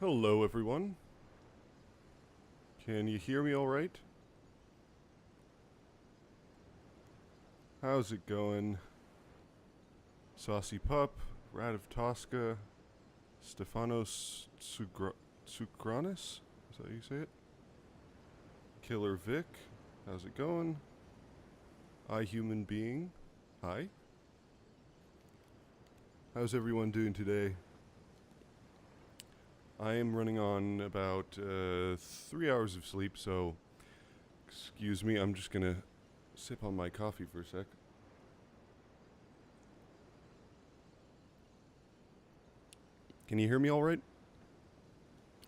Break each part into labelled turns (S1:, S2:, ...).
S1: Hello, everyone. Can you hear me all right? How's it going? Saucy Pup, Rat of Tosca, Stefanos Sukranis? Is that how you say it? Killer Vic, how's it going? I Human Being, hi. How's everyone doing today? I am running on about 3 hours of sleep, so excuse me, I'm just gonna sip on my coffee for a sec. Can you hear me all right?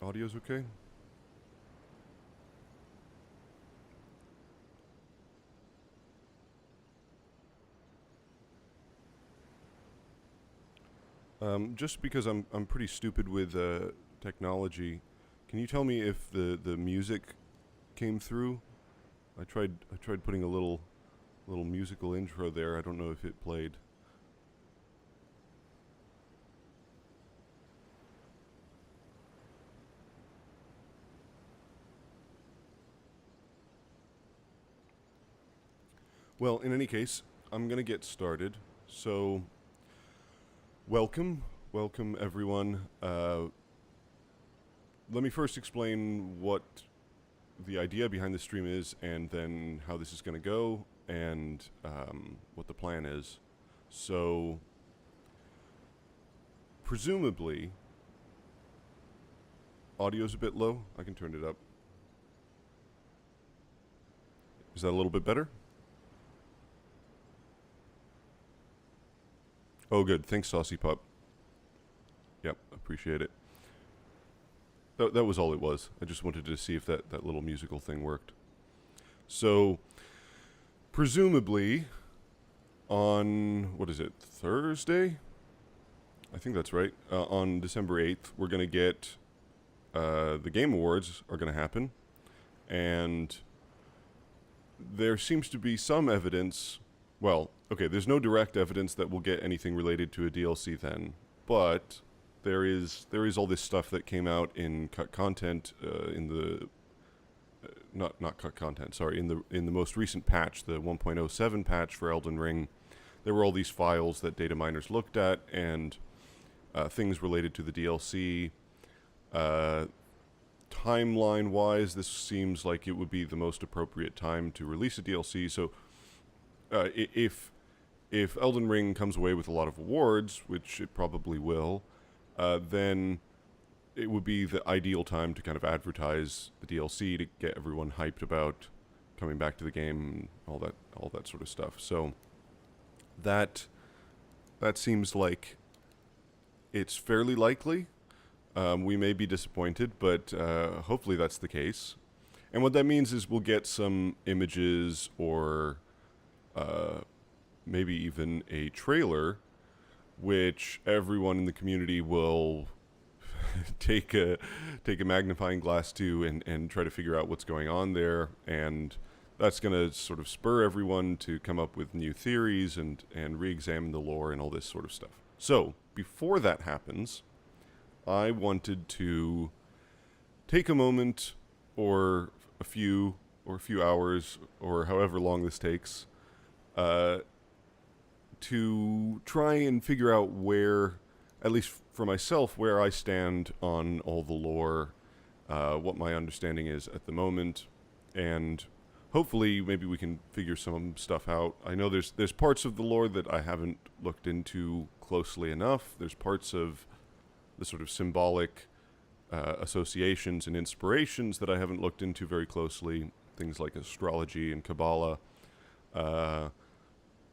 S1: Audio's okay? Just because I'm pretty stupid with technology, can you tell me if the music came through? I tried putting a little musical intro there. I don't know if it played. Well, in any case, I'm gonna get started. So, welcome everyone. Let me first explain what the idea behind the stream is, and then how this is going to go, and what the plan is. So, presumably, audio's a bit low. I can turn it up. Is that a little bit better? Oh, good. Thanks, Saucy Pup. Yep, appreciate it. That was all it was. I just wanted to see if that little musical thing worked. So, presumably, on, what is it, Thursday? I think that's right. On December 8th, we're going to get, the Game Awards are going to happen. And there seems to be some evidence, well, okay, there's no direct evidence that we'll get anything related to a DLC then, but there is all this stuff that came out in cut content in the not cut content, sorry, in the most recent patch, the 1.07 patch for Elden Ring. There were all these files that data miners looked at, and things related to the DLC. Timeline-wise, this seems like it would be the most appropriate time to release a DLC. So, if Elden Ring comes away with a lot of awards, which it probably will, then it would be the ideal time to kind of advertise the DLC to get everyone hyped about coming back to the game and all that sort of stuff. So that seems like it's fairly likely. We may be disappointed, but hopefully that's the case. And what that means is we'll get some images or maybe even a trailer, which everyone in the community will take a magnifying glass to and try to figure out what's going on there. And that's going to sort of spur everyone to come up with new theories and re-examine the lore and all this sort of stuff. So, before that happens, I wanted to take a moment or a few hours or however long this takes to try and figure out where, at least for myself, where I stand on all the lore, what my understanding is at the moment, and hopefully maybe we can figure some stuff out. I know there's parts of the lore that I haven't looked into closely enough. There's parts of the sort of symbolic associations and inspirations that I haven't looked into very closely, things like astrology and Kabbalah.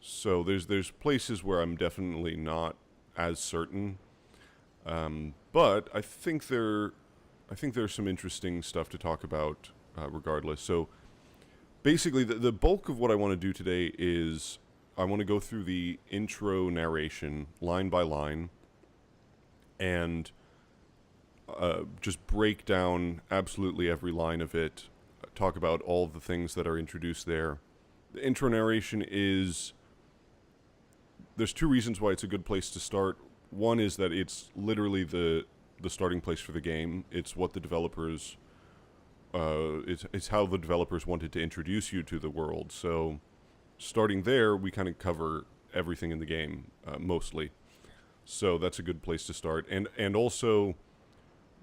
S1: So there's places where I'm definitely not as certain, but I think there's some interesting stuff to talk about regardless. So basically, the bulk of what I want to do today is I want to go through the intro narration line by line and just break down absolutely every line of it, talk about all the things that are introduced there. The intro narration is... There's two reasons why it's a good place to start. One is that it's literally the starting place for the game. It's what the developers... it's how the developers wanted to introduce you to the world. So starting there, we kind of cover everything in the game, mostly. So that's a good place to start. And also,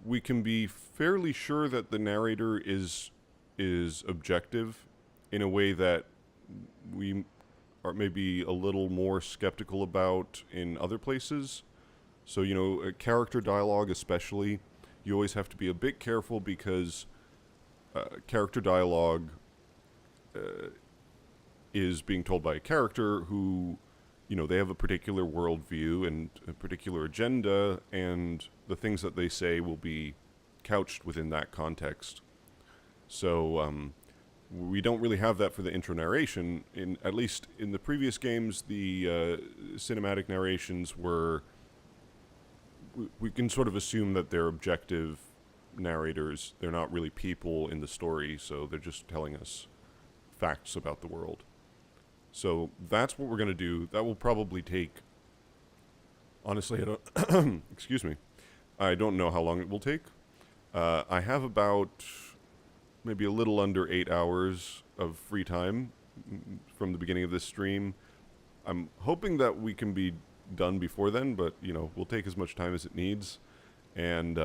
S1: we can be fairly sure that the narrator is objective in a way that we are maybe a little more skeptical about in other places. So, character dialogue especially, you always have to be a bit careful because character dialogue is being told by a character who, they have a particular worldview and a particular agenda, and the things that they say will be couched within that context. So, we don't really have that for the intro narration. At least in the previous games, the cinematic narrations were... We can sort of assume that they're objective narrators. They're not really people in the story, so they're just telling us facts about the world. So that's what we're going to do. That will probably take... Honestly, I don't... excuse me. I don't know how long it will take. I have about... maybe a little under 8 hours of free time from the beginning of this stream. I'm hoping that we can be done before then, but, we'll take as much time as it needs. And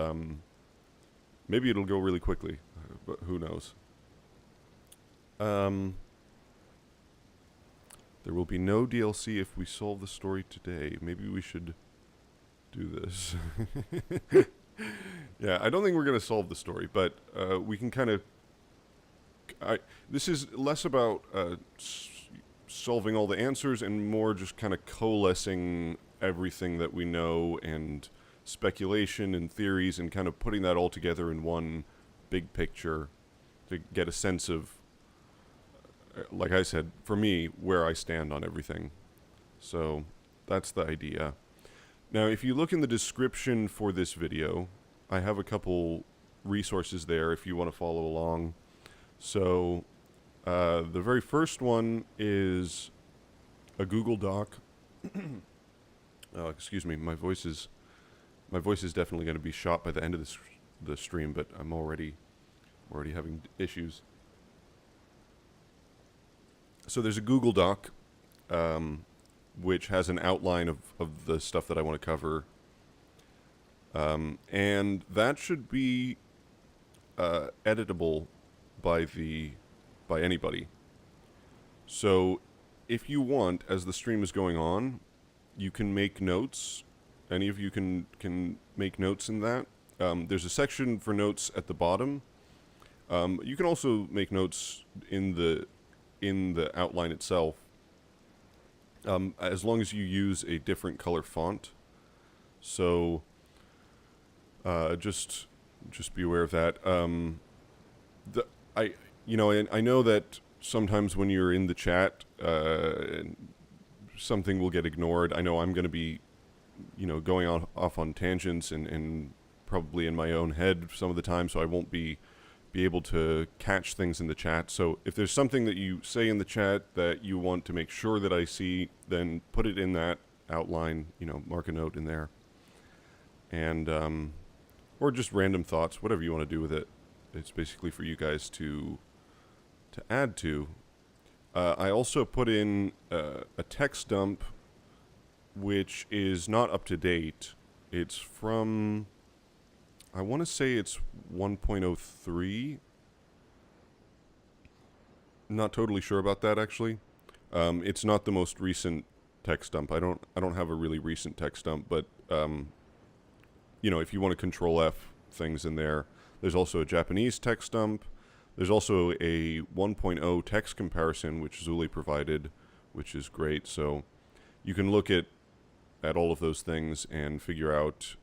S1: maybe it'll go really quickly, but who knows. There will be no DLC if we solve the story today. Maybe we should do this. Yeah, I don't think we're going to solve the story, but we can kind of... this is less about solving all the answers and more just kind of coalescing everything that we know and speculation and theories and kind of putting that all together in one big picture to get a sense of, like I said, for me, where I stand on everything. So that's the idea. Now, if you look in the description for this video, I have a couple resources there if you want to follow along. So, the very first one is a Google Doc. Excuse me, my voice is definitely going to be shot by the end of the stream, but I'm already having issues. So there's a Google Doc, which has an outline of the stuff that I want to cover, and that should be editable by anybody. So if you want, as the stream is going on, you can make notes. Any of you can make notes in that. There's a section for notes at the bottom. You can also make notes in the outline itself, as long as you use a different color font. So just be aware of that. I know that sometimes when you're in the chat, something will get ignored. I know I'm going to be, going off on tangents and probably in my own head some of the time, so I won't be be able to catch things in the chat. So if there's something that you say in the chat that you want to make sure that I see, then put it in that outline, mark a note in there. And, or just random thoughts, whatever you want to do with it. It's basically for you guys to add to. I also put in a text dump, which is not up to date. It's from, I want to say it's 1.03. Not totally sure about that, actually. It's not the most recent text dump. I don't have a really recent text dump, but if you want to control F things in there, there's also a Japanese text dump. There's also a 1.0 text comparison, which Zuli provided, which is great. So you can look at all of those things and figure out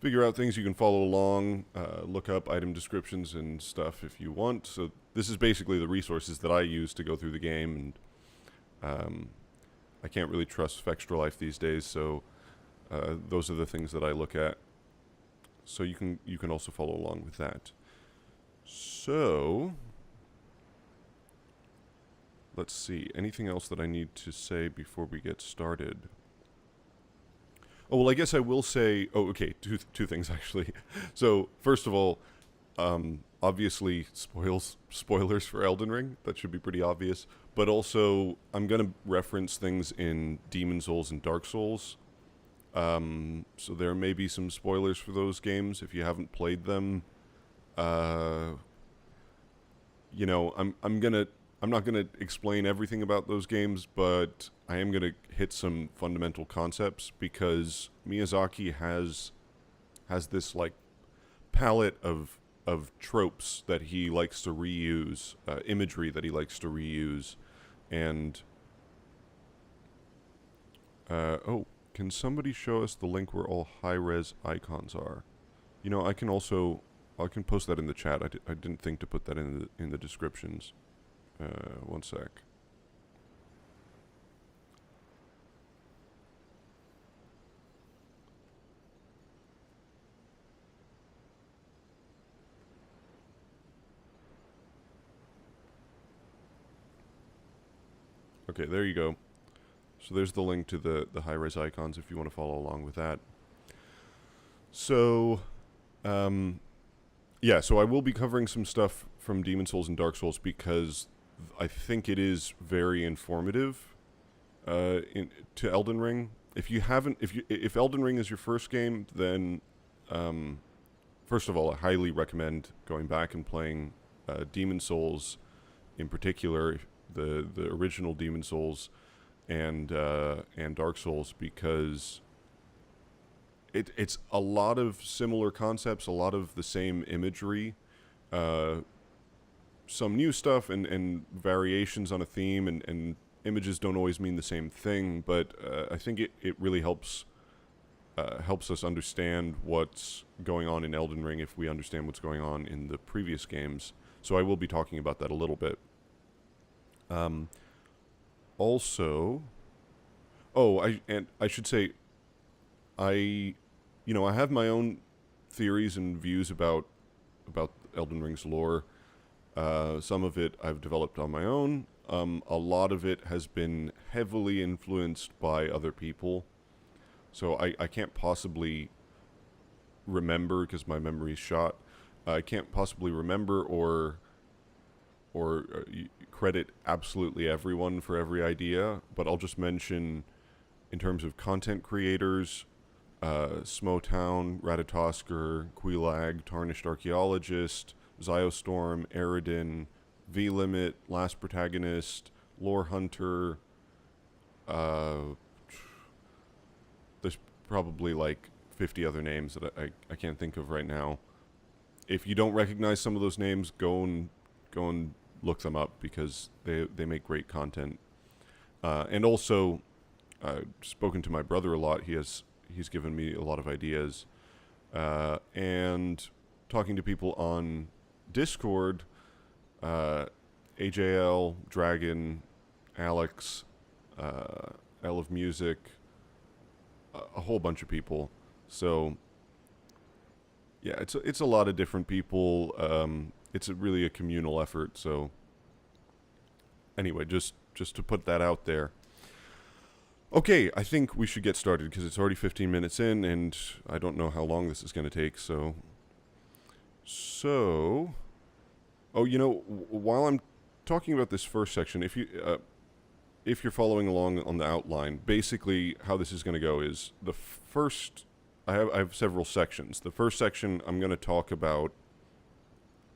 S1: things you can follow along, look up item descriptions and stuff if you want. So this is basically the resources that I use to go through the game, and I can't really trust Extra Life these days, so those are the things that I look at. So you can also follow along with that. So let's see. Anything else that I need to say before we get started? Oh, well, I guess I will say... Oh, okay, two things, actually. So, first of all, obviously, spoilers for Elden Ring. That should be pretty obvious. But also, I'm going to reference things in Demon Souls and Dark Souls. So there may be some spoilers for those games if you haven't played them. I'm not gonna explain everything about those games, but I am gonna hit some fundamental concepts because Miyazaki has this like palette of tropes that he likes to reuse, imagery that he likes to reuse, and can somebody show us the link where all high-res icons are? I can post that in the chat. I didn't think to put that in the descriptions. One sec. Okay, there you go. So there's the link to the high-res icons if you want to follow along with that. So, yeah, so I will be covering some stuff from Demon Souls and Dark Souls because I think it is very informative to Elden Ring. If Elden Ring is your first game, then first of all, I highly recommend going back and playing Demon Souls, in particular the original Demon Souls and Dark Souls, because it's a lot of similar concepts, a lot of the same imagery, some new stuff and variations on a theme, and images don't always mean the same thing, but I think it really helps us understand what's going on in Elden Ring if we understand what's going on in the previous games. So I will be talking about that a little bit. Also, I should say, I have my own theories and views about Elden Ring's lore. Some of it I've developed on my own. A lot of it has been heavily influenced by other people. So I can't possibly remember, because my memory's shot. I can't possibly remember or credit absolutely everyone for every idea, but I'll just mention, in terms of content creators, Smotown, Ratatosker, Queelag, Tarnished Archaeologist, Ziostorm, Aridin, V-Limit, Last Protagonist, Lore Hunter. There's probably like 50 other names that I can't think of right now. If you don't recognize some of those names, go and look them up, because they make great content. And also, I've spoken to my brother a lot. He's given me a lot of ideas. And talking to people on Discord, AJL, Dragon, Alex, L of Music, a whole bunch of people. So yeah, it's a lot of different people. It's really a communal effort. So anyway, just to put that out there. Okay, I think we should get started because it's already 15 minutes in, and I don't know how long this is going to take. So, oh, while I'm talking about this first section, if you're following along on the outline, basically how this is going to go is the first. I have several sections. The first section, I'm going to talk about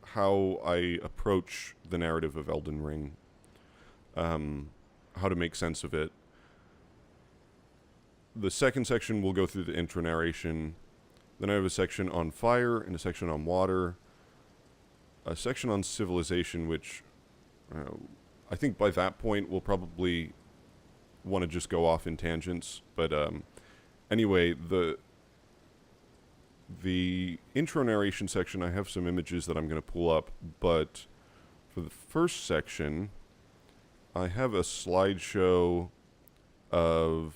S1: how I approach the narrative of Elden Ring, how to make sense of it. The second section will go through the intro narration. Then I have a section on fire and a section on water, a section on civilization, which I think by that point we'll probably want to just go off in tangents. But anyway, the intro narration section, I have some images that I'm going to pull up. But for the first section, I have a slideshow of...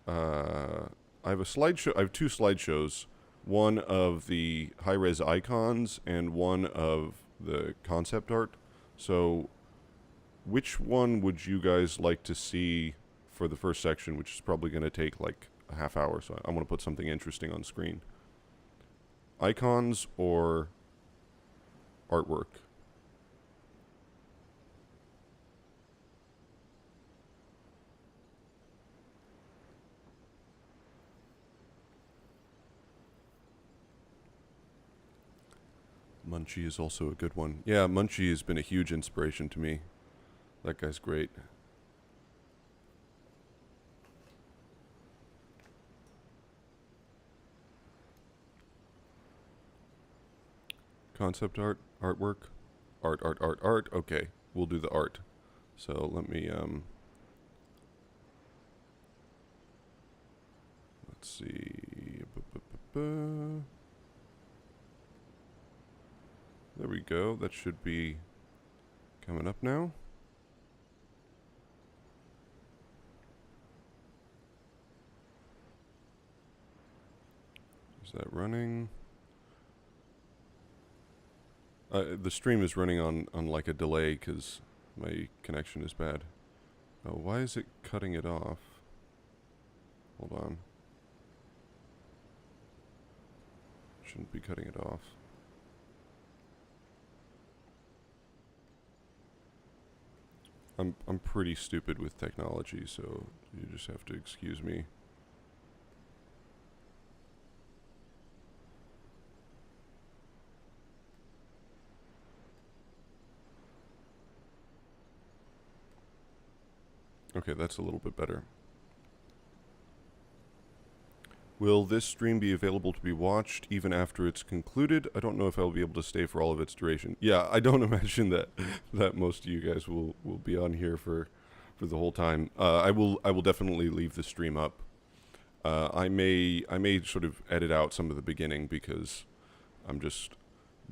S1: I have two slideshows, one of the high-res icons and one of the concept art. So which one would you guys like to see for the first section, which is probably going to take like a half hour? So I want to put something interesting on screen. Icons or artwork? Munchie is also a good one. Yeah, Munchie has been a huge inspiration to me. That guy's great. Concept art, artwork, art. Okay, we'll do the art. So let me, let's see. There we go. That should be coming up now. Is that running? The stream is running on like a delay because my connection is bad. Oh, why is it cutting it off? Hold on. Shouldn't be cutting it off. I'm pretty stupid with technology, so you just have to excuse me. Okay, that's a little bit better. Will this stream be available to be watched even after it's concluded? I don't know if I'll be able to stay for all of its duration. Yeah, I don't imagine that most of you guys will be on here for the whole time. I will definitely leave the stream up. I may sort of edit out some of the beginning because I'm just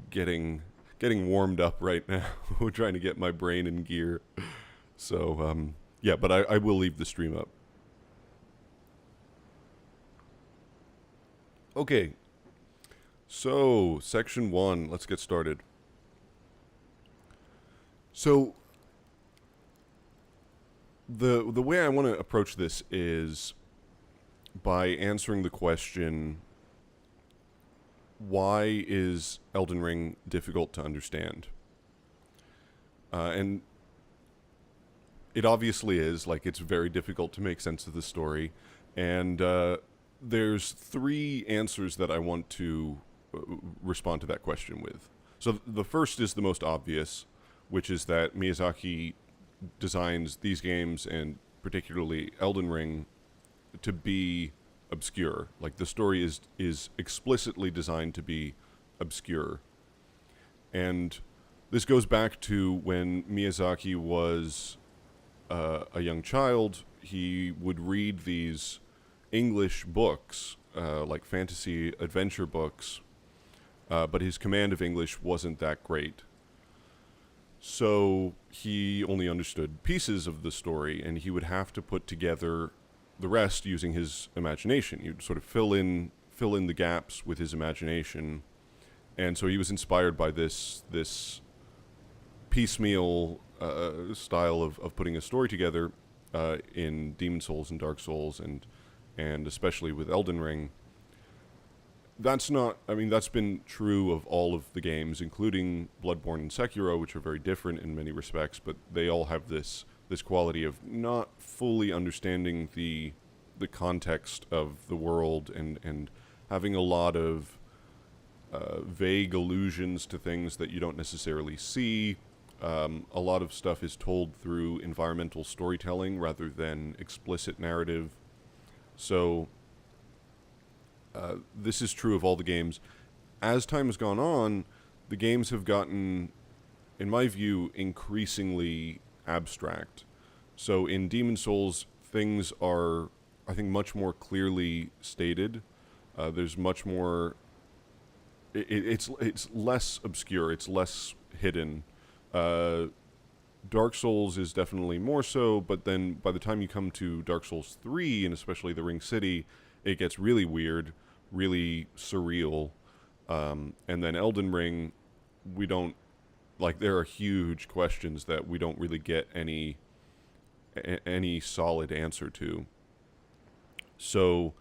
S1: getting warmed up right now. We're trying to get my brain in gear. So yeah, but I will leave the stream up. Okay, so section 1, let's get started. So the way I want to approach this is by answering the question, why is Elden Ring difficult to understand? And it obviously is. Like, it's very difficult to make sense of the story, and there's 3 answers that I want to respond to that question with. So the first is the most obvious, which is that Miyazaki designs these games, and particularly Elden Ring, to be obscure. Like, the story is explicitly designed to be obscure. And this goes back to when Miyazaki was a young child. He would read these English books, like fantasy adventure books, but his command of English wasn't that great. So he only understood pieces of the story, and he would have to put together the rest using his imagination. You'd sort of fill in fill in the gaps with his imagination. And so he was inspired by this piecemeal style of putting a story together in Demon Souls and Dark Souls, and especially with Elden Ring. That's been true of all of the games, including Bloodborne and Sekiro, which are very different in many respects, but they all have this quality of not fully understanding the context of the world and having a lot of vague allusions to things that you don't necessarily see. A lot of stuff is told through environmental storytelling rather than explicit narrative. So this is true of all the games. As time has gone on, the games have gotten, in my view, increasingly abstract. So in Demon Souls, things are, I think, much more clearly stated. There's much more... It's less obscure. It's less hidden. Dark Souls is definitely more so, but then by the time you come to Dark Souls 3, and especially the Ring City, it gets really weird, really surreal. And then Elden Ring, we don't... there are huge questions that we don't really get any solid answer to. So...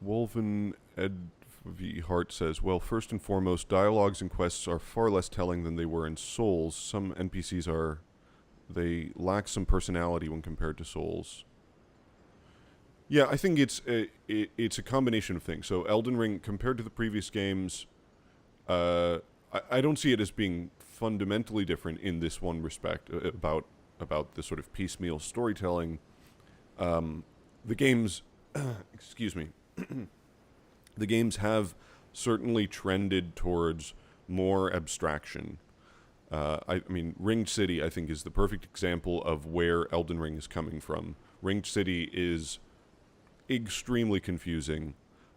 S1: Wolven Ed V. Hart says, well, first and foremost, dialogues and quests are far less telling than they were in Souls. Some NPCs they lack some personality when compared to Souls. Yeah, I think it's a combination of things. So Elden Ring, compared to the previous games, I don't see it as being fundamentally different in this one respect, about the sort of piecemeal storytelling. The games... excuse me. The games have certainly trended towards more abstraction. I mean, Ringed City, I think, is the perfect example of where Elden Ring is coming from. Ringed City is extremely confusing.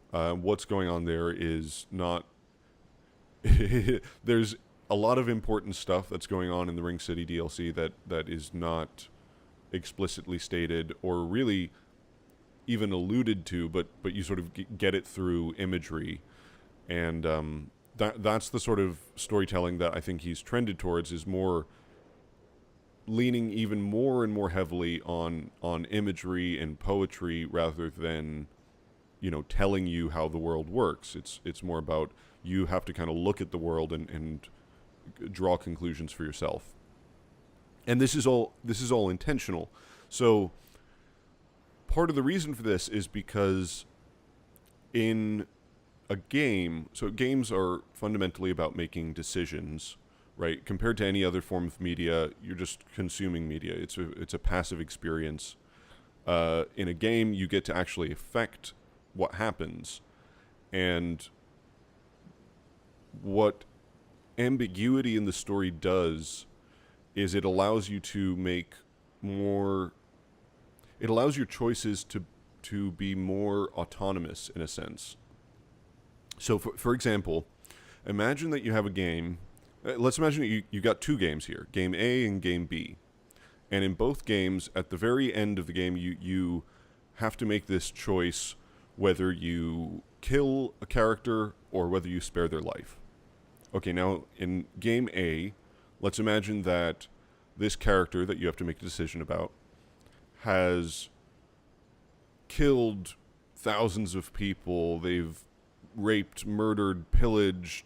S1: What's going on there is not... There's a lot of important stuff that's going on in the Ringed City DLC that is not explicitly stated or really even alluded to, but you sort of get it through imagery. And that's the sort of storytelling that I think he's trended towards, is more leaning even more and more heavily on imagery and poetry rather than, telling you how the world works. It's more about you have to kind of look at the world and draw conclusions for yourself. And this is all intentional. So part of the reason for this is because in a game, so games are fundamentally about making decisions, right? Compared to any other form of media, you're just consuming media. It's a passive experience. In a game, you get to actually affect what happens. And what ambiguity in the story does is it allows you to make more... It allows your choices to be more autonomous, in a sense. So, for example, imagine that you have a game. Let's imagine that you got two games here, Game A and Game B. And in both games, at the very end of the game, you have to make this choice whether you kill a character or whether you spare their life. Okay, now, in Game A, let's imagine that this character that you have to make a decision about has killed thousands of people. They've raped, murdered, pillaged,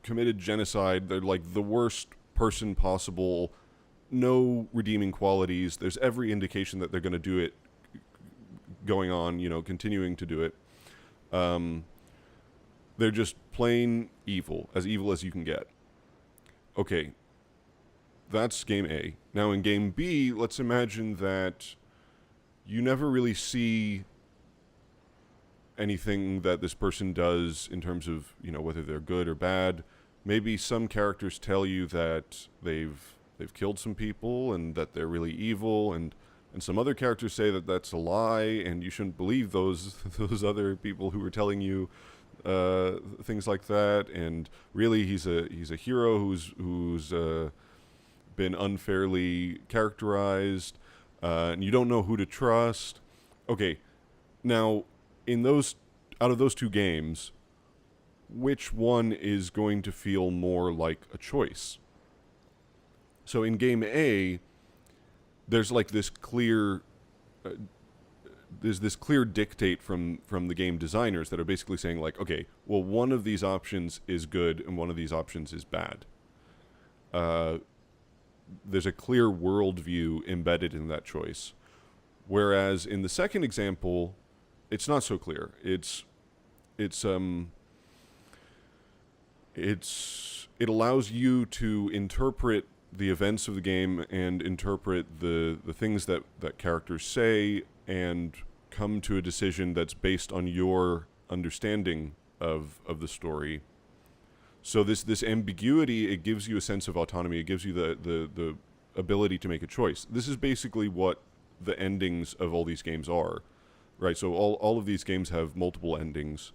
S1: committed genocide. They're like the worst person possible. No redeeming qualities. There's every indication that they're going to do it, going on, continuing to do it. They're just plain evil as you can get. Okay, that's Game A. Now in Game B, let's imagine that you never really see anything that this person does in terms of, whether they're good or bad. Maybe some characters tell you that they've killed some people and that they're really evil, and some other characters say that that's a lie and you shouldn't believe those other people who are telling you things like that. And really, he's a hero who's been unfairly characterized. and you don't know who to trust. Okay, now out of those two games, which one is going to feel more like a choice? So in game A, there's like this clear dictate from the game designers that are basically saying like, okay, well, one of these options is good and one of these options is bad. There's a clear worldview embedded in that choice. Whereas in the second example, it's not so clear. It allows you to interpret the events of the game and interpret the things that characters say and come to a decision that's based on your understanding of the story. So this ambiguity, it gives you a sense of autonomy. It gives you the ability to make a choice. This is basically what the endings of all these games are, right? So all of these games have multiple endings.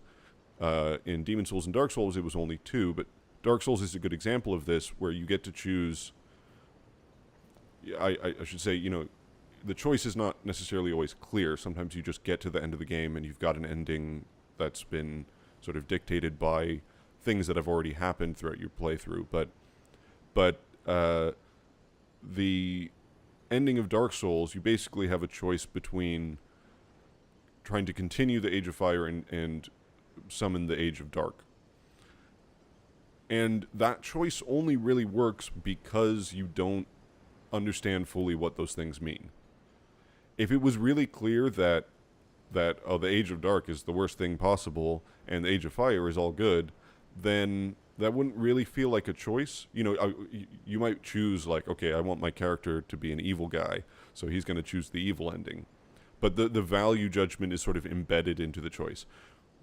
S1: In Demon Souls and Dark Souls, it was only 2, but Dark Souls is a good example of this, where you get to choose. I should say, the choice is not necessarily always clear. Sometimes you just get to the end of the game and you've got an ending that's been sort of dictated by things that have already happened throughout your playthrough. But the ending of Dark Souls, you basically have a choice between trying to continue the Age of Fire and summon the Age of Dark. And that choice only really works because you don't understand fully what those things mean. If it was really clear that the Age of Dark is the worst thing possible and the Age of Fire is all good, then that wouldn't really feel like a choice. You might choose like, okay, I want my character to be an evil guy, so he's going to choose the evil ending. But the value judgment is sort of embedded into the choice.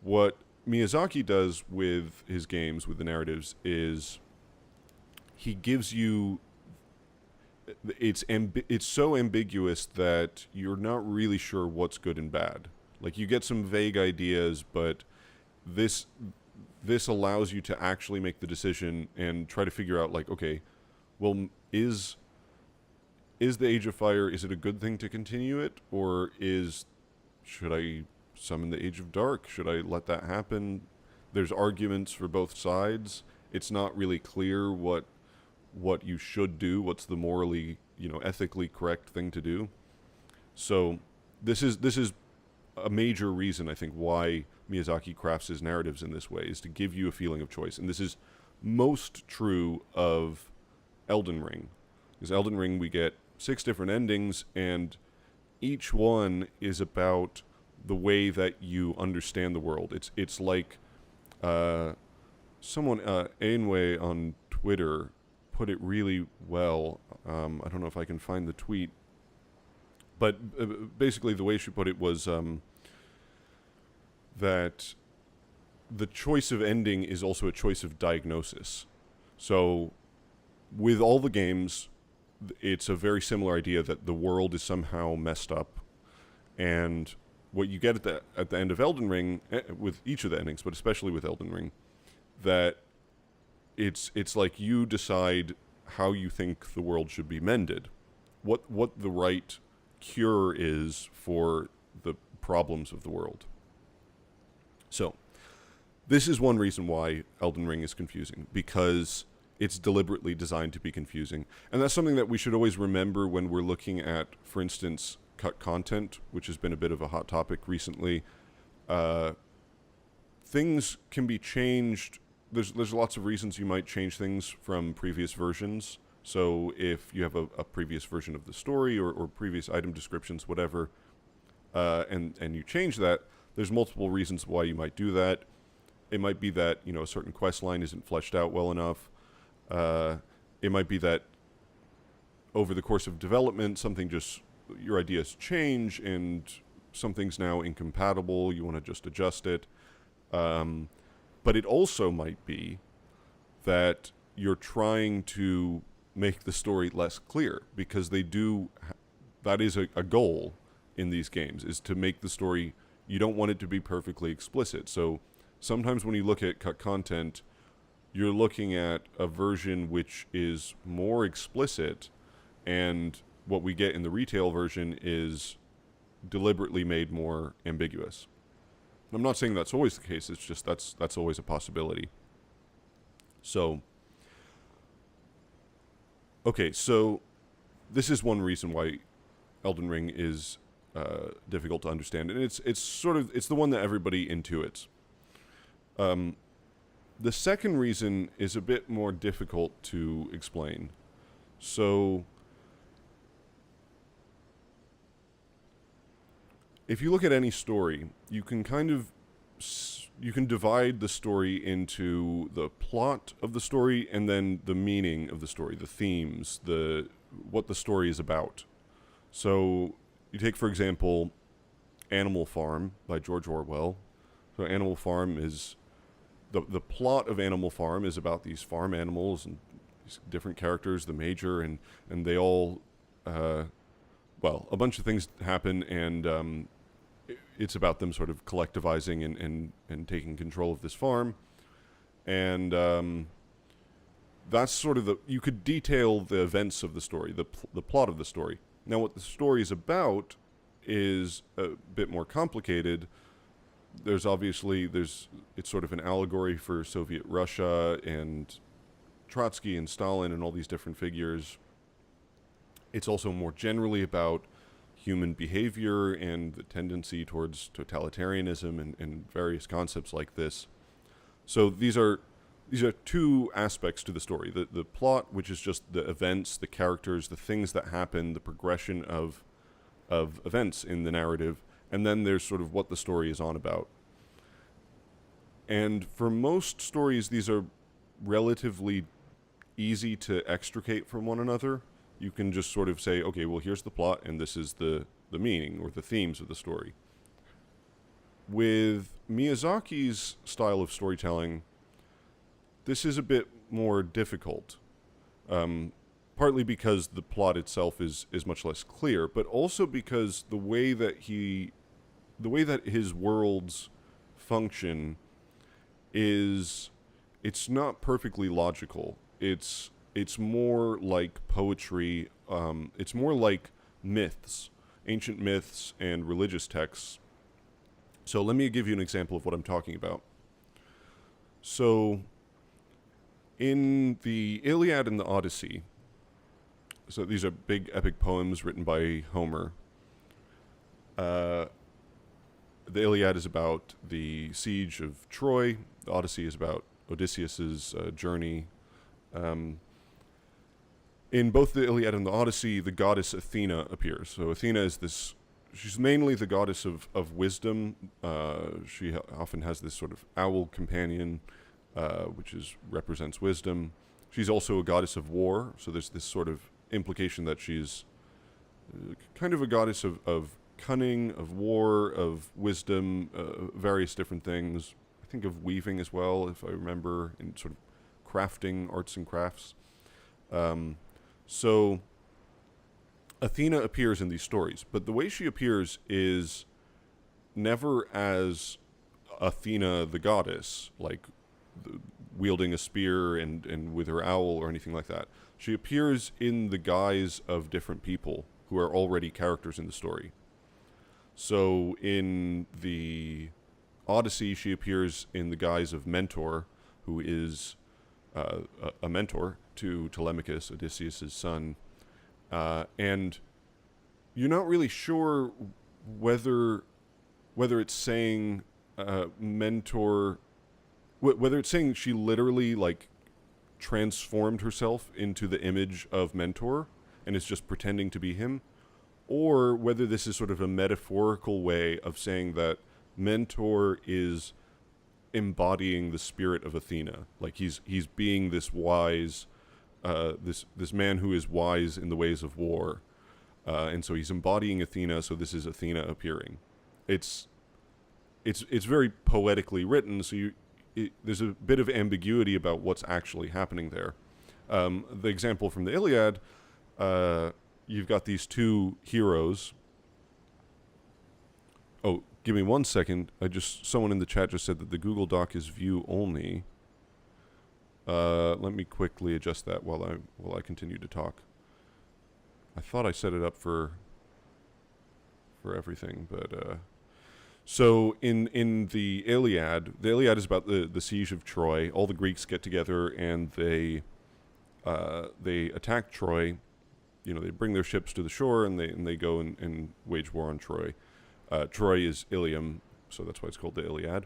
S1: What Miyazaki does with his games, with the narratives, is he gives you... It's so ambiguous that you're not really sure what's good and bad. Like, you get some vague ideas, but this allows you to actually make the decision and try to figure out, like, okay, well, is the Age of Fire, is it a good thing to continue it? Or should I summon the Age of Dark? Should I let that happen? There's arguments for both sides. It's not really clear what you should do, what's the morally, ethically correct thing to do. So this is a major reason, I think, why Miyazaki crafts his narratives in this way, is to give you a feeling of choice. And this is most true of Elden Ring. Because Elden Ring, we get 6 different endings, and each one is about the way that you understand the world. It's like someone, Ainway on Twitter, put it really well. I don't know if I can find the tweet, but basically the way she put it was that the choice of ending is also a choice of diagnosis. So with all the games, it's a very similar idea that the world is somehow messed up, and what you get at the end of Elden Ring, with each of the endings, but especially with Elden Ring, that it's like you decide how you think the world should be mended, what the right cure is for the problems of the world. So this is one reason why Elden Ring is confusing, because it's deliberately designed to be confusing. And that's something that we should always remember when we're looking at, for instance, cut content, which has been a bit of a hot topic recently. Things can be changed. There's lots of reasons you might change things from previous versions. So if you have a previous version of the story or previous item descriptions, whatever, and you change that, there's multiple reasons why you might do that. It might be that, a certain quest line isn't fleshed out well enough. It might be that over the course of development, your ideas change and something's now incompatible. You want to just adjust it. But it also might be that you're trying to make the story less clear, because that is a goal in these games, is to make the story, you don't want it to be perfectly explicit. So sometimes when you look at cut content, you're looking at a version which is more explicit, and what we get in the retail version is deliberately made more ambiguous. I'm not saying that's always the case. It's just that's always a possibility. So, okay, so this is one reason why Elden Ring is difficult to understand, and it's the one that everybody intuits. The second reason is a bit more difficult to explain. So, if you look at any story, you can divide the story into the plot of the story and then the meaning of the story, the themes, what the story is about. So you take, for example, Animal Farm by George Orwell. So Animal Farm is the plot of Animal Farm is about these farm animals and these different characters, the major, and they all, a bunch of things happen, and it's about them sort of collectivizing and taking control of this farm. And that's sort of you could detail the events of the story, the plot of the story. Now, what the story is about is a bit more complicated. It's sort of an allegory for Soviet Russia and Trotsky and Stalin and all these different figures. It's also more generally about human behavior and the tendency towards totalitarianism and various concepts like this. So these are two aspects to the story. The plot, which is just the events, the characters, the things that happen, the progression of events in the narrative, and then there's sort of what the story is on about. And for most stories, these are relatively easy to extricate from one another. You can just sort of say, okay, well, here's the plot, and this is the meaning or the themes of the story. With Miyazaki's style of storytelling, this is a bit more difficult, partly because the plot itself is much less clear, but also because the way that his worlds function it's not perfectly logical. It's more like poetry. It's more like myths, ancient myths and religious texts. So let me give you an example of what I'm talking about. So in the Iliad and the Odyssey, so these are big epic poems written by Homer. The Iliad is about the siege of Troy. The Odyssey is about Odysseus's journey. In both the Iliad and the Odyssey, the goddess Athena appears. So Athena is she's mainly the goddess of wisdom. She often has this sort of owl companion, which represents wisdom. She's also a goddess of war, so there's this sort of implication that she's kind of a goddess of cunning, of war, of wisdom, various different things. I think of weaving as well, if I remember, in sort of crafting, arts and crafts. So Athena appears in these stories, but the way she appears is never as Athena the goddess, like wielding a spear and with her owl or anything like that. She appears in the guise of different people who are already characters in the story. So in the Odyssey, she appears in the guise of Mentor, who is a mentor to Telemachus, Odysseus' son. And you're not really sure whether it's saying mentor, whether it's saying she literally like transformed herself into the image of Mentor and is just pretending to be him, or whether this is sort of a metaphorical way of saying that Mentor is embodying the spirit of Athena, like he's being this wise, this man who is wise in the ways of war, and so he's embodying Athena. So this is Athena appearing. It's very poetically written, so there's a bit of ambiguity about what's actually happening there. The example from the Iliad, you've got these two heroes. Oh, give me 1 second. Someone in the chat just said that the Google Doc is view only. Let me quickly adjust that while I continue to talk. I thought I set it up for everything, but so in the Iliad is about the siege of Troy. All the Greeks get together and they attack Troy. You know, they bring their ships to the shore and they go and wage war on Troy. Troy is Ilium, so that's why it's called the Iliad.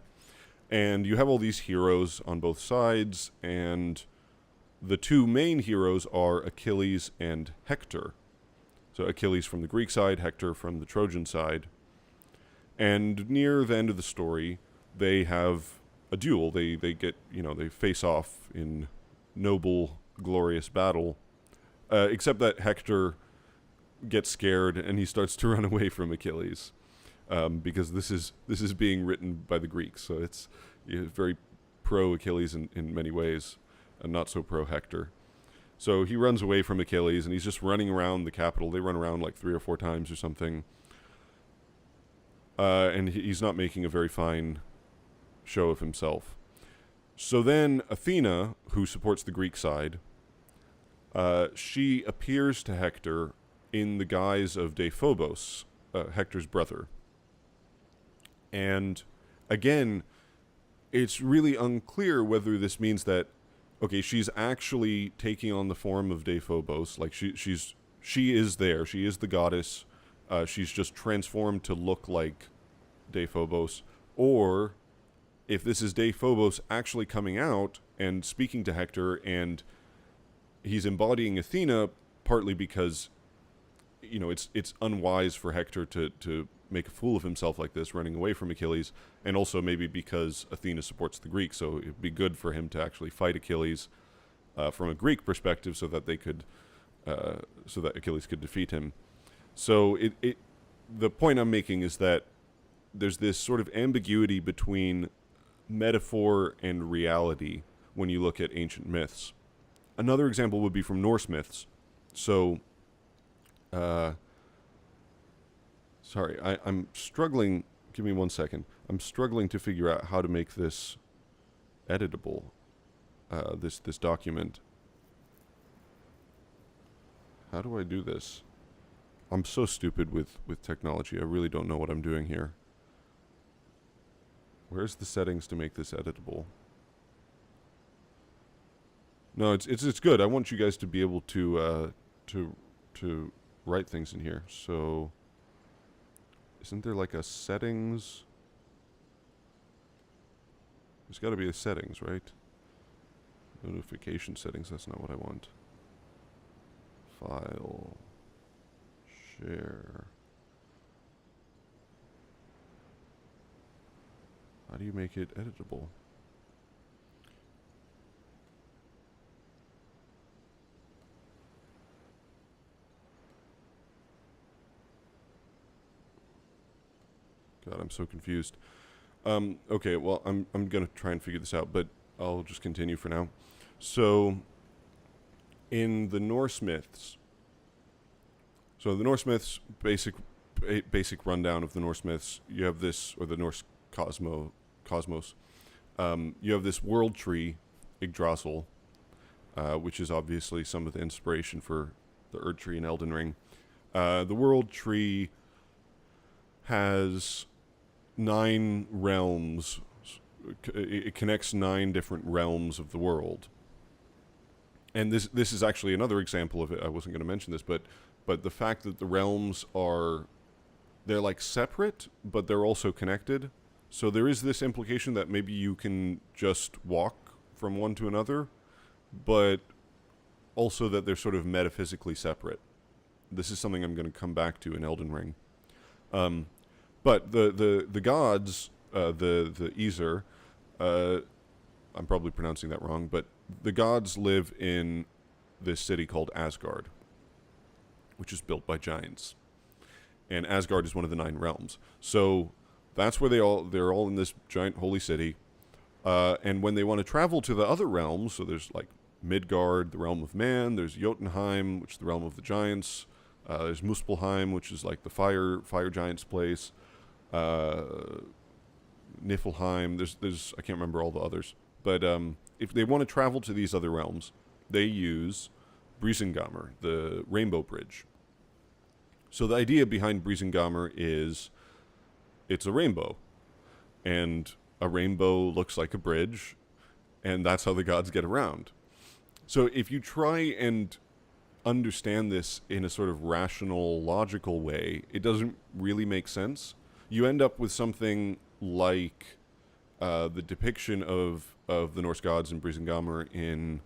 S1: And you have all these heroes on both sides, and the two main heroes are Achilles and Hector. So Achilles from the Greek side, Hector from the Trojan side. And near the end of the story, they have a duel. They get, they face off in noble, glorious battle. Except that Hector gets scared and he starts to run away from Achilles. Because this is being written by the Greeks, so it's very pro Achilles in many ways, and not so pro Hector. So he runs away from Achilles, and he's just running around the capital. They run around like 3 or 4 times or something, and he's not making a very fine show of himself. So then Athena, who supports the Greek side, she appears to Hector in the guise of Deiphobos, Hector's brother. And again, it's really unclear whether this means that, okay, she's actually taking on the form of Deiphobos, like she is there, she is the goddess, she's just transformed to look like Deiphobos, or if this is Deiphobos actually coming out and speaking to Hector, and he's embodying Athena, partly because, it's unwise for Hector to make a fool of himself like this, running away from Achilles, and also maybe because Athena supports the Greeks, so it'd be good for him to actually fight Achilles from a Greek perspective, so that Achilles could defeat him. So the point I'm making is that there's this sort of ambiguity between metaphor and reality when you look at ancient myths. Another example would be from Norse myths. So, sorry, I'm struggling. Give me 1 second. I'm struggling to figure out how to make this editable, this document. How do I do this? I'm so stupid with technology. I really don't know what I'm doing here. Where's the settings to make this editable? No, it's good. I want you guys to be able to write things in here. So, isn't there like a settings? There's got to be a settings, right? Notification settings. That's not what I want. File. Share. How do you make it editable? God, I'm so confused. Okay, well, I'm gonna try and figure this out, but I'll just continue for now. So, in the Norse myths, basic rundown of the Norse myths, you have this, or the Norse cosmos. You have this world tree, Yggdrasil, which is obviously some of the inspiration for the Erdtree and Elden Ring. The world tree has 9 realms. It connects 9 different realms of the world. And this is actually another example of it. I wasn't going to mention this, but the fact that the realms they're like separate, but they're also connected. So there is this implication that maybe you can just walk from one to another, but also that they're sort of metaphysically separate. This is something I'm going to come back to in Elden Ring. But the gods, the Aesir, I'm probably pronouncing that wrong, but the gods live in this city called Asgard, which is built by giants. And Asgard is one of the 9 realms. So that's where they're all in this giant holy city. And when they want to travel to the other realms, so there's like Midgard, the realm of man, there's Jotunheim, which is the realm of the giants, there's Muspelheim, which is like the fire giants place, Niflheim, there's I can't remember all the others. But if they want to travel to these other realms, they use Brisingamer, the rainbow bridge. So the idea behind Brisingamer is it's a rainbow, and a rainbow looks like a bridge, and that's how the gods get around. So if you try and understand this in a sort of rational, logical way, it doesn't really make sense. You end up with something like the depiction of the Norse gods in Brisingamer in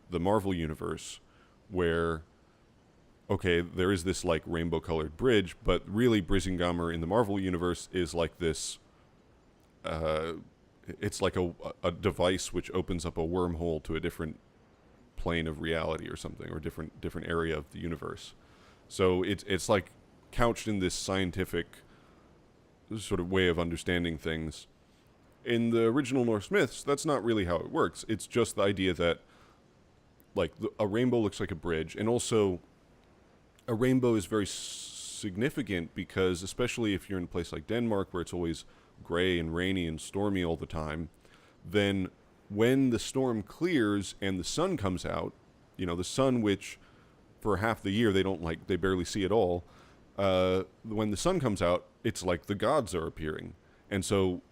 S1: the Marvel universe, where, okay, there is this like rainbow-colored bridge, but really Brisingamer in the Marvel universe is like this. It's like a device which opens up a wormhole to a different plane of reality or something, or different area of the universe. So it's like couched in this scientific sort of way of understanding things. In the original Norse myths, that's not really how it works. It's just the idea that like a rainbow looks like a bridge, and also a rainbow is very significant because, especially if you're in a place like Denmark where it's always gray and rainy and stormy all the time, then when the storm clears and the sun comes out, the sun, which for half the year they barely see at all, when the sun comes out, it's like the gods are appearing. And so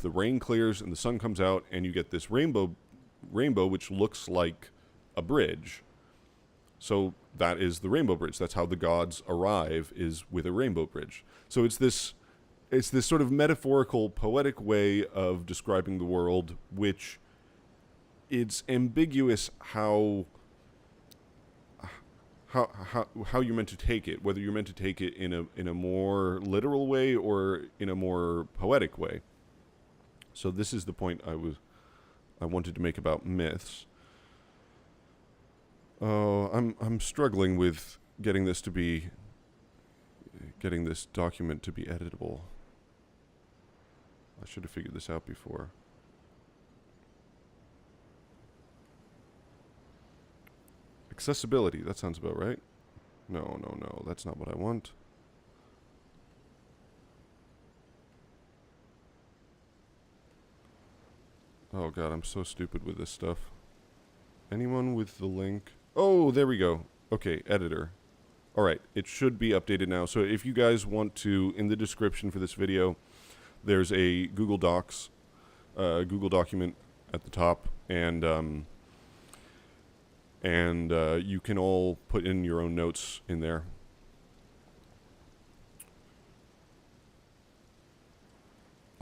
S1: the rain clears and the sun comes out, and you get this rainbow which looks like a bridge. So that is the rainbow bridge. That's how the gods arrive, is with a rainbow bridge. So it's this sort of metaphorical, poetic way of describing the world, which it's ambiguous how you're meant to take it, whether you're meant to take it in a more literal way or in a more poetic way. So this is the point I wanted to make about myths. Oh, I'm struggling with getting this document to be editable. I should have figured this out before. Accessibility, that sounds about right. No, that's not what I want. Oh god, I'm so stupid with this stuff. Anyone with the link? Oh, there we go. Okay, editor. Alright, it should be updated now. So if you guys want to, in the description for this video, there's a Google Docs, Google document at the top, and you can all put in your own notes in there.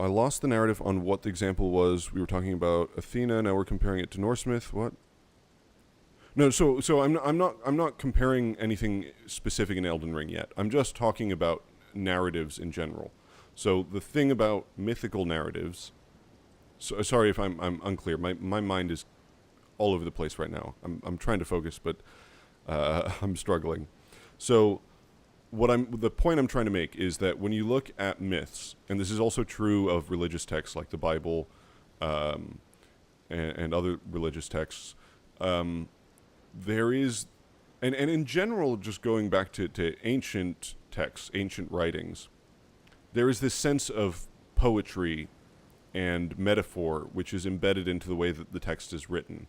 S1: I lost the narrative on what the example was. We were talking about Athena, now we're comparing it to Norse myth. What? No, so I'm not comparing anything specific in Elden Ring yet. I'm just talking about narratives in general. So the thing about mythical narratives, so sorry if I'm unclear. My mind is all over the place right now. I'm trying to focus, but I'm struggling. So the point I'm trying to make is that when you look at myths, and this is also true of religious texts like the Bible, and other religious texts, there is, and in general, just going back to ancient texts, ancient writings, there is this sense of poetry and metaphor which is embedded into the way that the text is written.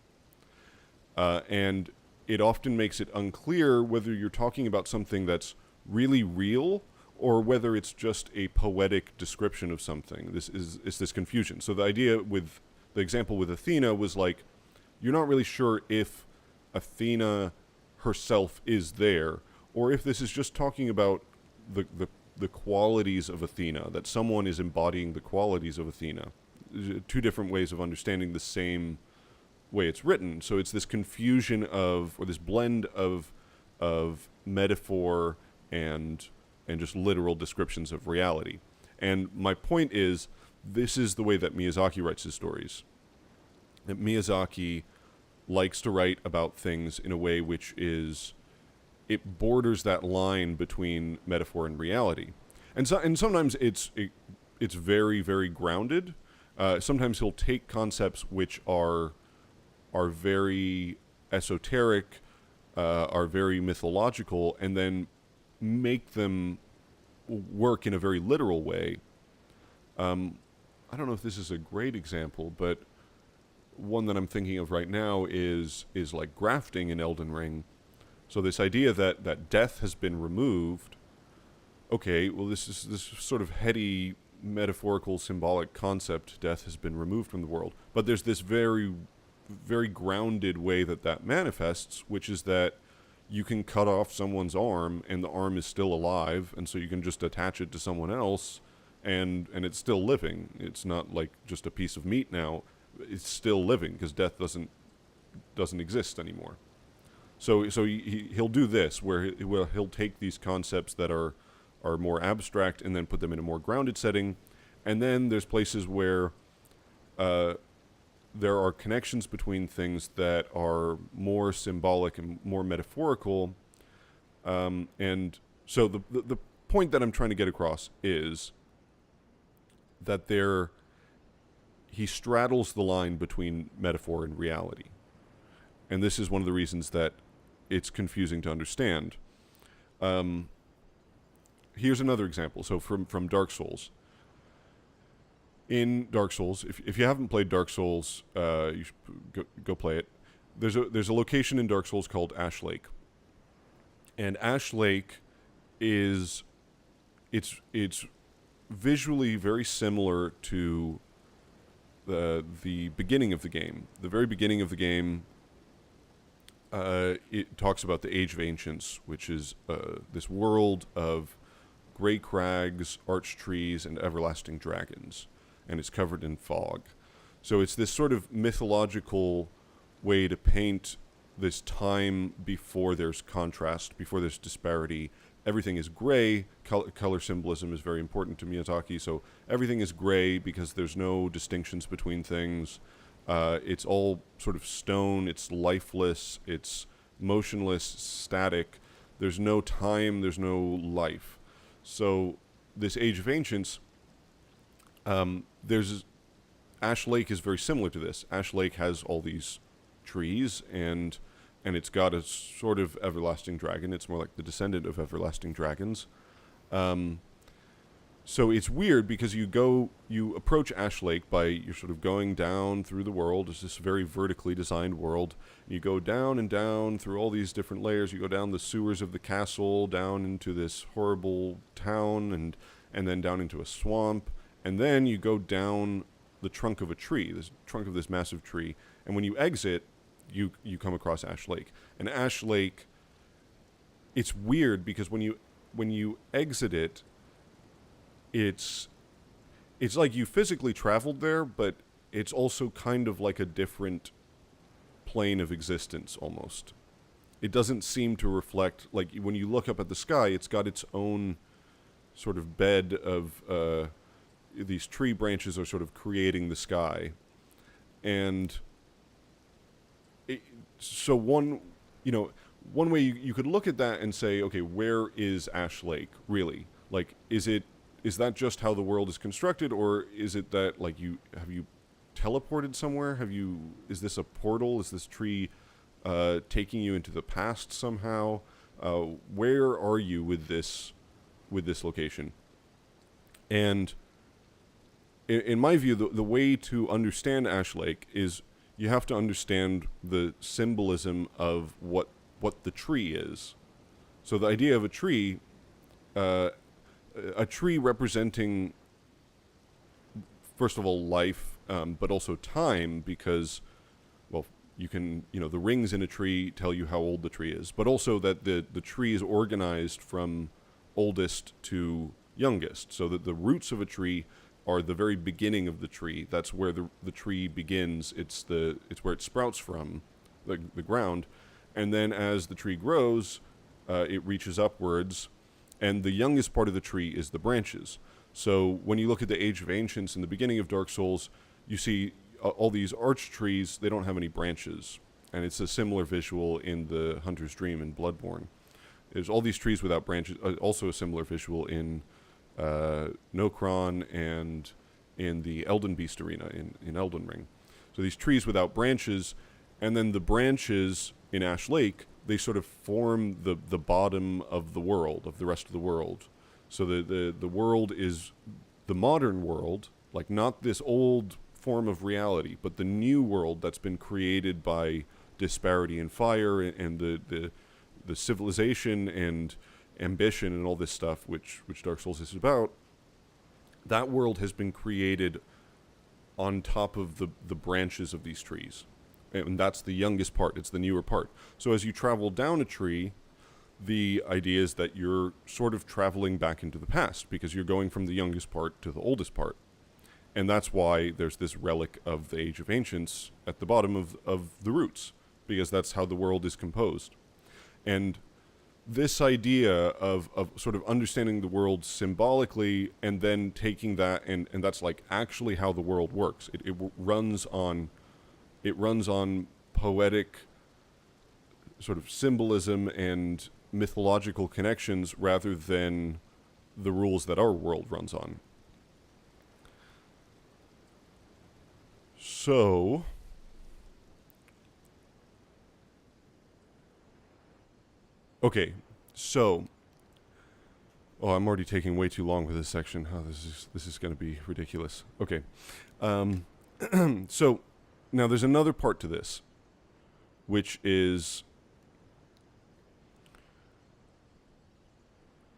S1: And it often makes it unclear whether you're talking about something that's really real or whether it's just a poetic description of something. It's this confusion. So the idea with the example with Athena was like, you're not really sure if Athena herself is there, or if this is just talking about the qualities of Athena, that someone is embodying the qualities of Athena. Two different ways of understanding the same way it's written. So it's this confusion of, or this blend of metaphor and just literal descriptions of reality. And my point is, this is the way that Miyazaki writes his stories. That Miyazaki likes to write about things in a way which is, it borders that line between metaphor and reality. And sometimes it's very, very grounded. Sometimes he'll take concepts which are very esoteric, are very mythological, and then make them work in a very literal way. I don't know if this is a great example, but one that I'm thinking of right now is like grafting in Elden Ring. So this idea that death has been removed, okay, well, this sort of heady, metaphorical, symbolic concept, death has been removed from the world. But there's this very, very grounded way that manifests, which is that you can cut off someone's arm and the arm is still alive, and so you can just attach it to someone else, and it's still living. It's not like just a piece of meat now. It's still living because death doesn't exist anymore. So he'll do this, where he'll take these concepts that are more abstract and then put them in a more grounded setting. And then there's places where there are connections between things that are more symbolic and more metaphorical. And so the point that I'm trying to get across is that he straddles the line between metaphor and reality. And this is one of the reasons that it's confusing to understand. Here's another example. So from Dark Souls. In Dark Souls, if you haven't played Dark Souls, you should go play it. There's a location in Dark Souls called Ash Lake. And Ash Lake it's visually very similar to the beginning of the game. The very beginning of the game, it talks about the Age of Ancients, which is this world of gray crags, arch trees, and everlasting dragons. And it's covered in fog. So it's this sort of mythological way to paint this time before there's contrast, before there's disparity. Everything is gray. Color symbolism is very important to Miyazaki, so everything is gray because there's no distinctions between things. It's all sort of stone. It's lifeless. It's motionless, static. There's no time. There's no life. So this Age of Ancients, Ash Lake is very similar to this. Ash Lake has all these trees, and it's got a sort of everlasting dragon. It's more like the descendant of everlasting dragons. So it's weird because you approach Ash Lake you're sort of going down through the world. It's this very vertically designed world. You go down and down through all these different layers. You go down the sewers of the castle, down into this horrible town, and then down into a swamp. And then you go down the trunk of a tree, this trunk of this massive tree. And when you exit, you come across Ash Lake. And Ash Lake, it's weird because when you exit it, it's like you physically traveled there, but it's also kind of like a different plane of existence almost. It doesn't seem to reflect, like when you look up at the sky, it's got its own sort of bed of these tree branches are sort of creating the sky. And so one way you could look at that and say, okay, where is Ash Lake really? Like, is that just how the world is constructed, or is it that like have you teleported somewhere? Is this a portal? Is this tree taking you into the past somehow? Where are you with this location? And in my view, the way to understand Ash Lake is you have to understand the symbolism of what the tree is. So the idea of a tree representing, first of all, life, but also time, because, well, you can, the rings in a tree tell you how old the tree is, but also that the tree is organized from oldest to youngest, so that the roots of a tree are the very beginning of the tree. That's where the tree begins. It's where it sprouts from, the ground, and then as the tree grows, it reaches upwards, and the youngest part of the tree is the branches. So when you look at the Age of Ancients in the beginning of Dark Souls, you see all these arch trees. They don't have any branches, and it's a similar visual in the Hunter's Dream in Bloodborne. There's all these trees without branches. Also a similar visual in Nokron and in the Elden Beast Arena in Elden Ring. So these trees without branches, and then the branches in Ash Lake, they sort of form the bottom of the world, of the rest of the world. So the world is the modern world, like not this old form of reality, but the new world that's been created by disparity and fire and the civilization ambition and all this stuff, which Dark Souls is about, that world has been created on top of the branches of these trees. And that's the youngest part. It's the newer part. So as you travel down a tree, the idea is that you're sort of traveling back into the past because you're going from the youngest part to the oldest part. And that's why there's this relic of the Age of Ancients at the bottom of the roots, because that's how the world is composed. And this idea of sort of understanding the world symbolically and then taking that, and that's like actually how the world works. It runs on poetic sort of symbolism and mythological connections rather than the rules that our world runs on. So, okay, so, oh, I'm already taking way too long with this section. Oh, this is going to be ridiculous. Okay, so now there's another part to this, which is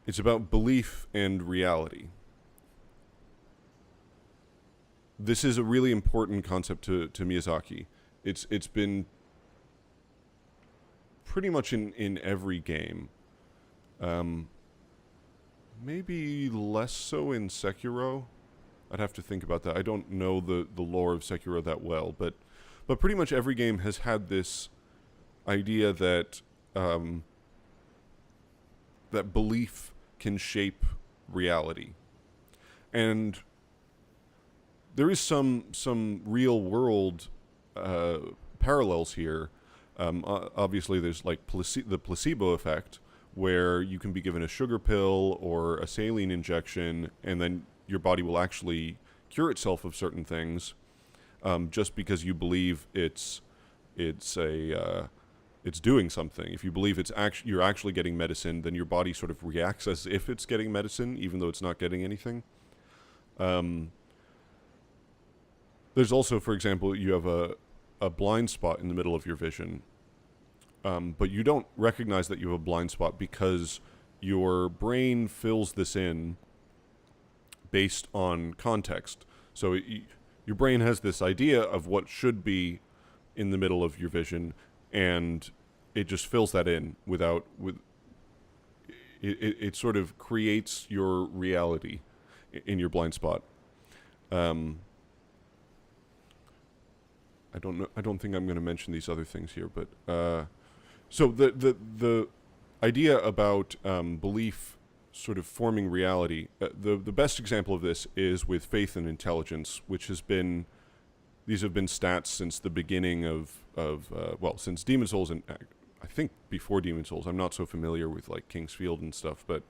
S1: it's about belief and reality. This is a really important concept to Miyazaki. It's been pretty much in every game. Maybe less so in Sekiro. I'd have to think about that. I don't know the lore of Sekiro that well, but pretty much every game has had this idea that that belief can shape reality. And there is some real world parallels here. Obviously, there's like the placebo effect, where you can be given a sugar pill or a saline injection, and then your body will actually cure itself of certain things, just because you believe it's doing something. If you believe you're actually getting medicine, then your body sort of reacts as if it's getting medicine, even though it's not getting anything. There's also, for example, you have a blind spot in the middle of your vision, but you don't recognize that you have a blind spot because your brain fills this in based on context. So your brain has this idea of what should be in the middle of your vision, and it just fills that in it sort of creates your reality in your blind spot. I don't think I'm going to mention these other things here, but so the idea about belief sort of forming reality. The best example of this is with faith and intelligence, which these have been stats since the beginning of since Demon Souls, and I think before Demon Souls. I'm not so familiar with like King's Field and stuff, but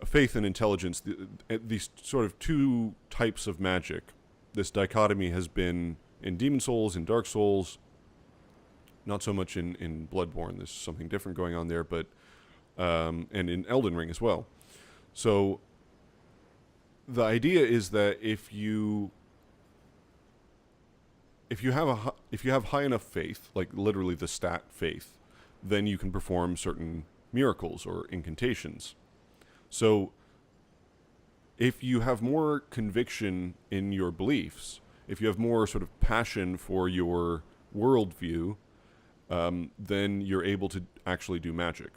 S1: faith and intelligence, these sort of two types of magic. This dichotomy has been in Demon Souls, in Dark Souls, not so much in Bloodborne. There's something different going on there, but and in Elden Ring as well. So the idea is that if you have high enough faith, like literally the stat faith, then you can perform certain miracles or incantations. So if you have more conviction in your beliefs, if you have more sort of passion for your worldview, then you're able to actually do magic.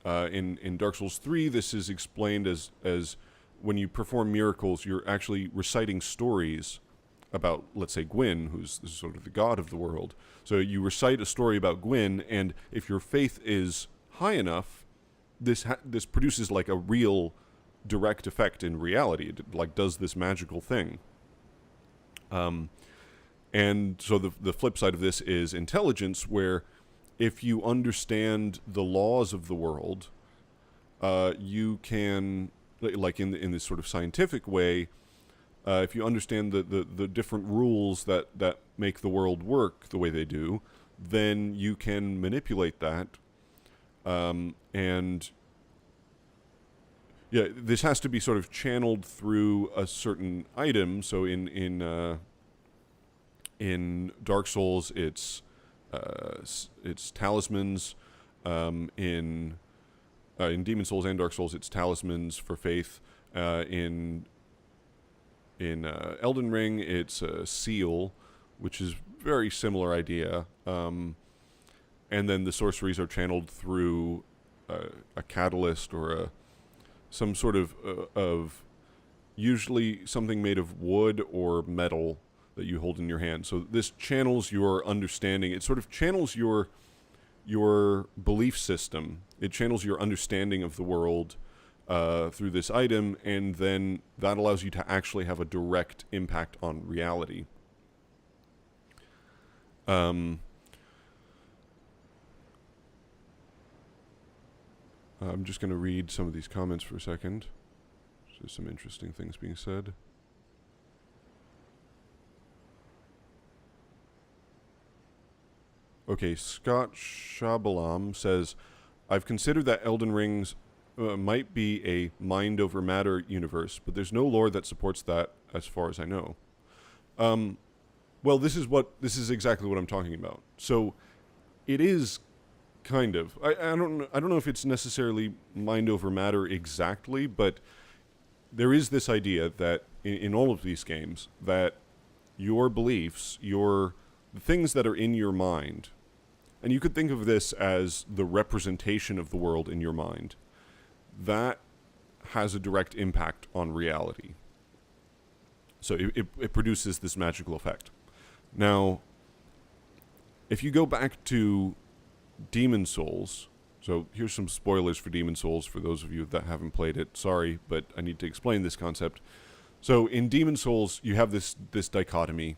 S1: In Dark Souls 3, this is explained as when you perform miracles, you're actually reciting stories about, let's say, Gwyn, who's sort of the god of the world. So you recite a story about Gwyn, and if your faith is high enough, this produces like a real direct effect in reality. It like does this magical thing. And so the flip side of this is intelligence, where if you understand the laws of the world, you can, like in this sort of scientific way, if you understand the different rules that make the world work the way they do, then you can manipulate that. And yeah, this has to be sort of channeled through a certain item. So in Dark Souls, it's talismans. In in Demon Souls and Dark Souls, it's talismans for faith. In Elden Ring, it's a seal, which is very similar idea. And then the sorceries are channeled through a catalyst or some sort of usually something made of wood or metal that you hold in your hand. So this channels your understanding. It sort of channels your belief system. It channels your understanding of the world through this item, and then that allows you to actually have a direct impact on reality. I'm just going to read some of these comments for a second. There's some interesting things being said. Okay, Scott Shabalam says, I've considered that Elden Rings might be a mind over matter universe, but there's no lore that supports that as far as I know. Well, this is exactly what I'm talking about. So it is kind of. I don't know if it's necessarily mind over matter exactly, but there is this idea that in all of these games that your beliefs, the things that are in your mind, and you could think of this as the representation of the world in your mind, that has a direct impact on reality. So it produces this magical effect. Now, if you go back to Demon Souls, so here's some spoilers for Demon Souls for those of you that haven't played it. Sorry, but I need to explain this concept. So in Demon Souls, you have this dichotomy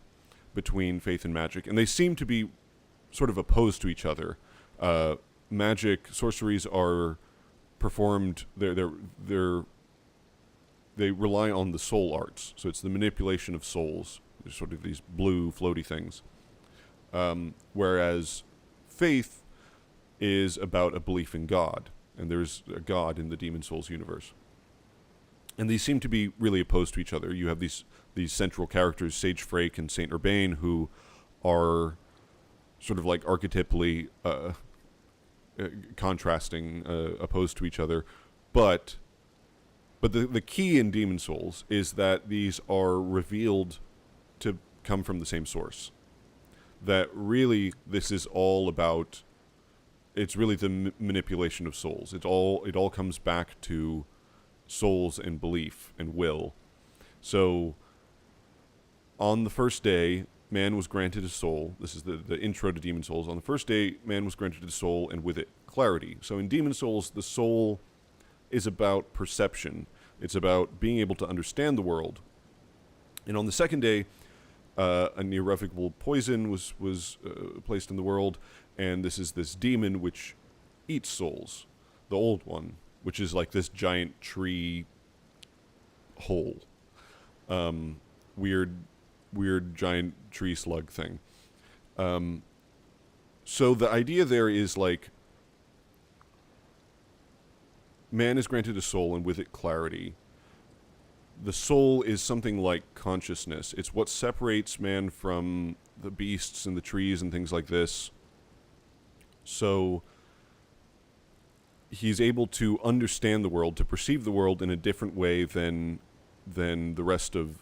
S1: between faith and magic, and they seem to be sort of opposed to each other. Magic, sorceries are performed, they rely on the soul arts. So it's the manipulation of souls. There's sort of these blue floaty things. Whereas faith is about a belief in God, and there's a God in the Demon Souls universe. And these seem to be really opposed to each other. You have these central characters, Sage Frake and Saint Urbain, who are sort of like archetypally contrasting, opposed to each other. But the key in Demon Souls is that these are revealed to come from the same source. That really this is all about, it's really the manipulation of souls. It all comes back to souls and belief and will. So on the first day, man was granted a soul. This is the intro to Demon Souls. On the first day, man was granted a soul, and with it, clarity. So in Demon Souls, the soul is about perception. It's about being able to understand the world. And on the second day, an irrevocable poison was placed in the world, and this is this demon which eats souls. The old one, which is like this giant tree hole. Weird giant tree slug thing. So the idea there is like, man is granted a soul, and with it clarity. The soul is something like consciousness. It's what separates man from the beasts and the trees and things like this. So he's able to understand the world, to perceive the world in a different way than the rest of,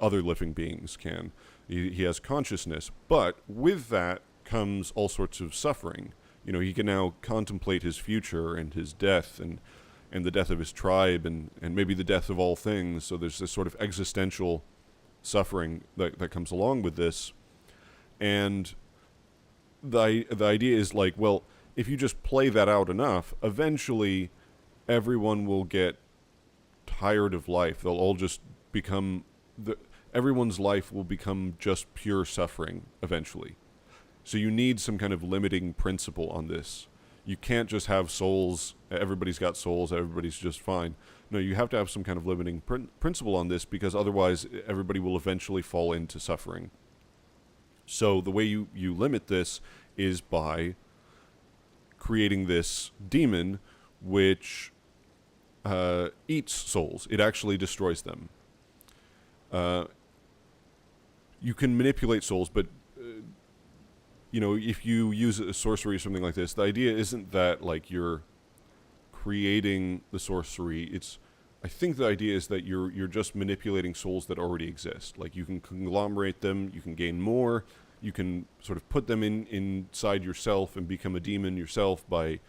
S1: other living beings can. He has consciousness, but with that comes all sorts of suffering. He can now contemplate his future and his death and the death of his tribe and maybe the death of all things. So there's this sort of existential suffering that comes along with this. And the idea is like, well, if you just play that out enough, eventually everyone will get tired of life. They'll all just become, everyone's life will become just pure suffering eventually. So you need some kind of limiting principle on this. You can't just have souls, everybody's got souls, everybody's just fine. No, you have to have some kind of limiting principle on this, because otherwise everybody will eventually fall into suffering. So the way you limit this is by creating this demon which eats souls. It actually destroys them. You can manipulate souls, but if you use a sorcery or something like this, the idea isn't that like you're creating the sorcery. I think the idea is that you're just manipulating souls that already exist. Like you can conglomerate them, you can gain more, you can sort of put them inside yourself and become a demon yourself by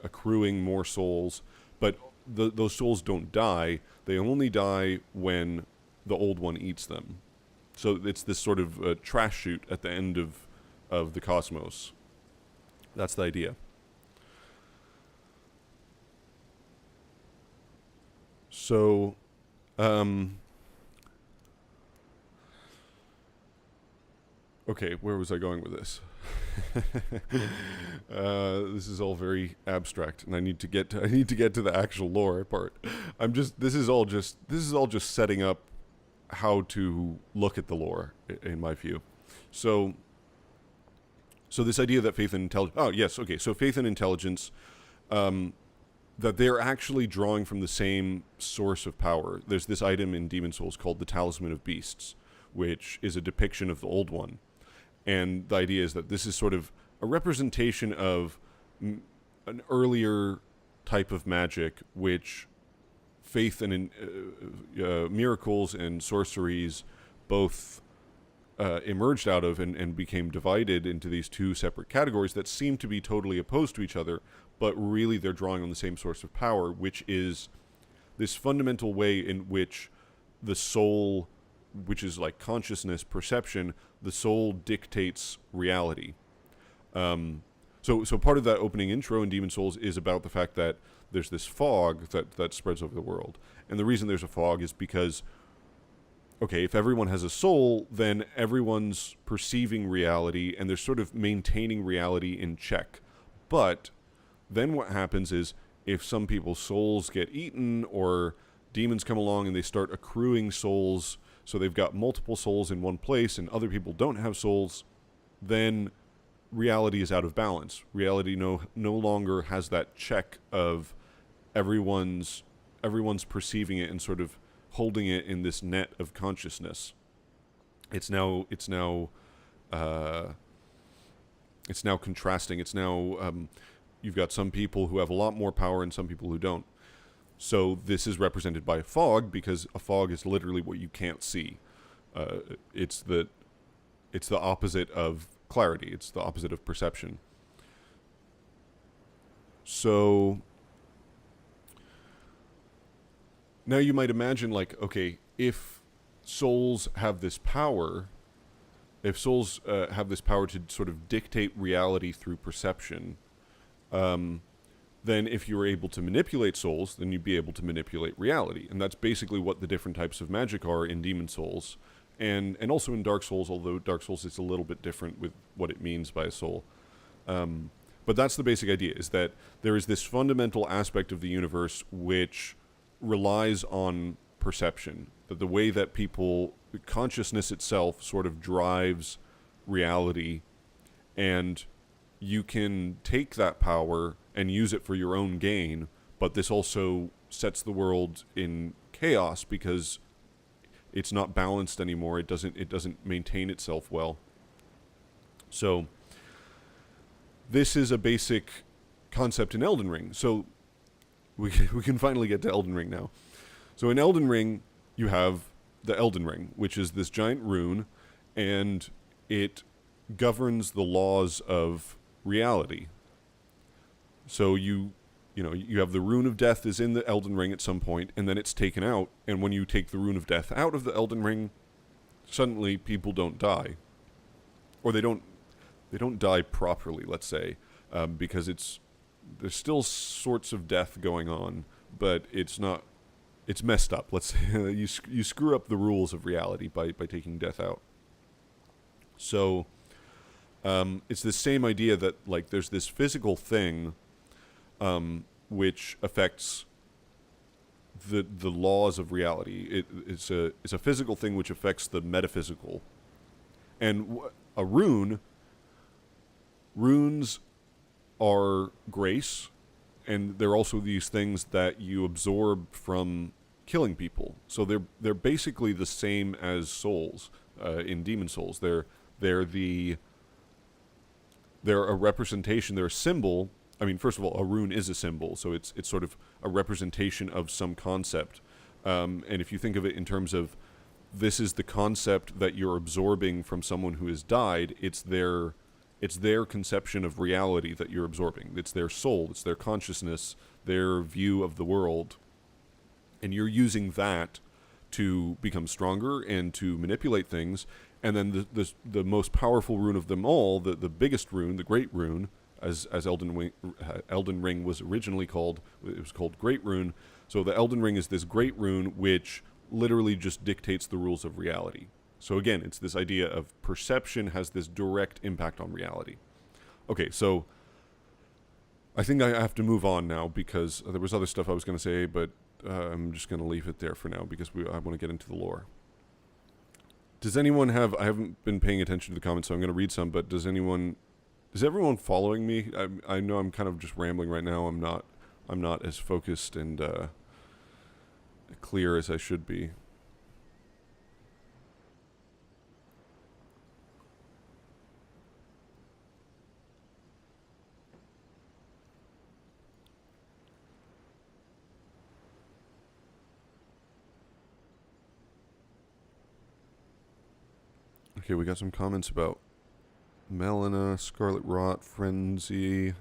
S1: accruing more souls. But those souls don't die. They only die when the old one eats them. So it's this sort of trash chute at the end of the cosmos. That's the idea. So, okay, where was I going with this? This is all very abstract, and I need to get to the actual lore part. This is all just setting up how to look at the lore, in my view. So this idea that faith and intelligence. Oh yes, okay. So faith and intelligence. That they're actually drawing from the same source of power. There's this item in Demon Souls called the Talisman of Beasts, which is a depiction of the Old One. And the idea is that this is sort of a representation of an earlier type of magic, which faith and miracles and sorceries both emerged out of and became divided into these two separate categories that seem to be totally opposed to each other, but really they're drawing on the same source of power, which is this fundamental way in which the soul, which is like consciousness, perception, the soul dictates reality. So part of that opening intro in Demon Souls is about the fact that there's this fog that spreads over the world. And the reason there's a fog is because, okay, if everyone has a soul, then everyone's perceiving reality and they're sort of maintaining reality in check. But then what happens is if some people's souls get eaten or demons come along and they start accruing souls, so they've got multiple souls in one place and other people don't have souls, then reality is out of balance. Reality no longer has that check of everyone's perceiving it and sort of holding it in this net of consciousness. It's now contrasting. It's now you've got some people who have a lot more power and some people who don't. So this is represented by a fog, because a fog is literally what you can't see. It's the opposite of clarity. It's the opposite of perception. So now you might imagine, like, okay, if souls have this power, to sort of dictate reality through perception, then if you were able to manipulate souls, then you'd be able to manipulate reality. And that's basically what the different types of magic are in Demon Souls, and also in Dark Souls, although Dark Souls is a little bit different with what it means by a soul. But that's the basic idea, is that there is this fundamental aspect of the universe which relies on perception, that the way that consciousness itself sort of drives reality, and you can take that power and use it for your own gain, but this also sets the world in chaos because it's not balanced anymore. It doesn't maintain itself well. So this is a basic concept in Elden Ring. So we can finally get to Elden Ring now. So in Elden Ring, you have the Elden Ring, which is this giant rune, and it governs the laws of reality. So you have the Rune of Death is in the Elden Ring at some point, and then it's taken out, and when you take the Rune of Death out of the Elden Ring, suddenly people don't die. Or they don't die properly, let's say, because there's still sorts of death going on, but it's messed up. Let's say you screw up the rules of reality by taking death out. So it's the same idea that, like, there's this physical thing which affects the laws of reality. It's a physical thing which affects the metaphysical. And runes are grace, and they're also these things that you absorb from killing people. So they're basically the same as souls in Demon Souls. They're the they're a representation, they're a symbol. I mean, first of all, a rune is a symbol, so it's sort of a representation of some concept. And if you think of it in terms of this is the concept that you're absorbing from someone who has died, it's their conception of reality that you're absorbing. It's their soul, it's their consciousness, their view of the world. And you're using that to become stronger and to manipulate things. And then the most powerful rune of them all, the biggest rune, the Great Rune, as Elden Ring was originally called, it was called Great Rune. So the Elden Ring is this Great Rune which literally just dictates the rules of reality. So again, it's this idea of perception has this direct impact on reality. Okay, so I think I have to move on now because there was other stuff I was going to say, but I'm just going to leave it there for now because I want to get into the lore. Does anyone have... I haven't been paying attention to the comments, so I'm going to read some, but is everyone following me? I know I'm kind of just rambling right now. I'm not as focused and clear as I should be. Okay, we got some comments about Melina, Scarlet Rot, Frenzy.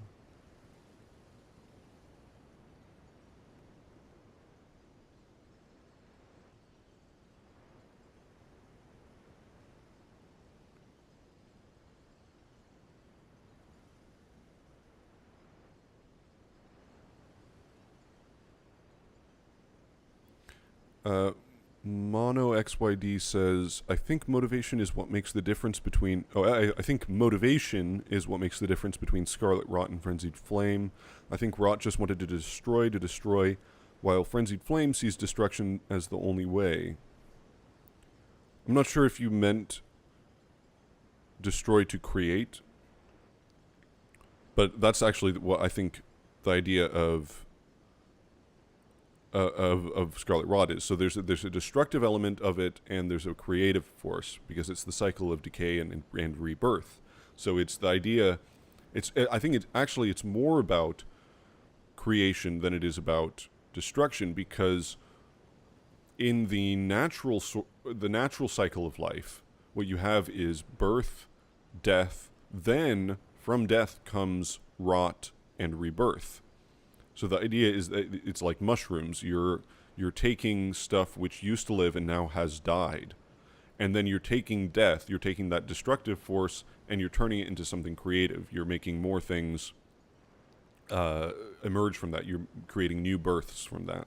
S1: Mono XYD says, I think motivation is what makes the difference between... I think motivation is what makes the difference between Scarlet Rot and Frenzied Flame. I think Rot just wanted to destroy, while Frenzied Flame sees destruction as the only way. I'm not sure if you meant destroy to create, but that's actually what I think the idea of Scarlet Rot is. So there's a destructive element of it, and there's a creative force because it's the cycle of decay and rebirth. So it's the idea. I think it's more about creation than it is about destruction, because in the natural cycle of life, what you have is birth, death. Then from death comes rot and rebirth. So the idea is that it's like mushrooms. You're taking stuff which used to live and now has died. And then you're taking death, you're taking that destructive force, and you're turning it into something creative. You're making more things emerge from that. You're creating new births from that.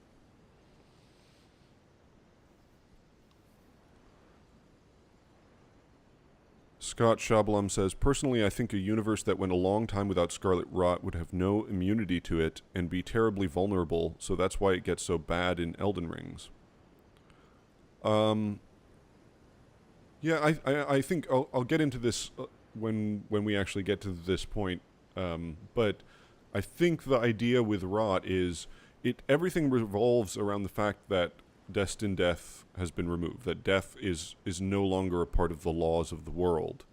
S1: Scott Shabalam says, personally, I think a universe that went a long time without Scarlet Rot would have no immunity to it and be terribly vulnerable, so that's why it gets so bad in Elden Rings. Yeah, I think I'll get into this when we actually get to this point, but I think the idea with Rot is everything revolves around the fact that destined death has been removed, that death is no longer a part of the laws of the world.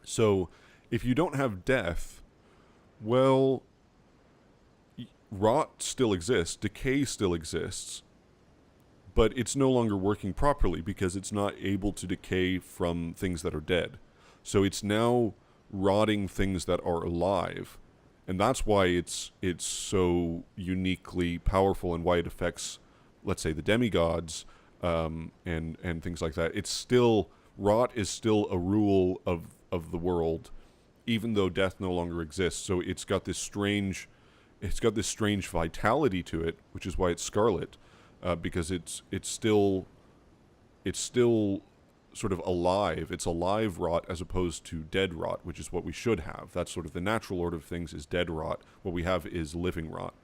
S1: So if you don't have death, well, rot still exists, decay still exists, but it's no longer working properly because it's not able to decay from things that are dead. So it's now rotting things that are alive, and that's why it's so uniquely powerful and why it affects, let's say, the demigods, and things like that. It's still, rot is still a rule of the world, even though death no longer exists. So it's got this strange vitality to it, which is why it's scarlet, because it's still sort of alive. It's alive rot as opposed to dead rot, which is what we should have. That's sort of the natural order of things, is dead rot. What we have is living rot.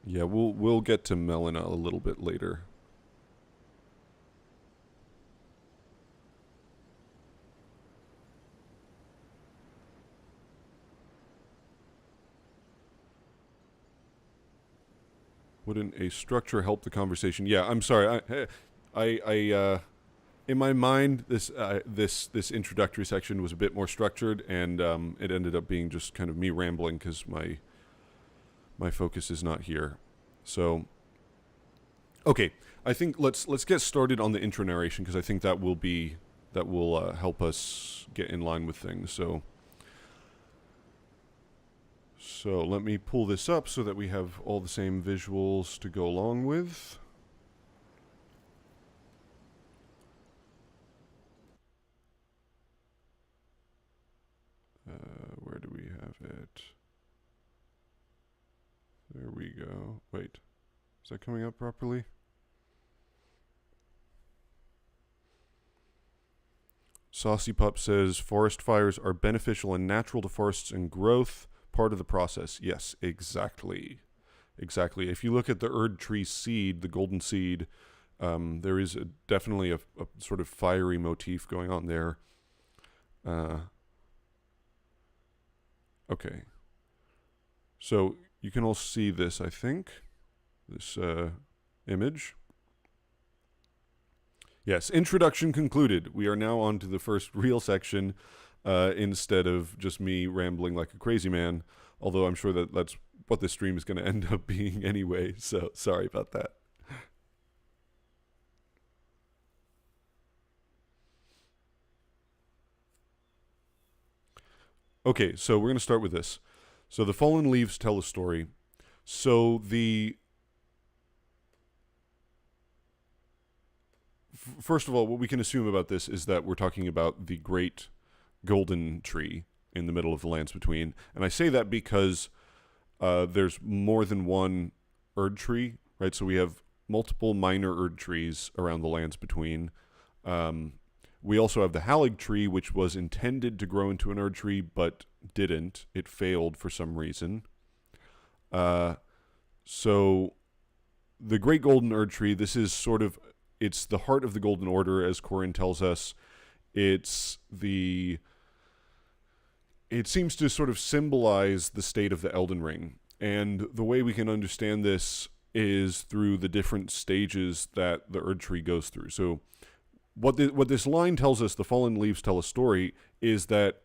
S1: Yeah, we'll get to Melina a little bit later. Wouldn't a structure help the conversation? Yeah, I'm sorry. I in my mind, this introductory section was a bit more structured, and it ended up being just kind of me rambling because my focus is not here. So, okay, I think let's get started on the intro narration because I think that will help us get in line with things. So let me pull this up so that we have all the same visuals to go along with. Where do we have it? There we go. Wait, is that coming up properly? Saucy Pup says, forest fires are beneficial and natural to forests and growth, part of the process. Yes, exactly. Exactly. If you look at the Erdtree seed, the golden seed, there is definitely a sort of fiery motif going on there. Okay. So you can all see this, I think. This image. Yes, introduction concluded. We are now on to the first real section instead of just me rambling like a crazy man, although I'm sure that that's what this stream is going to end up being anyway, so sorry about that. Okay, so we're going to start with this. So the fallen leaves tell a story. So first of all, what we can assume about this is that we're talking about the great golden tree in the middle of the lands between. And I say that because there's more than one Erdtree, right? So we have multiple minor Erdtrees around the lands between. We also have the Halig tree, which was intended to grow into an Erdtree, but didn't. It failed for some reason. So the Great Golden Erdtree, this is sort of, it's the heart of the Golden Order, as Corin tells us. It seems to sort of symbolize the state of the Elden Ring. And the way we can understand this is through the different stages that the Erdtree goes through. So what this line tells us, the fallen leaves tell a story, is that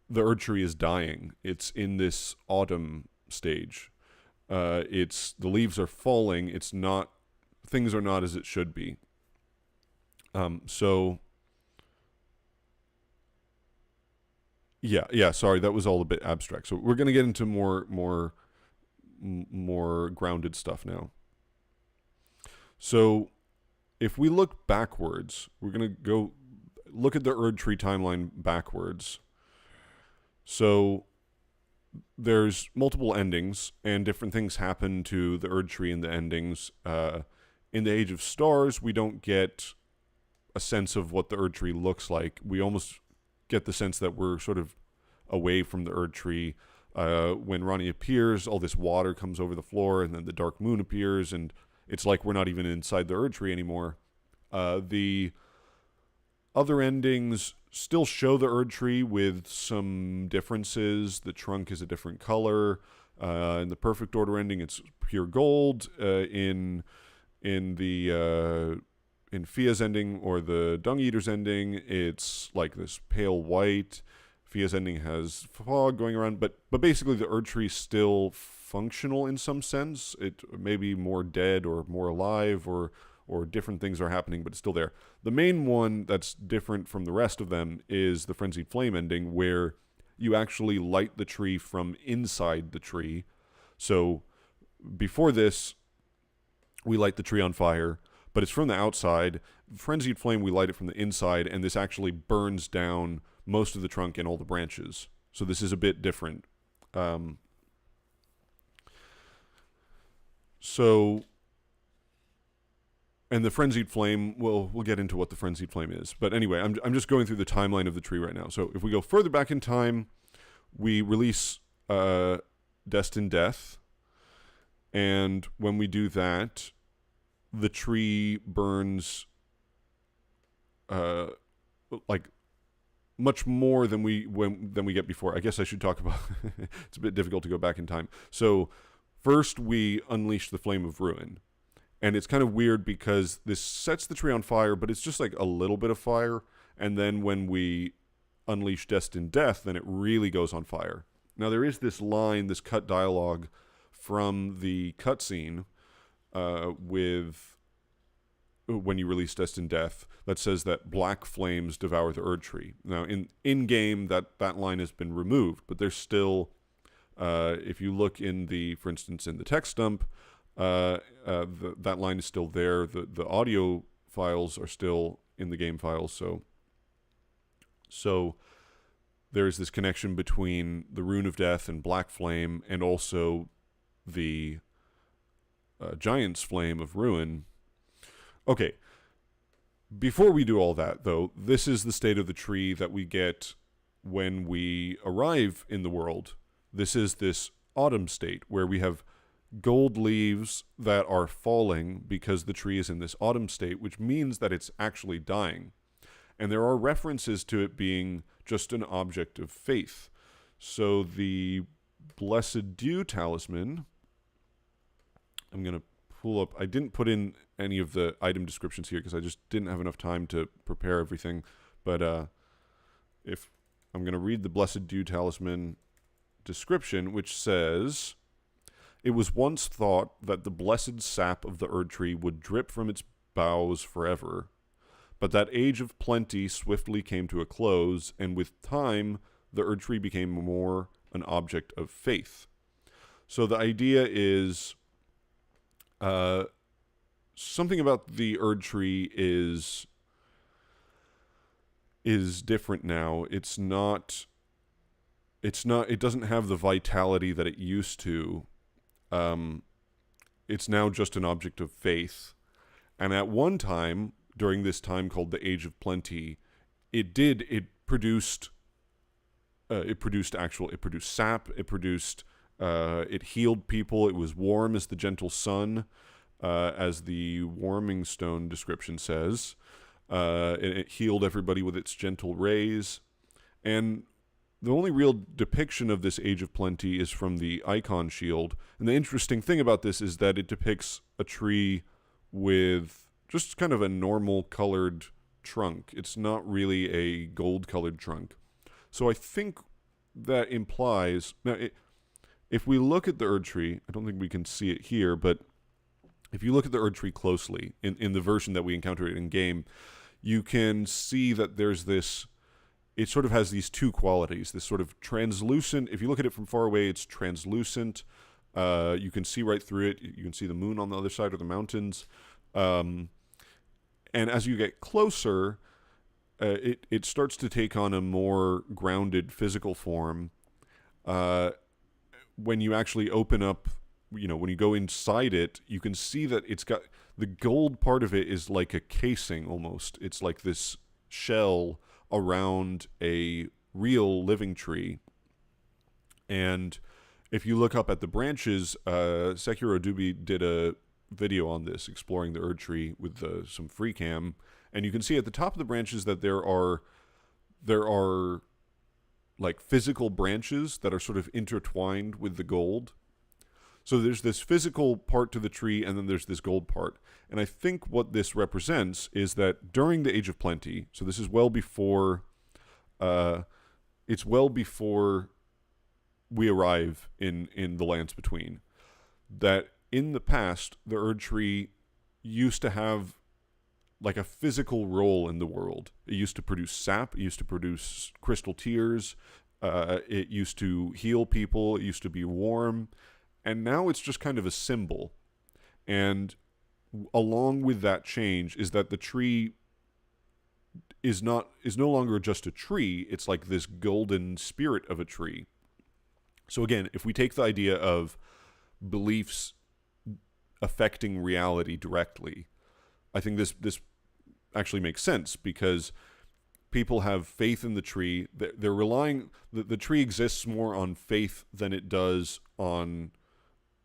S1: the Erdtree is dying. It's in this autumn stage. The leaves are falling. Things are not as it should be. Yeah, sorry, that was all a bit abstract. So we're going to get into more grounded stuff now. So if we look backwards, we're going to go look at the Erdtree timeline backwards. So there's multiple endings, and different things happen to the Erdtree in the endings. In the Age of Stars, we don't get a sense of what the Erdtree looks like. We almost get the sense that we're sort of away from the Erdtree. When Ranni appears, all this water comes over the floor, and then the dark moon appears, and it's like we're not even inside the Erdtree anymore. The other endings still show the Erdtree with some differences. The trunk is a different color. In the Perfect Order ending, it's pure gold. In Fia's ending, or the Dung Eater's ending, it's like this pale white. Fia's ending has fog going around, but basically the Erdtree's still functional in some sense. It may be more dead or more alive, or different things are happening, but it's still there. The main one that's different from the rest of them is the Frenzied Flame ending, where you actually light the tree from inside the tree. So before this, we light the tree on fire, but it's from the outside. Frenzied Flame, we light it from the inside, and this actually burns down most of the trunk and all the branches. So this is a bit different. And the Frenzied Flame, we'll get into what the Frenzied Flame is. But anyway, I'm just going through the timeline of the tree right now. So if we go further back in time, we release Destined Death. And when we do that, the tree burns like much more than we get before. I guess I should talk about it's a bit difficult to go back in time. So first we unleash the Flame of Ruin. And it's kind of weird because this sets the tree on fire, but it's just like a little bit of fire. And then when we unleash Destined Death, then it really goes on fire. Now, there is this line, this cut dialogue from the cutscene with when you release Destined Death that says that black flames devour the Erdtree. Now, in-game, that line has been removed, but there's still, if you look for instance, in the text dump, that line is still there. The audio files are still in the game files, so there's this connection between the Rune of Death and Black Flame, and also the Giant's Flame of Ruin. Okay, before we do all that, though, this is the state of the tree that we get when we arrive in the world. This is this autumn state where we have gold leaves that are falling because the tree is in this autumn state, which means that it's actually dying. And there are references to it being just an object of faith. So the Blessed Dew Talisman, I'm going to pull up, I didn't put in any of the item descriptions here because I just didn't have enough time to prepare everything. But if I'm going to read the Blessed Dew Talisman description, which says, "It was once thought that the blessed sap of the Erdtree would drip from its boughs forever. But that age of plenty swiftly came to a close, and with time, the Erdtree became more an object of faith." So the idea is something about the Erdtree is different now. It doesn't have the vitality that it used to. It's now just an object of faith. And at one time, during this time called the Age of Plenty, it produced sap, it healed people, it was warm as the gentle sun, as the Warming Stone description says. It healed everybody with its gentle rays. And the only real depiction of this Age of Plenty is from the Icon Shield. And the interesting thing about this is that it depicts a tree with just kind of a normal colored trunk. It's not really a gold colored trunk. So I think that implies, now if we look at the Erdtree, I don't think we can see it here, but if you look at the Erdtree closely, in the version that we encounter it in game, you can see that there's this, it sort of has these two qualities, this sort of translucent, if you look at it from far away, it's translucent, you can see right through it, you can see the moon on the other side of the mountains, and as you get closer, it starts to take on a more grounded physical form. When you actually open up, when you go inside it, you can see that it's got, the gold part of it is like a casing almost. It's like this shell around a real living tree. And if you look up at the branches, Sekiro Dubi did a video on this, exploring the Erdtree with some free cam, and you can see at the top of the branches that there are like physical branches that are sort of intertwined with the gold. So there's this physical part to the tree, and then there's this gold part. And I think what this represents is that during the Age of Plenty, so this is well before we arrive in the Lands Between, that in the past, the Erdtree used to have like a physical role in the world. It used to produce sap, it used to produce crystal tears, it used to heal people, it used to be warm, and now it's just kind of a symbol. And along with that change is that the tree is no longer just a tree, it's like this golden spirit of a tree. So again, if we take the idea of beliefs affecting reality directly, I think this actually makes sense, because people have faith in the tree. They're relying, the tree exists more on faith than it does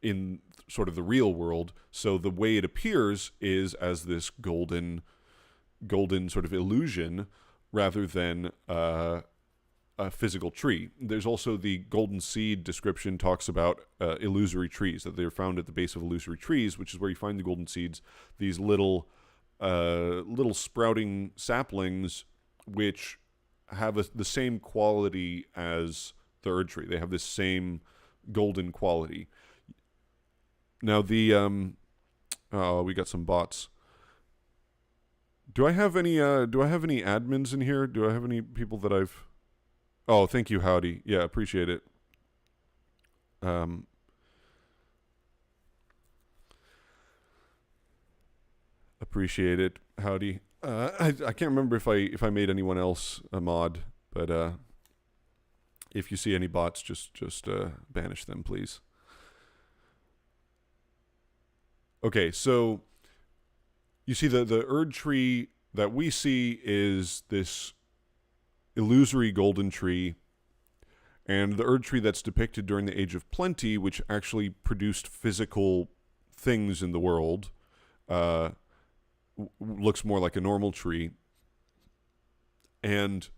S1: in sort of the real world. So the way it appears is as this golden sort of illusion, rather than a physical tree. There's also the golden seed description talks about illusory trees, that they're found at the base of illusory trees, which is where you find the golden seeds, these little sprouting saplings which have the same quality as the Erdtree. They have this same golden quality. Now we got some bots. Do I have any admins in here? Do I have any people that I've... Oh, thank you, Howdy. Yeah, appreciate it. Appreciate it, Howdy. I can't remember if I made anyone else a mod, but if you see any bots, just banish them, please. Okay, so you see the Erdtree that we see is this illusory golden tree, and the Erdtree that's depicted during the Age of Plenty, which actually produced physical things in the world, looks more like a normal tree. And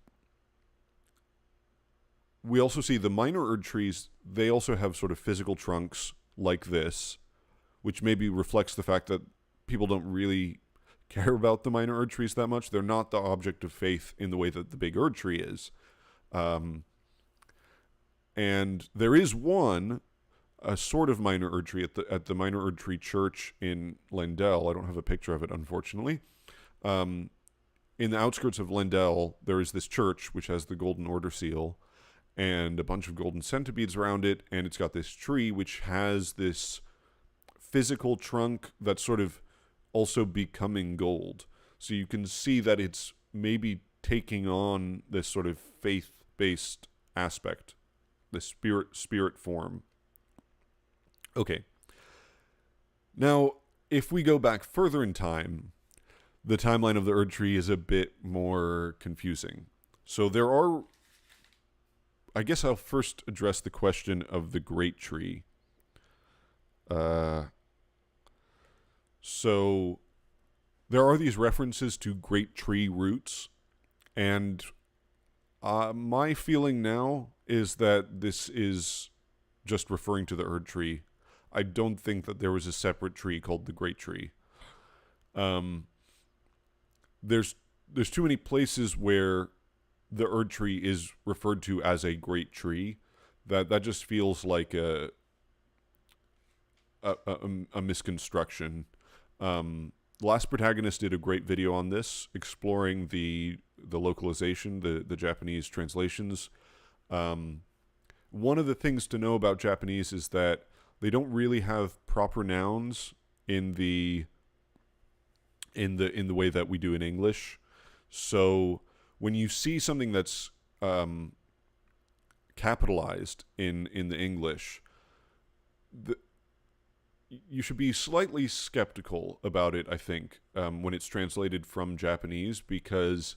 S1: we also see the minor Erdtrees, they also have sort of physical trunks like this, which maybe reflects the fact that people don't really care about the minor Erdtrees that much. They're not the object of faith in the way that the big Erdtree is. And there is a sort of minor Erdtree at the minor Erdtree church in Lendell. I don't have a picture of it, unfortunately. In the outskirts of Lendell, there is this church which has the Golden Order seal and a bunch of golden centipedes around it, and it's got this tree which has this physical trunk that's sort of also becoming gold. So you can see that it's maybe taking on this sort of faith-based aspect, the spirit form. Okay. Now, if we go back further in time, the timeline of the Erdtree is a bit more confusing. So there are... I guess I'll first address the question of the Great Tree. So there are these references to Great Tree roots, and my feeling now is that this is just referring to the Erdtree. I don't think that there was a separate tree called the Great Tree. There's too many places where the Erdtree is referred to as a great tree that just feels like a misconstruction. Last Protagonist did a great video on this, exploring the localization, the Japanese translations. One of the things to know about Japanese is that they don't really have proper nouns in the way that we do in English. So when you see something that's capitalized in the English, you should be slightly skeptical about it, I think, when it's translated from Japanese, because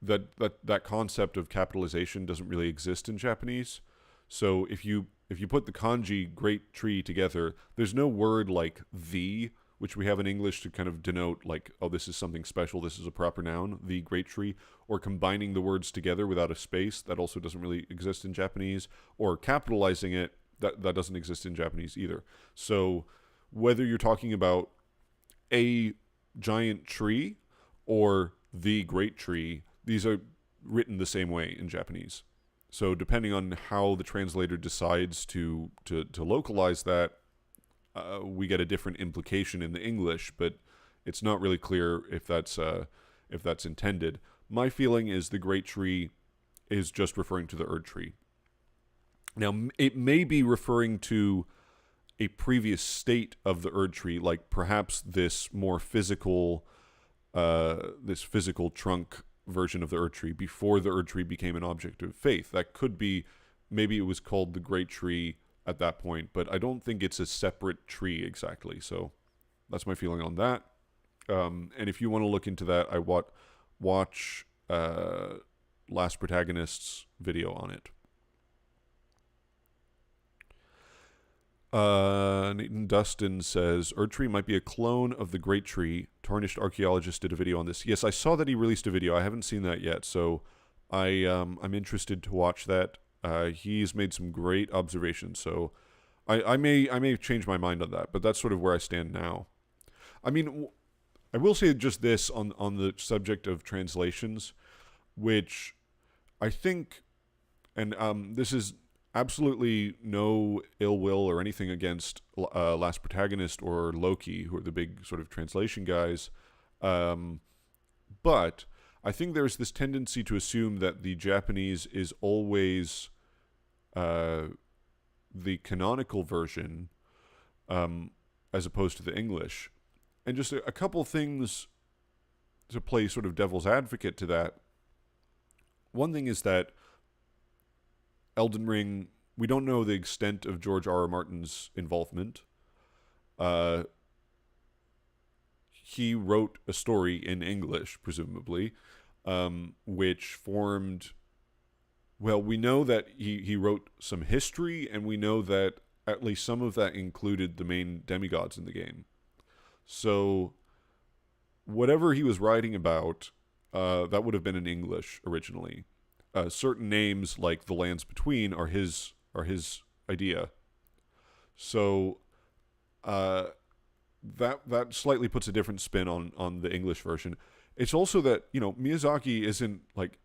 S1: that concept of capitalization doesn't really exist in Japanese. So if you put the kanji great tree together, there's no word like the, which we have in English to kind of denote like, oh, this is something special, this is a proper noun, the great tree, or combining the words together without a space, that also doesn't really exist in Japanese, or capitalizing it, that doesn't exist in Japanese either. So whether you're talking about a giant tree or the great tree, these are written the same way in Japanese. So depending on how the translator decides to localize that, we get a different implication in the English, but it's not really clear if that's intended. My feeling is the Great Tree is just referring to the Erdtree. Now, it may be referring to a previous state of the Erdtree, like perhaps this more physical, this physical trunk version of the Erdtree before the Erdtree became an object of faith. That could be, maybe it was called the Great Tree at that point, but I don't think it's a separate tree exactly. So that's my feeling on that. And if you want to look into that, I watch Last Protagonist's video on it. Nathan Dustin says, Erdtree might be a clone of the Great Tree. Tarnished Archaeologist did a video on this. Yes, I saw that he released a video. I haven't seen that yet, so I'm interested to watch that. He's made some great observations, so I may change my mind on that, but that's sort of where I stand now. I mean, I will say just this on the subject of translations, which I think, and this is absolutely no ill will or anything against Last Protagonist or Loki, who are the big sort of translation guys, but I think there's this tendency to assume that the Japanese is always the canonical version, as opposed to the English. And just a couple things to play sort of devil's advocate to that. One thing is that Elden Ring, we don't know the extent of George R.R. Martin's involvement. He wrote a story in English, presumably, which formed... Well, we know that he wrote some history, and we know that at least some of that included the main demigods in the game. So, whatever he was writing about, that would have been in English originally. Certain names, like the Lands Between, are his idea. So, that slightly puts a different spin on the English version. It's also that, you know, Miyazaki isn't like...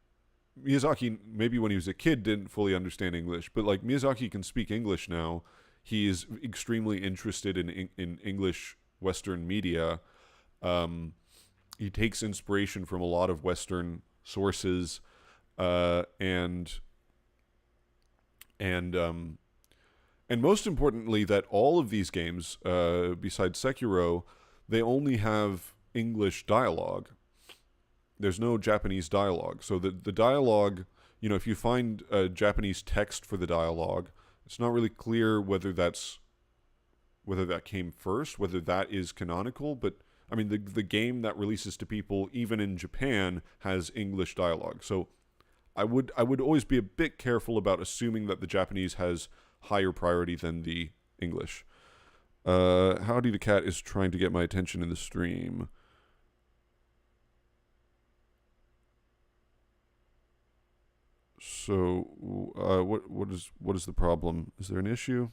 S1: Miyazaki, maybe when he was a kid, didn't fully understand English, but like Miyazaki can speak English now. He is extremely interested in English Western media. He takes inspiration from a lot of Western sources, and most importantly, that all of these games, besides Sekiro, they only have English dialogue. There's no Japanese dialogue. So the dialogue, you know, if you find a Japanese text for the dialogue, it's not really clear whether that came first, whether that is canonical. But I mean, the game that releases to people, even in Japan, has English dialogue. So I would always be a bit careful about assuming that the Japanese has higher priority than the English. Howdy the Cat is trying to get my attention in the stream. So, what is the problem? Is there an issue?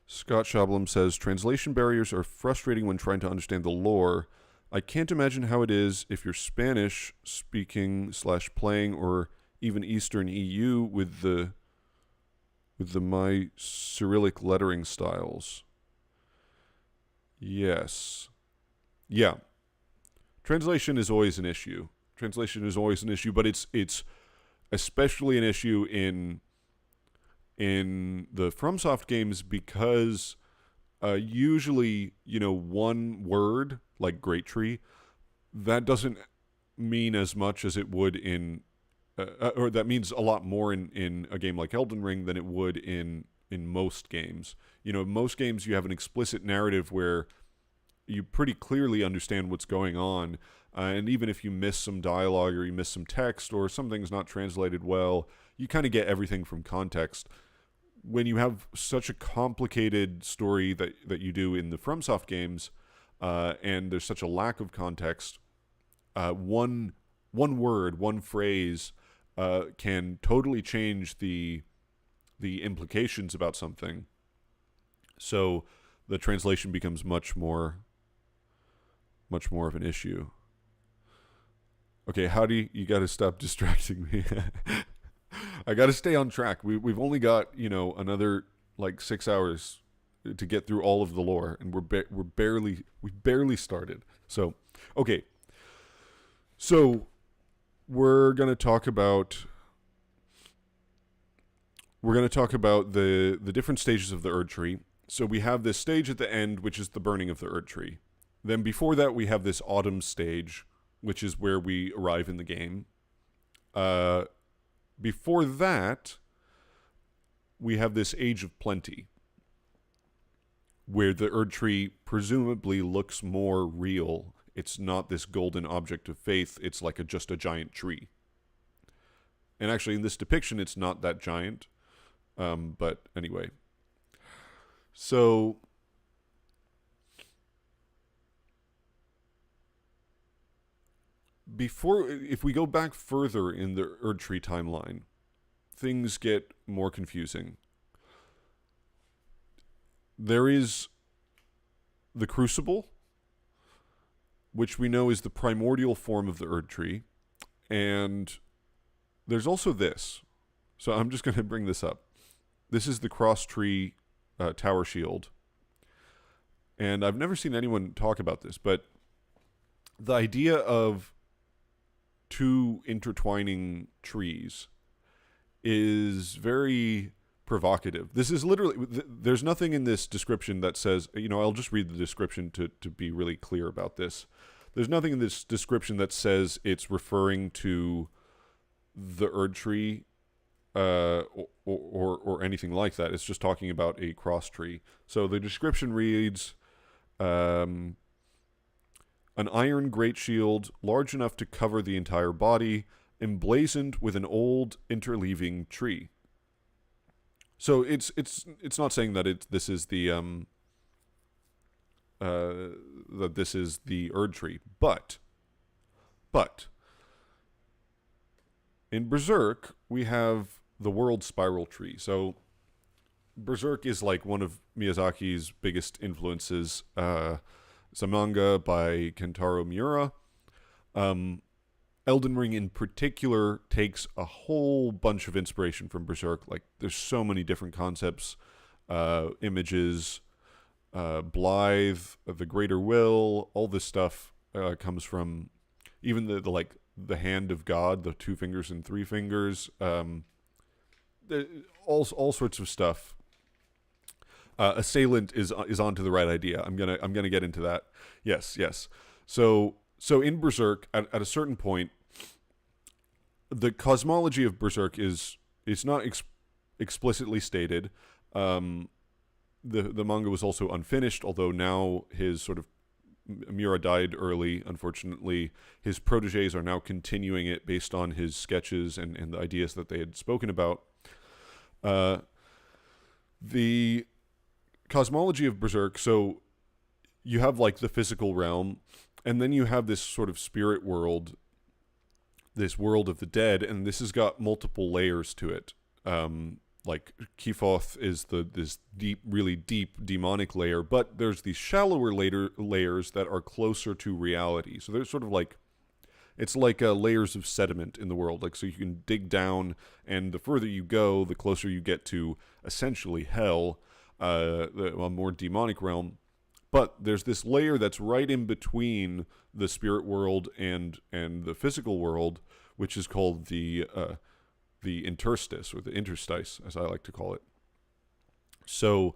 S1: Scott Shablum says, translation barriers are frustrating when trying to understand the lore. I can't imagine how it is if you're Spanish speaking / playing, or even Eastern EU with the my Cyrillic lettering styles. Yes. Yeah. Translation is always an issue. But it's especially an issue in the FromSoft games because usually, you know, one word like Great Tree, that doesn't mean as much as it would in or that means a lot more in a game like Elden Ring than it would in most games. You know, in most games you have an explicit narrative where you pretty clearly understand what's going on, and even if you miss some dialogue or you miss some text or something's not translated well, you kind of get everything from context. When you have such a complicated story that you do in the FromSoft games, and there's such a lack of context, one word, one phrase can totally change the implications about something. So the translation becomes much more of an issue. Okay, how do you got to stop distracting me? I got to stay on track. We've only got, you know, another like 6 hours to get through all of the lore, and we barely started. So, okay. So we're going to talk about the different stages of the Erdtree. So we have this stage at the end, which is the burning of the Erdtree. Then before that, we have this autumn stage, which is where we arrive in the game. Before that, we have this Age of Plenty, where the Erdtree presumably looks more real. It's not this golden object of faith. It's like just a giant tree. And actually, in this depiction, it's not that giant. But anyway. So, we're going to talk about the different stages of the Erdtree. So we have this stage at the end, which is the burning of the Erdtree. Then before that, we have this autumn stage, which is where we arrive in the game. Before that, we have this Age of Plenty, where the Erdtree presumably looks more real. It's not this golden object of faith. It's like just a giant tree. And actually, in this depiction, it's not that giant. But anyway. if we go back further in the Erdtree timeline, things get more confusing. There is the Crucible, which we know is the primordial form of the Erdtree, and there's also this. So I'm just going to bring this up. This is the cross tree tower shield, and I've never seen anyone talk about this, but the idea of two intertwining trees is very provocative. This is literally, there's nothing in this description that says, I'll just read the description to be really clear about this. There's nothing in this description that says it's referring to the Erdtree or anything like that. It's just talking about a cross tree. So the description reads, an iron great shield large enough to cover the entire body, emblazoned with an old interleaving tree. So it's not saying that this is the Erdtree, but in Berserk we have the world spiral tree. So Berserk is like one of Miyazaki's biggest influences. It's a manga by Kentaro Miura. Elden Ring in particular takes a whole bunch of inspiration from Berserk. Like, there's so many different concepts, images, Blithe, the Greater Will, all this stuff comes from even the hand of God, the 2 fingers and 3 fingers, all sorts of stuff. Assailant is onto the right idea. I'm gonna get into that. Yes. So in Berserk, at a certain point, the cosmology of Berserk is not explicitly stated. The manga was also unfinished, although now his sort of Miura died early, unfortunately. His protégés are now continuing it based on his sketches and the ideas that they had spoken about. The cosmology of Berserk, so you have like the physical realm, and then you have this sort of spirit world, this world of the dead, and this has got multiple layers to it. Like Kifoth is this deep, really deep demonic layer, but there's these shallower layers that are closer to reality. So there's sort of like, it's like layers of sediment in the world. Like, so you can dig down, and the further you go, the closer you get to essentially hell, a more demonic realm. But there's this layer that's right in between the spirit world and the physical world, which is called the interstice, or the interstice, as I like to call it. So,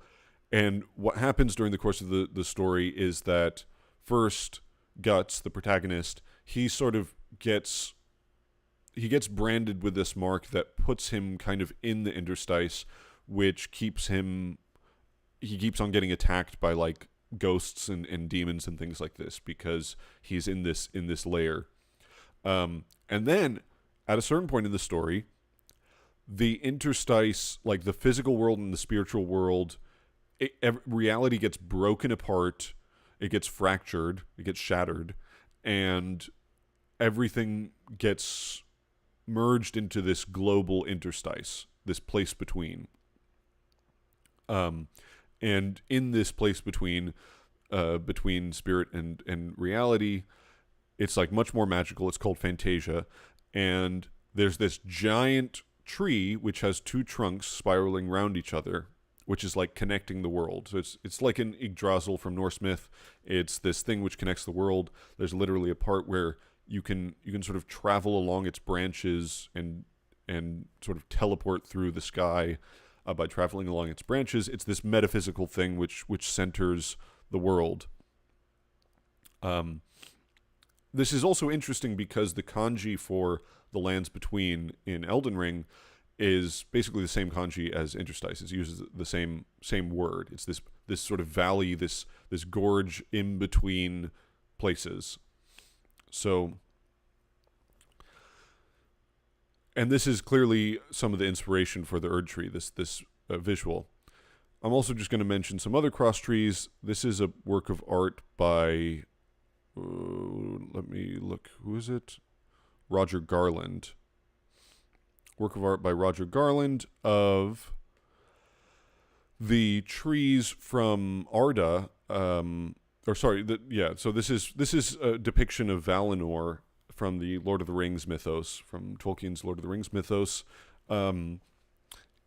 S1: and what happens during the course of the story is that first, Guts, the protagonist, he gets branded with this mark that puts him kind of in the interstice, which keeps on getting attacked by like ghosts and demons and things like this, because he's in this layer. And then at a certain point in the story, the interstice, like the physical world and the spiritual world, reality gets broken apart, it gets fractured, it gets shattered, and everything gets merged into this global interstice, this place between. And in this place between spirit and reality, it's like much more magical. It's called Fantasia, and there's this giant tree which has 2 trunks spiraling around each other, which is like connecting the world. So it's like an Yggdrasil from Norse myth. It's this thing which connects the world. There's literally a part where you can sort of travel along its branches and sort of teleport through the sky by traveling along its branches. It's this metaphysical thing which centers the world. This is also interesting because the kanji for the lands between in Elden Ring is basically the same kanji as interstice. It uses the same word. It's this sort of valley, this gorge in between places. So, and this is clearly some of the inspiration for the Erdtree, this visual. I'm also just going to mention some other cross trees. This is a work of art by, let me look, who is it? Roger Garland. Work of art by Roger Garland of the trees from Arda. So this is a depiction of Valinor from the Lord of the Rings mythos, from Tolkien's Lord of the Rings mythos. In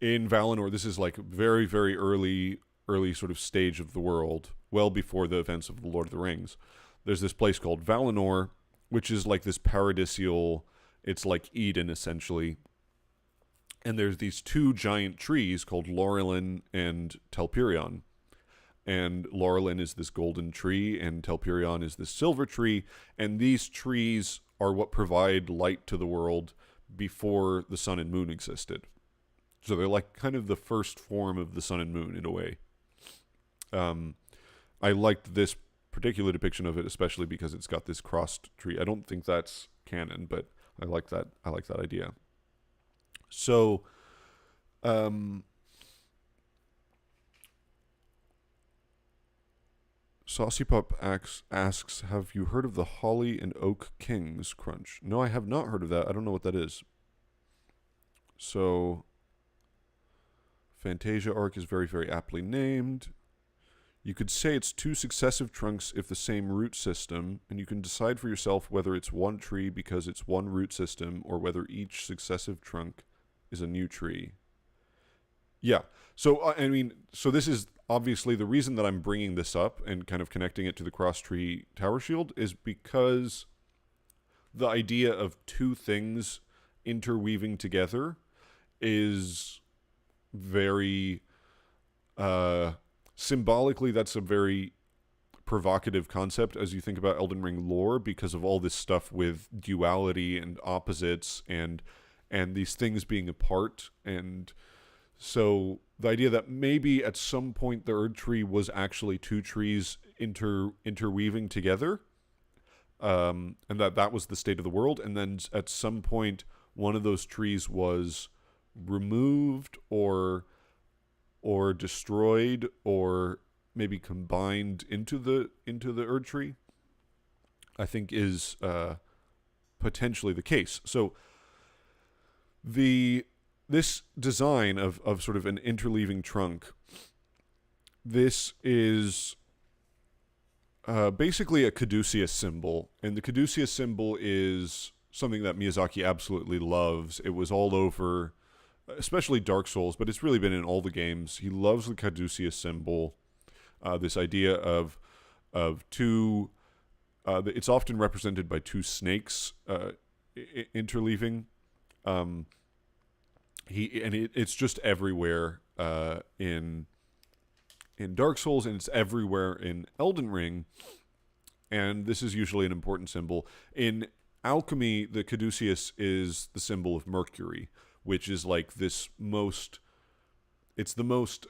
S1: Valinor, this is like very, very early sort of stage of the world, well before the events of the Lord of the Rings. There's this place called Valinor, which is like this paradisial, it's like Eden essentially. And there's these two giant trees called Laurelin and Telperion. And Laurelin is this golden tree, and Telperion is this silver tree. And these trees are what provide light to the world before the sun and moon existed. So they're like kind of the first form of the sun and moon in a way. I liked this particular depiction of it, especially because it's got this crossed tree. I don't think that's canon, but I like that. I like that idea. So, Saucy Pup asks, have you heard of the Holly and Oak Kings crunch? No, I have not heard of that. I don't know what that is. So, Fantasia arc is very, very aptly named. You could say it's two successive trunks if the same root system, and you can decide for yourself whether it's one tree because it's one root system or whether each successive trunk is a new tree. Yeah. So, so this is obviously the reason that I'm bringing this up and kind of connecting it to the cross tree tower shield is because the idea of two things interweaving together is very, symbolically, that's a very provocative concept as you think about Elden Ring lore because of all this stuff with duality and opposites and these things being apart. And so the idea that maybe at some point the Erdtree was actually two trees interweaving together, and that was the state of the world. And then at some point, one of those trees was removed or destroyed or maybe combined into the Erdtree, I think is potentially the case. So this design of sort of an interleaving trunk, this is basically a caduceus symbol, and the caduceus symbol is something that Miyazaki absolutely loves. It was all over, especially Dark Souls, but it's really been in all the games. He loves the caduceus symbol, this idea of two. It's often represented by two snakes interleaving. It's just everywhere in Dark Souls, and it's everywhere in Elden Ring. And this is usually an important symbol in alchemy. The caduceus is the symbol of Mercury, which is like this it's the most,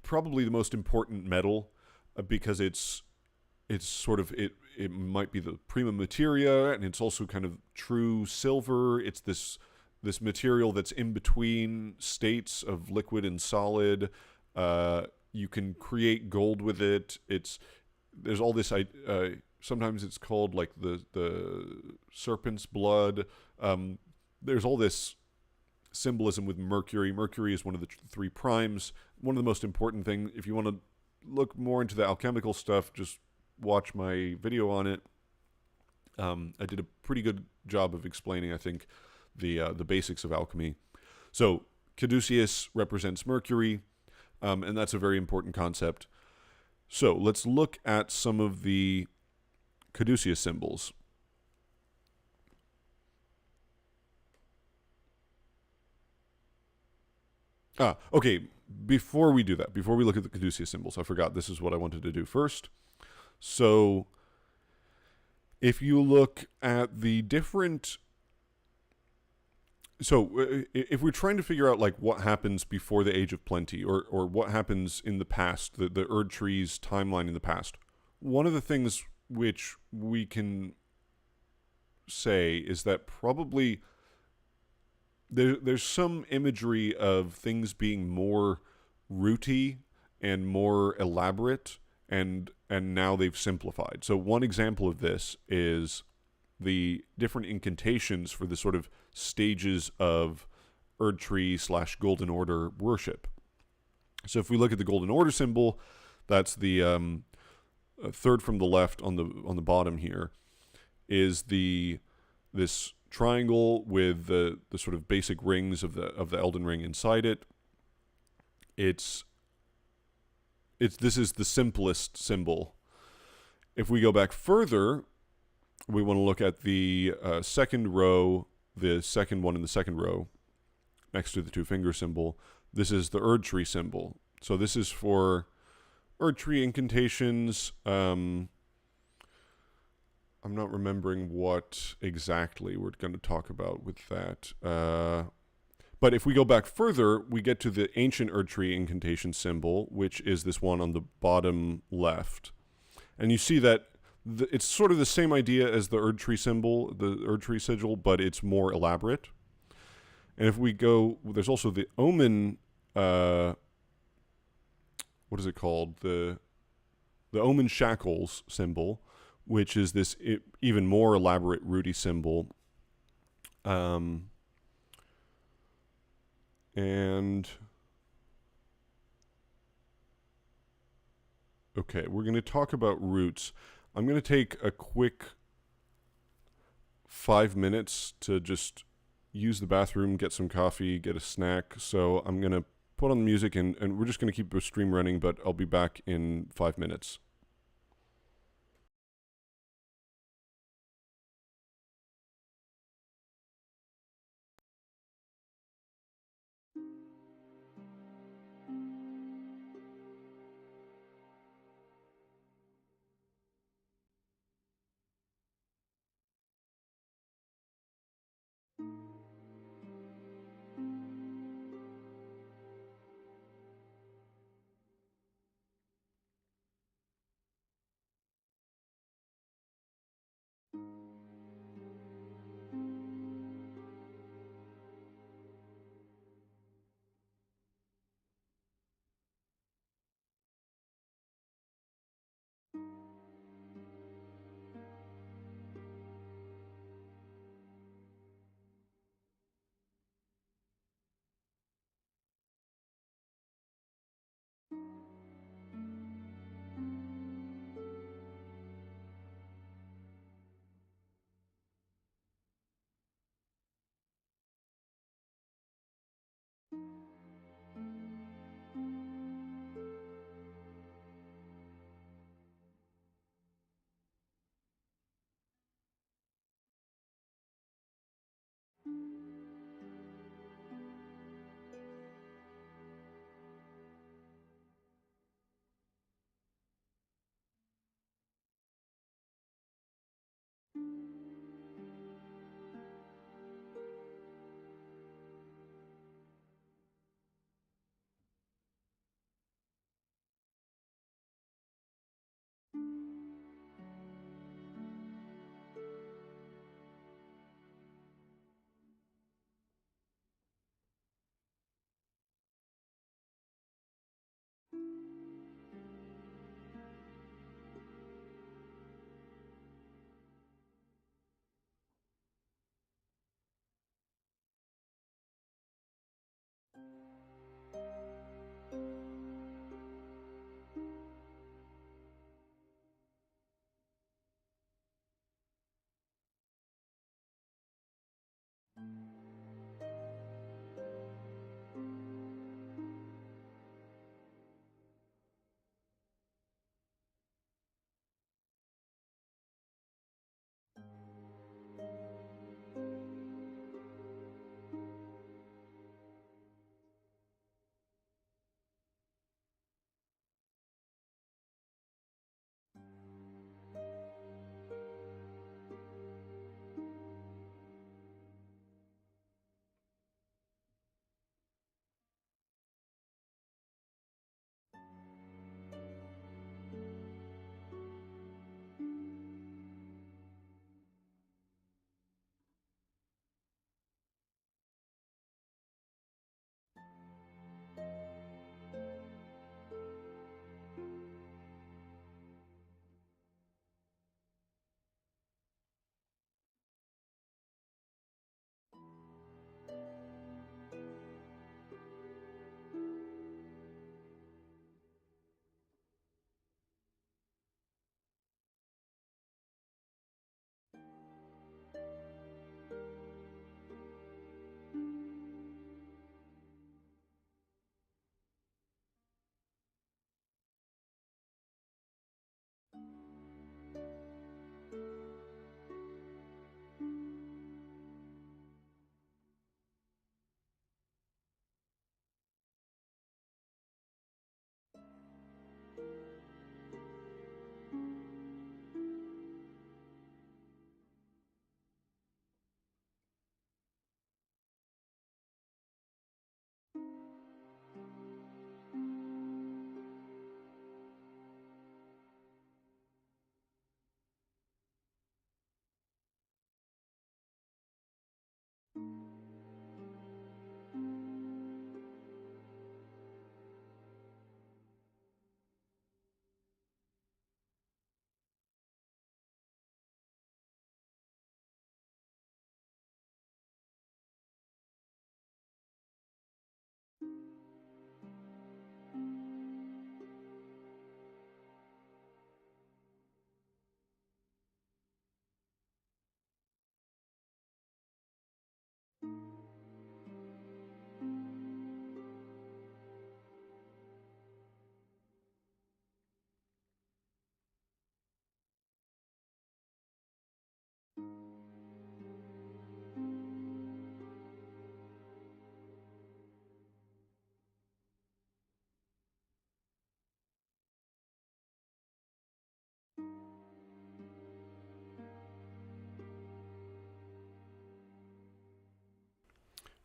S1: probably the most important metal because it's sort of, it might be the prima materia, and it's also kind of true silver. It's this material that's in between states of liquid and solid. You can create gold with it. There's all this, sometimes it's called like the serpent's blood. There's all this symbolism with Mercury. Mercury is one of the three primes. One of the most important things, if you want to look more into the alchemical stuff, just watch my video on it. I did a pretty good job of explaining, I think, the basics of alchemy. So caduceus represents Mercury, and that's a very important concept. So let's look at some of the caduceus symbols. Okay, before we do that, before we look at the caduceus symbols, I forgot this is what I wanted to do first. So if you look at the different... So if we're trying to figure out like what happens before the Age of Plenty or what happens in the past, the Erdtree's timeline in the past, one of the things which we can say is that probably there's some imagery of things being more rooty and more elaborate, and now they've simplified. So one example of this is the different incantations for the sort of stages of Erdtree / Golden Order worship. So if we look at the Golden Order symbol, that's the third from the left on the bottom here, is this triangle with the sort of basic rings of the Elden Ring inside it. This is the simplest symbol. If we go back further, we want to look at the second row, the second one in the second row, next to the two-finger symbol. This is the Erdtree symbol. So this is for Erdtree incantations. I'm not remembering what exactly we're going to talk about with that. But if we go back further, we get to the ancient Erdtree incantation symbol, which is this one on the bottom left. And you see that it's sort of the same idea as the Erdtree symbol, the Erdtree sigil, but it's more elaborate. And if we go, there's also the Omen, what is it called? The Omen Shackles symbol, which is this even more elaborate Rudy symbol. And okay, we're going to talk about roots. I'm going to take a quick 5 minutes to just use the bathroom, get some coffee, get a snack. So I'm going to put on the music and we're just going to keep the stream running, but I'll be back in 5 minutes.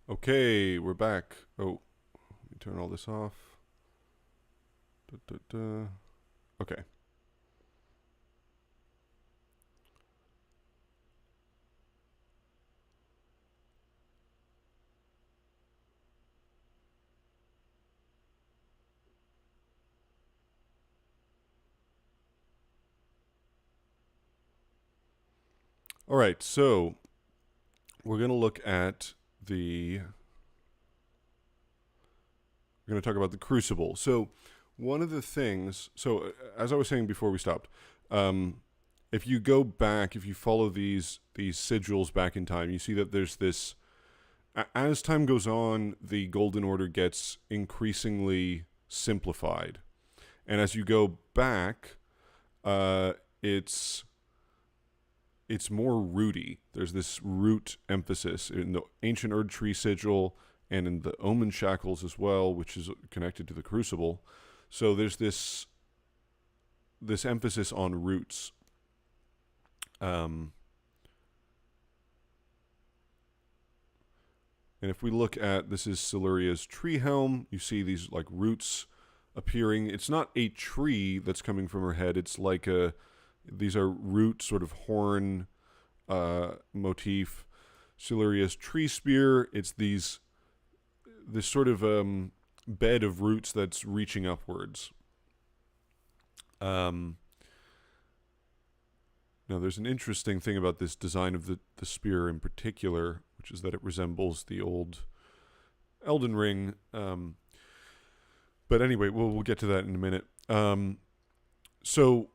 S1: Okay, we're back. Oh, let me turn all this off. Da, da, da. Okay. All right, so we're going to look at the. We're going to talk about the Crucible. So, one of the things. So, as I was saying before we stopped, if you go back, if you follow these sigils back in time, you see that there's this. As time goes on, the Golden Order gets increasingly simplified, and as you go back, it's more rooty. There's this root emphasis in the ancient Erdtree sigil and in the Omen shackles as well, which is connected to the Crucible. So there's this emphasis on roots. And if we look at, this is Siluria's tree helm, you see these like roots appearing. It's not a tree that's coming from her head. It's like these are root sort of horn motif. Siluria's tree spear, it's this sort of bed of roots that's reaching upwards. Now there's an interesting thing about this design of the spear in particular, which is that it resembles the old Elden Ring. But anyway, we'll get to that in a minute. So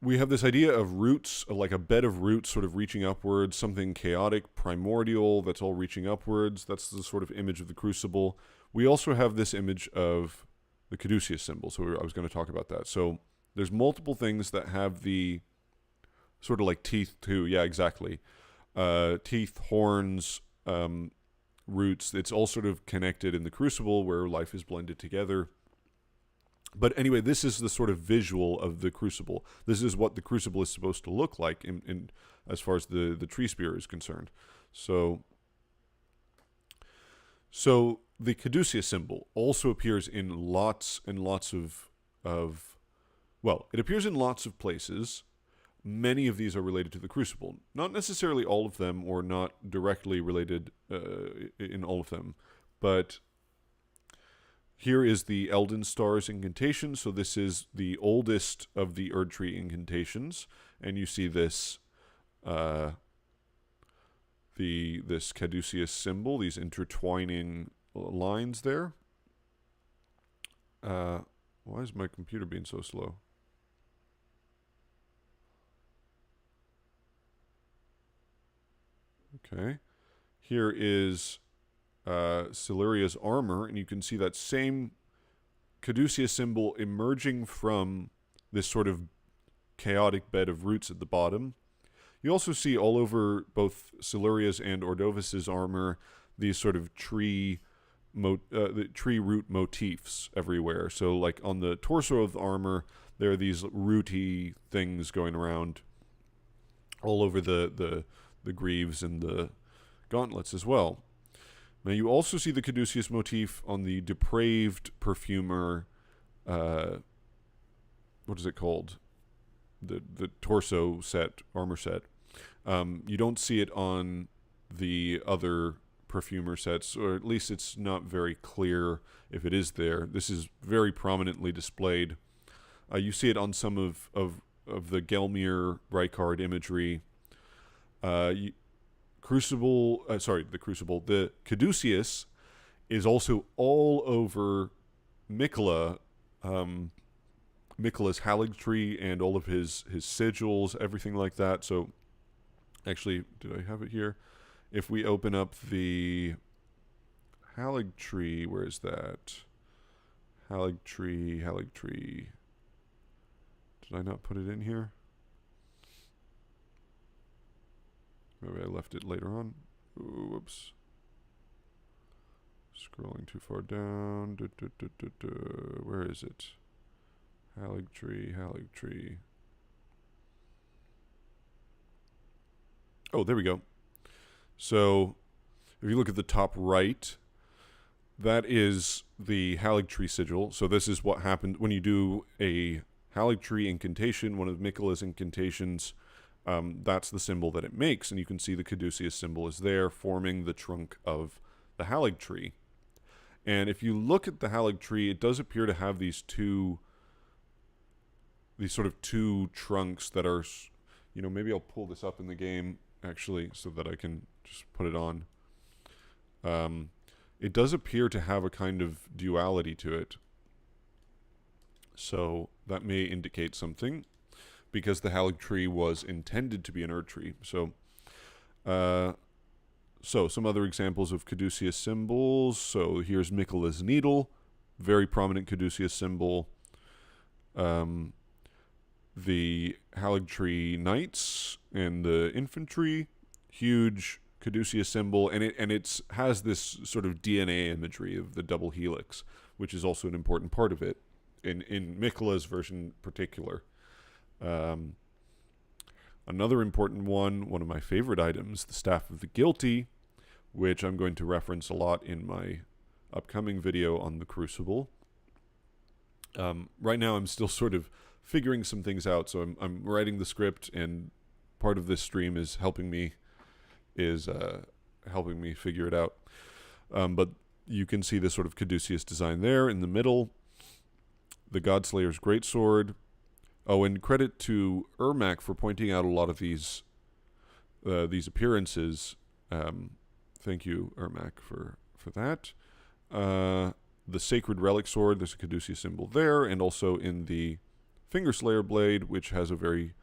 S1: we have this idea of roots, like a bed of roots sort of reaching upwards, something chaotic, primordial, that's all reaching upwards. That's the sort of image of the Crucible. We also have this image of the caduceus symbol, so I was going to talk about that. So there's multiple things that have the sort of like teeth too. Yeah, exactly. Teeth, horns, roots. It's all sort of connected in the Crucible where life is blended together. But anyway, this is the sort of visual of the Crucible. This is what the Crucible is supposed to look like in as far as the tree spear is concerned. So the caduceus symbol also appears in lots and lots of well, it appears in lots of places. Many of these are related to the Crucible. Not necessarily all of them, or not directly related in all of them. But here is the Elden Star's incantation. So this is the oldest of the Erdtree incantations. And you see this this caduceus symbol, these intertwining lines there. Why is my computer being so slow? Okay. Here is Siluria's armor, and you can see that same caduceus symbol emerging from this sort of chaotic bed of roots at the bottom. You also see all over both Siluria's and Ordovis's armor these sort of tree root motifs everywhere. So like on the torso of the armor, there are these rooty things going around all over the greaves and the gauntlets as well. Now you also see the caduceus motif on the depraved perfumer. What is it called? The torso set, armor set. You don't see it on the other perfumer sets, or at least it's not very clear if it is there. This is very prominently displayed. You see it on some of the Gelmir Rykard imagery. The Crucible. The caduceus is also all over Miquella. Miquella's Erdtree and all of his sigils, everything like that. So, actually, did I have it here? If we open up the Erdtree, where is that? Erdtree. Did I not put it in here? Maybe I left it later on. Ooh, whoops. Scrolling too far down. Where is it? Erdtree. Oh, there we go. So if you look at the top right, that is the Erdtree sigil. So this is what happened when you do a Erdtree incantation, one of Miquella's incantations. That's the symbol that it makes, and you can see the Caduceus symbol is there, forming the trunk of the Erdtree. And if you look at the Erdtree, it does appear to have these sort of two trunks that are, maybe I'll pull this up in the game, actually, so that I can just put it on. It does appear to have a kind of duality to it. So that may indicate something, because the Erdtree was intended to be an Erdtree. So some other examples of Caduceus symbols. So here's Miquella's needle, very prominent Caduceus symbol. The Erdtree knights and the infantry, huge Caduceus symbol, and it has this sort of DNA imagery of the double helix, which is also an important part of it in Miquella's version in particular. Another important one of my favorite items, the Staff of the Guilty, which I'm going to reference a lot in my upcoming video on the Crucible. Right now I'm still sort of figuring some things out, so I'm writing the script, and part of this stream is helping me figure it out. But you can see this sort of Caduceus design there in the middle. The Godslayer's Greatsword. Oh, and credit to Ermac for pointing out a lot of these appearances. Thank you, Ermac, for that. The Sacred Relic Sword, there's a Caduceus symbol there, and also in the Fingerslayer Blade, which has a very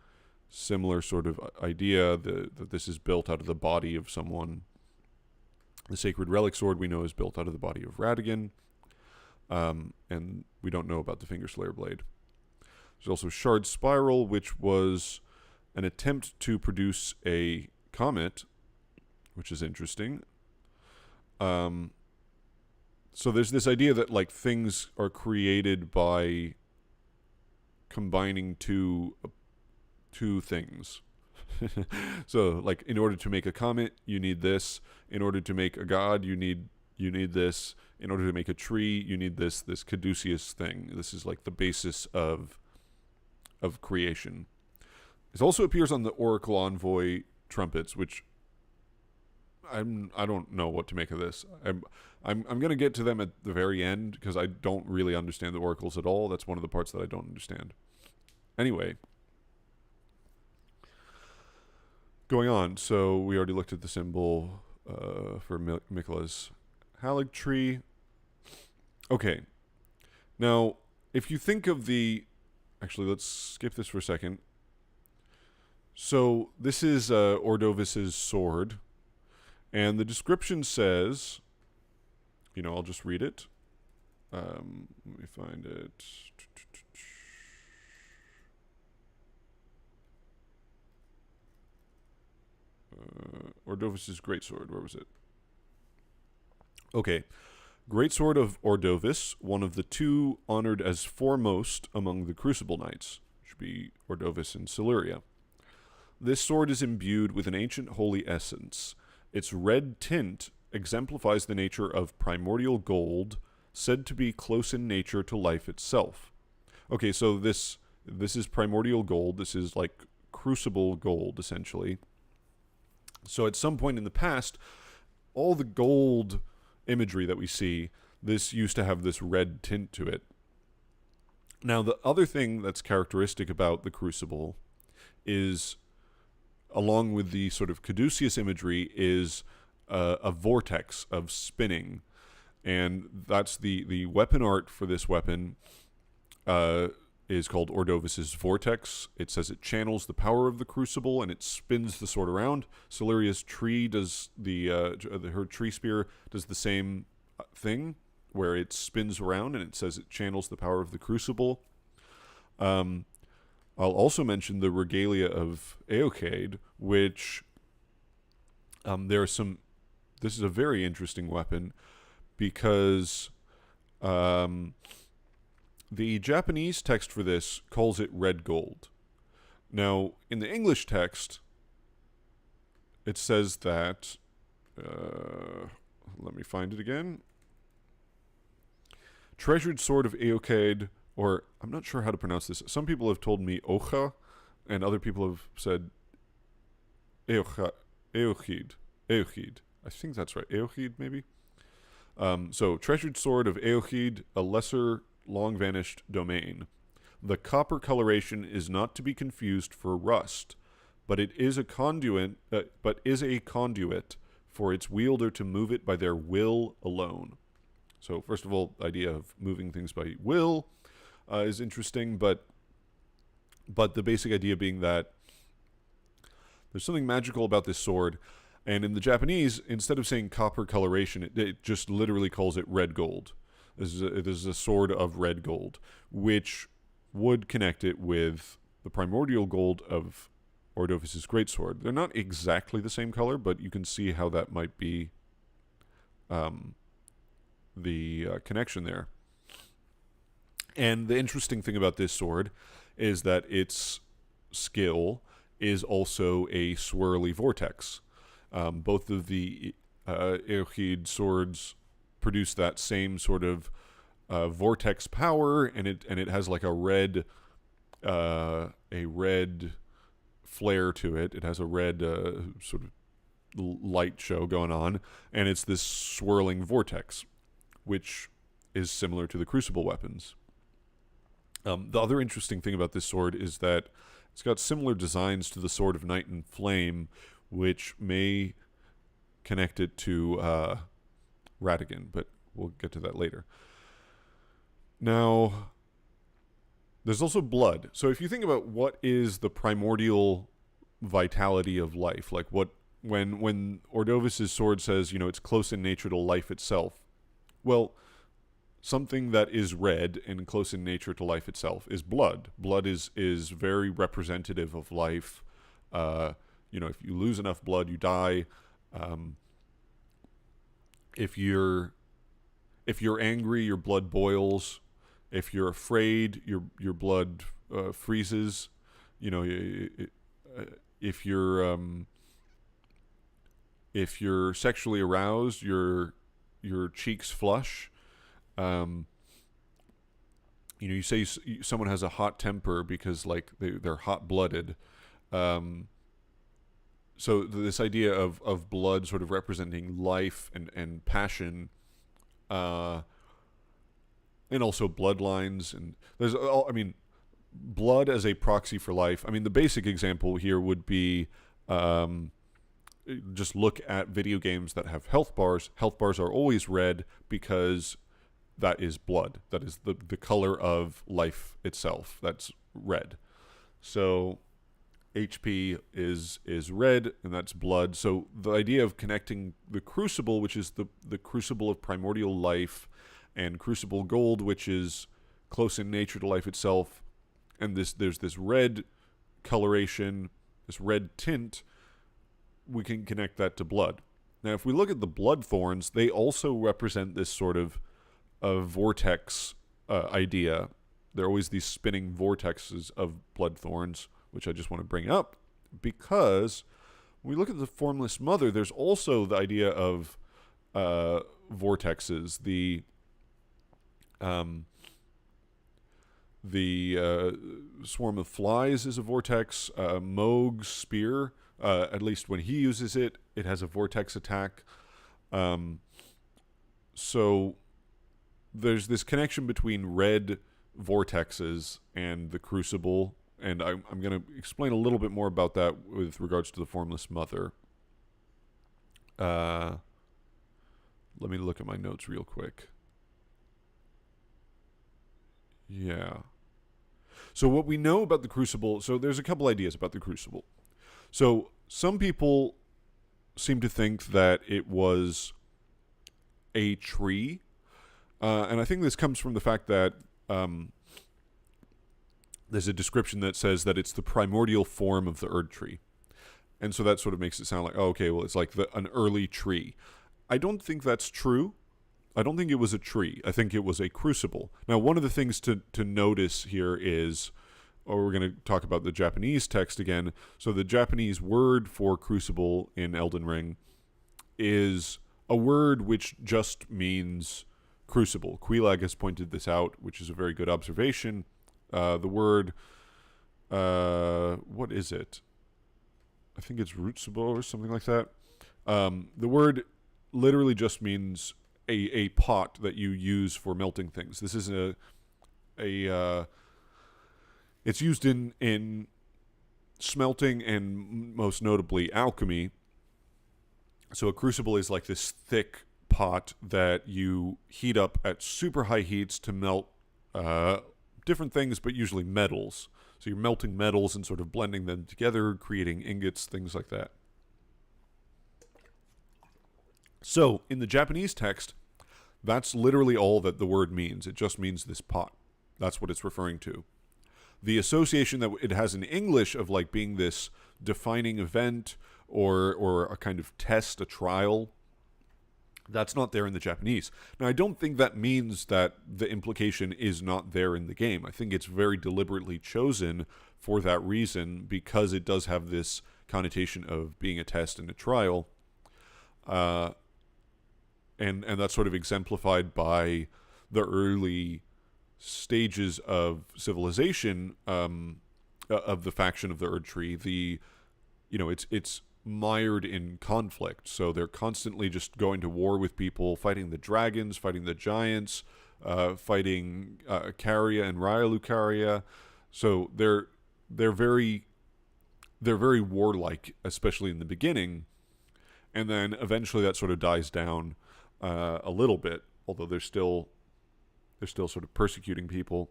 S1: similar sort of idea that this is built out of the body of someone. The Sacred Relic Sword we know is built out of the body of Radagon, and we don't know about the Fingerslayer Blade. There's also Shard Spiral, which was an attempt to produce a comet, which is interesting. So there's this idea that like things are created by combining two things. So like in order to make a comet, you need this. In order to make a god, you need this. In order to make a tree, you need this Caduceus thing. This is like the basis of creation. It also appears on the Oracle Envoy trumpets, which I don't know what to make of this. I'm going to get to them at the very end, because I don't really understand the oracles at all. That's one of the parts that I don't understand. Anyway, going on. So we already looked at the symbol for Miquella's Erdtree. Okay. Now, if you think of the... Actually, let's skip this for a second. So this is Ordovis's sword. And the description says... I'll just read it. Let me find it. Ordovis's greatsword. Where was it? Okay. Greatsword of Ordovis, one of the two honored as foremost among the Crucible Knights. Should be Ordovis and Siluria. This sword is imbued with an ancient holy essence. Its red tint exemplifies the nature of primordial gold, said to be close in nature to life itself. Okay, so this is primordial gold. This is like crucible gold, essentially. So at some point in the past, all the gold imagery that we see, this used to have this red tint to it. Now, the other thing that's characteristic about the Crucible is, along with the sort of Caduceus imagery, is a vortex of spinning. And that's the weapon art for this weapon is called Ordovis's Vortex. It says it channels the power of the Crucible and it spins the sword around. Siluria's tree does her tree spear does the same thing, where it spins around and it says it channels the power of the Crucible. I'll also mention the regalia of Eocade, which there are some... This is a very interesting weapon because the Japanese text for this calls it red gold. Now, in the English text, it says that... let me find it again. Treasured Sword of Eochaid, or I'm not sure how to pronounce this. Some people have told me Ocha, and other people have said Eochaid. I think that's right. Eochaid, maybe? So, Treasured Sword of Eochaid, a lesser, long-vanished domain. The copper coloration is not to be confused for rust, but it is a conduit. For its wielder to move it by their will alone. So, first of all, the idea of moving things by will is interesting, but the basic idea being that there's something magical about this sword, and in the Japanese, instead of saying copper coloration, it just literally calls it red gold. This is a sword of red gold, which would connect it with the primordial gold of Ordovis's greatsword. They're not exactly the same color, but you can see how that might be the connection there. And the interesting thing about this sword is that its skill is also a swirly vortex. Both of the Eochaid swords produce that same sort of vortex power, and it has like a red flare to it. It has a red sort of light show going on, and it's this swirling vortex, which is similar to the Crucible weapons. The other interesting thing about this sword is that it's got similar designs to the Sword of Night and Flame, which may connect it to Radagon, but we'll get to that later. Now, there's also blood. So if you think about what is the primordial vitality of life, like when Ordovis's sword says, it's close in nature to life itself, well, something that is red and close in nature to life itself is blood. Blood is very representative of life. If you lose enough blood, you die. If you're angry, your blood boils. If you're afraid, your blood freezes. If you're sexually aroused, your cheeks flush. You say someone has a hot temper because they're hot-blooded. So this idea of blood sort of representing life and passion, and also bloodlines, and there's blood as a proxy for life. The basic example here would be just look at video games that have health bars. Health bars are always red because that is blood. That is the color of life itself. That's red. So HP is red, and that's blood. So the idea of connecting the Crucible, which is the Crucible of primordial life, and Crucible Gold, which is close in nature to life itself, and there's this red coloration, this red tint, we can connect that to blood. Now, if we look at the blood thorns, they also represent this sort of vortex idea. There are always these spinning vortexes of blood thorns, which I just want to bring up, because when we look at the Formless Mother, there's also the idea of vortexes. The Swarm of Flies is a vortex. Mohg's spear, at least when he uses it, it has a vortex attack. So there's this connection between red vortexes and the Crucible, and I'm going to explain a little bit more about that with regards to the Formless Mother. Let me look at my notes real quick. Yeah. So what we know about the Crucible, so there's a couple ideas about the Crucible. So some people seem to think that it was a tree, and I think this comes from the fact that there's a description that says that it's the primordial form of the Erdtree. And so that sort of makes it sound like, oh, okay, well, it's like an early tree. I don't think that's true. I don't think it was a tree. I think it was a crucible. Now, one of the things to notice here is, we're going to talk about the Japanese text again. So the Japanese word for crucible in Elden Ring is a word which just means crucible. Quelaag has pointed this out, which is a very good observation. The word, what is it? I think it's Rootsable or something like that. The word literally just means a pot that you use for melting things. This is it's used in smelting and most notably alchemy. So a crucible is like this thick pot that you heat up at super high heats to melt different things, but usually metals. So you're melting metals and sort of blending them together, creating ingots, things like that. So in the Japanese text, that's literally all that the word means. It just means this pot. That's what it's referring to. The association that it has in English of like being this defining event or a kind of test, a trial, that's not there in the Japanese. Now, I don't think that means that the implication is not there in the game. I think it's very deliberately chosen for that reason because it does have this connotation of being a test and a trial. And that's sort of exemplified by the early stages of civilization of the faction of the Erdtree. It's mired in conflict, so they're constantly just going to war with people, fighting the dragons, fighting the giants, fighting Caria and Raya. So they're very warlike, especially in the beginning, and then eventually that sort of dies down a little bit, although they're still sort of persecuting people.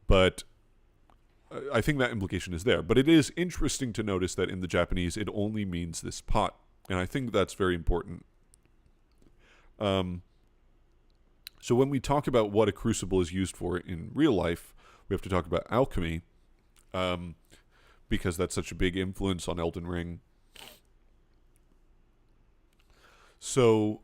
S1: But I think that implication is there. But it is interesting to notice that in the Japanese, it only means this pot. And I think that's very important. So when we talk about what a crucible is used for in real life, we have to talk about alchemy, because that's such a big influence on Elden Ring. So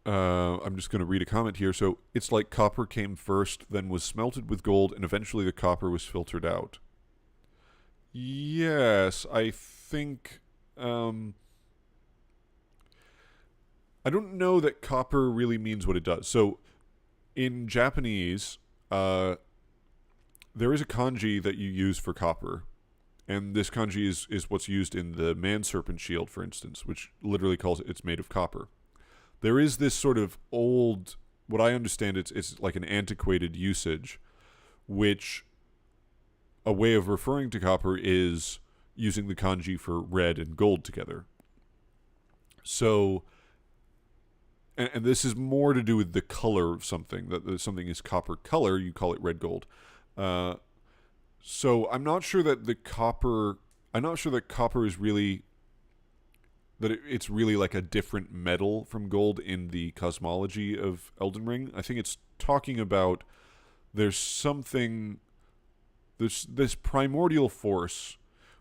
S1: I'm just going to read a comment here. So it's like copper came first, then was smelted with gold, and eventually the copper was filtered out. Yes, I think... I don't know that copper really means what it does. So in Japanese, there is a kanji that you use for copper. And this kanji is what's used in the man-serpent shield, for instance, which literally calls it's made of copper. There is this sort of old, what I understand, it's like an antiquated usage, which a way of referring to copper is using the kanji for red and gold together. So, and this is more to do with the color of something, that something is copper color, you call it red gold. So I'm not sure that copper is really... that it's really like a different metal from gold in the cosmology of Elden Ring. I think it's talking about there's this primordial force,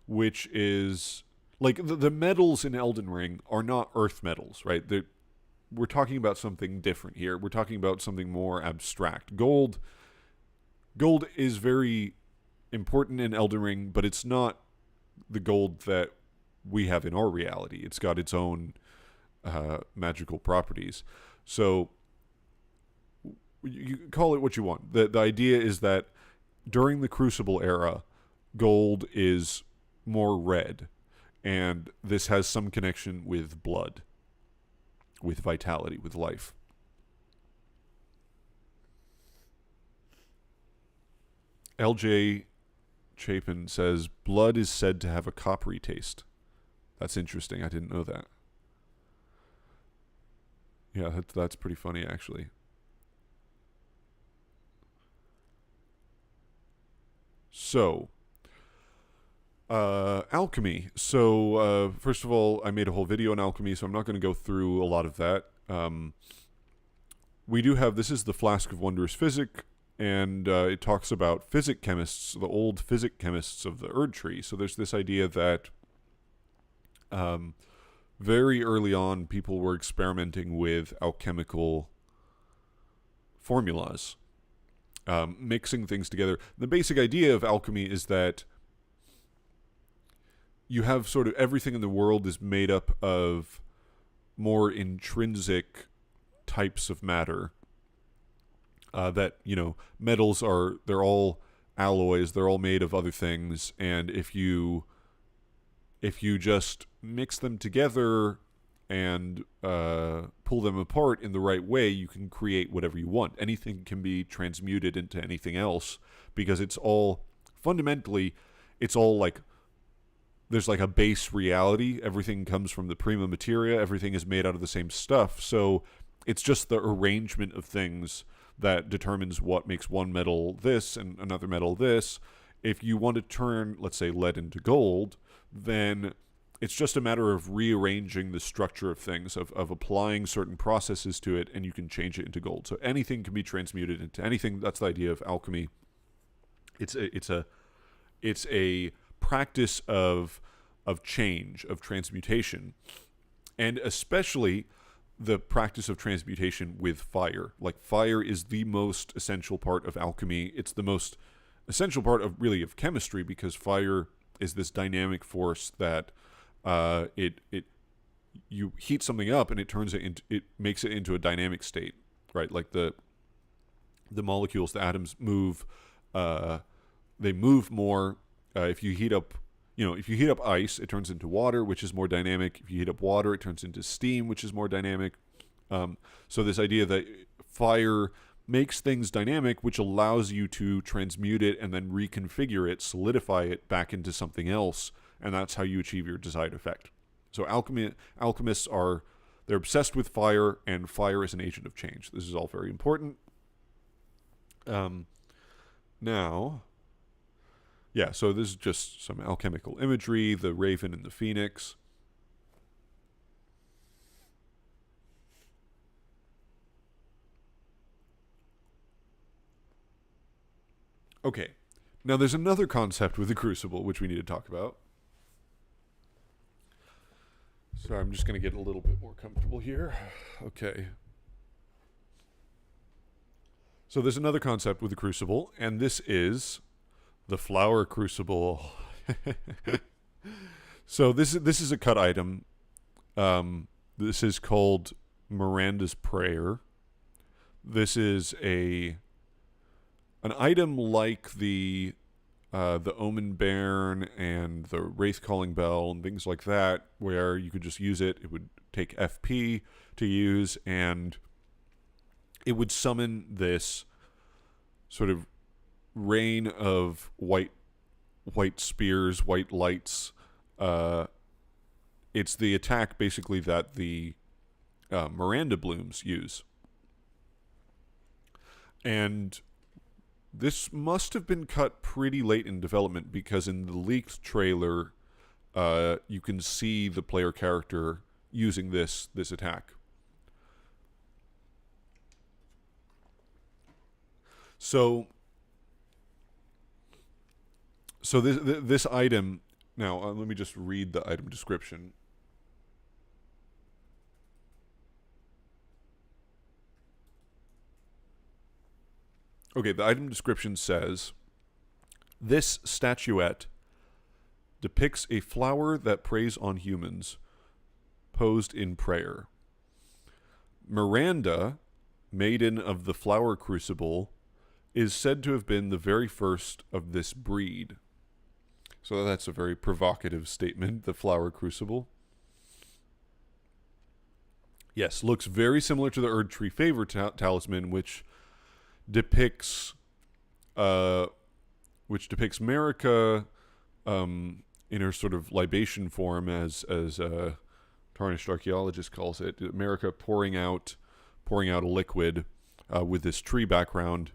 S1: which is like the metals in Elden Ring are not earth metals, right? We're talking about something different here. We're talking about something more abstract. Gold is very important in Elden Ring, but it's not the gold that we have in our reality. It's got its own magical properties. So you call it what you want. The idea is that during the Crucible era, gold is more red, and this has some connection with blood, with vitality, with life. LJ Chapin says, blood is said to have a coppery taste. That's interesting. I didn't know that. Yeah, that's pretty funny, actually. So, alchemy. So, first of all, I made a whole video on alchemy, so I'm not going to go through a lot of that. We do have, this is the Flask of Wondrous Physic, and it talks about physic chemists, the old physic chemists of the Erdtree. So there's this idea that very early on, people were experimenting with alchemical formulas, mixing things together. The basic idea of alchemy is that you have sort of everything in the world is made up of more intrinsic types of matter. That, metals they're all alloys, they're all made of other things, and if you just mix them together and pull them apart in the right way, you can create whatever you want. Anything can be transmuted into anything else, because it's all, fundamentally, it's all like, there's like a base reality. Everything comes from the prima materia. Everything is made out of the same stuff. So it's just the arrangement of things that determines what makes one metal this and another metal this. If you want to turn, let's say, lead into gold, then it's just a matter of rearranging the structure of things, of applying certain processes to it, and you can change it into gold. So anything can be transmuted into anything. That's the idea of alchemy. It's a practice of change, of transmutation, and especially the practice of transmutation with fire. Like, fire is the most essential part of alchemy. It's the most essential part of chemistry, because fire is this dynamic force that you heat something up and it makes it into a dynamic state, right? Like the molecules, the atoms move. They move more. If you heat up ice, it turns into water, which is more dynamic. If you heat up water, it turns into steam, which is more dynamic. So this idea that fire makes things dynamic, which allows you to transmute it and then reconfigure it, solidify it back into something else, and that's how you achieve your desired effect. So alchemists they're obsessed with fire, and fire is an agent of change. This is all very important. Now, yeah, so this is just some alchemical imagery, the raven and the phoenix. Okay, now there's another concept with the Crucible which we need to talk about. So I'm just going to get a little bit more comfortable here. Okay. So there's another concept with the Crucible, and this is the Flower Crucible. So this is a cut item. This is called Miranda's Prayer. This is an item like the Omen Bairn and the Wraith Calling Bell and things like that, where you could just use it. It would take FP to use, and it would summon this sort of rain of white spears, white lights. It's the attack basically that the Miranda blooms use. And this must have been cut pretty late in development, because in the leaked trailer, you can see the player character using this attack. So this item, now let me just read the item description. Okay, the item description says, this statuette depicts a flower that preys on humans, posed in prayer. Miranda, maiden of the Flower Crucible, is said to have been the very first of this breed. So that's a very provocative statement, the Flower Crucible. Yes, looks very similar to the Erdtree Favor Talisman, which depicts Marika in her sort of libation form, as Tarnished archaeologist calls it. Marika pouring out a liquid with this tree background.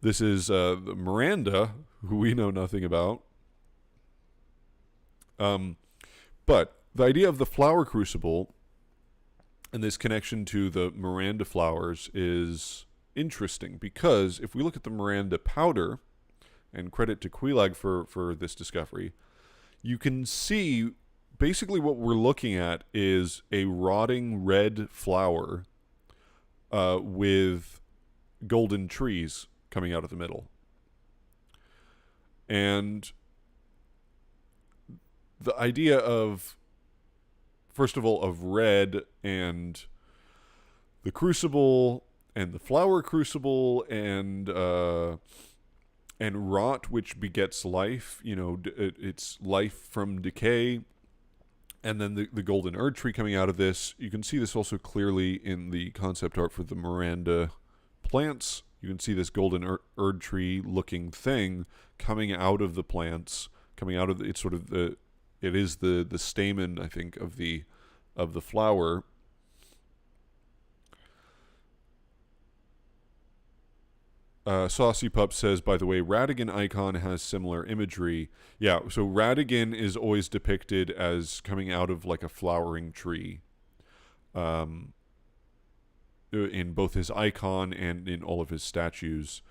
S1: This is Miranda, who we know nothing about. But the idea of the Flower Crucible and this connection to the Miranda flowers is interesting, because if we look at the Miranda powder, and credit to Quelaag for this discovery, you can see basically what we're looking at is a rotting red flower with golden trees coming out of the middle. And the idea of, first of all, of red and the Crucible and the Flower Crucible and rot, which begets life. You know, it's life from decay. And then the golden Erdtree coming out of this. You can see this also clearly in the concept art for the Miranda plants. You can see this golden Erdtree looking thing coming out of the plants, coming out of it's sort of it is the stamen, I think, of the flower. Saucy Pup says, by the way, Radagon icon has similar imagery. Yeah, so Radagon is always depicted as coming out of like a flowering tree. In both his icon and in all of his statues.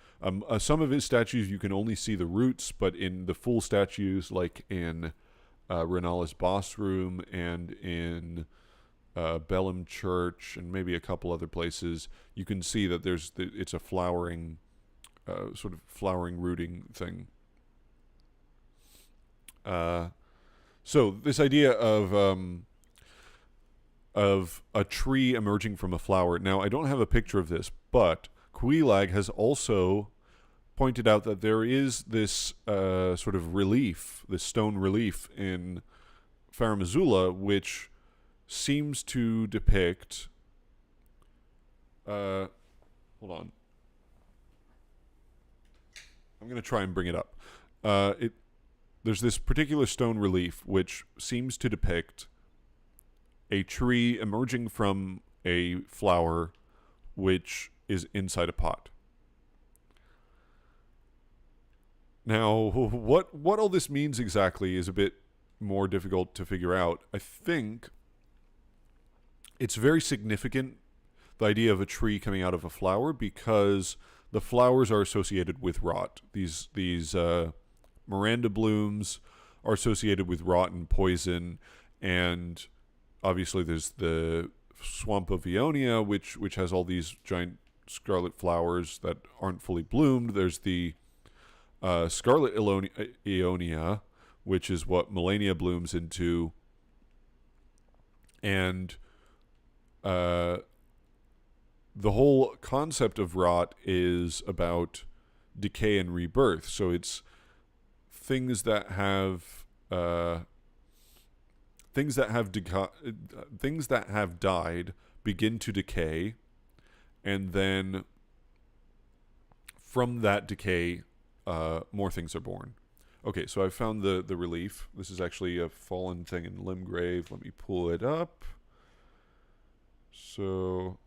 S1: Some of his statues you can only see the roots, but in the full statues, like in Renala's boss room and in Bellum Church and maybe a couple other places, you can see that it's a flowering, sort of flowering rooting thing. So this idea of a tree emerging from a flower. Now, I don't have a picture of this, but Quelaag has also pointed out that there is this sort of relief, this stone relief in Farum Azula, which seems to depict... hold on. I'm going to try and bring it up. There's this particular stone relief which seems to depict a tree emerging from a flower which is inside a pot. Now, what all this means exactly is a bit more difficult to figure out. I think it's very significant, the idea of a tree coming out of a flower, because the flowers are associated with rot. These Miranda blooms are associated with rot and poison, and obviously there's the Swamp of Ionia, which has all these giant scarlet flowers that aren't fully bloomed. There's the Scarlet Ionia, which is what Malenia blooms into, and the whole concept of rot is about decay and rebirth. So it's things that have died begin to decay, and then from that decay, more things are born. Okay, so I found the relief. This is actually a fallen thing in Limgrave. Let me pull it up. So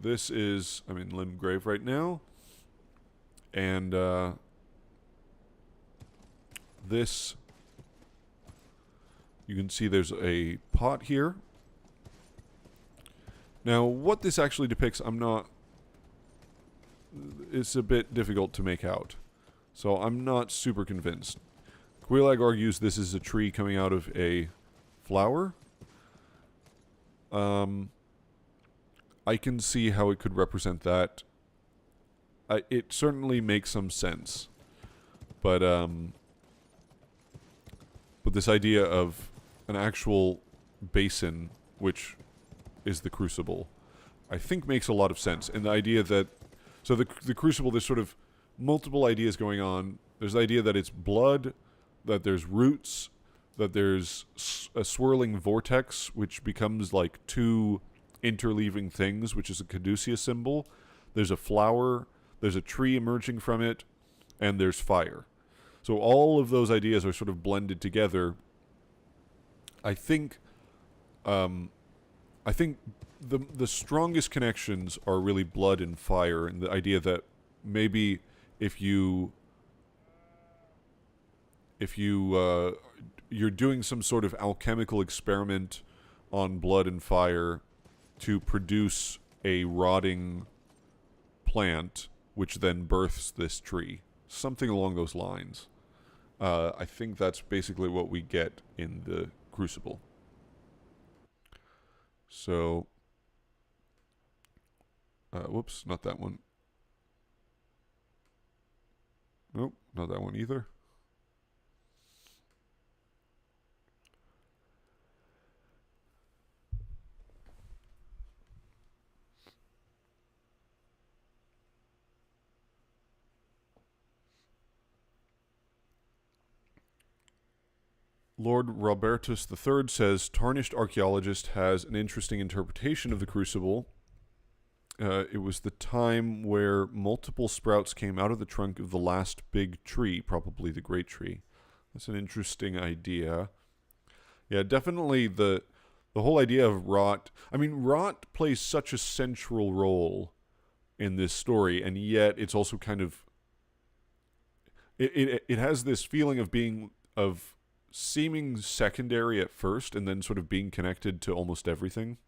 S1: this is, I'm in Limgrave right now, and this, you can see there's a pot here. Now, what this actually depicts, it's a bit difficult to make out. So I'm not super convinced. Quelaag argues this is a tree coming out of a flower. I can see how it could represent that. It certainly makes some sense. But this idea of an actual basin, which is the Crucible, I think makes a lot of sense. And the idea that... So the Crucible, there's sort of multiple ideas going on. There's the idea that it's blood, that there's roots, that there's a swirling vortex, which becomes like two interleaving things, which is a caduceus symbol. There's a flower, there's a tree emerging from it, and there's fire. So all of those ideas are sort of blended together. I think the strongest connections are really blood and fire, and the idea that maybe if you're doing some sort of alchemical experiment on blood and fire to produce a rotting plant, which then births this tree. Something along those lines. I think that's basically what we get in the Crucible. So, whoops, not that one. Nope, not that one either. Lord Robertus III says Tarnished archaeologist has an interesting interpretation of the Crucible. It was the time where multiple sprouts came out of the trunk of the last big tree, probably the Great Tree. That's an interesting idea. Yeah, definitely the whole idea of rot. I mean, rot plays such a central role in this story, and yet it's also kind of it has this feeling of being of seeming secondary at first, and then sort of being connected to almost everything.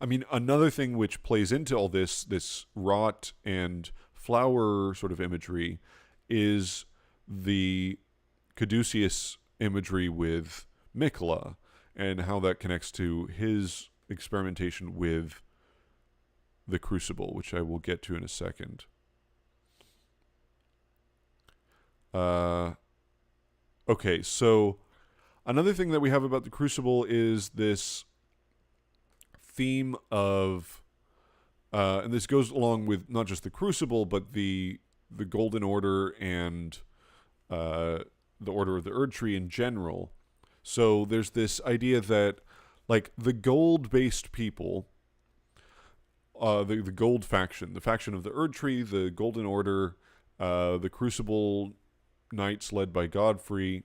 S1: I mean, another thing which plays into all this rot and flower sort of imagery, is the caduceus imagery with Miquella, and how that connects to his experimentation with the Crucible, which I will get to in a second. Okay, so another thing that we have about the Crucible is this theme of, and this goes along with not just the Crucible, but the Golden Order and the Order of the Erdtree in general. So there's this idea that, like, the gold-based people, the gold faction, the faction of the Erdtree, the Golden Order, the Crucible Knights led by Godfrey,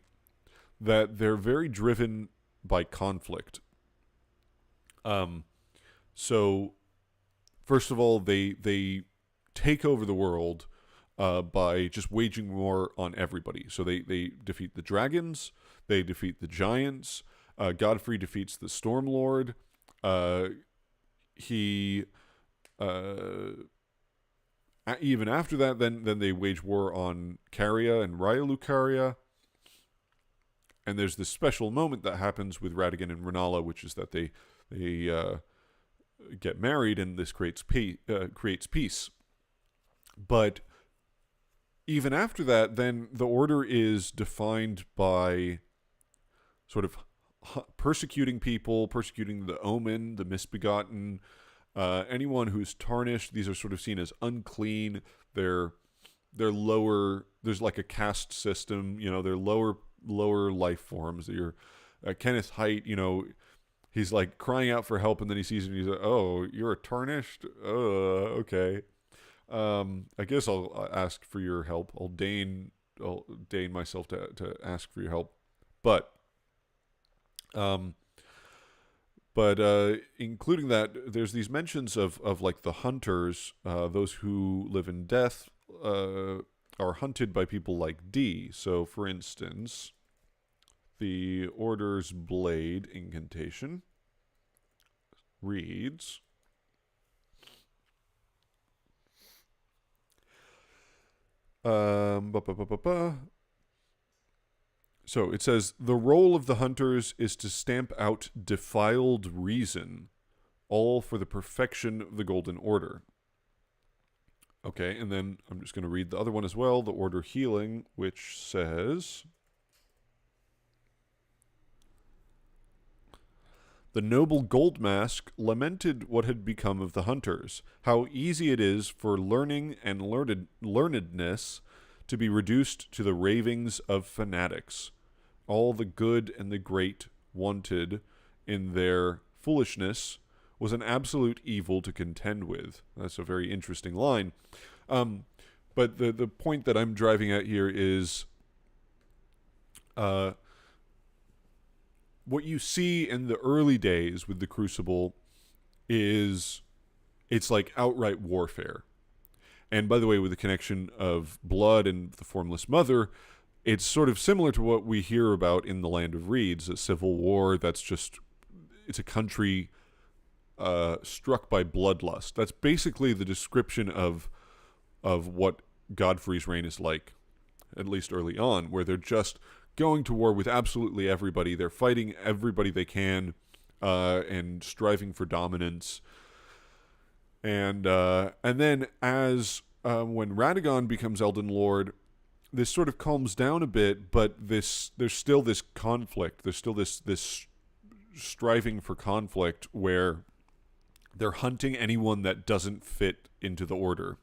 S1: that they're very driven by conflict. So first of all, they take over the world by just waging war on everybody. So they defeat the dragons, they defeat the giants. Godfrey defeats the Stormlord. He even after that, then they wage war on Caria and Raya. And there's this special moment that happens with Radagon and Rennala, which is that they get married, and this creates peace. But even after that, then the Order is defined by sort of persecuting people, persecuting the Omen, the Misbegotten, anyone who's tarnished. These are sort of seen as unclean. They're lower. There's like a caste system. They're lower life forms. You're Kenneth Haight. He's like crying out for help, and then he sees it, and he's like, "Oh, you're a tarnished. Okay. I guess I'll ask for your help. I'll deign myself to ask for your help." But including that, there's these mentions of like the hunters, those who live in death, are hunted by people like D. So, for instance, the Order's Blade incantation reads, So it says, the role of the hunters is to stamp out defiled reason, all for the perfection of the Golden Order. Okay, and then I'm just going to read the other one as well, the Order Healing, which says, the noble Goldmask lamented what had become of the hunters, how easy it is for learning and learnedness to be reduced to the ravings of fanatics. All the good and the great wanted in their foolishness was an absolute evil to contend with. That's a very interesting line. But the point that I'm driving at here is what you see in the early days with the Crucible is it's like outright warfare. And by the way, with the connection of blood and the Formless Mother, it's sort of similar to what we hear about in the Land of Reeds, a civil war that's just, it's a country struck by bloodlust. That's basically the description of what Godfrey's reign is like, at least early on, where they're just going to war with absolutely everybody. They're fighting everybody they can and striving for dominance. And then as when Radagon becomes Elden Lord, this sort of calms down a bit, but there's still this conflict. There's still this striving for conflict where they're hunting anyone that doesn't fit into the order.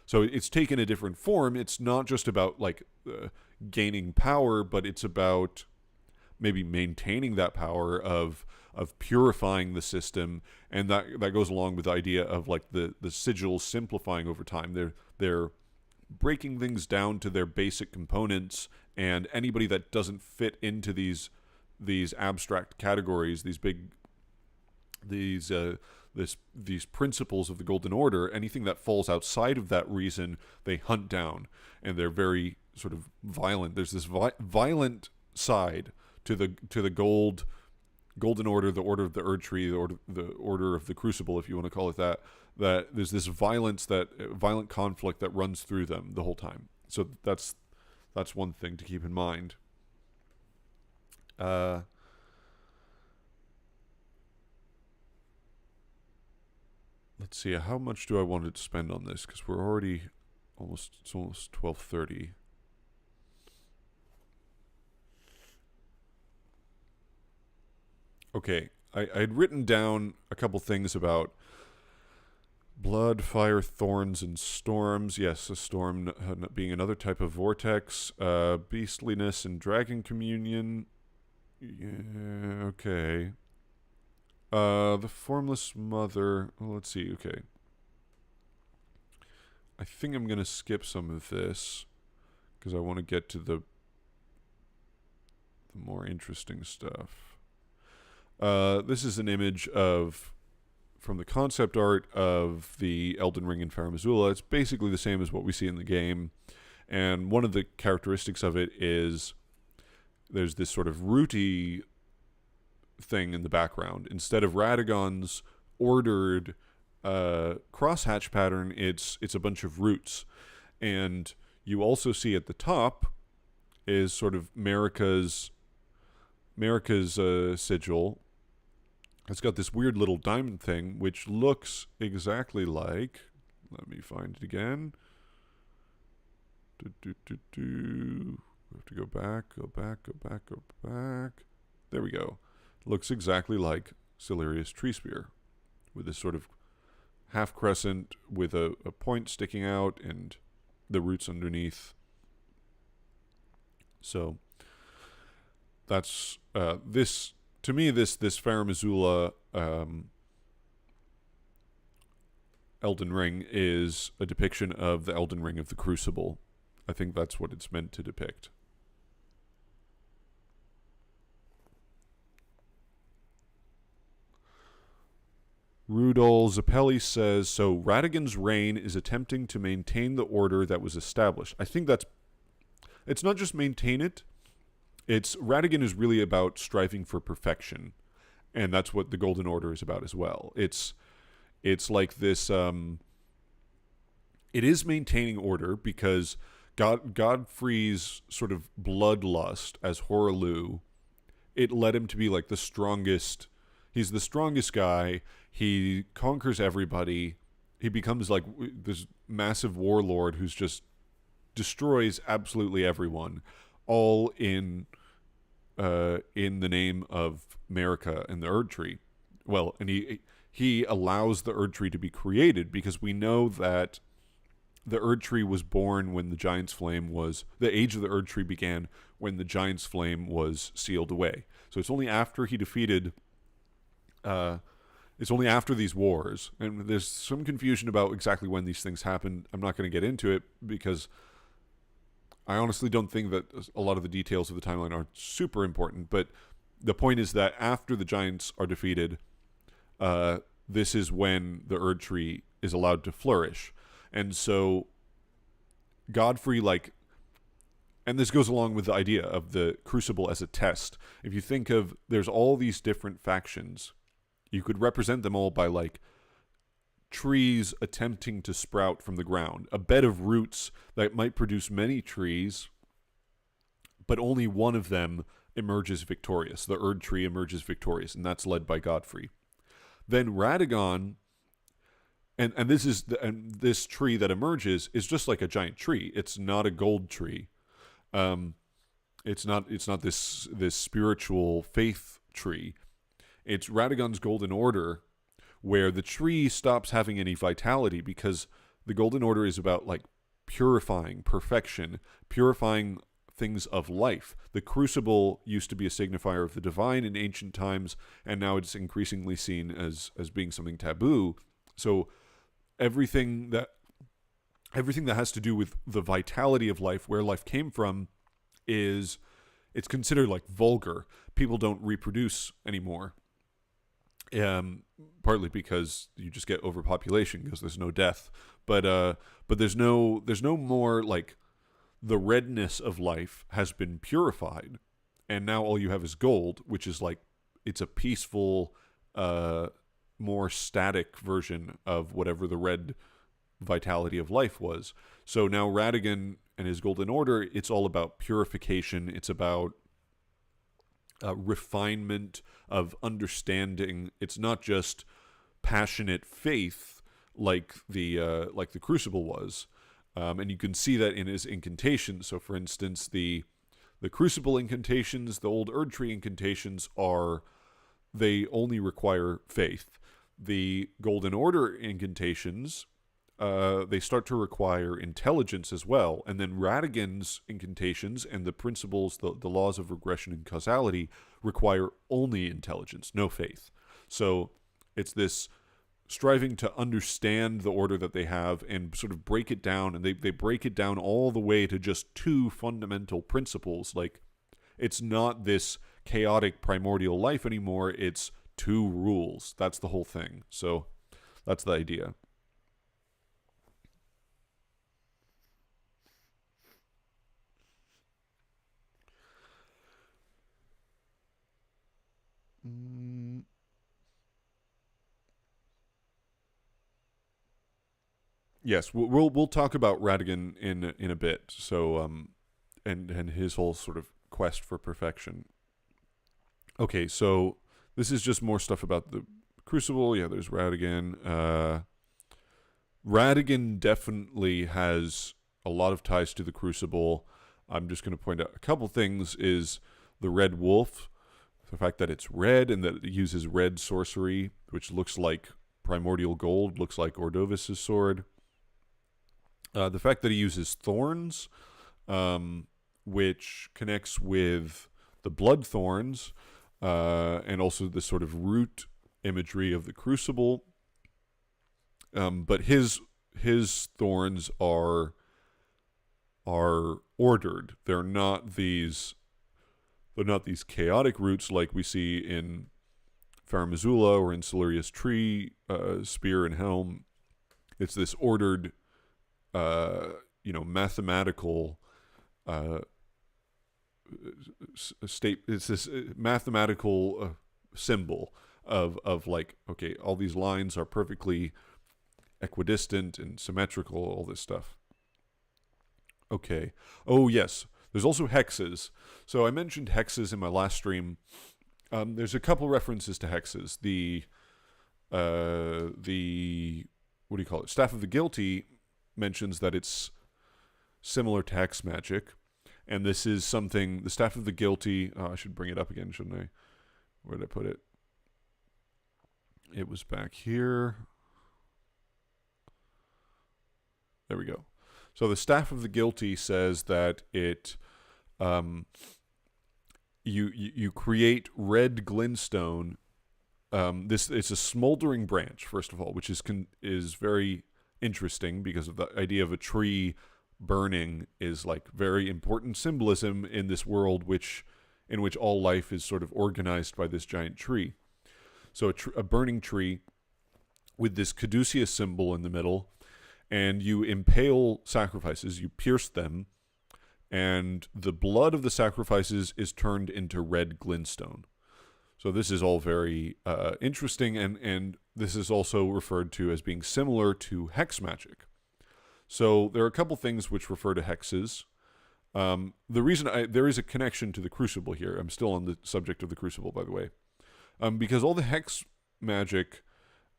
S1: So it's taken a different form. It's not just about like gaining power, but it's about maybe maintaining that power of purifying the system, and that goes along with the idea of like the sigils simplifying over time. They're breaking things down to their basic components, and anybody that doesn't fit into these abstract categories, these principles of the Golden Order, anything that falls outside of that reason, they hunt down, and they're very sort of violent. There's this violent side to the Golden Order, the Order of the Erdtree, the Order of the Crucible, if you want to call it that. That there's this violent conflict that runs through them the whole time. So that's one thing to keep in mind. Let's see. How much do I want to spend on this? Because we're already it's almost 12:30. Okay, I had written down a couple things about blood, fire, thorns, and storms. Yes, a storm being another type of vortex. Beastliness and dragon communion. Yeah, okay. The formless mother. Well, let's see. Okay. I think I'm going to skip some of this because I want to get to the more interesting stuff. This is an image from the concept art of the Elden Ring in Farum Azula. It's basically the same as what we see in the game. And one of the characteristics of it is there's this sort of rooty thing in the background. Instead of Radagon's ordered crosshatch pattern, it's a bunch of roots. And you also see at the top is sort of Marika's sigil. It's got this weird little diamond thing, which looks exactly like... Let me find it again. We have to go back. There we go. Looks exactly like Siluria's tree spear, with this sort of half crescent with a point sticking out and the roots underneath. So that's this. To me, this Farum Azula Elden Ring is a depiction of the Elden Ring of the Crucible. I think that's what it's meant to depict. Rudol Zappelli says, so Radagon's reign is attempting to maintain the order that was established. I think it's not just maintain it. Radagon is really about striving for perfection, and that's what the Golden Order is about as well. It's like this. It is maintaining order because Godfrey's sort of bloodlust as Hoarah Loux, it led him to be like the strongest. He's the strongest guy. He conquers everybody. He becomes like this massive warlord who's just destroys absolutely everyone, all in the name of Marika and the Erdtree. Well, and he allows the Erdtree to be created because we know that the Erdtree was born when the Giant's Flame was... The age of the Erdtree began when the Giant's Flame was sealed away. So it's only after he defeated... it's only after these wars, and there's some confusion about exactly when these things happened. I'm not going to get into it because I honestly don't think that a lot of the details of the timeline are super important, but the point is that after the giants are defeated, this is when the Erdtree is allowed to flourish. And so Godfrey, and this goes along with the idea of the Crucible as a test. If you think of, there's all these different factions, you could represent them all by trees attempting to sprout from the ground. A bed of roots that might produce many trees, but only one of them emerges victorious. The Erdtree emerges victorious, and that's led by Godfrey. Then Radagon and this tree that emerges is just like a giant tree. It's not a gold tree. Um, it's not this spiritual faith tree. It's Radagon's Golden Order, where the tree stops having any vitality because the Golden Order is about like purifying perfection, purifying things of life. The Crucible used to be a signifier of the divine in ancient times, and now it's increasingly seen as being something taboo. So everything that has to do with the vitality of life, where life came from, it's considered like vulgar. People don't reproduce anymore. Partly because you just get overpopulation because there's no death, but there's no more like the redness of life has been purified, and now all you have is gold, which is like it's a peaceful, more static version of whatever the red vitality of life was. So now Radagon and his Golden Order, it's all about purification. It's about refinement of understanding. It's not just passionate faith like the Crucible was, and you can see that in his incantations. So, for instance, the Crucible incantations, the old Erdtree incantations they only require faith. The Golden Order incantations, they start to require intelligence as well. And then Radagon's incantations and the principles, the laws of regression and causality, require only intelligence, no faith. So it's this striving to understand the order that they have and sort of break it down. And they break it down all the way to just two fundamental principles. Like, it's not this chaotic primordial life anymore. It's two rules. That's the whole thing. So that's the idea. Yes, we'll talk about Radagon in a bit. So and his whole sort of quest for perfection. Okay, so this is just more stuff about the Crucible. Yeah, there's Radagon. Radagon definitely has a lot of ties to the Crucible. I'm just going to point out a couple things. Is the red wolf, the fact that it's red and that it uses red sorcery, which looks like primordial gold, looks like Ordovis' sword. The fact that he uses thorns, which connects with the blood thorns, and also the sort of root imagery of the Crucible. But his thorns are ordered. They're not these chaotic roots like we see in Farum Azula or in Siluria's tree, spear and helm. It's this ordered, mathematical state. It's this mathematical symbol of like, okay, all these lines are perfectly equidistant and symmetrical, all this stuff. Okay. Oh, yes. There's also hexes. So I mentioned hexes in my last stream. There's a couple references to hexes. The what do you call it? Staff of the Guilty mentions that it's similar to hex magic. And this is something, the Staff of the Guilty, I should bring it up again, shouldn't I? Where did I put it? It was back here. There we go. So the Staff of the Guilty says that it, you create red glintstone. It's a smoldering branch, first of all, which is very interesting because of the idea of a tree burning is like very important symbolism in this world, in which all life is sort of organized by this giant tree. So a burning tree with this caduceus symbol in the middle. And you impale sacrifices, you pierce them, and the blood of the sacrifices is turned into red glintstone. So this is all very interesting, and this is also referred to as being similar to hex magic. So there are a couple things which refer to hexes. The reason there is a connection to the Crucible here. I'm still on the subject of the Crucible, by the way, because all the hex magic,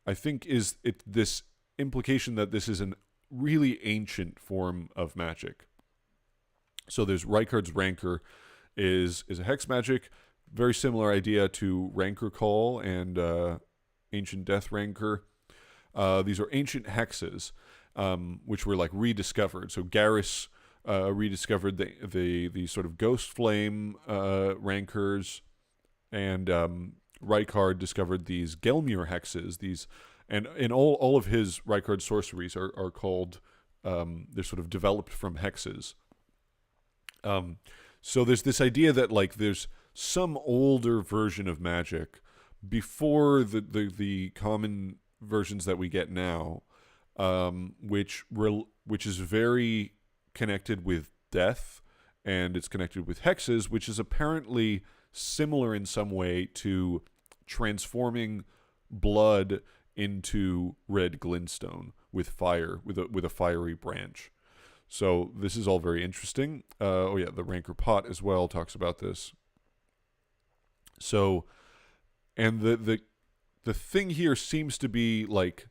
S1: I think, is this implication that this is an really ancient form of magic. So there's Rykard's Rancor is a hex magic, very similar idea to Rancor Call and Ancient Death Rancor. These are ancient hexes, which were like rediscovered. So Garrus rediscovered the sort of ghost flame rancors, and Rykard discovered these Gelmir hexes. These, and in all of his Rykard sorceries are called, they're sort of developed from hexes. So there's this idea that like there's some older version of magic before the common versions that we get now, which is very connected with death, and it's connected with hexes, which is apparently similar in some way to transforming blood into red glintstone with fire, with a fiery branch. So this is all very interesting. The Rancor Pot as well talks about this. So, and the thing here seems to be like,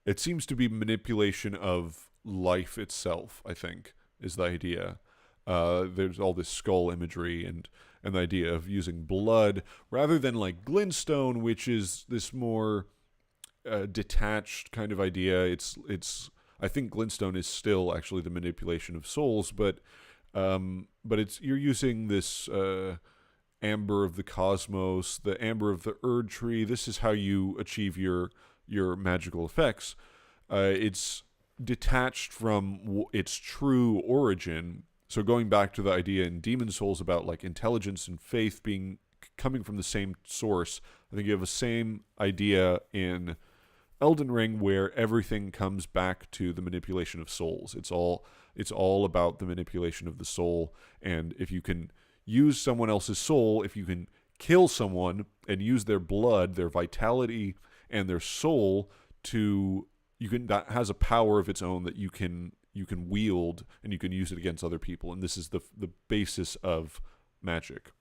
S1: it seems to be manipulation of life itself, I think, is the idea. There's all this skull imagery and the idea of using blood rather than like glintstone, which is this more detached kind of idea. It's I think glintstone is still actually the manipulation of souls, but it's, you're using this amber of the cosmos, the amber of the Erdtree. This is how you achieve your magical effects. It's detached from its true origin. So going back to the idea in Demon Souls about like intelligence and faith coming from the same source, I think you have the same idea in Elden Ring, where everything comes back to the manipulation of souls. It's all about the manipulation of the soul, and if you can use someone else's soul, if you can kill someone and use their blood, their vitality, and their soul that has a power of its own that you can wield, and you can use it against other people. And this is the basis of magic.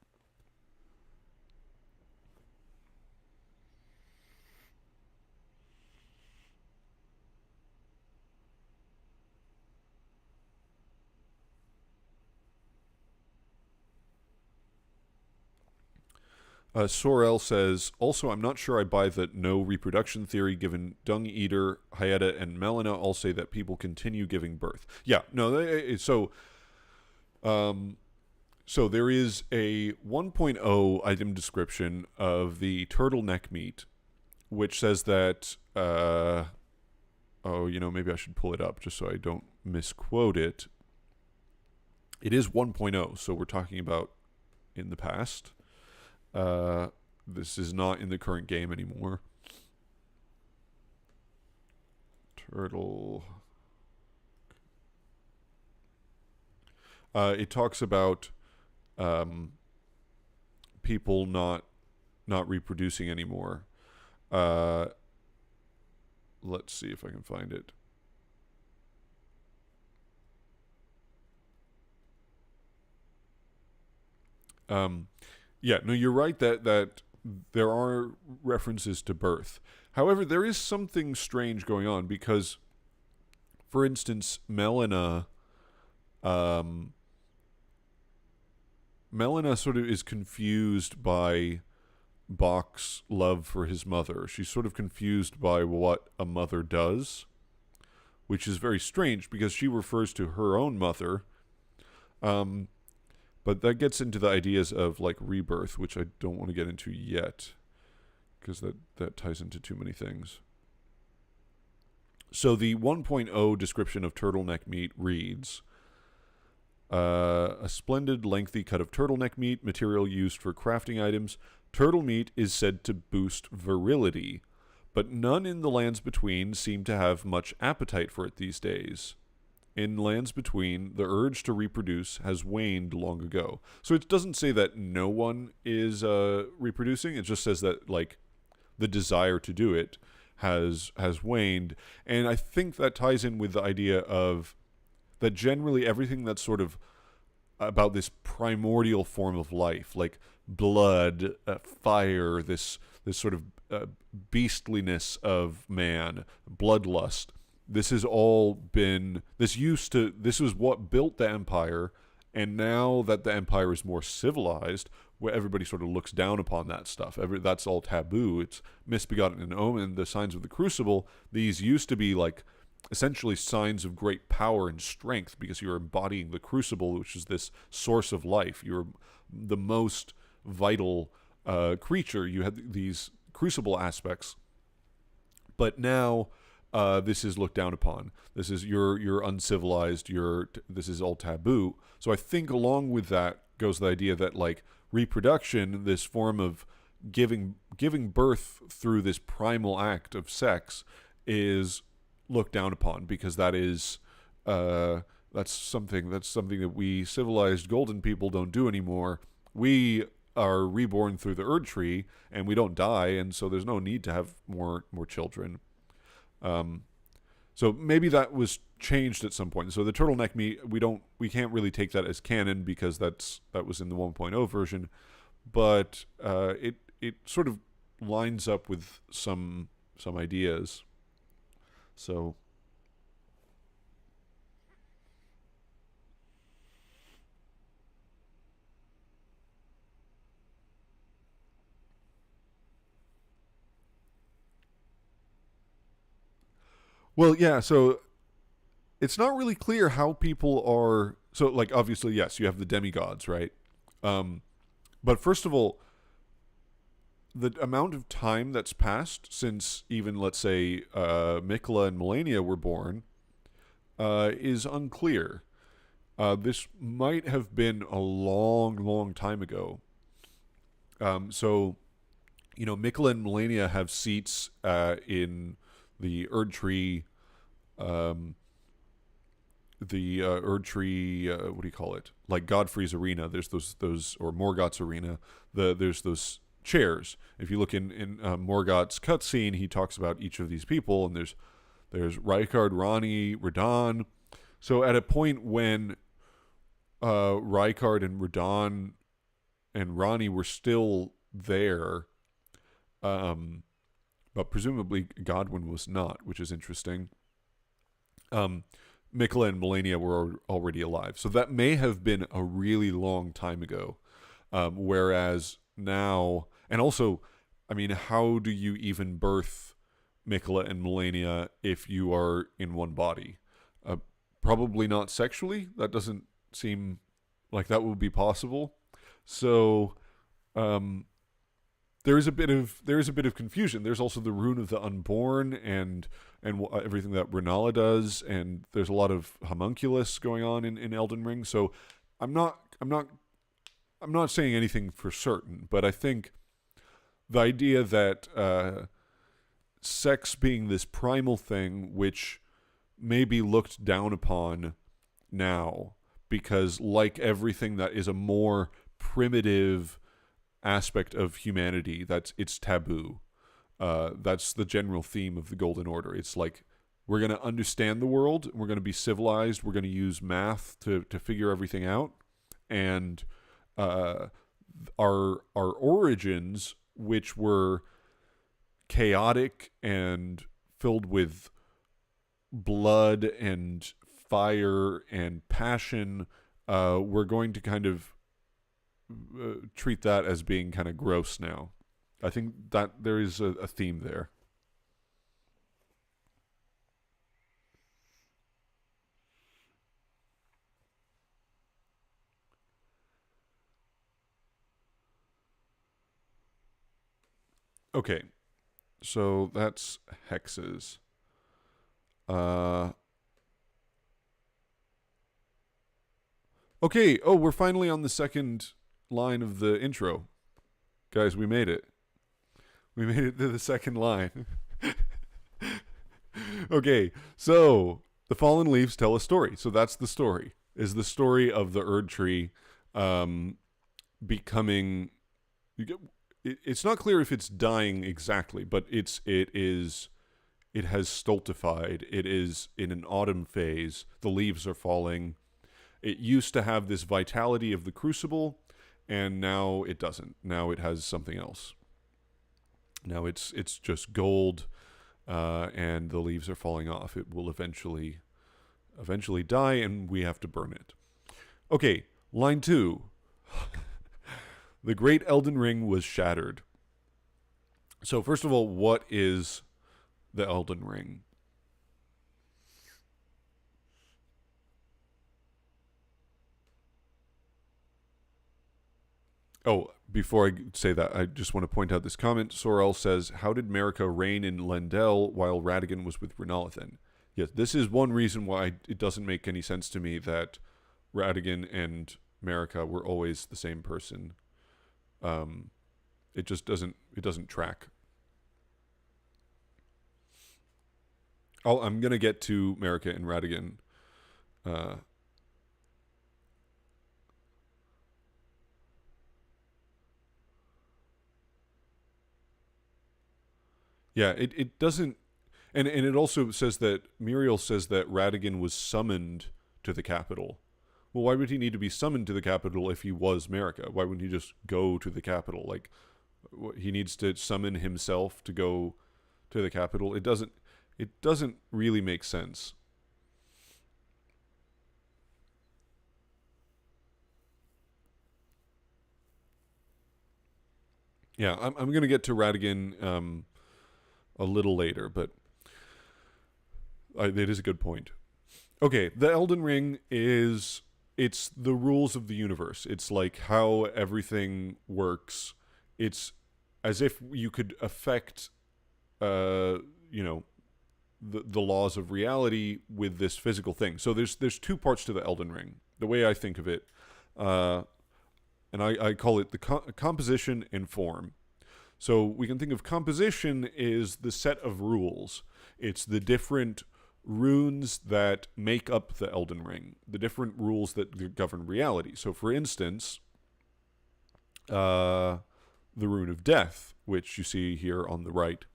S1: Sorel says, also, I'm not sure I buy the no reproduction theory, given Dung Eater, Hyetta, and Melina all say that people continue giving birth. Yeah, no, so there is a 1.0 item description of the turtleneck meat, which says that, maybe I should pull it up just so I don't misquote it. It is 1.0, so we're talking about in the past. This is not in the current game anymore. Turtle. It talks about people not reproducing anymore. Let's see if I can find it. Yeah, no, you're right that there are references to birth. However, there is something strange going on because, for instance, Melina sort of is confused by Bach's love for his mother. She's sort of confused by what a mother does, which is very strange because she refers to her own mother. But that gets into the ideas of like rebirth, which I don't want to get into yet because that ties into too many things. So the 1.0 description of turtleneck meat reads, a splendid lengthy cut of turtleneck meat, material used for crafting items. Turtle meat is said to boost virility, but none in the lands between seem to have much appetite for it these days. In lands between, the urge to reproduce has waned long ago. So it doesn't say that no one is reproducing. It just says that like the desire to do it has waned. And I think that ties in with the idea of that generally everything that's sort of about this primordial form of life, like blood, fire, this sort of
S2: beastliness of man, bloodlust. This has all been this was what built the empire, and now that the empire is more civilized, where everybody sort of looks down upon that stuff. That's all taboo. It's misbegotten and omen, the signs of the Crucible. These used to be like essentially signs of great power and strength because you're embodying the Crucible, which is this source of life. You're the most vital creature. You had these Crucible aspects, but now this is looked down upon. This is you're uncivilized. This is all taboo. So I think along with that goes the idea that like reproduction, this form of giving birth through this primal act of sex, is looked down upon because that's something that we civilized golden people don't do anymore. We are reborn through the Erdtree, and we don't die, and so there's no need to have more children. So maybe that was changed at some point. So the turtleneck meat, we can't really take that as canon because that was in the 1.0 version, but it sort of lines up with some ideas. So well, yeah, so it's not really clear how people are. So, like, obviously, yes, you have the demigods, right? But first of all, the amount of time that's passed since even, let's say, Miquella and Malenia were born is unclear. This might have been a long, long time ago. So, Miquella and Malenia have seats in the Erdtree, what do you call it? Like Godfrey's arena. There's those or Morgott's arena. There's those chairs. If you look in Morgott's cutscene, he talks about each of these people, and there's Rykard, Ranni, Radahn. So at a point when Rykard and Radahn and Ranni were still there, but presumably Godwyn was not, which is interesting. Miquella and Malenia were already alive, so that may have been a really long time ago. Whereas now, and also, I mean, how do you even birth Miquella and Malenia if you are in one body? Probably not sexually. That doesn't seem like that would be possible. So, there is a bit of confusion. There's also the rune of the unborn and everything that Rennala does, and there's a lot of homunculus going on in Elden Ring. So I'm not saying anything for certain, but I think the idea that sex being this primal thing, which may be looked down upon now, because like everything that is a more primitive aspect of humanity, it's taboo. That's the general theme of the Golden Order. It's like we're going to understand the world, we're going to be civilized, we're going to use math to figure everything out, and our origins, which were chaotic and filled with blood and fire and passion, we're going to kind of treat that as being kind of gross now. I think that there is a theme there. Okay, so that's hexes. Okay, oh, we're finally on the second line of the intro. Guys, we made it. We made it to the second line. Okay, so the fallen leaves tell a story. So that's the story. Is the story of the Erdtree becoming. It's not clear if it's dying exactly, but it has stultified. It is in an autumn phase. The leaves are falling. It used to have this vitality of the Crucible, and now it doesn't. Now it has something else. Now it's just gold, and the leaves are falling off. It will eventually die, and we have to burn it. Okay, line 2. The great Elden Ring was shattered. So first of all, what is the Elden Ring? Oh, before I say that, I just want to point out this comment. Sorel says, how did Marika reign in Lendel while Radagon was with Renalithan? Yes, this is one reason why it doesn't make any sense to me that Radagon and Marika were always the same person. It just doesn't track. I'm going to get to Marika and Radagon. Yeah, it doesn't, and it also says that Muriel says that Radagon was summoned to the capital. Well, why would he need to be summoned to the capital if he was Marika? Why wouldn't he just go to the capital? Like, he needs to summon himself to go to the capital. It doesn't really make sense. Yeah, I'm gonna get to Radagon a little later, but it is a good point. Okay, the Elden Ring it's the rules of the universe. It's like how everything works. It's as if you could affect, the laws of reality with this physical thing. So there's two parts to the Elden Ring. The way I think of it, and I call it the composition and form. So we can think of composition is the set of rules. It's the different runes that make up the Elden Ring, the different rules that govern reality. So for instance, the Rune of Death, which you see here on the right,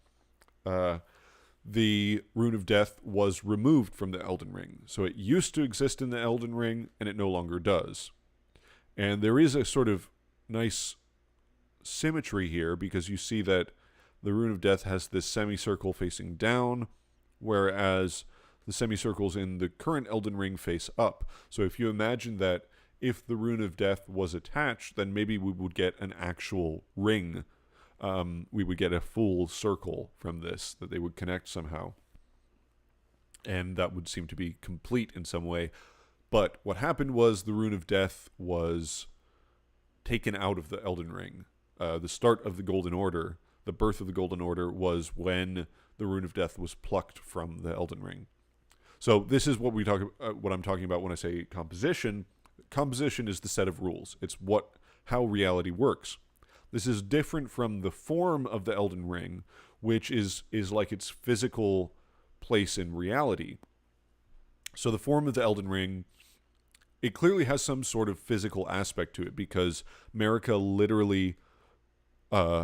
S2: the Rune of Death was removed from the Elden Ring. So it used to exist in the Elden Ring, and it no longer does. And there is a sort of nice symmetry here, because you see that the Rune of Death has this semicircle facing down, whereas the semicircles in the current Elden Ring face up. So if you imagine that if the Rune of Death was attached, then maybe we would get an actual ring. We would get a full circle from this, that they would connect somehow. And that would seem to be complete in some way. But what happened was the Rune of Death was taken out of the Elden Ring. The start of the Golden Order, the birth of the Golden Order, was when the Rune of Death was plucked from the Elden Ring. So this is what what I'm talking about when I say composition. Composition is the set of rules. It's how reality works. This is different from the form of the Elden Ring, which is like its physical place in reality. So the form of the Elden Ring, it clearly has some sort of physical aspect to it, because Marika literally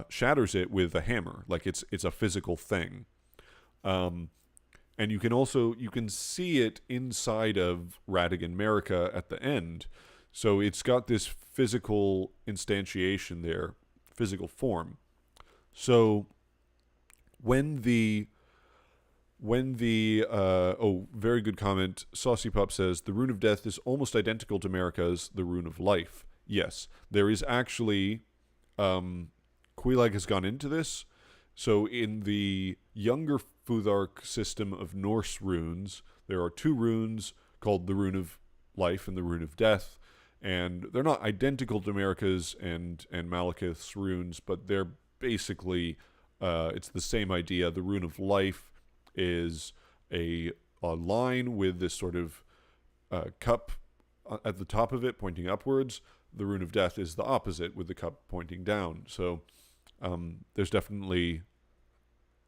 S2: shatters it with a hammer. Like it's a physical thing. And you can see it inside of Radagon Marika at the end. So it's got this physical instantiation there, physical form. So when the very good comment, Saucy Pup says, the Rune of Death is almost identical to Marika's the Rune of Life. Yes, there is actually, Quelaag has gone into this. So in the younger Futhark system of Norse runes, there are two runes called the Rune of Life and the Rune of Death, and they're not identical to Marika's and Malekith's runes, but they're basically, it's the same idea. The Rune of Life is a line with this sort of cup at the top of it pointing upwards. The Rune of Death is the opposite, with the cup pointing down. So there's definitely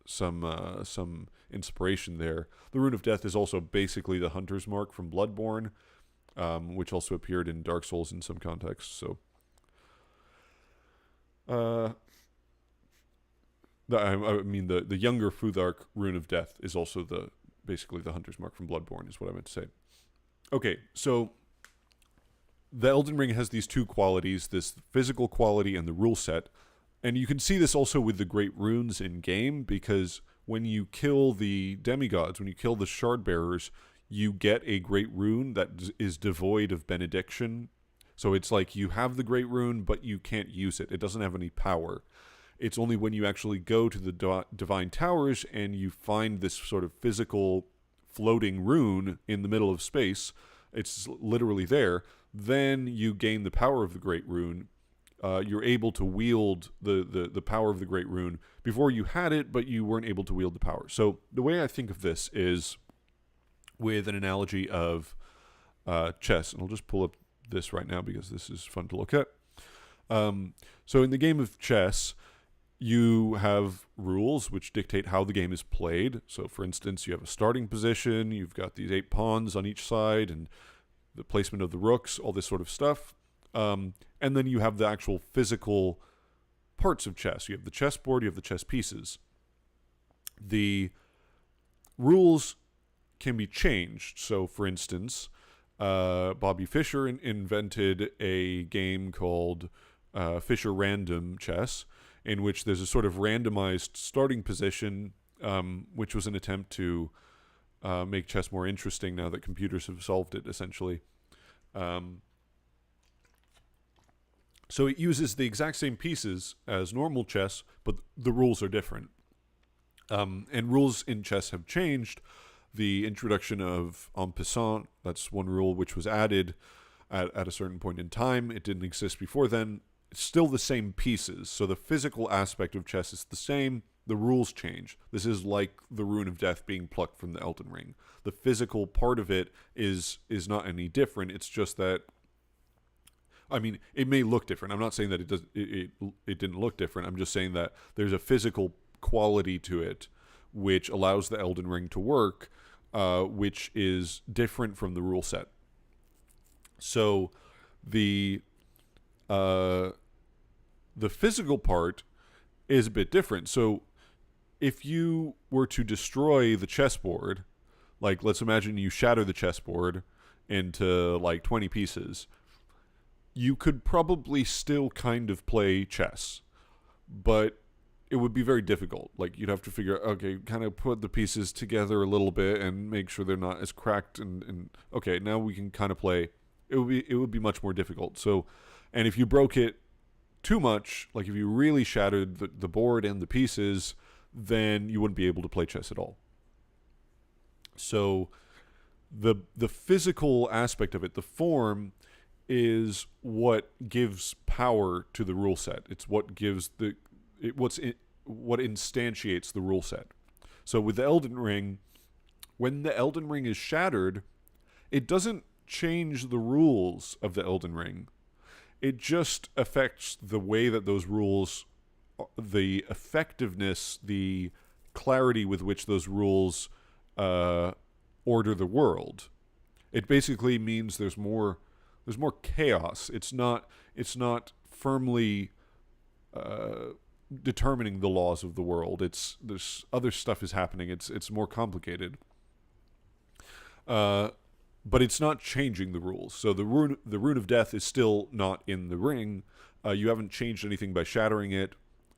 S2: some inspiration there. The Rune of Death is also basically the Hunter's Mark from Bloodborne, which also appeared in Dark Souls in some contexts. So I mean, the younger Futhark Rune of Death is also basically the Hunter's Mark from Bloodborne, is what I meant to say. Okay, so the Elden Ring has these two qualities, this physical quality and the rule set. And you can see this also with the great runes in game, because when you kill the demigods, when you kill the shard bearers, you get a great rune that is devoid of benediction. So it's like you have the great rune, but you can't use it. It doesn't have any power. It's only when you actually go to the divine towers and you find this sort of physical floating rune in the middle of space, it's literally there, then you gain the power of the great rune. You're able to wield the power of the great rune. Before you had it, but you weren't able to wield the power. So the way I think of this is with an analogy of chess. And I'll just pull up this right now because this is fun to look at. So in the game of chess, you have rules which dictate how the game is played. So for instance, you have a starting position, you've got these 8 pawns on each side, and the placement of the rooks, all this sort of stuff. And then you have the actual physical parts of chess. You have the chessboard, you have the chess pieces. The rules can be changed. So for instance, Bobby Fischer invented a game called Fischer Random Chess, in which there's a sort of randomized starting position, which was an attempt to make chess more interesting now that computers have solved it, essentially. So it uses the exact same pieces as normal chess, but the rules are different. And rules in chess have changed. The introduction of en passant, that's one rule which was added at a certain point in time. It didn't exist before then. It's still the same pieces. So the physical aspect of chess is the same. The rules change. This is like the Rune of Death being plucked from the Elden Ring. The physical part of it is not any different. It's just that, I mean, it may look different. I'm not saying that it didn't look different. I'm just saying that there's a physical quality to it which allows the Elden Ring to work, which is different from the rule set. So the physical part is a bit different. So if you were to destroy the chessboard, like let's imagine you shatter the chessboard into like 20 pieces, you could probably still kind of play chess, but it would be very difficult. Like you'd have to figure, okay, kind of put the pieces together a little bit and make sure they're not as cracked and okay, now we can kind of play. It would be much more difficult. So, and if you broke it too much, like if you really shattered the board and the pieces, then you wouldn't be able to play chess at all. So the physical aspect of it, the form, is what gives power to the rule set. It's what gives what instantiates the rule set. So with the Elden Ring, when the Elden Ring is shattered, it doesn't change the rules of the Elden Ring. It just affects the way that those rules, the effectiveness, the clarity with which those rules order the world. It basically means there's more chaos. It's not firmly determining the laws of the world. There's other stuff is happening. It's more complicated. But it's not changing the rules. So the Rune of Death is still not in the ring. You haven't changed anything by shattering it.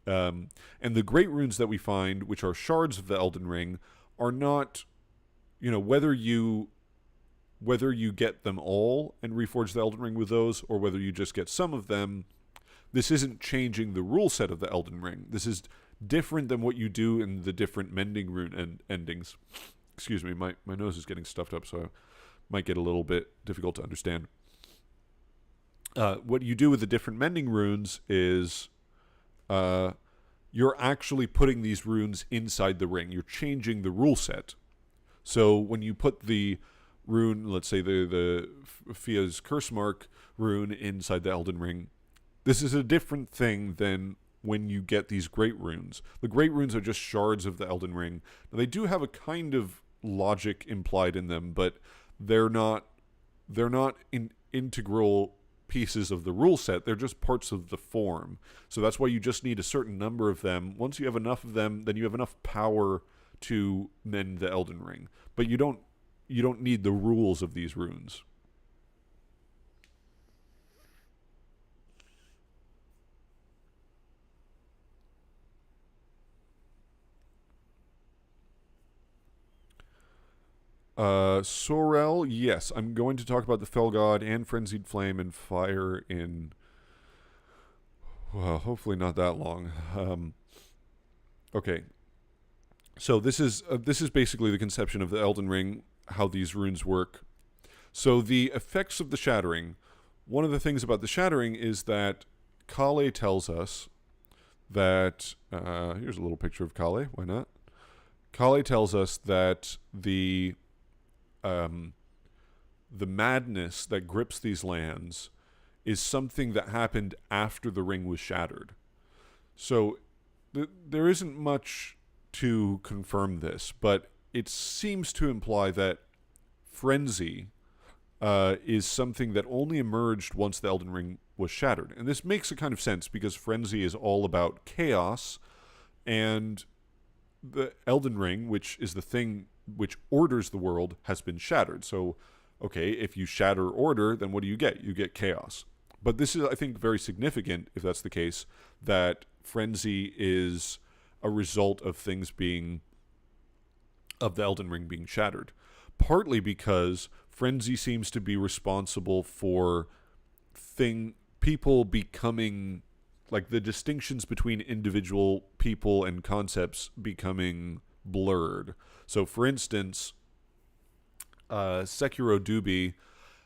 S2: And the great runes that we find, which are shards of the Elden Ring, are not, whether you get them all and reforge the Elden Ring with those, or whether you just get some of them, this isn't changing the rule set of the Elden Ring. This is different than what you do in the different mending rune endings. Excuse me, my nose is getting stuffed up, so might get a little bit difficult to understand. What you do with the different mending runes is you're actually putting these runes inside the ring. You're changing the rule set. So when you put the rune, let's say the Fia's Curse Mark rune inside the Elden Ring, this is a different thing than when you get these great runes. The great runes are just shards of the Elden Ring. Now, they do have a kind of logic implied in them, but they're not integral pieces of the rule set. They're just parts of the form. So that's why you just need a certain number of them. Once you have enough of them, then you have enough power to mend the Elden Ring. But you don't need the rules of these runes. Sorel, yes. I'm going to talk about the Fell God and Frenzied Flame and Fire in, well, hopefully not that long. Okay. So this is basically the conception of the Elden Ring, how these runes work. So the effects of the shattering, one of the things about the shattering is that Kale tells us that, here's a little picture of Kale, why not? Kale tells us that the madness that grips these lands is something that happened after the ring was shattered. So there isn't much to confirm this, but it seems to imply that frenzy is something that only emerged once the Elden Ring was shattered. And this makes a kind of sense because frenzy is all about chaos, and the Elden Ring, which is the thing which orders the world, has been shattered. So, okay, if you shatter order, then what do you get? You get chaos. But this is, I think, very significant, if that's the case, that frenzy is a result of things being, of the Elden Ring being shattered. Partly because frenzy seems to be responsible for people becoming, like, the distinctions between individual people and concepts becoming blurred. So, for instance, Sekiro Doobie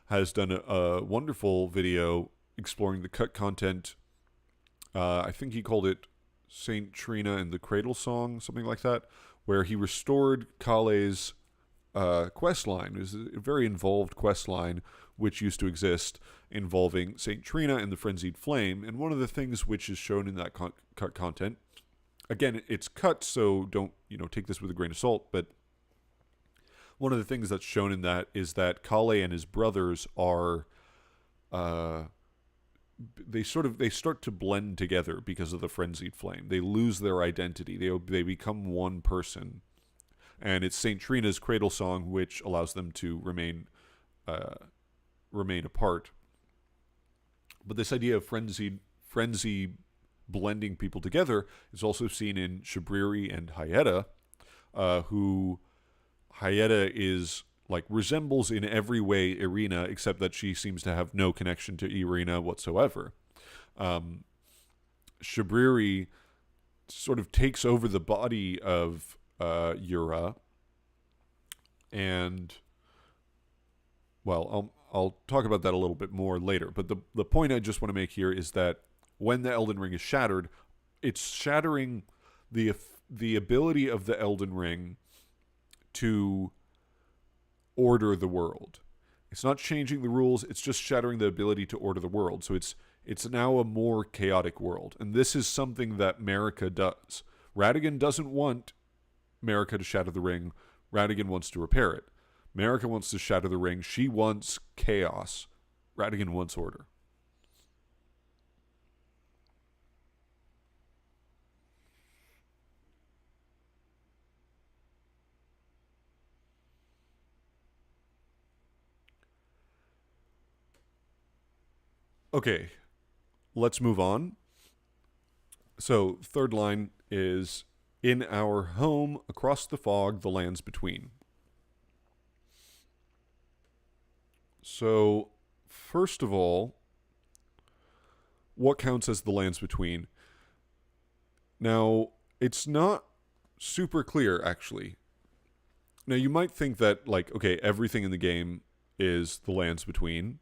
S2: has done a wonderful video exploring the cut content. I think he called it Saint Trina and the Cradle Song, something like that, where he restored Kale's quest line. It was a very involved quest line which used to exist involving Saint Trina and the Frenzied Flame. And one of the things which is shown in that cut content, again, it's cut, so don't take this with a grain of salt, but one of the things that's shown in that is that Kale and his brothers are they start to blend together because of the Frenzied Flame. They lose their identity. They become one person. And it's Saint Trina's Cradle Song which allows them to remain apart. But this idea of frenzy blending people together is also seen in Shabriri and Hyetta, who Hyetta is resembles in every way Irina, except that she seems to have no connection to Irina whatsoever. Shabriri sort of takes over the body of Yura, and well, I'll talk about that a little bit more later. But the point I just want to make here is that when the Elden Ring is shattered, it's shattering the ability of the Elden Ring to order the world. It's not changing the rules, it's just shattering the ability to order the world. So it's now a more chaotic world. And this is something that Marika does. Radagon doesn't want Marika to shatter the ring. Radagon wants to repair it. Marika wants to shatter the ring. She wants chaos. Radagon wants order. Okay, let's move on. So, third line is, in our home, across the fog, the lands between. So, first of all, what counts as the lands between? Now, it's not super clear, actually. Now, you might think that, okay, everything in the game is the lands between.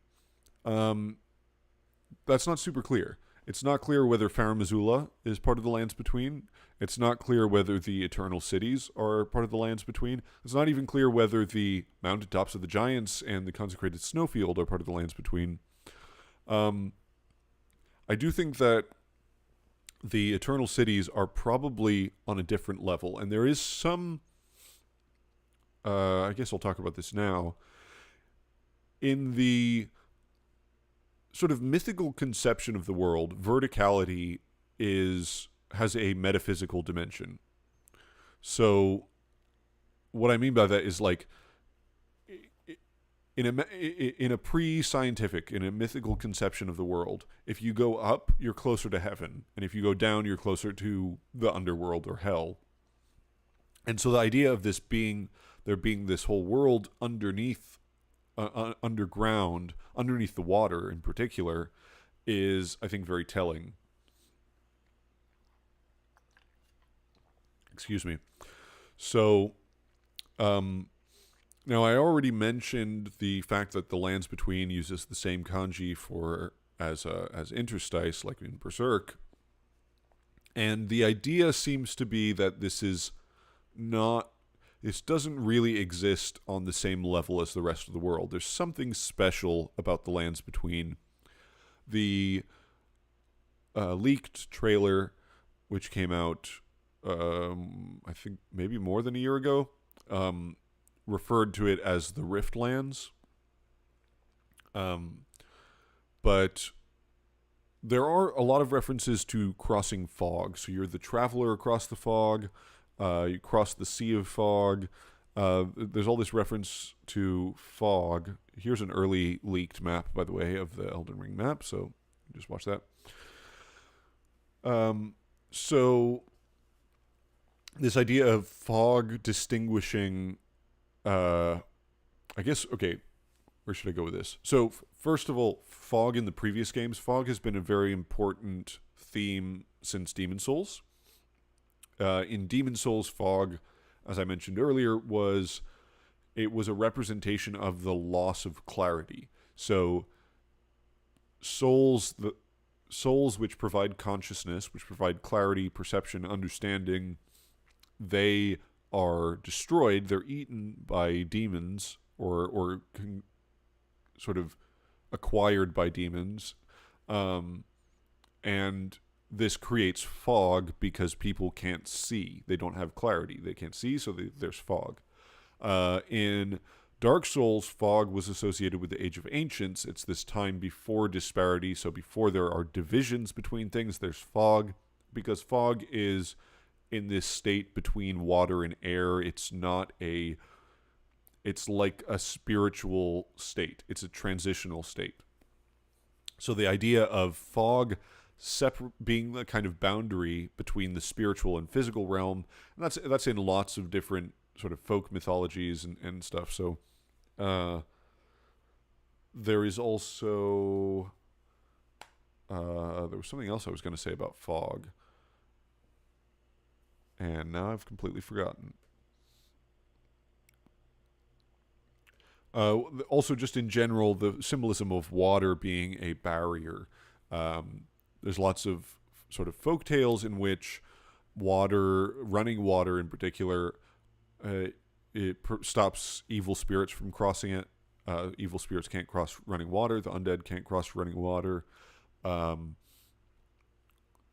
S2: That's not super clear. It's not clear whether Farum Azula is part of the lands between. It's not clear whether the Eternal Cities are part of the lands between. It's not even clear whether the mountain tops of the Giants and the Consecrated Snowfield are part of the lands between. I do think that the Eternal Cities are probably on a different level, and there is some, I guess I'll talk about this now, in the sort of mythical conception of the world, verticality has a metaphysical dimension. So what I mean by that is in a pre-scientific, in a mythical conception of the world, if you go up, you're closer to heaven, and if you go down, you're closer to the underworld or hell. And so the idea of this being there being this whole world underneath, underground, underneath the water in particular, is, I think, very telling. Excuse me. So, now I already mentioned the fact that the Lands Between uses the same kanji as interstice, like in Berserk. And the idea seems to be that this doesn't really exist on the same level as the rest of the world. There's something special about the Lands Between. The leaked trailer, which came out, I think maybe more than a year ago, referred to it as the Riftlands. But there are a lot of references to crossing fog. So you're the traveler across the fog. You cross the sea of fog. There's all this reference to fog. Here's an early leaked map, by the way, of the Elden Ring map. So just watch that. So this idea of fog distinguishing, I guess, okay, where should I go with this? So first of all, fog in the previous games, fog has been a very important theme since Demon's Souls. In Demon's Souls, fog, as I mentioned earlier, was a representation of the loss of clarity. So souls which provide consciousness, which provide clarity, perception, understanding, they are destroyed. They're eaten by demons or sort of acquired by demons. And this creates fog because people can't see. They don't have clarity. They can't see, so there's fog. In Dark Souls, fog was associated with the Age of Ancients. It's this time before disparity, so before there are divisions between things, there's fog. Because fog is in this state between water and air. It's like a spiritual state. It's a transitional state. So the idea of fog being the kind of boundary between the spiritual and physical realm, and that's in lots of different sort of folk mythologies and stuff. So there is also there was something else I was going to say about fog, and now I've completely forgotten. Also, just in general, the symbolism of water being a barrier. There's lots of sort of folk tales in which running water in particular, stops evil spirits from crossing it. Evil spirits can't cross running water. The undead can't cross running water.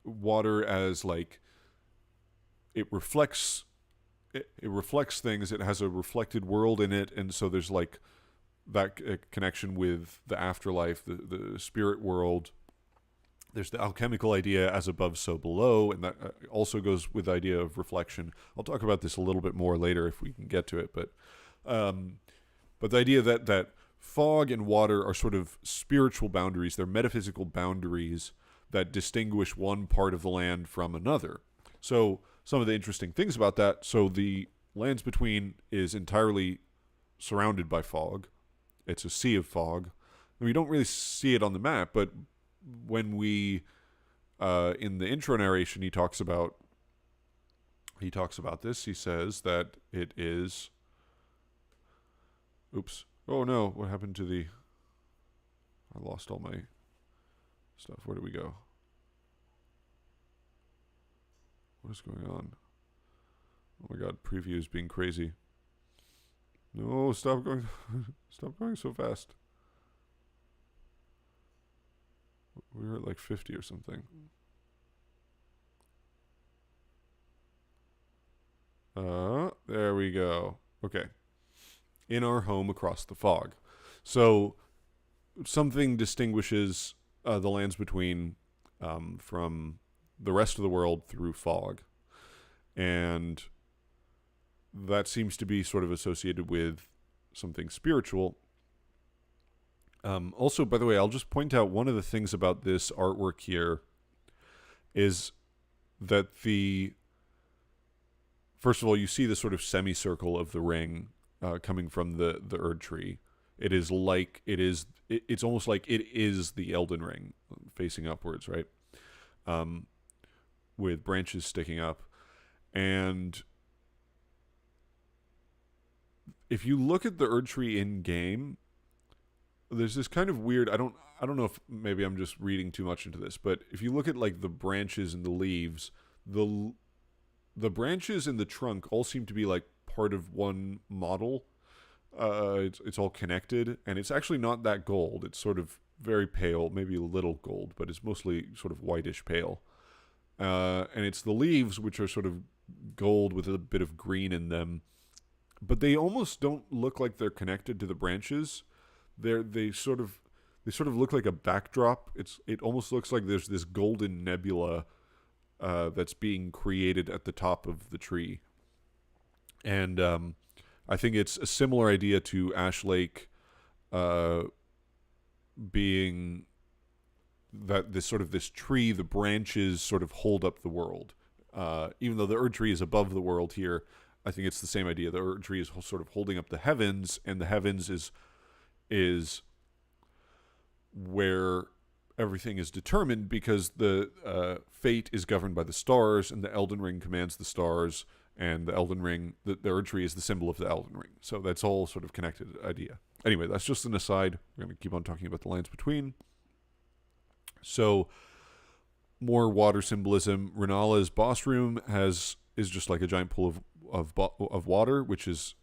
S2: Water as like it reflects things. It has a reflected world in it, and so there's like that connection with the afterlife, the spirit world. There's the alchemical idea, as above, so below, and that also goes with the idea of reflection. I'll talk about this a little bit more later if we can get to it, but the idea that fog and water are sort of spiritual boundaries. They're metaphysical boundaries that distinguish one part of the land from another. So some of the interesting things about that, so the Lands Between is entirely surrounded by fog. It's a sea of fog. We don't really see it on the map, but when we in the intro narration he talks about this. He says that it is, oops, oh no, what happened to I lost all my stuff. Where do we go? What is going on? Oh my god, preview is being crazy. No, stop going so fast. We were at like 50 or something. There we go. Okay. In our home across the fog. So something distinguishes the Lands Between from the rest of the world through fog. And that seems to be sort of associated with something spiritual. Also, by the way, I'll just point out one of the things about this artwork here is that first of all, you see the sort of semicircle of the ring coming from the Erdtree. It is like it's almost like it is the Elden Ring facing upwards, right? With branches sticking up. And if you look at the Erdtree in game, there's this kind of weird, I don't know if maybe I'm just reading too much into this, but if you look at like the branches and the leaves, the branches and the trunk all seem to be like part of one model. It's all connected, and it's actually not that gold. It's sort of very pale, maybe a little gold, but it's mostly sort of whitish pale. And it's the leaves, which are sort of gold with a bit of green in them, but they almost don't look like they're connected to the branches. They sort of look like a backdrop. It almost looks like there's this golden nebula that's being created at the top of the tree. And I think it's a similar idea to Ash Lake being that this tree, the branches sort of hold up the world. Even though the Erdtree is above the world here, I think it's the same idea. The Erdtree is sort of holding up the heavens, and the heavens is where everything is determined, because the fate is governed by the stars, and the Elden Ring commands the stars, and the Elden Ring, the Erdtree is the symbol of the Elden Ring. So that's all sort of connected idea. Anyway, that's just an aside. We're going to keep on talking about the lands between. So, more water symbolism. Renala's boss room is just like a giant pool of water, which is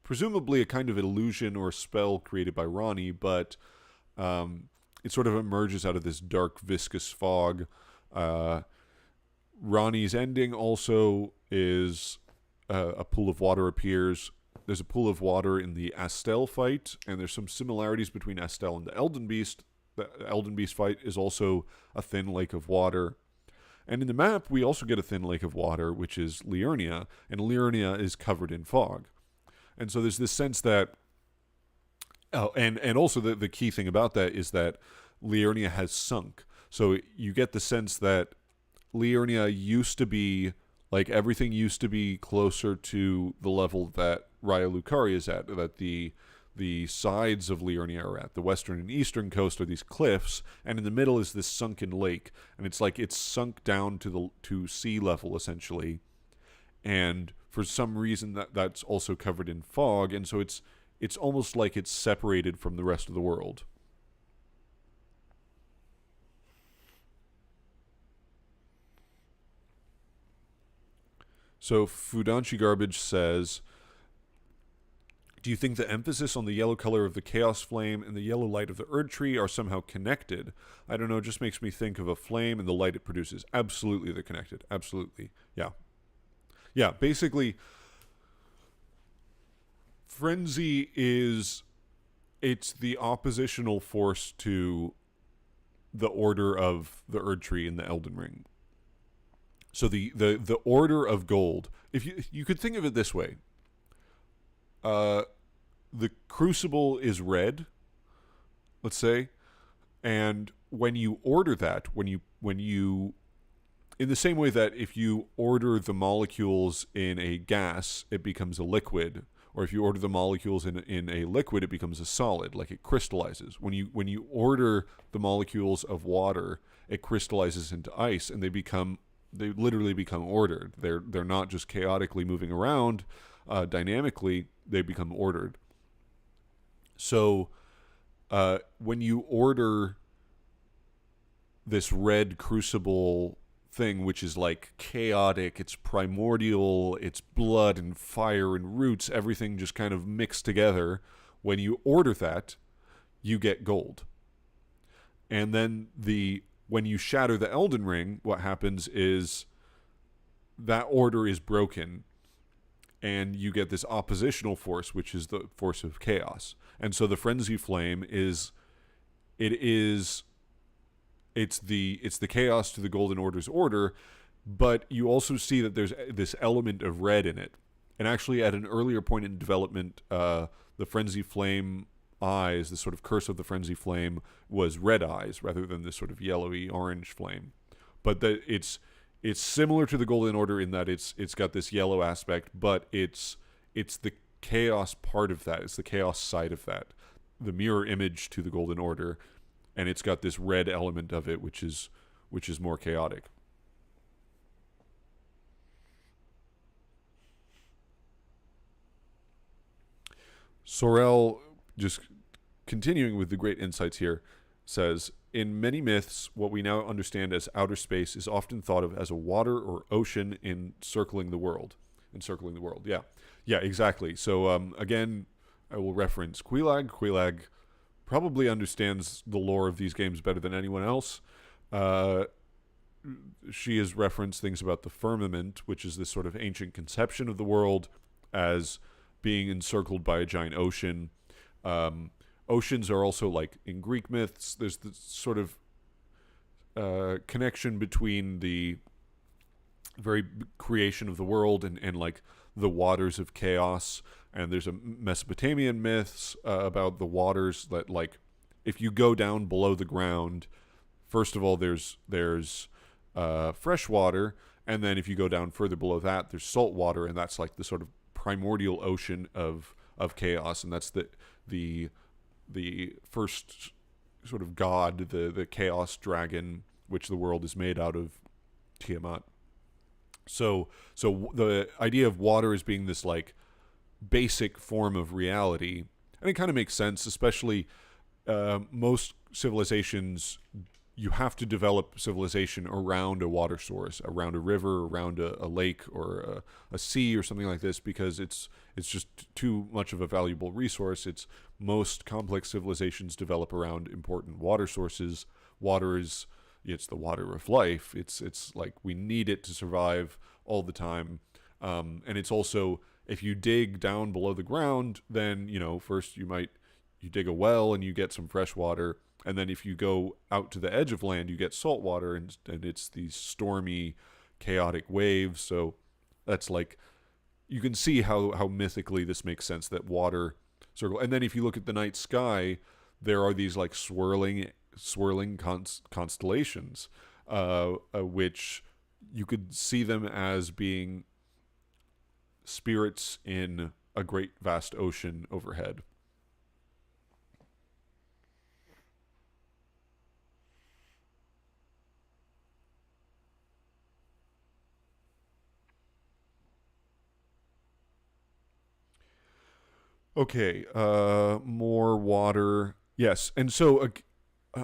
S2: presumably a kind of illusion or spell created by Ranni, but it sort of emerges out of this dark, viscous fog. Ranni's ending also is a pool of water appears. There's a pool of water in the Astel fight, and there's some similarities between Astel and the Elden Beast. The Elden Beast fight is also a thin lake of water. And in the map, we also get a thin lake of water, which is Liurnia, and Liurnia is covered in fog. And so there's this sense that... Oh, and also the key thing about that is that Liurnia has sunk. So you get the sense that Liurnia used to be... Like, everything used to be closer to the level that Raya Lucaria is at, that the sides of Liurnia are at. The western and eastern coast are these cliffs, and in the middle is this sunken lake. And it's like it's sunk down to sea level, essentially. And for some reason, that's also covered in fog, and so it's almost like it's separated from the rest of the world. So Fudanchi Garbage says, do you think the emphasis on the yellow color of the Chaos Flame and the yellow light of the Erdtree are somehow connected? I don't know, it just makes me think of a flame and the light it produces. Absolutely they're connected. Absolutely. Yeah. Yeah, basically, Frenzy it's the oppositional force to the order of the Erdtree in the Elden Ring. So the order of gold, if you could think of it this way, the Crucible is red, let's say, and when you order that, when you in the same way that if you order the molecules in a gas, it becomes a liquid, or if you order the molecules in a liquid, it becomes a solid, like it crystallizes. When you order the molecules of water, it crystallizes into ice, and they literally become ordered. They're not just chaotically moving around dynamically, they become ordered. So when you order this red Crucible thing, which is like chaotic, it's primordial, it's blood and fire and roots, everything just kind of mixed together, when you order that, you get gold. And then when you shatter the Elden Ring, what happens is that order is broken, and you get this oppositional force, which is the force of chaos. And so the Frenzy Flame it's the chaos to the Golden Order's order, but you also see that there's this element of red in it. And actually, at an earlier point in development, the Frenzy Flame eyes, the sort of curse of the Frenzy Flame, was red eyes rather than this sort of yellowy orange flame. But it's similar to the Golden Order in that it's got this yellow aspect, but it's chaos part of that. It's the chaos side of that, the mirror image to the Golden Order, and it's got this red element of it, which is more chaotic. Sorel, just continuing with the great insights here, says, in many myths, what we now understand as outer space is often thought of as a water or ocean encircling the world. Encircling the world, yeah. Yeah, exactly. So, again, I will reference Quelaag. Quelaag probably understands the lore of these games better than anyone else. She has referenced things about the firmament, which is this sort of ancient conception of the world as being encircled by a giant ocean. Oceans are also, like, in Greek myths, there's this sort of connection between the very creation of the world and like the waters of chaos. And there's a Mesopotamian myths about the waters that, like, if you go down below the ground, first of all, there's fresh water, and then if you go down further below that, there's salt water, and that's like the sort of primordial ocean of chaos, and that's the first sort of god, the chaos dragon, which the world is made out of, Tiamat. So the idea of water as being this, like, basic form of reality, and it kind of makes sense, especially most civilizations, you have to develop civilization around a water source, around a river, around a lake or a sea or something like this, because it's just too much of a valuable resource. It's most complex civilizations develop around important water sources. Water is, it's the water of life. It's like we need it to survive all the time. And it's also, if you dig down below the ground, then, first you dig a well and you get some fresh water. And then if you go out to the edge of land, you get salt water, and it's these stormy, chaotic waves. So that's like, you can see how mythically this makes sense, that water circle. And then if you look at the night sky, there are these, like, swirling constellations, which you could see them as being spirits in a great vast ocean overhead. Okay, more water. Yes, and so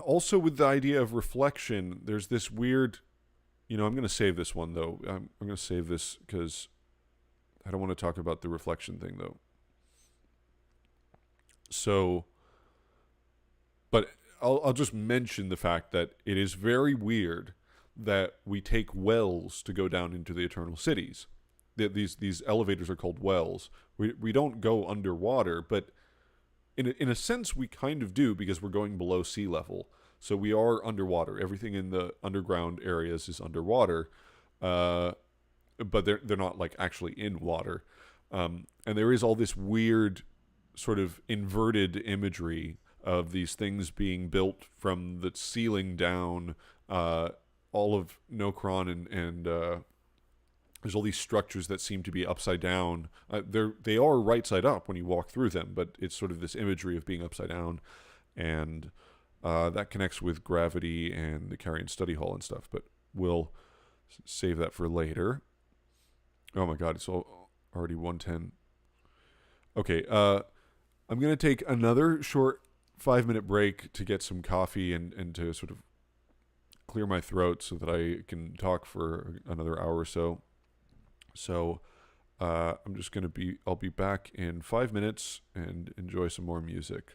S2: also with the idea of reflection, there's this weird. I'm going to save this one though. I'm going to save this because I don't want to talk about the reflection thing though. So, but I'll just mention the fact that it is very weird that we take wells to go down into the eternal cities. These elevators are called wells. We don't go underwater, but in a sense we kind of do, because we're going below sea level. So we are underwater. Everything in the underground areas is underwater, but they're not, like, actually in water. And there is all this weird sort of inverted imagery of these things being built from the ceiling down. All of Nokron and there's all these structures that seem to be upside down. They are right side up when you walk through them, but it's sort of this imagery of being upside down, and that connects with gravity and the Carrion Study Hall and stuff. But we'll save that for later. Oh my God, it's already 1:10. Okay, I'm gonna take another short 5-minute break to get some coffee and to sort of clear my throat so that I can talk for another hour or so. So I'll be back in 5 minutes and enjoy some more music.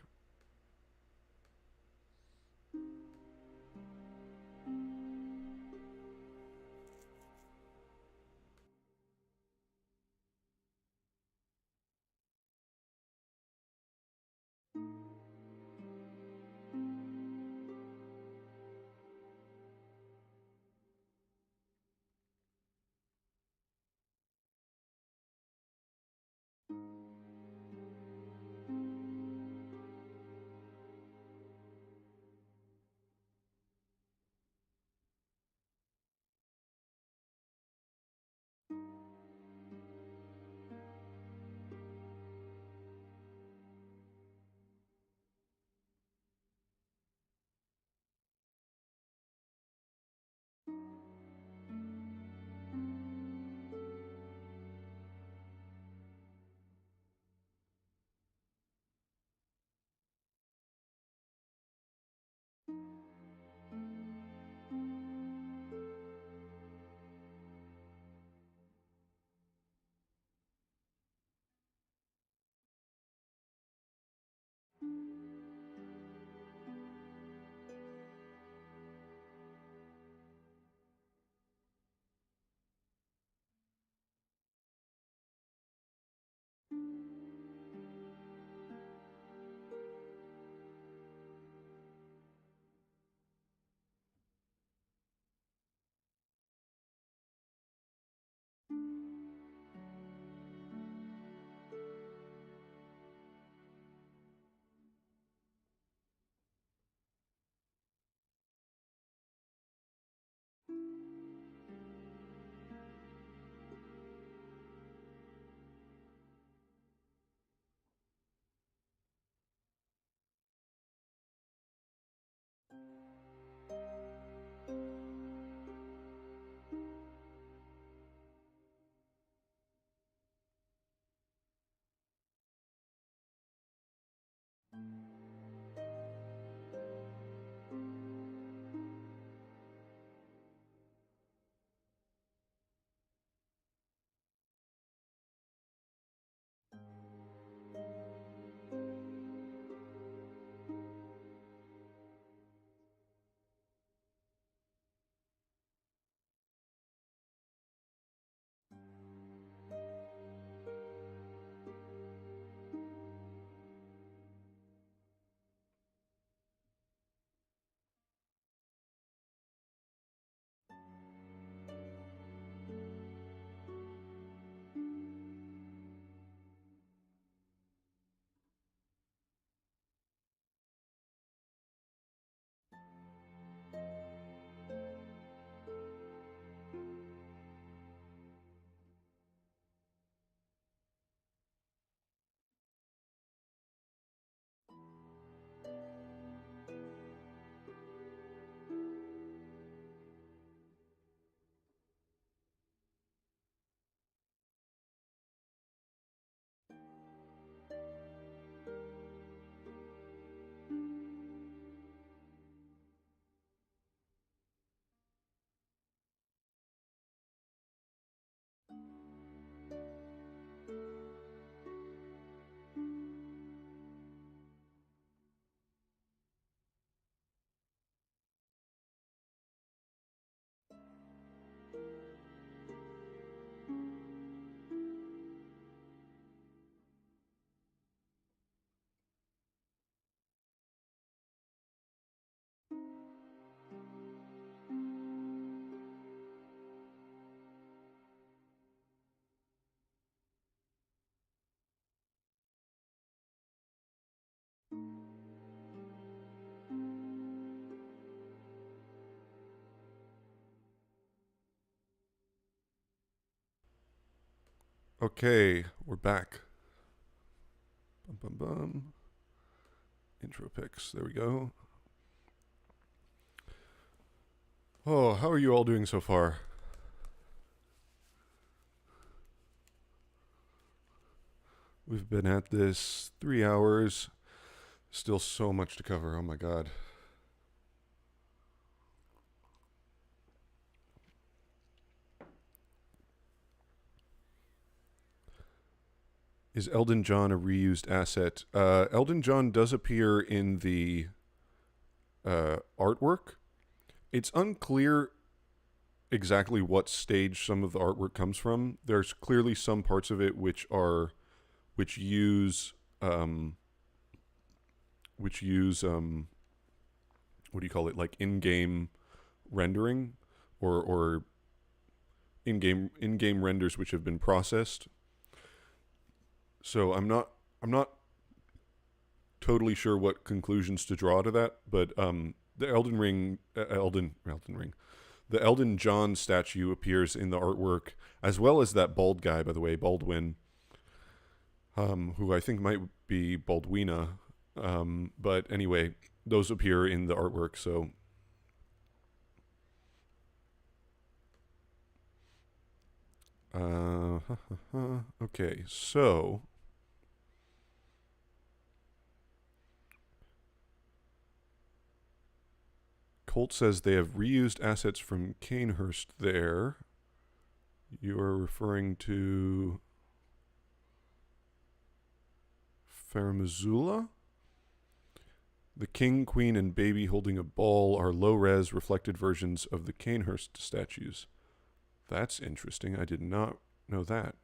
S1: Okay, we're back. Bum, bum, bum. Intro pics. There we go. Oh, how are you all doing so far? We've been at this 3 hours. Still so much to cover. Oh my god. Is Elden John a reused asset? Elden John does appear in the artwork. It's unclear exactly what stage some of the artwork comes from. There's clearly some parts of it which use what do you call it, like in-game rendering or in-game renders which have been processed. So I'm not totally sure what conclusions to draw to that, but the the Elden John statue appears in the artwork, as well as that bald guy, by the way, Baldwin, who I think might be Baldwina. But anyway, those appear in the artwork, so okay, so Colt says they have reused assets from Canehurst there. You are referring to Faramazula? The king, queen, and baby holding a ball are low-res reflected versions of the Canehurst statues. That's interesting. I did not know that.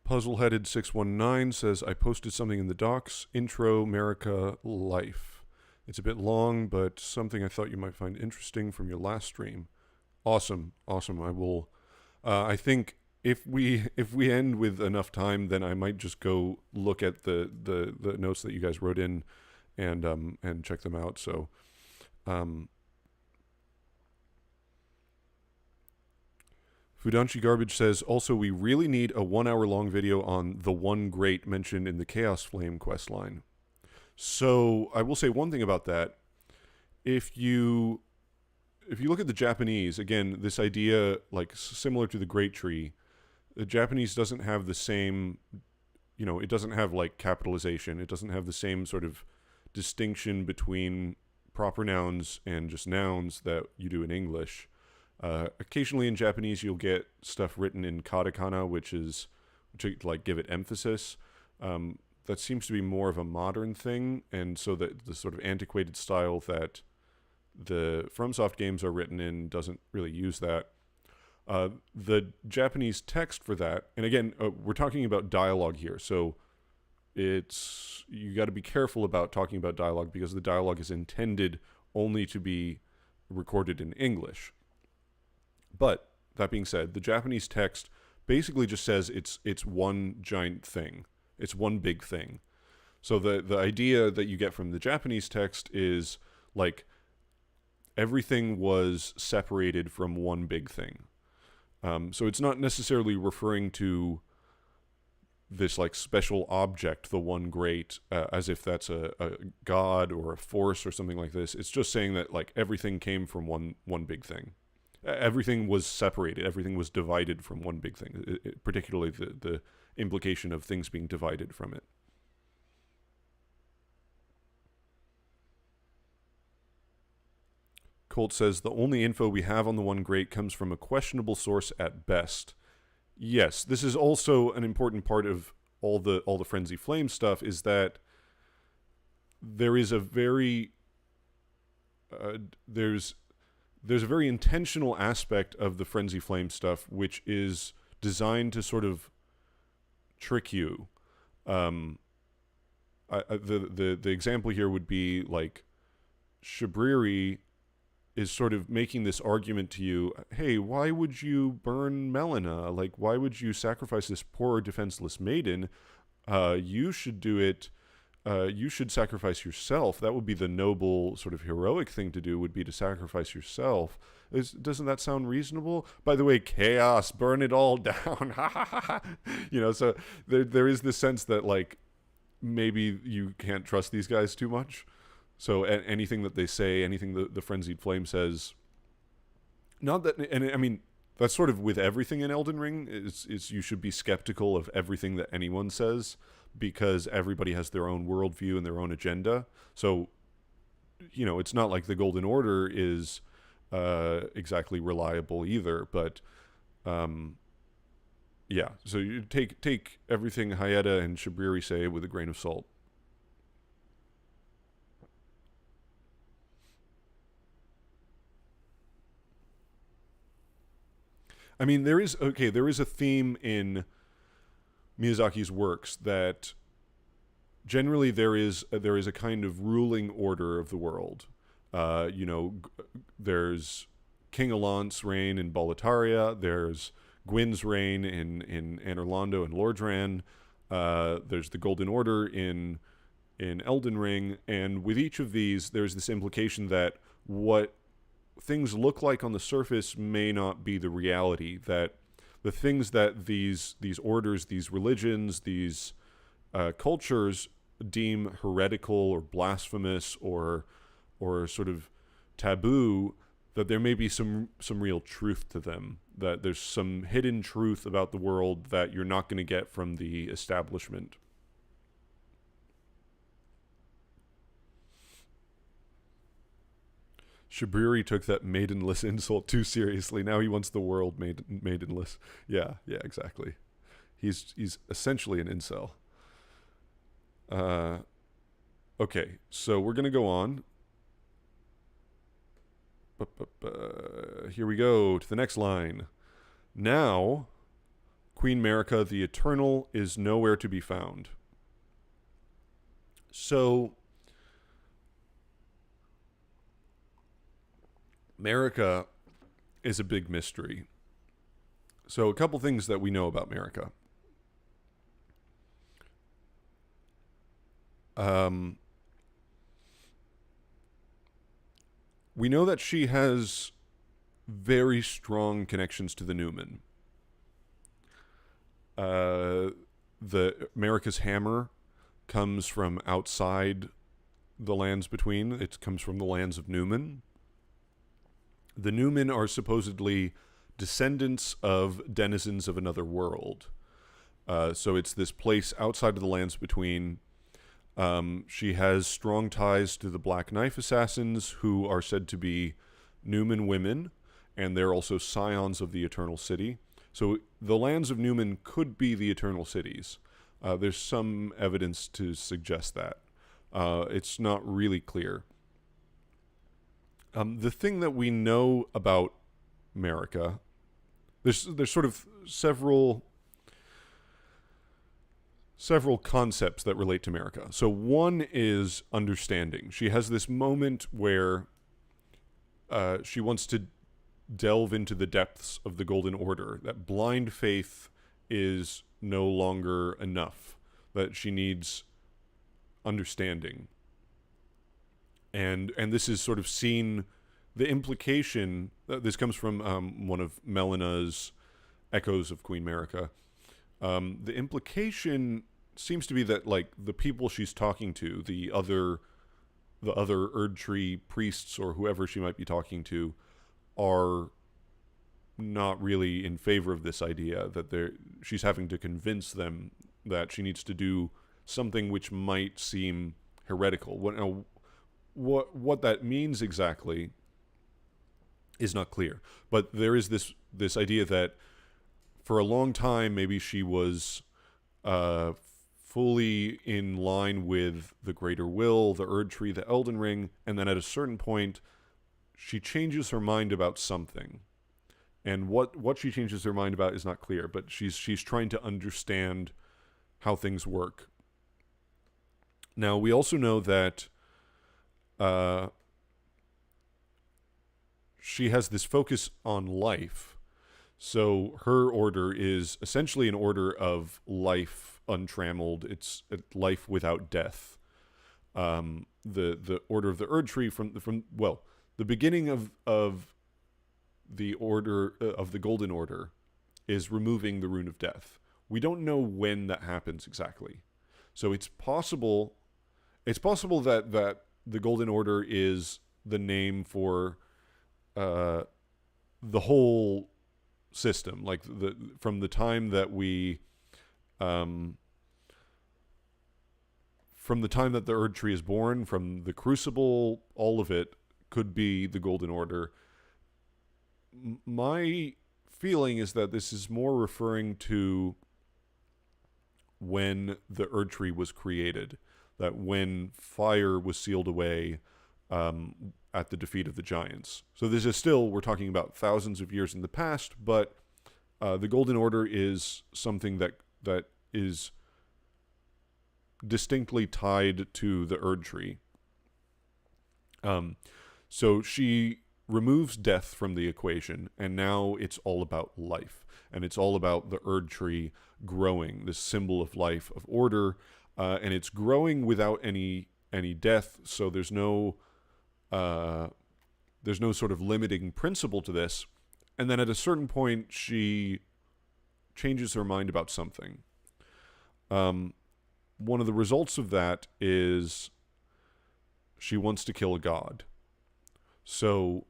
S1: Puzzleheaded 619 says, I posted something in the docs. Intro, Marika, Life. It's a bit long, but something I thought you might find interesting from your last stream. Awesome. I will. I think if we end with enough time, then I might just go look at the notes that you guys wrote in and check them out. So Fudanchi Garbage says, also, we really need a 1 hour long video on the one great mentioned in the Chaos Flame questline. So I will say one thing about that. If you look at the Japanese, again, this idea, like similar to the Great Tree, the Japanese doesn't have the same, it doesn't have like capitalization. It doesn't have the same sort of distinction between proper nouns and just nouns that you do in English. Occasionally in Japanese, you'll get stuff written in katakana, which to like give it emphasis. That seems to be more of a modern thing, and so that the sort of antiquated style that the FromSoft games are written in doesn't really use that. The Japanese text for that, and again, we're talking about dialogue here, so you got to be careful about talking about dialogue because the dialogue is intended only to be recorded in English. But that being said, the Japanese text basically just says it's one giant thing. It's one big thing. So the idea that you get from the Japanese text is like everything was separated from one big thing. So it's not necessarily referring to this like special object, the one great, as if that's a god or a force or something like this. It's just saying that like everything came from one big thing. Everything was separated. Everything was divided from one big thing, particularly the implication of things being divided from it. Colt says, the only info we have on the One Great comes from a questionable source at best. Yes, this is also an important part of all the Frenzy Flame stuff, is that there is a very there's a very intentional aspect of the Frenzy Flame stuff which is designed to sort of trick you. The example here would be like Shabriri is sort of making this argument to you, hey, why would you burn Melina? Like, why would you sacrifice this poor defenseless maiden? You should do it
S2: you should sacrifice yourself. That would be the noble, sort of heroic thing to do, would be to sacrifice yourself. Doesn't that sound reasonable? By the way, chaos, burn it all down. So there is this sense that, like, maybe you can't trust these guys too much. So anything that they say, anything the Frenzied Flame says, not that, and I mean, that's sort of with everything in Elden Ring, is you should be skeptical of everything that anyone says, because everybody has their own worldview and their own agenda. So, it's not like the Golden Order is exactly reliable either. But, yeah. So you take everything Hyetta and Shabriri say with a grain of salt. I mean, there is a theme in Miyazaki's works that generally there is a kind of ruling order of the world. There's King Alant's reign in Boletaria. There's Gwyn's reign in Anor Londo and Lordran. There's the Golden Order in Elden Ring, and with each of these, there's this implication that what things look like on the surface may not be the reality. That the things that these orders, these religions, these cultures deem heretical or blasphemous or sort of taboo, that there may be some real truth to them. That there's some hidden truth about the world that you're not going to get from the establishment. Shabriri took that maidenless insult too seriously. Now he wants the world maidenless. Yeah, exactly. He's essentially an incel. Okay, so we're gonna go on. Here we go to the next line. Now, Queen Marika the Eternal is nowhere to be found. So, Marika is a big mystery. So a couple things that we know about Marika. We know that she has very strong connections to the Newman. The Marika's hammer comes from outside the lands between. It comes from the lands of Newman. The Newmen are supposedly descendants of denizens of another world. So it's this place outside of the lands between. She has strong ties to the Black Knife Assassins, who are said to be Newman women, and they're also scions of the Eternal City. So the lands of Newman could be the Eternal Cities. There's some evidence to suggest that. It's not really clear. The thing that we know about Marika, there's sort of several concepts that relate to Marika. So one is understanding. She has this moment where she wants to delve into the depths of the Golden Order, that blind faith is no longer enough, that she needs understanding. And this is sort of seen, the implication, this comes from one of Melina's echoes of Queen Marika. The implication seems to be that, like, the people she's talking to, the other Erdtree priests or whoever she might be talking to, are not really in favor of this idea, that she's having to convince them that she needs to do something which might seem heretical. What that means exactly is not clear. But there is this idea that for a long time, maybe she was fully in line with the Greater Will, the Erdtree, the Elden Ring, and then at a certain point, she changes her mind about something. And what she changes her mind about is not clear, but she's trying to understand how things work. Now, we also know that she has this focus on life. So her order is essentially an order of life untrammeled. It's life without death. The order of the Erdtree from the beginning of the order of the Golden Order is removing the Rune of Death. We don't know when that happens exactly, so it's possible. It's possible that the Golden Order is the name for the whole system, like from the time that we from the time that the Erdtree is born, from the Crucible, all of it could be the Golden Order. My feeling is that this is more referring to when the Erdtree was created, that when fire was sealed away at the defeat of the giants. So this is still, we're talking about thousands of years in the past, but the Golden Order is something that is distinctly tied to the Erdtree. So she removes death from the equation, and now it's all about life, and it's all about the Erdtree growing, this symbol of life, of order, and it's growing without any death. So there's no sort of limiting principle to this. And then at a certain point, she changes her mind about something. One of the results of that is she wants to kill a god. So,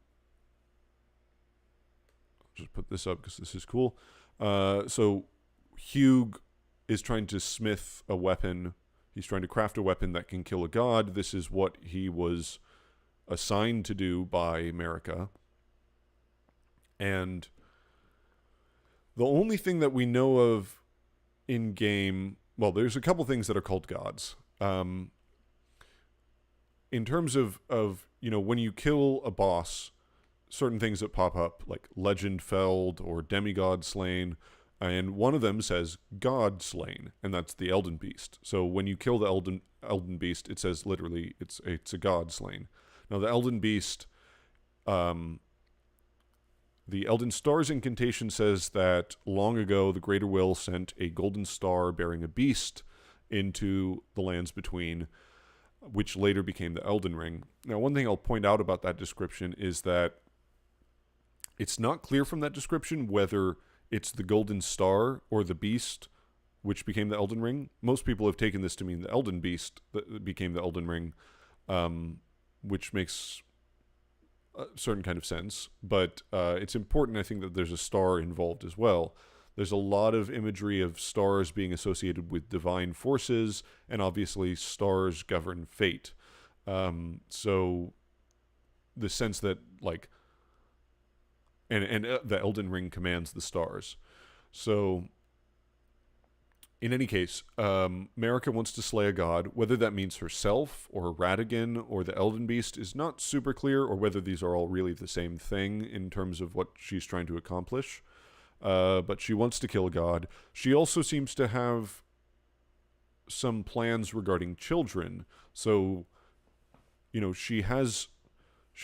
S2: I'll just put this up because this is cool. So, Hugh is trying to smith a weapon. He's trying to craft a weapon that can kill a god. This is what he was assigned to do by Marika. And the only thing that we know of in game, well, there's a couple things that are called gods. In terms of when you kill a boss, certain things that pop up, like legend felled or demigod slain, and one of them says god slain, and that's the Elden beast. So when you kill the Elden beast, it says literally it's a god slain. Now the Elden beast, the Elden Star's incantation says that long ago the Greater Will sent a golden star bearing a beast into the lands between, which later became the Elden Ring. Now, one thing I'll point out about that description is that it's not clear from that description whether it's the golden star or the beast which became the Elden Ring. Most people have taken this to mean the Elden beast that became the Elden Ring, which makes a certain kind of sense. But it's important, I think, that there's a star involved as well. There's a lot of imagery of stars being associated with divine forces, and obviously stars govern fate. So the sense that, like, and the Elden Ring commands the stars. So in any case, Marika wants to slay a god. Whether that means herself or Radagon or the Elden Beast is not super clear, or whether these are all really the same thing in terms of what she's trying to accomplish. But she wants to kill a god. She also seems to have some plans regarding children. So, she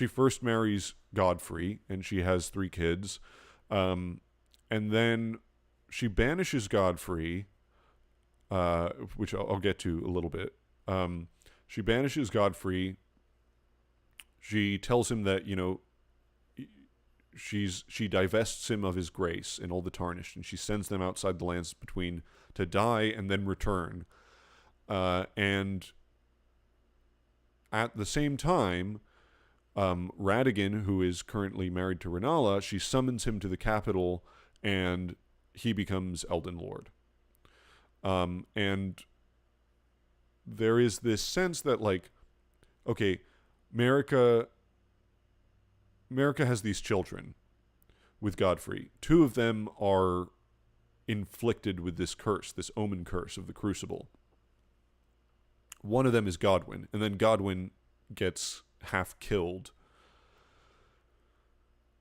S2: first marries Godfrey, and she has 3 kids. And then she banishes Godfrey, which I'll get to a little bit. She banishes Godfrey. She tells him that, she divests him of his grace and all the Tarnished, and she sends them outside the lands between to die and then return. And at the same time, Radagon, who is currently married to Rennala, she summons him to the capital, and he becomes Elden Lord. And there is this sense that, like, okay, Marika has these children with Godfrey. 2 of them are inflicted with this curse, this omen curse of the Crucible. One of them is Godwyn, and then Godwyn gets half killed.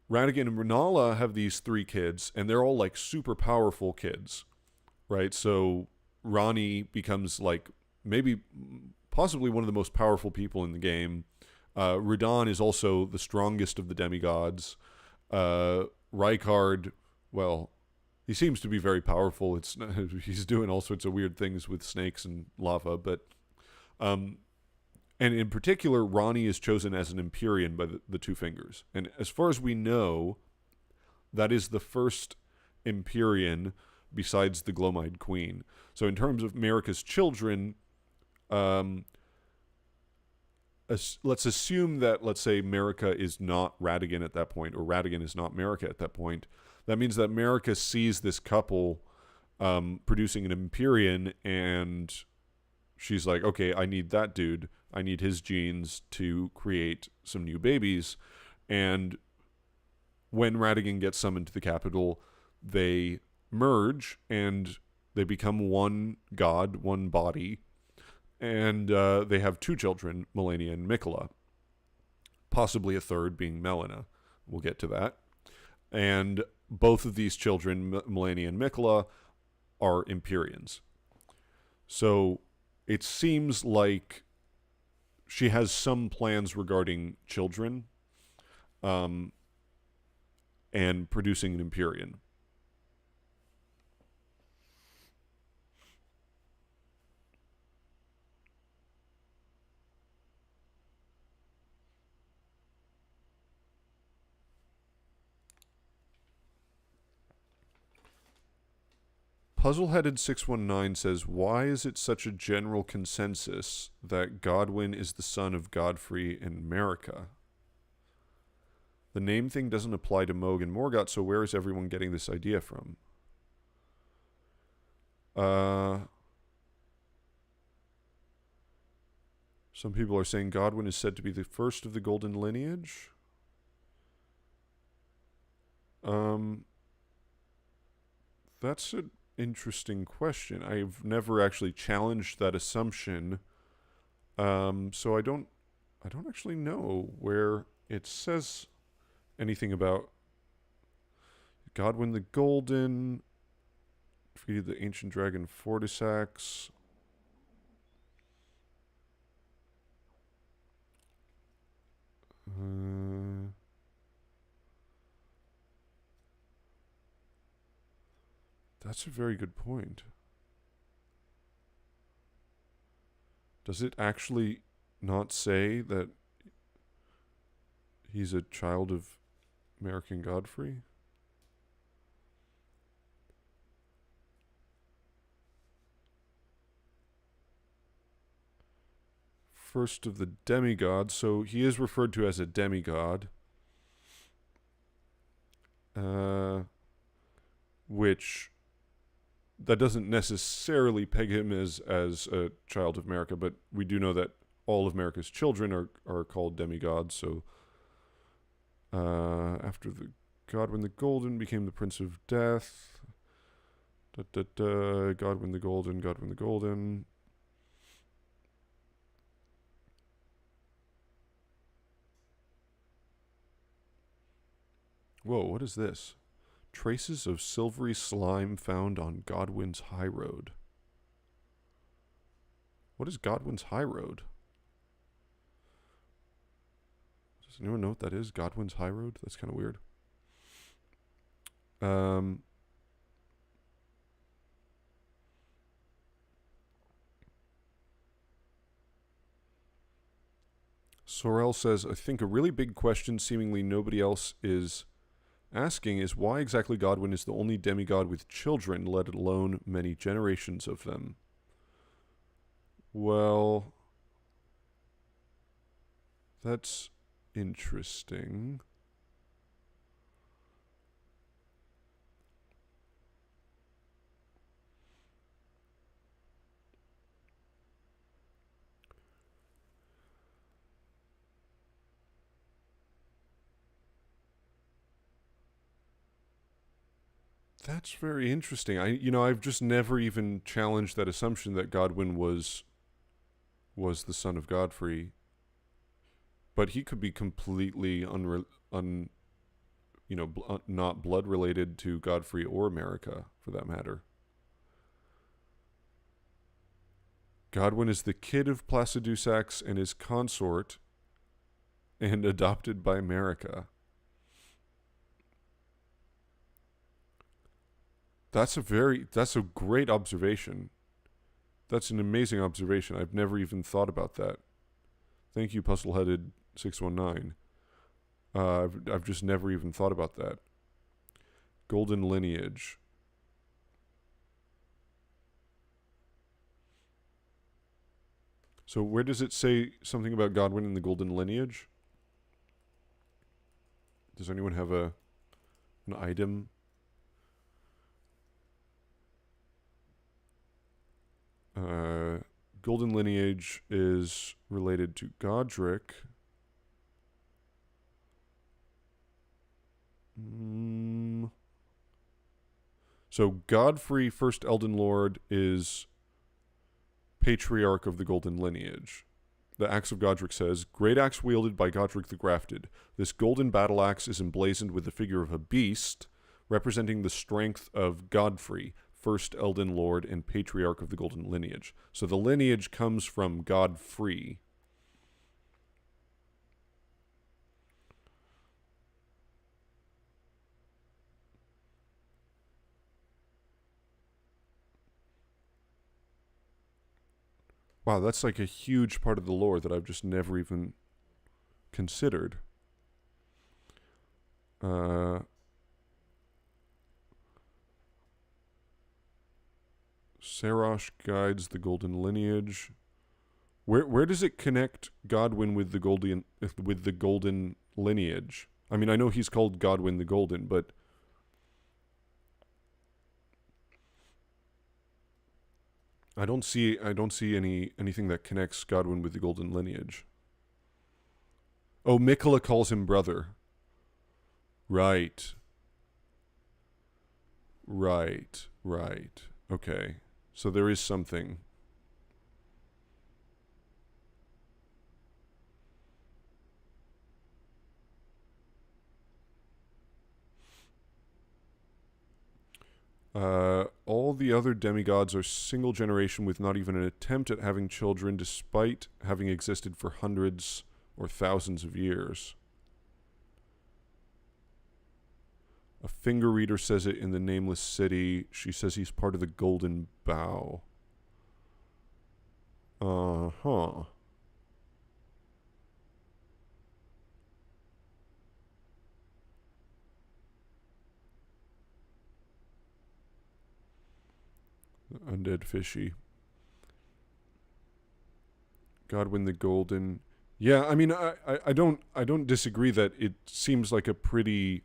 S2: Radagon and Rennala have these 3 kids, and they're all, like, super powerful kids, right? So Ranni becomes, like, possibly one of the most powerful people in the game. Radahn is also the strongest of the demigods. Rykard, well, he seems to be very powerful. He's doing all sorts of weird things with snakes and lava, but And in particular, Ranni is chosen as an Empyrean by the Two Fingers. And as far as we know, that is the first Empyrean besides the Gloam-Eyed Queen. So in terms of Marika's children, let's assume that, let's say, Marika is not Radagon at that point, or Radagon is not Marika at that point. That means that Marika sees this couple producing an Empyrean, and she's like, okay, I need that dude. I need his genes to create some new babies. And when Radagon gets summoned to the capital, they merge, and they become one god, one body. And they have two children, Malenia and Miquella. Possibly a third being Melina. We'll get to that. And both of these children, Malenia and Miquella, are Empyreans. So it seems like she has some plans regarding children and producing an Empyrean. Puzzleheaded 619 says, why is it such a general consensus that Godwyn is the son of Godfrey and Marika? The name thing doesn't apply to Mohg and Morgott, so where is everyone getting this idea from? Some people are saying Godwyn is said to be the first of the golden lineage. That's an interesting question. I've never actually challenged that assumption. So I don't actually know where it says anything about Godwyn the Golden, defeated the ancient dragon Fortisax. That's a very good point. Does it actually not say that he's a child of American Godfrey? First of the demigods, so he is referred to as a demigod. Which that doesn't necessarily peg him as a child of Marika, but we do know that all of Marika's children are called demigods. So after the Godwyn the Golden became the Prince of Death. Godwyn the Golden, Godwyn the Golden. Whoa, what is this? Traces of silvery slime found on Godwyn's High Road. What is Godwyn's High Road? Does anyone know what that is? Godwyn's High Road? That's kind of weird. Sorel says, I think a really big question seemingly nobody else is asking is why exactly Godwyn is the only demigod with children, let alone many generations of them. Well, that's interesting. That's very interesting. I've just never even challenged that assumption that Godwyn was the son of Godfrey. But he could be completely not blood related to Godfrey or Marika, for that matter. Godwyn is the kid of Placidusax and his consort, and adopted by Marika. That's a great observation. That's an amazing observation. I've never even thought about that. Thank you, Puzzleheaded 619. I've just never even thought about that. Golden lineage. So where does it say something about Godwyn in the golden lineage? Does anyone have an item? Golden lineage is related to Godrick. So Godfrey, first Elden Lord, is patriarch of the golden lineage. The Axe of Godrick says, Great axe wielded by Godrick the Grafted. This golden battle axe is emblazoned with the figure of a beast, representing the strength of Godfrey, first Elden Lord and patriarch of the golden lineage. So the lineage comes from Godfrey. Wow, that's like a huge part of the lore that I've just never even considered. Sarosh guides the golden lineage. Where does it connect Godwyn with the golden lineage? I mean, I know he's called Godwyn the Golden, but I don't see anything that connects Godwyn with the golden lineage. Oh, Miquella calls him brother. Right. Okay. So there is something. All the other demigods are single generation with not even an attempt at having children, despite having existed for hundreds or thousands of years. A finger reader says it in the Nameless City. She says he's part of the Golden Bough. Uh-huh. Undead Fishy. Godwyn the Golden. Yeah, I mean, I don't disagree that it seems like a pretty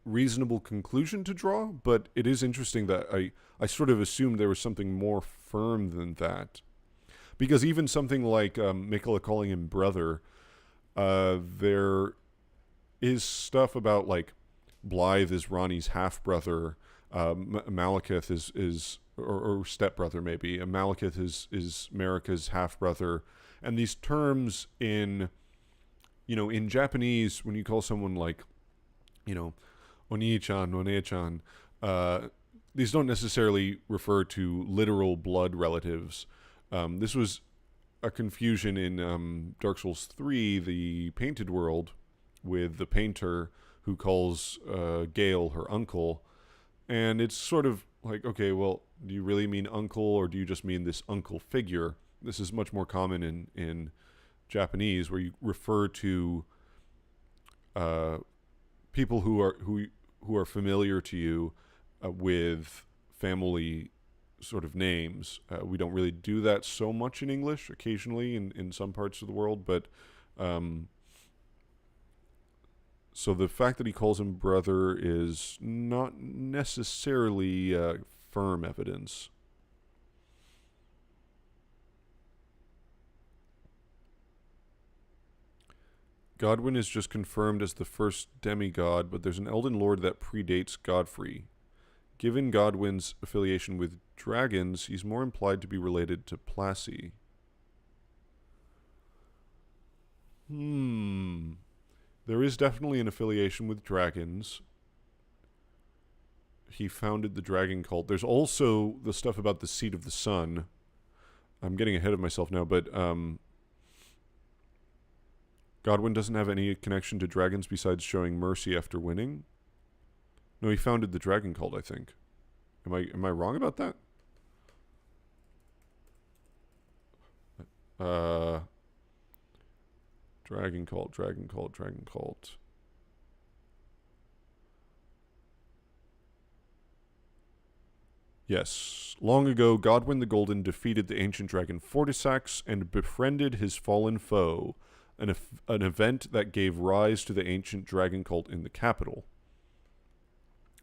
S2: reasonable conclusion to draw, but it is interesting that I sort of assumed there was something more firm than that. Because even something like Miquella calling him brother, there is stuff about, like, Blythe is Ranni's half-brother, Malekith is or stepbrother maybe. Malekith is Marika's half-brother. And these terms in Japanese, when you call someone like, Oni-chan, One-chan, these don't necessarily refer to literal blood relatives. This was a confusion in Dark Souls 3, the Painted World, with the painter who calls Gale her uncle. And it's sort of like, okay, well, do you really mean uncle, or do you just mean this uncle figure? This is much more common in Japanese, where you refer to people who are familiar to you with family sort of names. We don't really do that so much in English, occasionally in some parts of the world, but so the fact that he calls him brother is not necessarily firm evidence. Godwyn is just confirmed as the first demigod, but there's an Elden Lord that predates Godfrey. Given Godwyn's affiliation with dragons, he's more implied to be related to Plassey. There is definitely an affiliation with dragons. He founded the dragon cult. There's also the stuff about the Seat of the Sun. I'm getting ahead of myself now, but Godwyn doesn't have any connection to dragons besides showing mercy after winning. No, he founded the dragon cult, I think. Am I wrong about that? Dragon Cult, Dragon Cult, Dragon Cult. Yes. Long ago, Godwyn the Golden defeated the ancient dragon Fortisax and befriended his fallen foe, an event that gave rise to the ancient dragon cult in the capital.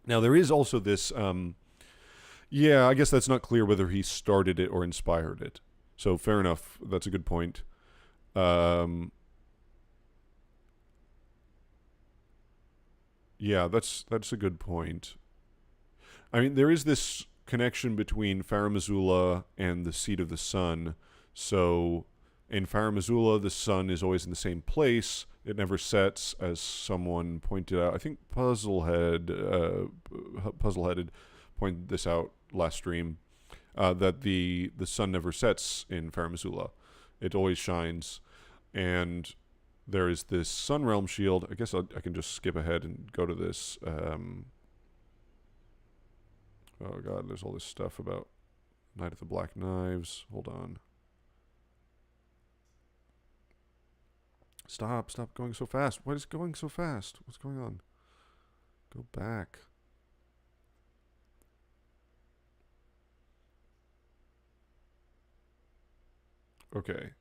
S2: Now, there is also this, I guess that's not clear whether he started it or inspired it. So, fair enough. That's a good point. Yeah, that's a good point. I mean, there is this connection between Farum Azula and the Seat of the Sun. So, in Farum Azula, the sun is always in the same place. It never sets, as someone pointed out. I think Puzzleheaded pointed this out last stream, that the sun never sets in Farum Azula. It always shines. And there is this Sun Realm shield. I guess I can just skip ahead and go to this. Oh god, there's all this stuff about Knight of the Black Knives. Hold on. Stop going so fast. What is going so fast? What's going on? Go back. Okay.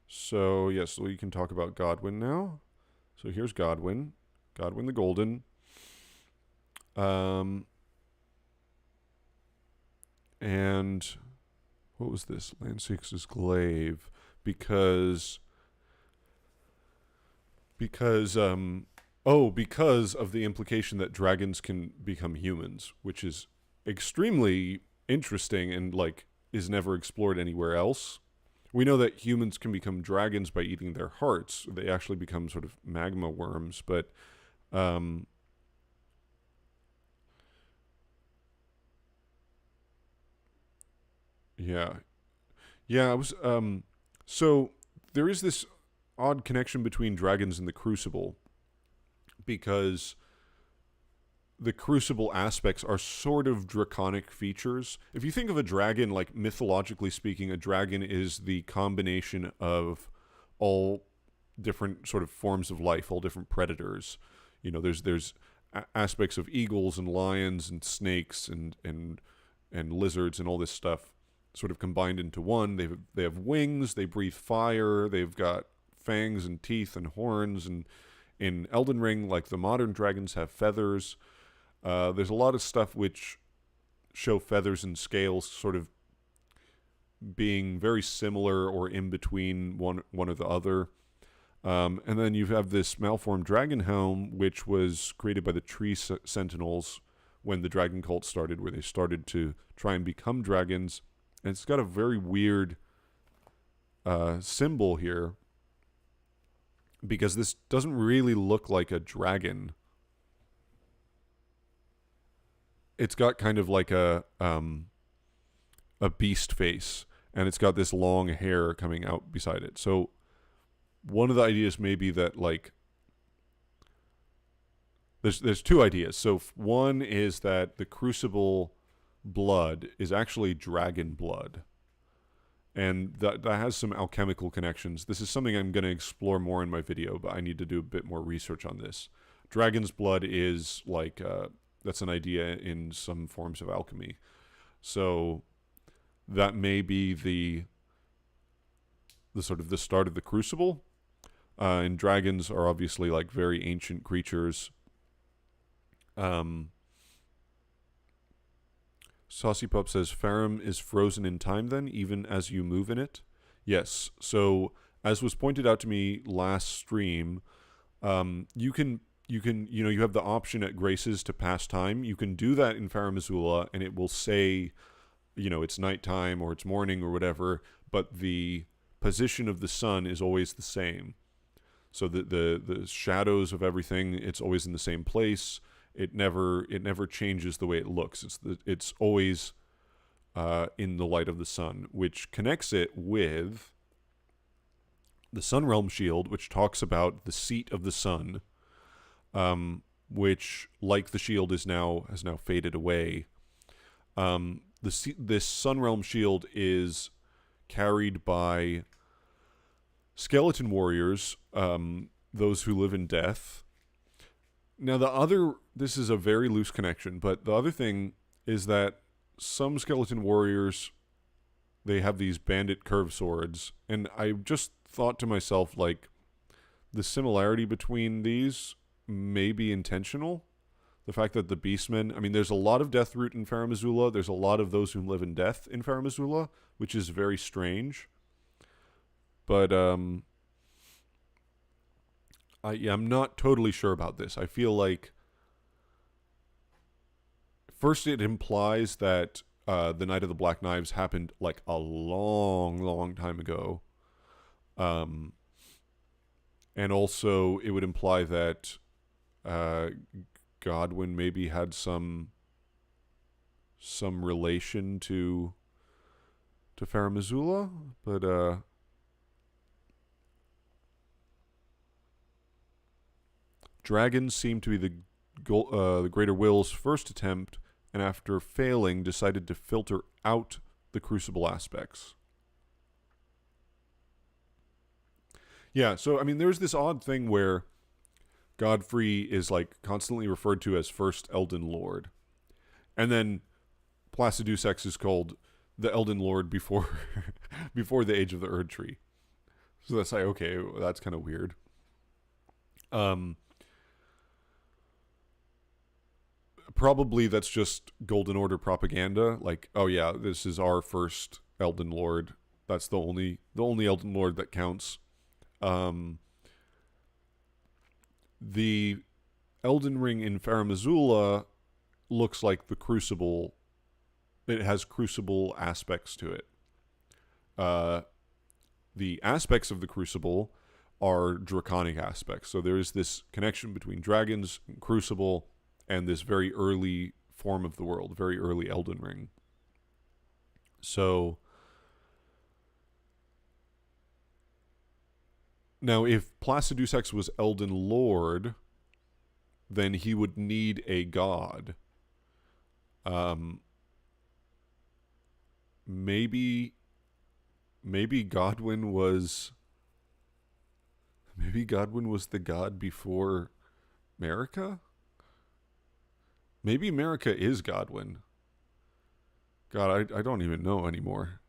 S2: So, yes, we can talk about Godwyn now. So here's Godwyn. Godwyn the Golden. And what was this? Landsix's Glaive. Because of the implication that dragons can become humans, which is extremely interesting and, like, is never explored anywhere else. We know that humans can become dragons by eating their hearts. They actually become sort of magma worms, but yeah. I was so there is this odd connection between dragons and the Crucible, because the Crucible aspects are sort of draconic features. If you think of a dragon, like, mythologically speaking, a dragon is the combination of all different sort of forms of life, all different predators. You know, there's aspects of eagles and lions and snakes and lizards and all this stuff sort of combined into one. They have wings, they breathe fire, they've got fangs and teeth and horns, and in Elden Ring, like, the modern dragons have feathers. There's a lot of stuff which show feathers and scales sort of being very similar or in between one or the other. And then you have this malformed dragon helm, which was created by the Tree Sentinels when the dragon cult started, where they started to try and become dragons. And it's got a very weird symbol here, because this doesn't really look like a dragon. It's got kind of like a beast face, and it's got this long hair coming out beside it. So one of the ideas may be that, like, there's two ideas. So one is that the Crucible blood is actually dragon blood, and that has some alchemical connections. This is something I'm going to explore more in my video, but I need to do a bit more research on this. Dragon's blood is like that's an idea in some forms of alchemy. So that may be the sort of the start of the Crucible. And dragons are obviously, like, very ancient creatures. Saucy Pup says, Farum is frozen in time then, even as you move in it? Yes. So, as was pointed out to me last stream, you have the option at Graces to pass time. You can do that in Farum Azula, and it will say, it's nighttime or it's morning or whatever, but the position of the sun is always the same. So the shadows of everything, it's always in the same place. It never changes the way it looks. It's always in the light of the sun, which connects it with the Sun Realm Shield, which talks about the seat of the sun, which, like the shield, has now faded away. This Sun Realm Shield is carried by skeleton warriors, those who live in death. Now, this is a very loose connection, but the other thing is that some skeleton warriors, they have these bandit curved swords, and I just thought to myself, like, the similarity between these may be intentional. The fact that the beastmen, I mean, there's a lot of death root in Farum Azula. There's a lot of those who live in death in Farum Azula, which is very strange. But I'm not totally sure about this. I feel like first it implies that the Night of the Black Knives happened like a long, long time ago. And also it would imply that Godwyn maybe had some relation to Farum Azula, but dragons seem to be the Greater Will's first attempt, and after failing, decided to filter out the Crucible aspects. Yeah, so I mean, there's this odd thing where Godfrey is like constantly referred to as First Elden Lord, and then Placiduce X is called the Elden Lord before before the Age of the Erdtree. So that's like, okay, that's kind of weird. Probably that's just Golden Order propaganda. Like, oh yeah, this is our first Elden Lord. That's the only Elden Lord that counts. The Elden Ring in Farum Azula looks like the Crucible. It has Crucible aspects to it. The aspects of the Crucible are draconic aspects. So there is this connection between dragons and Crucible and this very early form of the world, very early Elden Ring. So now if Placiduce X was Elden Lord, then he would need a god. Maybe Godwyn was the god before Marika? Maybe Marika is Godwyn. God, I don't even know anymore.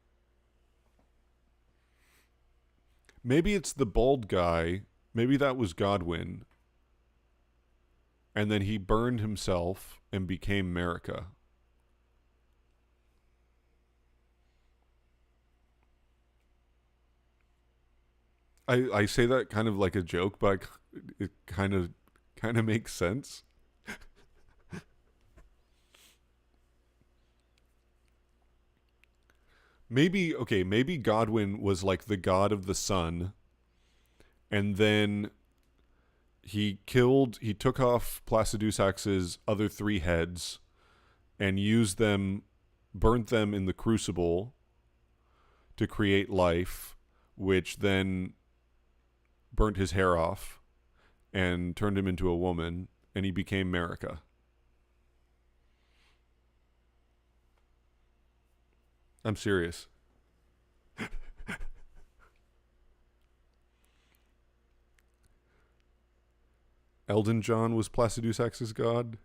S2: Maybe it's the bald guy. Maybe that was Godwyn. And then he burned himself and became Marika. I say that kind of like a joke, but it kind of makes sense. Maybe Godwyn was like the god of the sun, and then he took off Placiduce X's other 3 heads and burnt them in the Crucible to create life, which then burnt his hair off and turned him into a woman, and he became Marika. I'm serious. Elden John was Placiduce X's god?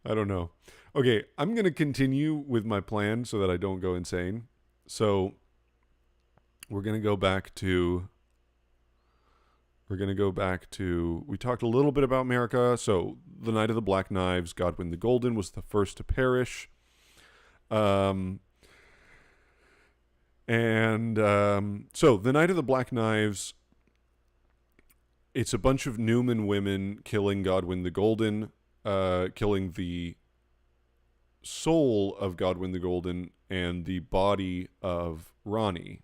S2: I don't know. Okay, I'm going to continue with my plan so that I don't go insane. So we're going to go back to... We talked a little bit about Marika. So the Night of the Black Knives, Godwyn the Golden, was the first to perish. So the Night of the Black Knives, it's a bunch of Newman women killing Godwyn the Golden, killing the soul of Godwyn the Golden and the body of Ranni.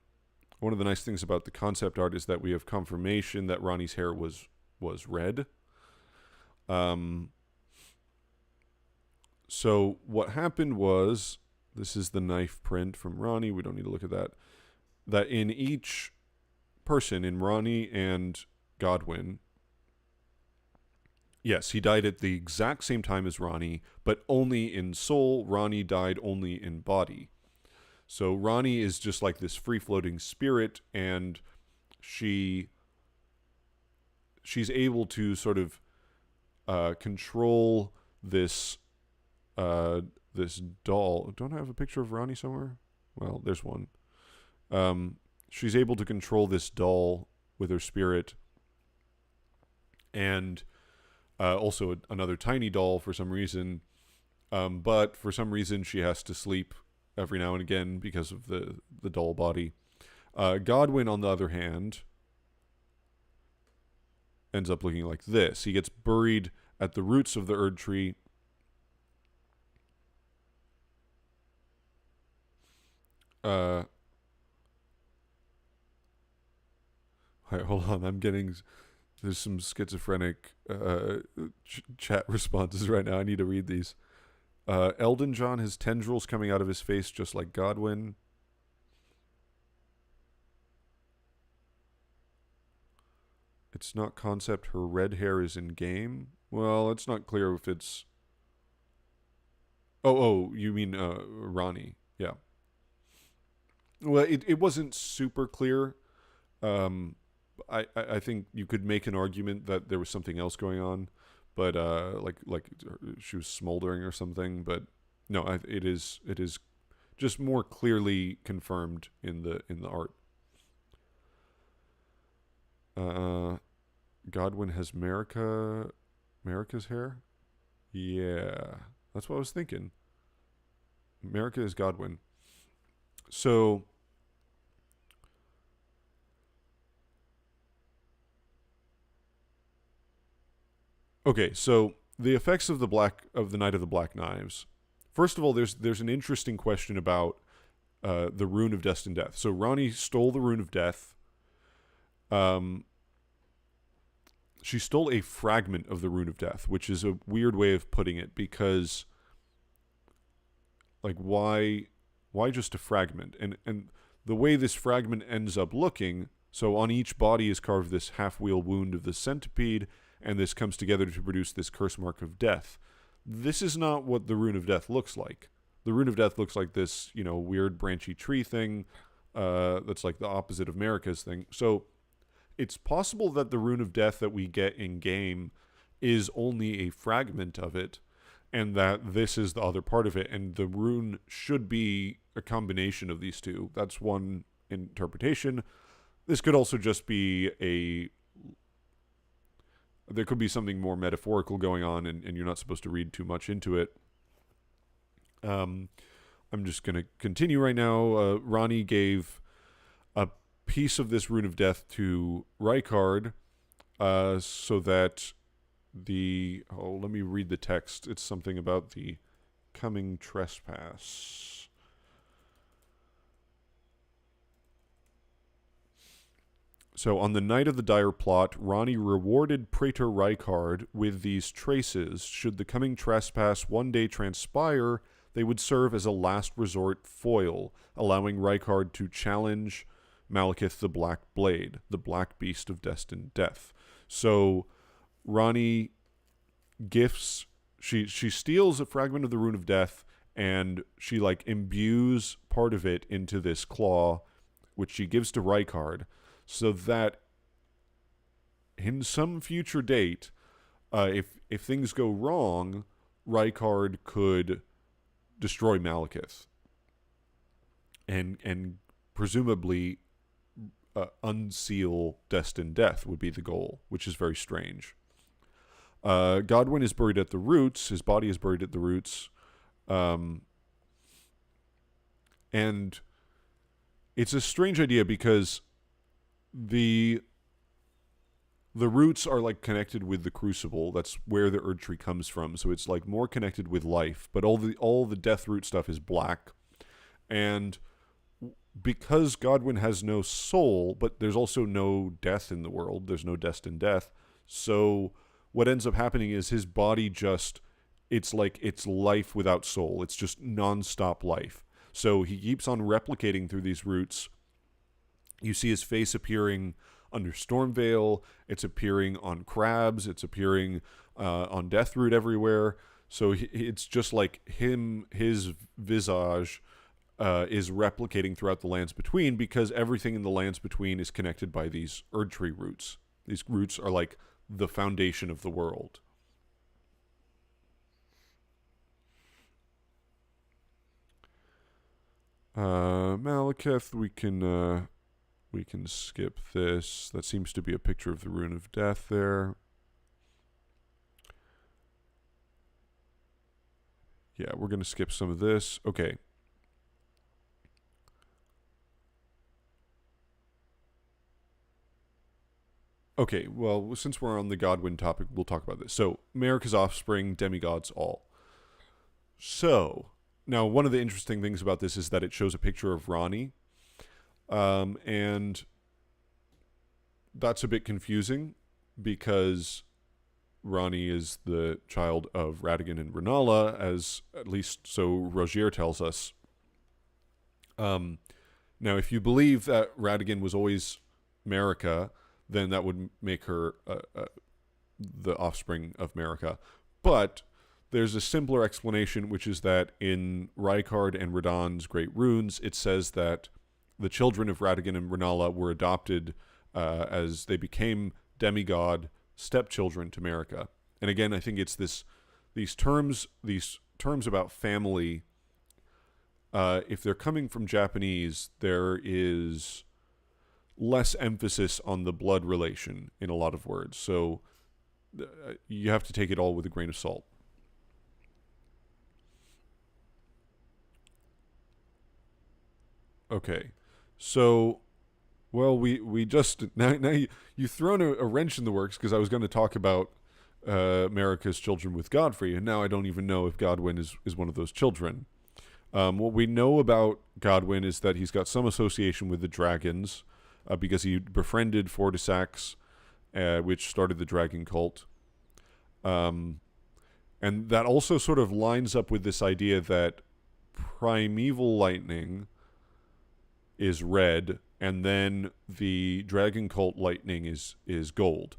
S2: One of the nice things about the concept art is that we have confirmation that Ranni's hair was red. So what happened was, this is the knife print from Ranni. We don't need to look at that. That in each person, in Ranni and Godwyn, yes, he died at the exact same time as Ranni, but only in soul. Ranni died only in body. So Ranni is just like this free-floating spirit, and she's able to sort of control this this doll. Don't I have a picture of Ranni somewhere? Well, there's one. She's able to control this doll with her spirit, and also another tiny doll for some reason. But for some reason, she has to sleep every now and again because of the doll body. Godwyn, on the other hand, ends up looking like this. He gets buried at the roots of the Erdtree. Alright, hold on. There's some schizophrenic chat responses right now. I need to read these. Elden John has tendrils coming out of his face just like Godwyn. It's not concept. Her red hair is in game. Well, it's not clear if it's... Oh, you mean Ranni. Yeah. Well, it wasn't super clear. I think you could make an argument that there was something else going on, but like she was smoldering or something. But no, it is just more clearly confirmed in the art. Godwyn has Marika's hair. Yeah, that's what I was thinking. Marika is Godwyn. So okay, so the effects of the Knight of the Black Knives. First of all, there's an interesting question about the Rune of Destined Death. So Ranni stole the Rune of Death. She stole a fragment of the Rune of Death, which is a weird way of putting it, because like why just a fragment? And the way this fragment ends up looking, so on each body is carved this half-wheel wound of the centipede, and this comes together to produce this curse mark of death. This is not what the Rune of Death looks like. The Rune of Death looks like this, weird branchy tree thing that's like the opposite of Marika's thing. So it's possible that the Rune of Death that we get in-game is only a fragment of it, and that this is the other part of it, and the rune should be a combination of these two. That's one interpretation. This could also just be there could be something more metaphorical going on, and you're not supposed to read too much into it. I'm just going to continue right now. Ranni gave a piece of this Rune of Death to Rykard, so that let me read the text. It's something about the coming trespass. So on the night of the dire plot, Ranni rewarded Praetor Rykard with these traces. Should the coming trespass one day transpire, they would serve as a last resort foil, allowing Rykard to challenge Malekith the Black Blade, the Black Beast of Destined Death. So Ranni gifts, she steals a fragment of the Rune of Death, and she imbues part of it into this claw, which she gives to Rykard, so that in some future date, if things go wrong, Rykard could destroy Malekith, and presumably unseal Destined Death would be the goal, which is very strange. Godwyn is buried at the roots. His body is buried at the roots. And it's a strange idea because the roots are connected with the Crucible. That's where the Erdtree comes from. So it's more connected with life, but all the death root stuff is black. And because Godwyn has no soul, but there's also no death in the world, there's no destined death. So what ends up happening is his body it's life without soul. It's just nonstop life. So he keeps on replicating through these roots. You see his face appearing under Stormveil. It's appearing on crabs. It's appearing on Deathroot everywhere. So it's just like his visage is replicating throughout the lands between, because everything in the lands between is connected by these Erdtree roots. These roots are like the foundation of the world. Malekith, we can skip this. That seems to be a picture of the Rune of Death there. Yeah, we're going to skip some of this. Okay. Okay, well, since we're on the Godwyn topic, we'll talk about this. So, Marika's offspring, demigods all. So, now one of the interesting things about this is that it shows a picture of Ranni. And that's a bit confusing because Ranni is the child of Radagon and Rennala, as at least so Rogier tells us. Now, if you believe that Radagon was always Marika, then that would make her the offspring of Marika. But there's a simpler explanation, which is that in Rykard and Radahn's Great Runes, it says that the children of Radagon and Rennala were adopted as they became demigod stepchildren to Marika. And again, I think it's these terms about family. If they're coming from Japanese, there is less emphasis on the blood relation in a lot of words. So you have to take it all with a grain of salt. Okay. So, well, we just now you've thrown a wrench in the works, because I was going to talk about Marika's children with Godfrey, and now I don't even know if Godwyn is one of those children. What we know about Godwyn is that he's got some association with the dragons, because he befriended Fortisax, which started the dragon cult. And that also sort of lines up with this idea that primeval lightning is red, and then the dragon cult lightning is gold.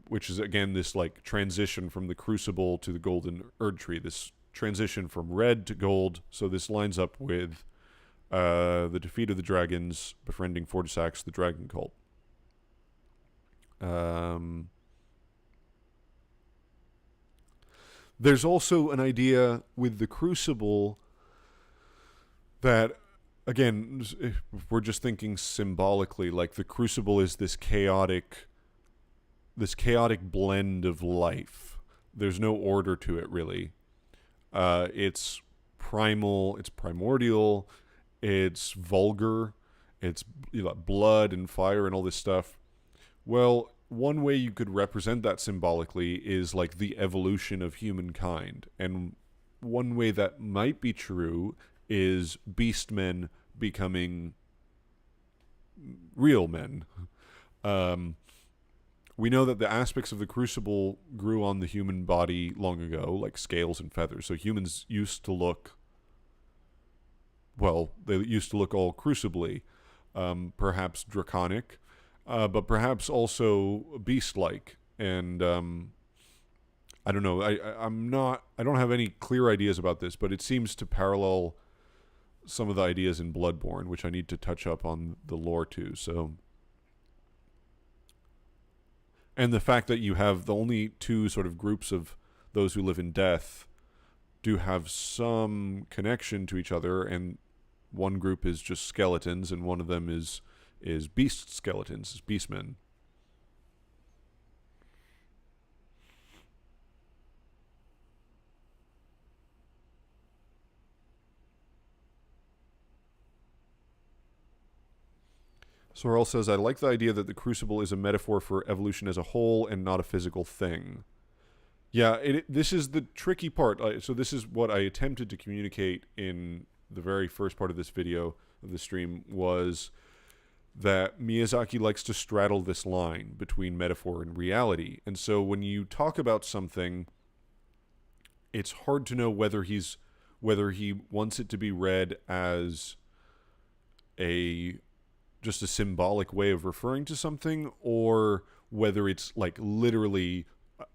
S2: Which is, again, this like transition from the Crucible to the golden Erdtree, this transition from red to gold. So this lines up with the defeat of the dragons, befriending Fortisax, the dragon cult. There's also an idea with the Crucible that, again, if we're just thinking symbolically, like the Crucible is this chaotic blend of life. There's no order to it, really. It's primal, it's primordial, it's vulgar, it's blood and fire and all this stuff. Well, one way you could represent that symbolically is like the evolution of humankind. And one way that might be true is beastmen becoming real men. We know that the aspects of the Crucible grew on the human body long ago, like scales and feathers. So humans used to look, well, they used to look all crucibly, perhaps draconic, but perhaps also beast-like. And I don't know. I don't have any clear ideas about this, but it seems to parallel some of the ideas in Bloodborne, which I need to touch up on the lore too. So, and the fact that you have the only two sort of groups of those who live in death do have some connection to each other, and one group is just skeletons, and one of them is beast skeletons, is beastmen. Sorrel says, I like the idea that the Crucible is a metaphor for evolution as a whole and not a physical thing. Yeah, this is the tricky part. So this is what I attempted to communicate in the very first part of this video, of the stream, was that Miyazaki likes to straddle this line between metaphor and reality. And so when you talk about something, it's hard to know whether he wants it to be read as just a symbolic way of referring to something, or whether it's like literally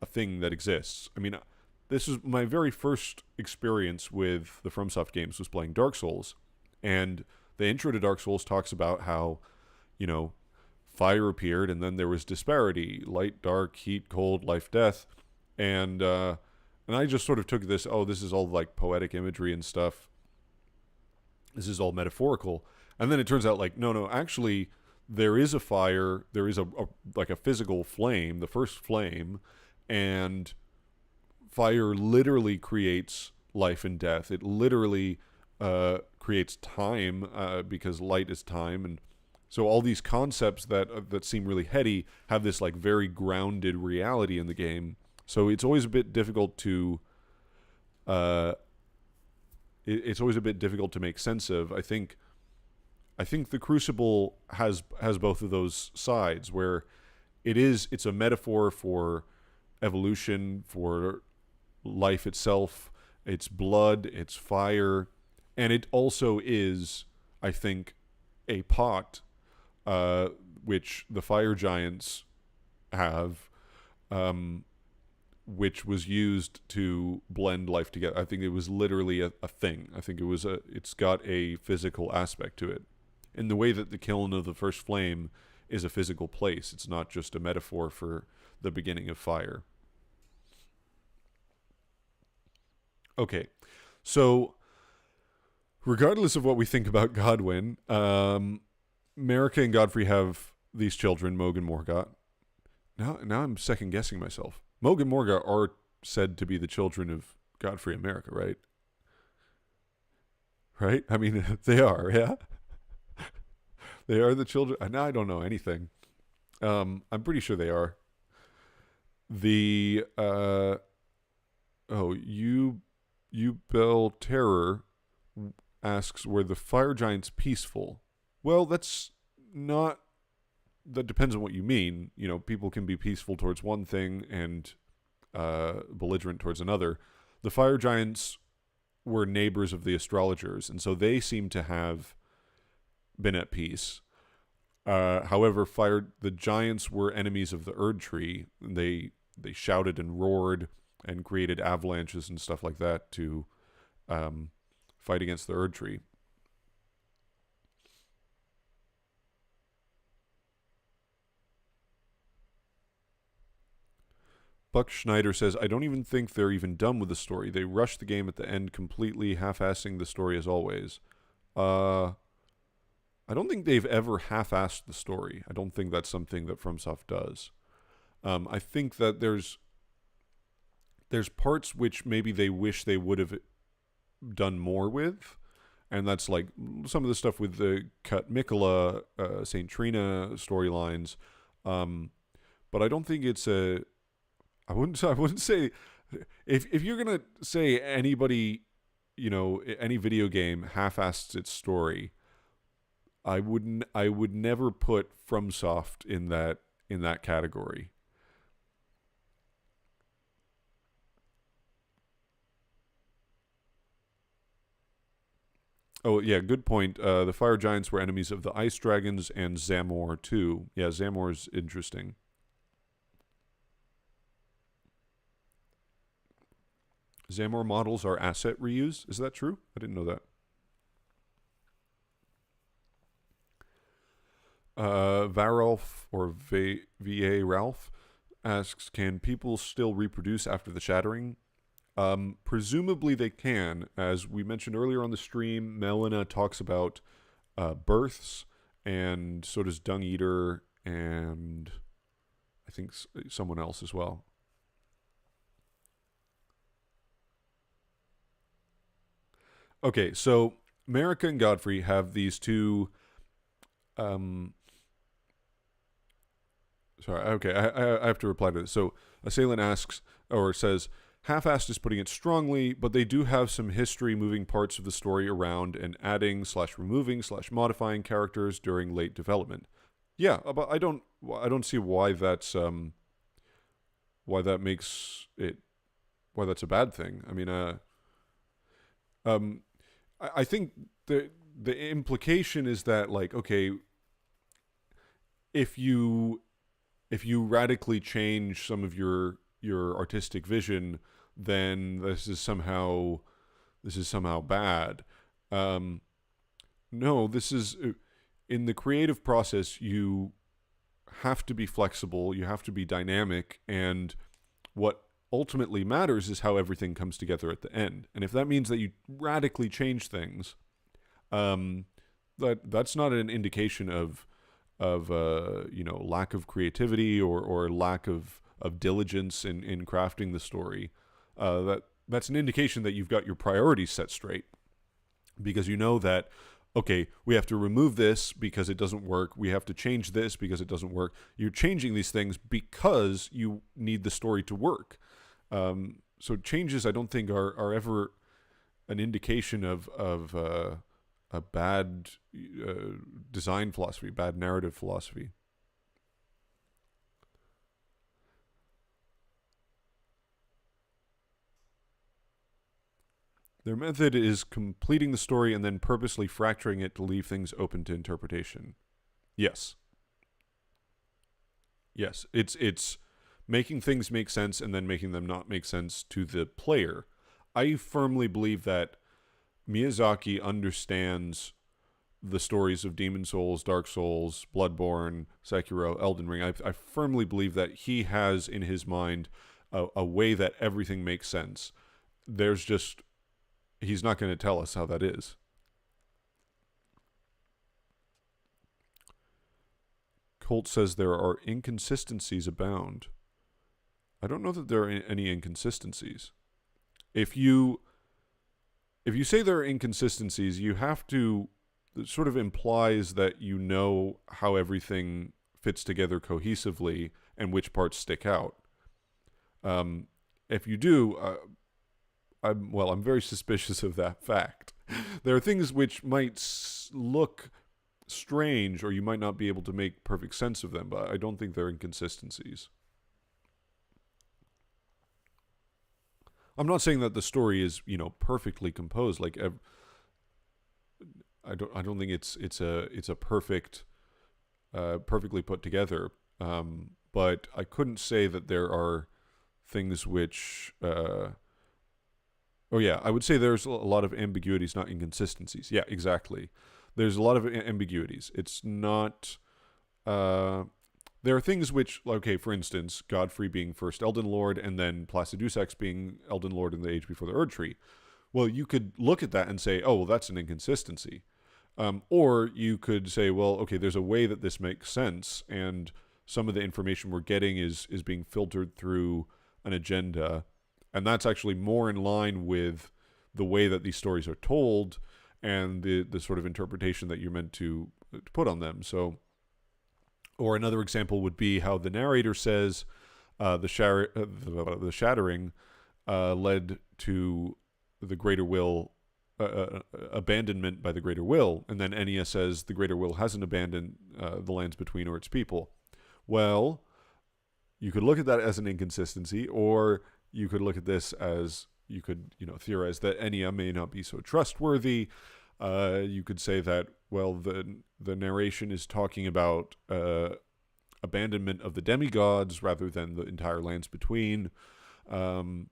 S2: a thing that exists. I mean, this was my very first experience with the FromSoft games was playing Dark Souls, and the intro to Dark Souls talks about how, you know, fire appeared and then there was disparity, light, dark, heat, cold, life, death, and I just sort of took this, oh, this is all like poetic imagery and stuff. This is all metaphorical, and then it turns out like no, actually there is a fire, there is a like a physical flame, the first flame, and fire literally creates life and death. It literally creates time because light is time, and so all these concepts that seem really heady have this like very grounded reality in the game. So it's always a bit difficult to it's always a bit difficult to make sense of. I think the Crucible has both of those sides where it's a metaphor for evolution, for life itself, it's blood, it's fire, and it also is, I think, a pot which the fire giants have, which was used to blend life together. I think it was literally a thing. I think it's got a physical aspect to it. In the way that the kiln of the first flame is a physical place. It's not just a metaphor for the beginning of fire. Okay, so regardless of what we think about Godwyn, Marika and Godfrey have these children, Mohg and Morgott. Now I'm second guessing myself. Mohg and Morgott are said to be the children of Godfrey and Marika, right? Right? I mean, they are, yeah? They are the children. Now I don't know anything. I'm pretty sure they are. The, you Bell Terror asks, were the fire giants peaceful? Well, that depends on what you mean. You know, people can be peaceful towards one thing and belligerent towards another. The fire giants were neighbors of the astrologers, and so they seem to have been at peace. However, the giants were enemies of the Erdtree. They shouted and roared and created avalanches and stuff like that to fight against the Erdtree. Buck Schneider says, I don't even think they're even done with the story. They rush the game at the end completely, half-assing the story as always. I don't think they've ever half-assed the story. I don't think that's something that FromSoft does. I think that there's parts which maybe they wish they would have done more with, and that's like some of the stuff with the cut Miquella, St. Trina storylines. But I don't think it's I wouldn't say if you're gonna say anybody, any video game half-assed its story, I would never put FromSoft in that category. Oh yeah, good point. The fire giants were enemies of the ice dragons and Zamor too. Yeah, Zamor's interesting. Zamor models are asset reuse. Is that true? I didn't know that. Varolf or VA Ralph asks, can people still reproduce after the shattering? Presumably they can. As we mentioned earlier on the stream, Melina talks about births, and so does Dung Eater, and I think someone else as well. Okay, so Marika and Godfrey have these two. Sorry, okay, I have to reply to this. So Assailant asks, or says, half-assed is putting it strongly, but they do have some history moving parts of the story around and adding / removing / modifying characters during late development. Yeah, but I don't see why that's why that makes it, why that's a bad thing. I mean, I think the implication is that, like, okay, if you radically change some of your artistic vision, then this is somehow bad. No, this is in the creative process. You have to be flexible. You have to be dynamic, and what ultimately matters is how everything comes together at the end. And if that means that you radically change things, that's not an indication of lack of creativity or lack of diligence in crafting the story. That's an indication that you've got your priorities set straight, because you know that, okay, we have to remove this because it doesn't work. We have to change this because it doesn't work. You're changing these things because you need the story to work. So changes, I don't think, are ever an indication of a bad design philosophy, bad narrative philosophy. Their method is completing the story and then purposely fracturing it to leave things open to interpretation. Yes. Yes, it's making things make sense and then making them not make sense to the player. I firmly believe that Miyazaki understands the stories of Demon Souls, Dark Souls, Bloodborne, Sekiro, Elden Ring. I firmly believe that he has in his mind a way that everything makes sense. He's not going to tell us how that is. Colt says there are inconsistencies abound. I don't know that there are any inconsistencies. If you say there are inconsistencies, you have to, it sort of implies that you know how everything fits together cohesively and which parts stick out. If you do, I'm very suspicious of that fact. There are things which might look strange, or you might not be able to make perfect sense of them, but I don't think they're inconsistencies. I'm not saying that the story is, perfectly composed. Like, I don't think it's a perfect, perfectly put together. But I couldn't say that there are things which. I would say there's a lot of ambiguities, not inconsistencies. Yeah, exactly. There's a lot of ambiguities. It's not. There are things which, okay, for instance, Godfrey being first Elden Lord and then Placidusax being Elden Lord in the age before the Erdtree. Well, you could look at that and say, oh, well, that's an inconsistency. Or you could say, well, okay, there's a way that this makes sense, and some of the information we're getting is being filtered through an agenda, and that's actually more in line with the way that these stories are told and the sort of interpretation that you're meant to put on them. So, or another example would be how the narrator says the shattering led to the greater will, abandonment by the greater will, and then Enya says the greater will hasn't abandoned the lands between or its people. Well, you could look at that as an inconsistency, or you could look at this as, you could theorize that Enya may not be so trustworthy. You could say that, well, the narration is talking about abandonment of the demigods rather than the entire lands between. So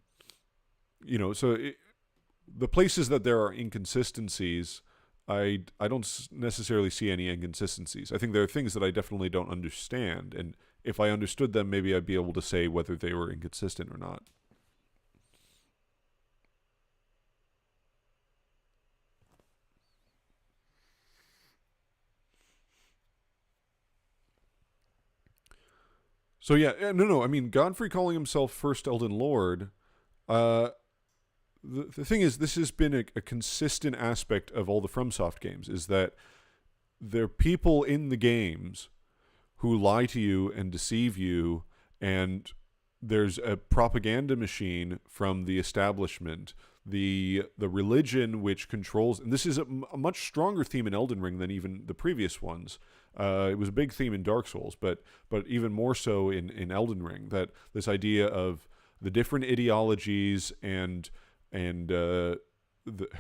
S2: the places that there are inconsistencies, I don't necessarily see any inconsistencies. I think there are things that I definitely don't understand, and if I understood them, maybe I'd be able to say whether they were inconsistent or not. So yeah, no. I mean, Godfrey calling himself first Elden Lord. The thing is, this has been a consistent aspect of all the FromSoft games. Is that there are people in the games who lie to you and deceive you, and there's a propaganda machine from the establishment, the religion which controls. And this is a much stronger theme in Elden Ring than even the previous ones. It was a big theme in Dark Souls, but even more so in Elden Ring, that this idea of the different ideologies and the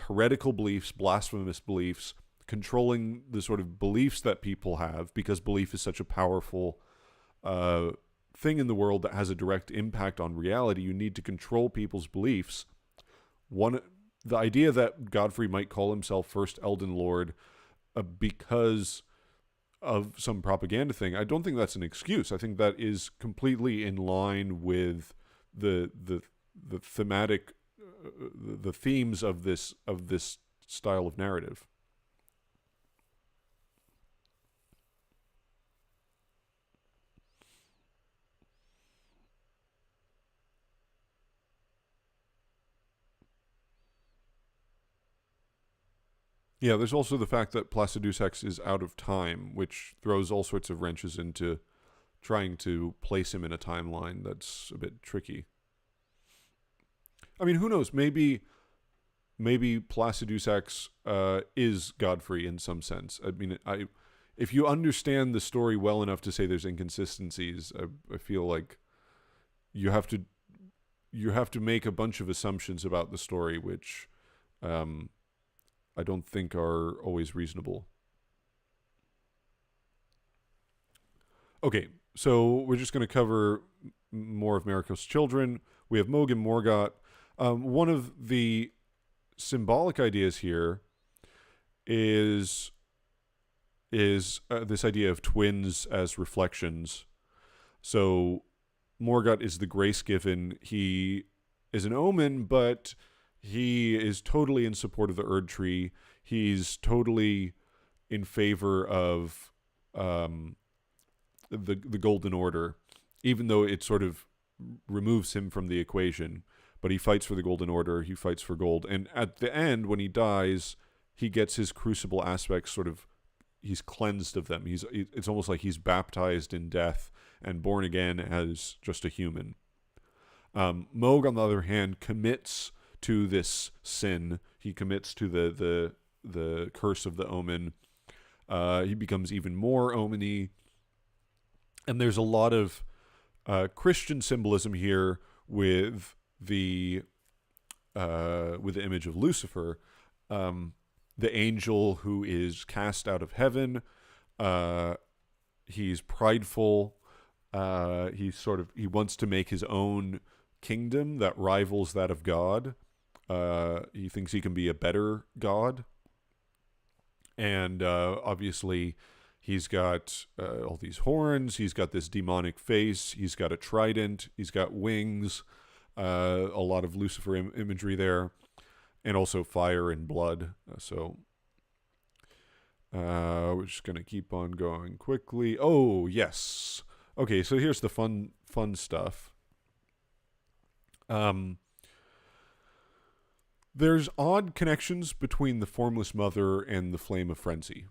S2: heretical beliefs, blasphemous beliefs, controlling the sort of beliefs that people have, because belief is such a powerful thing in the world that has a direct impact on reality. You need to control people's beliefs. The idea that Godfrey might call himself first Elden Lord because of some propaganda thing, I don't think that's an excuse. I think that is completely in line with the thematic, the themes of this style of narrative. Yeah, there's also the fact that Placiduous Hex is out of time, which throws all sorts of wrenches into trying to place him in a timeline that's a bit tricky. I mean, who knows? Maybe Placiduous Hex is Godfrey in some sense. I mean, if you understand the story well enough to say there's inconsistencies, I feel like you have to make a bunch of assumptions about the story, which I don't think are always reasonable. Okay, so we're just going to cover more of Mariko's children. We have Mohg and Morgott. One of the symbolic ideas here is this idea of twins as reflections. So Morgott is the grace given. He is an omen, but he is totally in support of the Erdtree. He's totally in favor of the Golden Order, even though it sort of removes him from the equation. But he fights for the Golden Order. He fights for gold. And at the end, when he dies, he gets his Crucible aspects sort of, he's cleansed of them. It's almost like he's baptized in death and born again as just a human. Mohg, on the other hand, commits to this sin. He commits to the curse of the omen. He becomes even more omeny. And there's a lot of Christian symbolism here with the image of Lucifer, the angel who is cast out of heaven. He's prideful. He wants to make his own kingdom that rivals that of God. He thinks he can be a better god. And obviously he's got all these horns. He's got this demonic face. He's got a trident. He's got wings. A lot of Lucifer imagery there. And also fire and blood. We're just going to keep on going quickly. Oh, yes. Okay, so here's the fun stuff. There's odd connections between the Formless Mother and the Flame of Frenzy.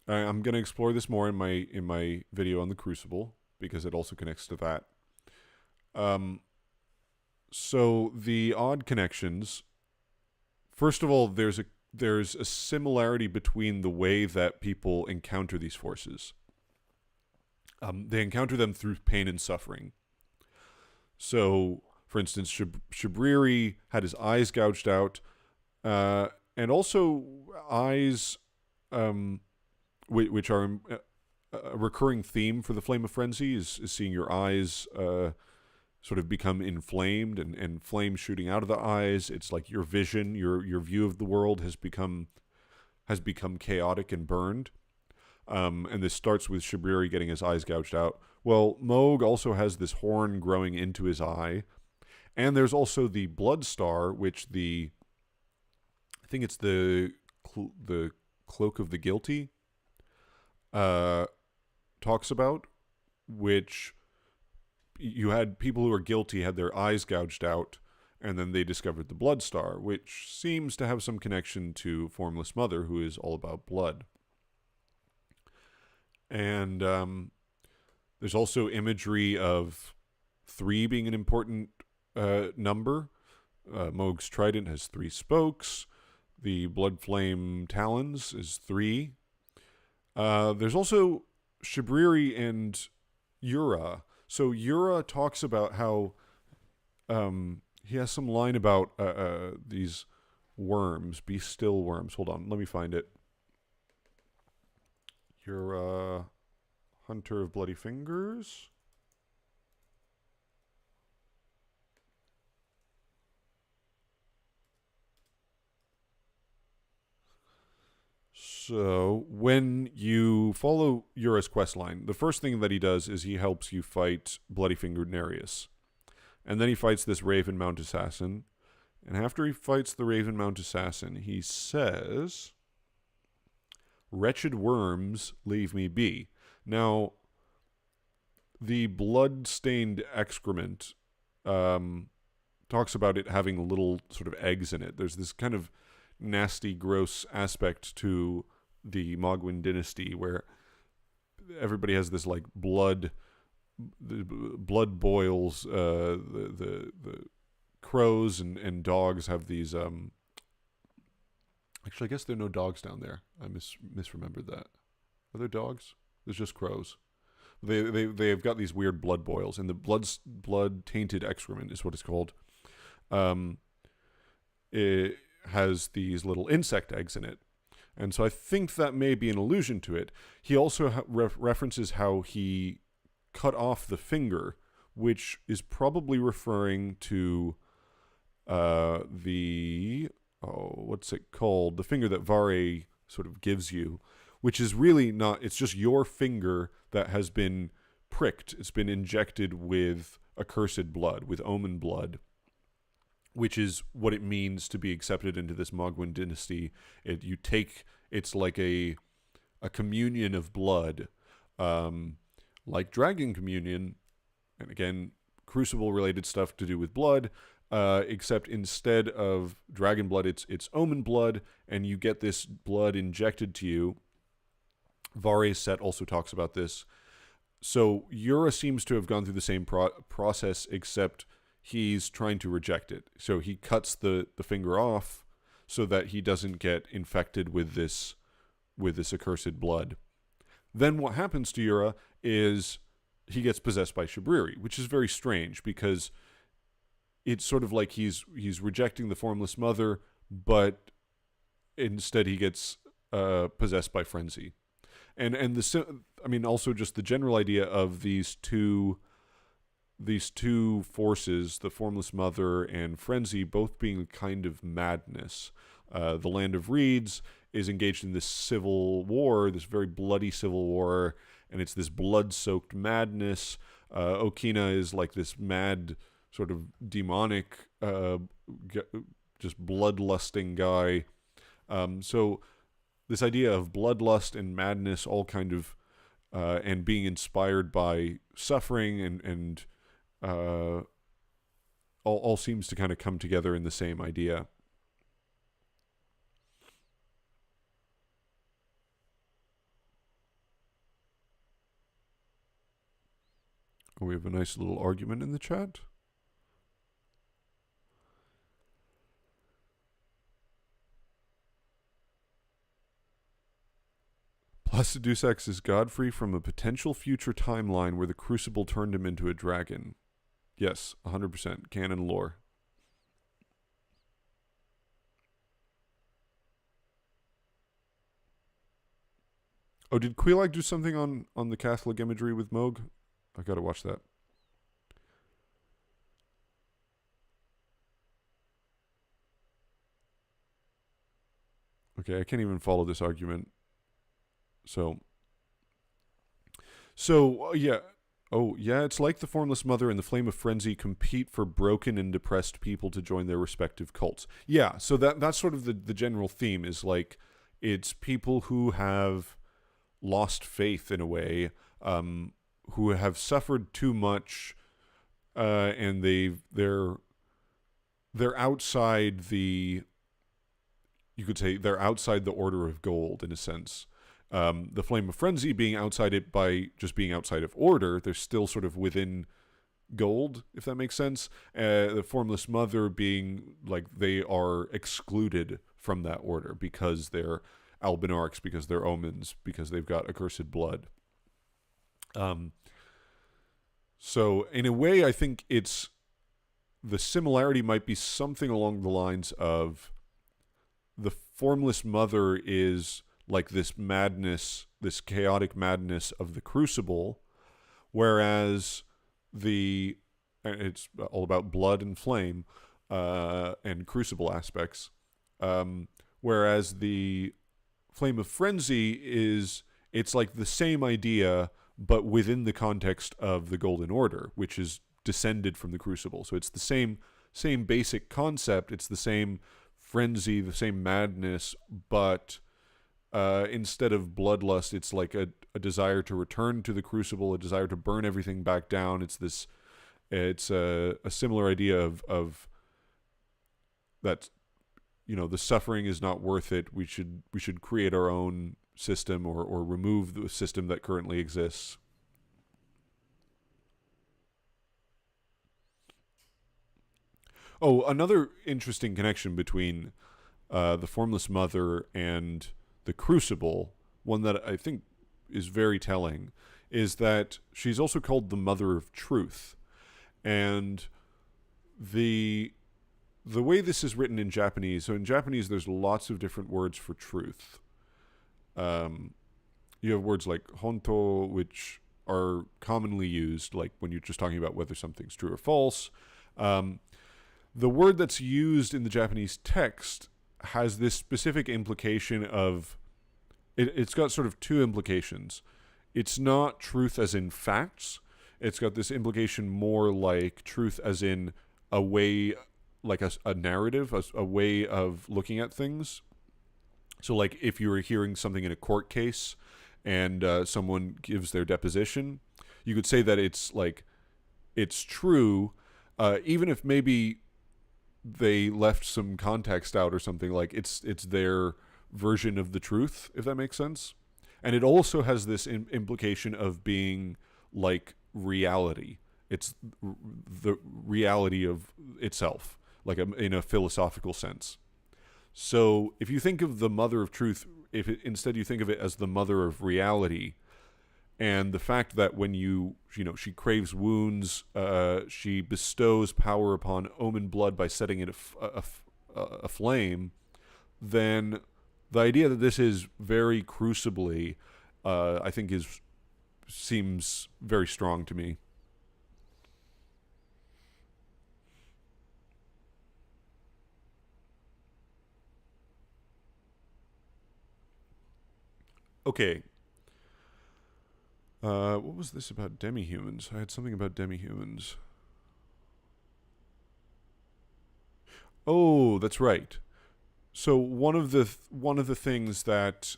S2: I'm going to explore this more in my video on the Crucible, because it also connects to that. So the odd connections. First of all, there's a similarity between the way that people encounter these forces. They encounter them through pain and suffering. So, for instance, Shabriri had his eyes gouged out, and also eyes, which are a recurring theme for the Flame of Frenzy, is seeing your eyes sort of become inflamed and flames shooting out of the eyes. It's like your vision, your view of the world has become chaotic and burned. And this starts with Shabriri getting his eyes gouged out. Well, Mohg also has this horn growing into his eye. And there's also the blood star, which I think it's the Cloak of the Guilty talks about, which you had people who are guilty had their eyes gouged out, and then they discovered the blood star, which seems to have some connection to Formless Mother, who is all about blood. And there's also imagery of 3 being an important number. Mohg's trident has 3 spokes. The blood flame talons is 3. There's also Shabriri and Ura. So Ura talks about how he has some line about these worms, be still worms. Hold on, let me find it. Ura, Hunter of Bloody Fingers. So, when you follow Yura's questline, the first thing that he does is he helps you fight Bloody-Fingered Nereus. And then he fights this Raven Mount Assassin. And after he fights the Raven Mount Assassin, he says, "Wretched worms, leave me be." Now, the blood-stained excrement talks about it having little sort of eggs in it. There's this kind of nasty, gross aspect to the Mohgwyn dynasty where everybody has this like blood boils. The crows and dogs have these. Actually, I guess there are no dogs down there. I misremembered that. Are there dogs? There's just crows. They've got these weird blood boils, and the blood tainted excrement is what it's called. It has these little insect eggs in it, and so I think that may be an allusion to it. He also references how he cut off the finger, which is probably referring to what's it called? The finger that Vare sort of gives you, which is really not, it's just your finger that has been pricked. It's been injected with accursed blood, with omen blood, which is what it means to be accepted into this Mohgwyn dynasty. It's like a communion of blood, like Dragon Communion, and again, Crucible-related stuff to do with blood, except instead of dragon blood, it's omen blood, and you get this blood injected to you. Vare's set also talks about this. So Yura seems to have gone through the same process, except he's trying to reject it. So he cuts the finger off so that he doesn't get infected with this accursed blood. Then what happens to Yura is he gets possessed by Shabriri, which is very strange because it's sort of like he's rejecting the formless mother, but instead he gets possessed by frenzy. And also just the general idea of these two forces, the formless mother and frenzy, both being a kind of madness. The Land of Reeds is engaged in this civil war, this very bloody civil war, and it's this blood-soaked madness. Okina is like this mad, sort of demonic, just bloodlusting guy. So this idea of bloodlust and madness, all kind of, and being inspired by suffering and all seems to kind of come together in the same idea. We have a nice little argument in the chat. Placid Deus Ex is Godfrey from a potential future timeline where the Crucible turned him into a dragon. Yes, 100%. Canon lore. Oh, did Quelaag do something on the Catholic imagery with Mohg? I gotta watch that. Okay, I can't even follow this argument. So yeah. Oh, yeah, it's like the Formless Mother and the Flame of Frenzy compete for broken and depressed people to join their respective cults. Yeah, so that's sort of the general theme, is like it's people who have lost faith in a way, who have suffered too much, and they're outside the, you could say they're outside the Order of Gold in a sense. The Flame of Frenzy being outside it by just being outside of order, they're still sort of within gold, if that makes sense. The Formless Mother being like they are excluded from that order because they're Albinarchs, because they're omens, because they've got accursed blood. So in a way, I think the similarity might be something along the lines of the Formless Mother is like this madness, this chaotic madness of the Crucible, whereas it's all about blood and flame and Crucible aspects, whereas the Flame of Frenzy it's like the same idea, but within the context of the Golden Order, which is descended from the Crucible. So it's the same basic concept. It's the same frenzy, the same madness, but instead of bloodlust, it's like a desire to return to the Crucible, a desire to burn everything back down. It's a similar idea of that, the suffering is not worth it. We should create our own system or remove the system that currently exists. Oh, another interesting connection between the Formless Mother and the Crucible, one that I think is very telling, is that she's also called the Mother of Truth. And the way this is written in Japanese, so in Japanese there's lots of different words for truth. You have words like honto, which are commonly used, like when you're just talking about whether something's true or false. The word that's used in the Japanese text has this specific implication of, it's got sort of two implications. It's not truth as in facts. It's got this implication more like truth as in a way, like a narrative, a way of looking at things. So like if you were hearing something in a court case and someone gives their deposition, you could say that it's true, even if maybe they left some context out or something. Like it's their version of the truth, if that makes sense. And it also has this implication of being like reality. It's the reality of itself, like in a philosophical sense. So if you think of the Mother of Truth, instead you think of it as the Mother of Reality, and the fact that when she craves wounds, she bestows power upon Omen blood by setting it aflame, then the idea that this is very crucibly, I think seems very strong to me. Okay. What was this about demi-humans? I had something about demi-humans. Oh, that's right. So one of the things that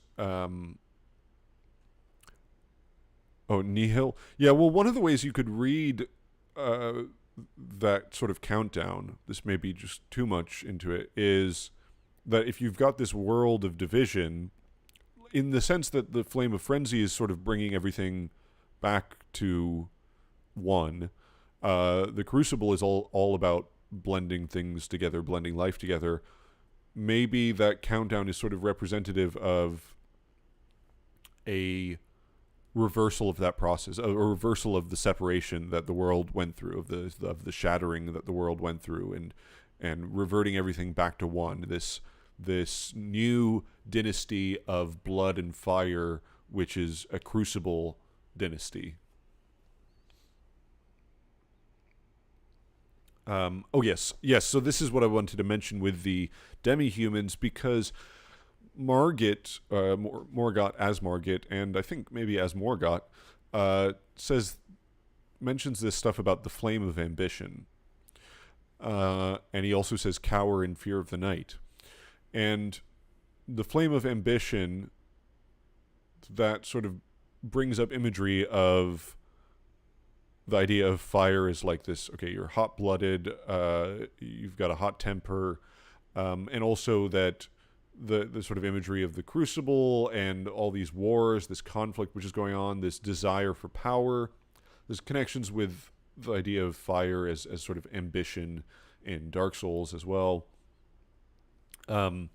S2: nihil. Yeah, well, one of the ways you could read that sort of countdown, this may be just too much into it, is that if you've got this world of division, in the sense that the Flame of Frenzy is sort of bringing everything back to one, the Crucible is all about blending things together, blending life together. Maybe that countdown is sort of representative of a reversal of that process, a reversal of the separation that the world went through, of the shattering that the world went through, and reverting everything back to one. This new dynasty of blood and fire, which is a Crucible dynasty. Yes. So this is what I wanted to mention with the demi-humans, because Morgott as Morgott, and I think maybe as Morgott, mentions this stuff about the flame of ambition. And he also says cower in fear of the night. And the flame of ambition, that sort of brings up imagery of the idea of fire is like this, okay, you're hot-blooded, you've got a hot temper, and also that the sort of imagery of the Crucible and all these wars, this conflict which is going on, this desire for power. There's connections with the idea of fire as sort of ambition in Dark Souls as well. And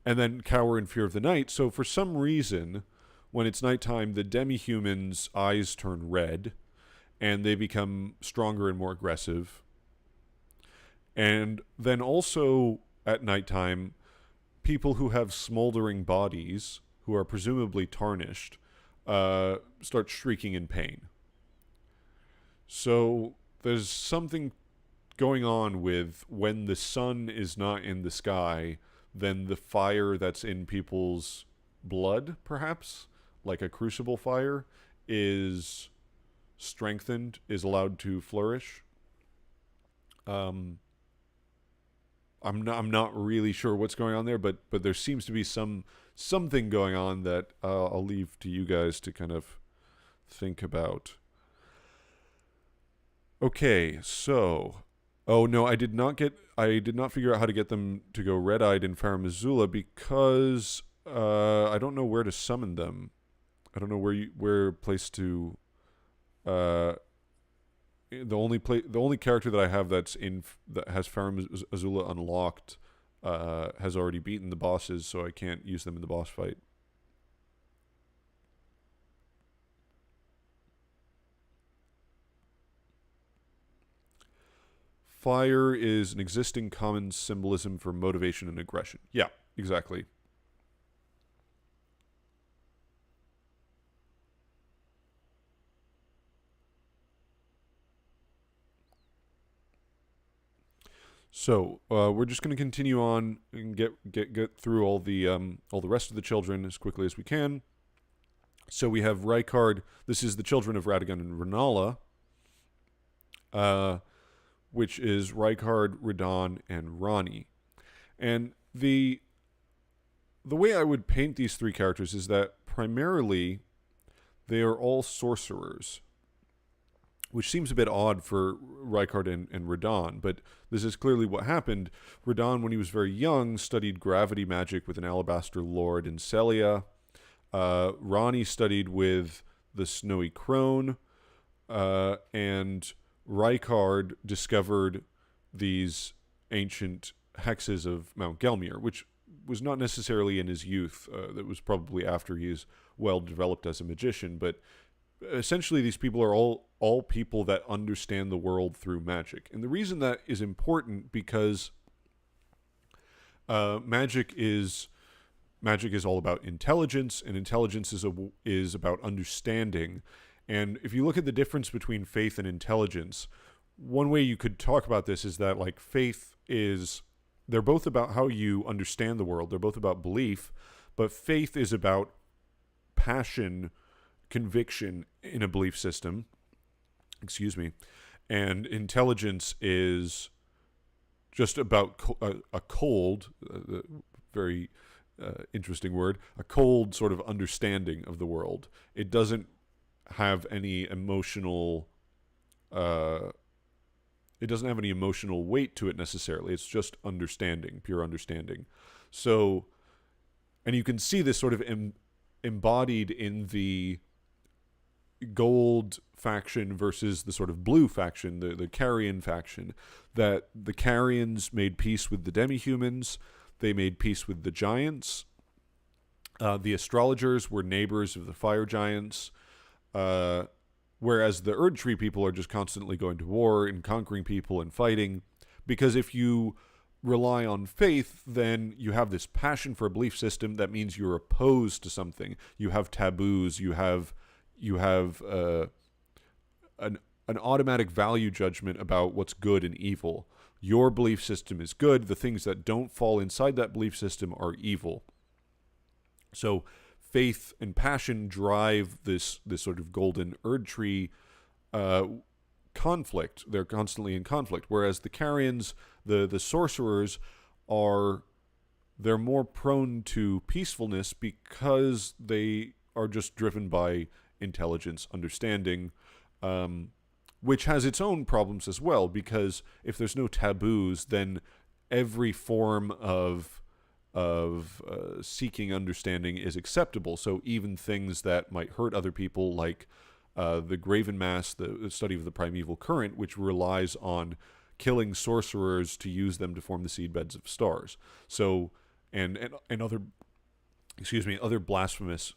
S2: then cower in fear of the night. So for some reason, when it's nighttime, the demi-humans' eyes turn red, and they become stronger and more aggressive. And then also at nighttime, people who have smoldering bodies, who are presumably tarnished, start shrieking in pain. So there's something going on with when the sun is not in the sky, then the fire that's in people's blood, perhaps, like a crucible fire, is strengthened, is allowed to flourish. I'm not really sure what's going on there, but there seems to be something going on that I'll leave to you guys to kind of think about. Okay, so oh no, I did not figure out how to get them to go red-eyed in Farum Azula because I don't know where to summon them. I don't know where place to the only character that I have that has Farum Azula unlocked has already beaten the bosses, so I can't use them in the boss fight. Fire is an existing common symbolism for motivation and aggression. Yeah, exactly. So we're just going to continue on and get through all the rest of the children as quickly as we can. So we have Rykard. This is the children of Radagon and Rennala, which is Rykard, Radahn, and Ranni. And the way I would paint these three characters is that primarily they are all sorcerers, which seems a bit odd for Rykard and Radahn, but this is clearly what happened. Radahn, when he was very young, studied gravity magic with an alabaster lord in Celia. Ranni studied with the Snowy Crone, and Rykard discovered these ancient hexes of Mount Gelmir, which was not necessarily in his youth. That was probably after he's well developed as a magician, but essentially these people are all people that understand the world through magic. And the reason that is important because magic is all about intelligence, and intelligence is about understanding. And if you look at the difference between faith and intelligence, one way you could talk about this is that like faith is, they're both about how you understand the world. They're both about belief, but faith is about passion, conviction in a belief system. Excuse me. And intelligence is just about a cold, very interesting word, a cold sort of understanding of the world. It doesn't have any emotional weight to it necessarily. It's just understanding, pure understanding. So, and you can see this sort of embodied in the gold faction versus the sort of blue faction, the Carrion faction, that the Carrions made peace with the demi-humans, they made peace with the giants. The astrologers were neighbors of the fire giants, whereas the Erdtree people are just constantly going to war and conquering people and fighting, because if you rely on faith, then you have this passion for a belief system. That means you're opposed to something. You have taboos. You have an automatic value judgment about what's good and evil. Your belief system is good. The things that don't fall inside that belief system are evil. So faith and passion drive this sort of golden Erdtree conflict. They're constantly in conflict. Whereas the Carrions, the sorcerers, they're more prone to peacefulness because they are just driven by intelligence, understanding, which has its own problems as well, because if there's no taboos, then every form of seeking understanding is acceptable. So even things that might hurt other people, like the Graven Mass, the study of the primeval current, which relies on killing sorcerers to use them to form the seedbeds of stars. So and other blasphemous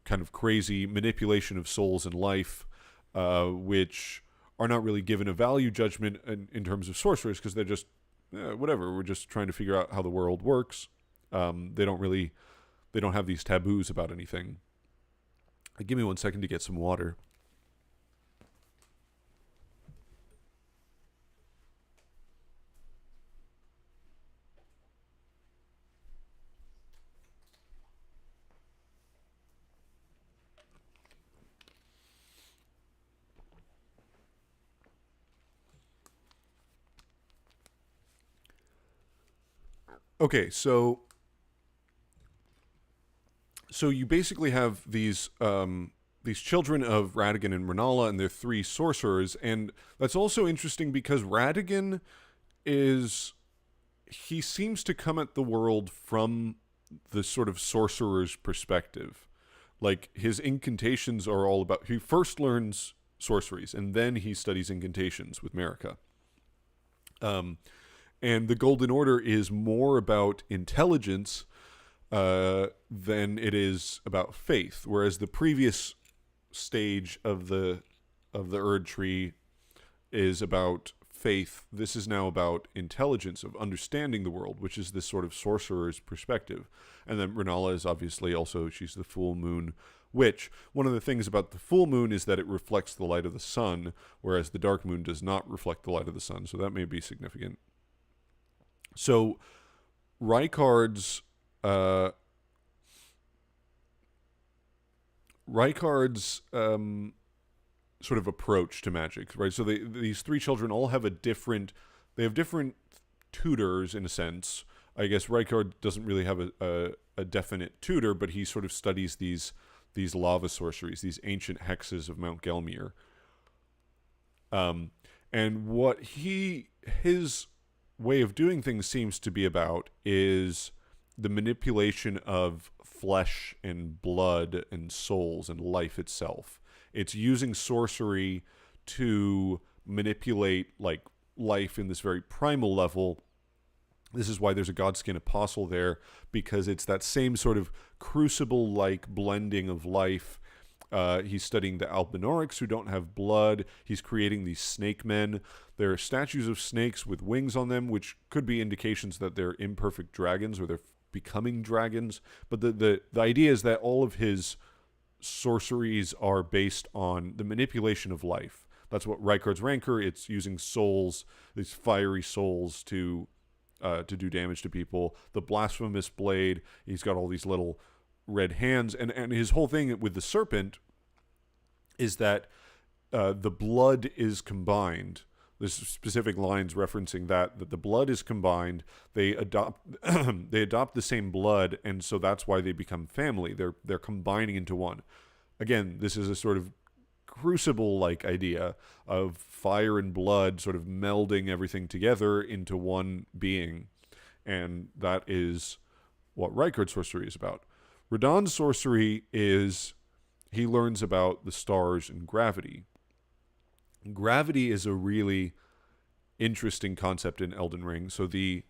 S2: kind of crazy manipulation of souls and life, which are not really given a value judgment in terms of sorcerers, because they're just whatever. We're just trying to figure out how the world works. They don't have these taboos about anything. Give me 1 second to get some water.
S1: Okay, so you basically have these children of Radagon and Rennala, and they're three sorcerers, and that's also interesting because Radagon he seems to come at the world from the sort of sorcerer's perspective. Like, his incantations are all about, he first learns sorceries and then he studies incantations with Marika. And the Golden Order is more about intelligence than it is about faith, whereas the previous stage of the Erdtree is about faith. This is now about intelligence, of understanding the world, which is this sort of sorcerer's perspective. And then Rennala is obviously also, she's the full moon witch. One of the things about the full moon is that it reflects the light of the sun, whereas the dark moon does not reflect the light of the sun, so that may be significant. So Rykard's sort of approach to magic, right? So these three children all have they have different tutors in a sense. I guess Rykard doesn't really have a definite tutor, but he sort of studies these lava sorceries, these ancient hexes of Mount Gelmir. And what his way of doing things seems to be about is the manipulation of flesh and blood and souls and life itself. It's using sorcery to manipulate like life in this very primal level. This is why there's a Godskin apostle there, because it's that same sort of crucible-like blending of life. He's studying the Albinorics who don't have blood. He's creating these snake men. There are statues of snakes with wings on them, which could be indications that they're imperfect dragons or they're becoming dragons. But the idea is that all of his sorceries are based on the manipulation of life. That's what Rykard's Rancor. It's using souls, these fiery souls, to do damage to people. The Blasphemous Blade, he's got all these little red hands, and his whole thing with the serpent is that the blood is combined. There's specific lines referencing that the blood is combined. They adopt the same blood, and so that's why they become family. They're combining into one. Again, this is a sort of crucible-like idea of fire and blood sort of melding everything together into one being, and that is what Rykard's sorcery is about. Radahn's sorcery is he learns about the stars and gravity. Gravity is a really interesting concept in Elden Ring. So I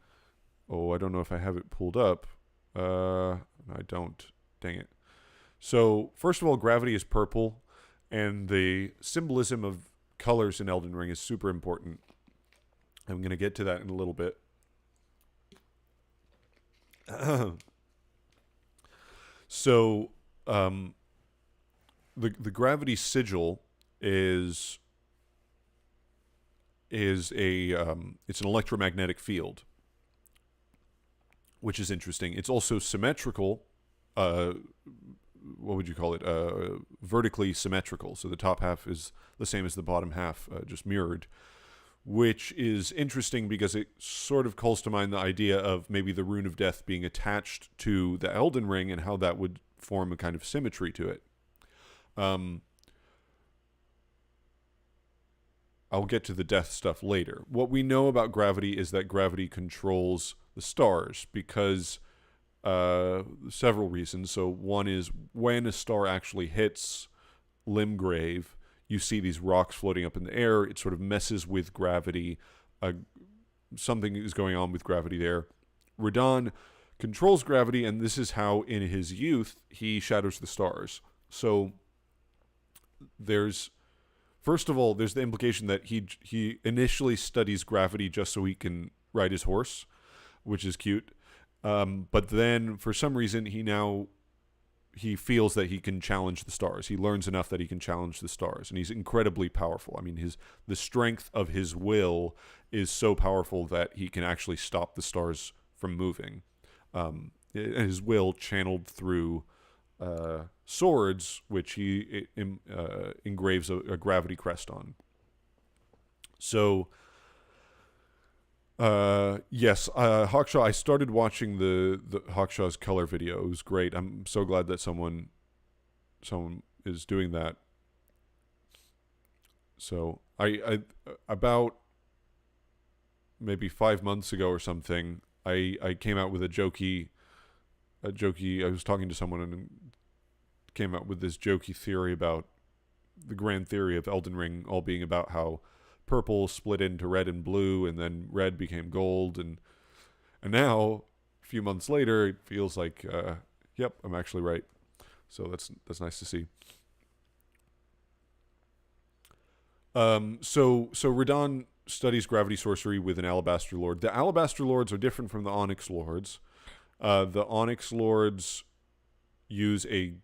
S1: don't know if I have it pulled up. I don't. Dang it. So first of all, gravity is purple, and the symbolism of colors in Elden Ring is super important. I'm going to get to that in a little bit. So the gravity sigil is it's an electromagnetic field, which is interesting. It's also symmetrical. What would you call it? Vertically symmetrical. So the top half is the same as the bottom half, just mirrored, which is interesting because it sort of calls to mind the idea of maybe the Rune of Death being attached to the Elden Ring and how that would form a kind of symmetry to it. I'll get to the death stuff later. What we know about gravity is that gravity controls the stars because several reasons. So one is when a star actually hits Limgrave, you see these rocks floating up in the air. It sort of messes with gravity. Something is going on with gravity there. Radahn controls gravity, and this is how, in his youth, he shatters the stars. So first of all, there's the implication that he initially studies gravity just so he can ride his horse, which is cute. But then, for some reason, he feels that he can challenge the stars. He learns enough that he can challenge the stars, and he's incredibly powerful. I mean, the strength of his will is so powerful that he can actually stop the stars from moving. And his will channeled through swords, which he engraves a gravity crest on. So
S2: Yes, Hawkshaw. I started watching the Hawkshaw's color video. It was great. I'm so glad that someone is doing that. So I about maybe 5 months ago or something, I came out with a jokey. I was talking to someone and came out with this jokey theory about the grand theory of Elden Ring all being about how purple split into red and blue, and then red became gold, and now a few months later, it feels like, yep, I'm actually right. So that's nice to see. So Radahn studies gravity sorcery with an Alabaster Lord. The Alabaster Lords are different from the Onyx Lords. The Onyx Lords use a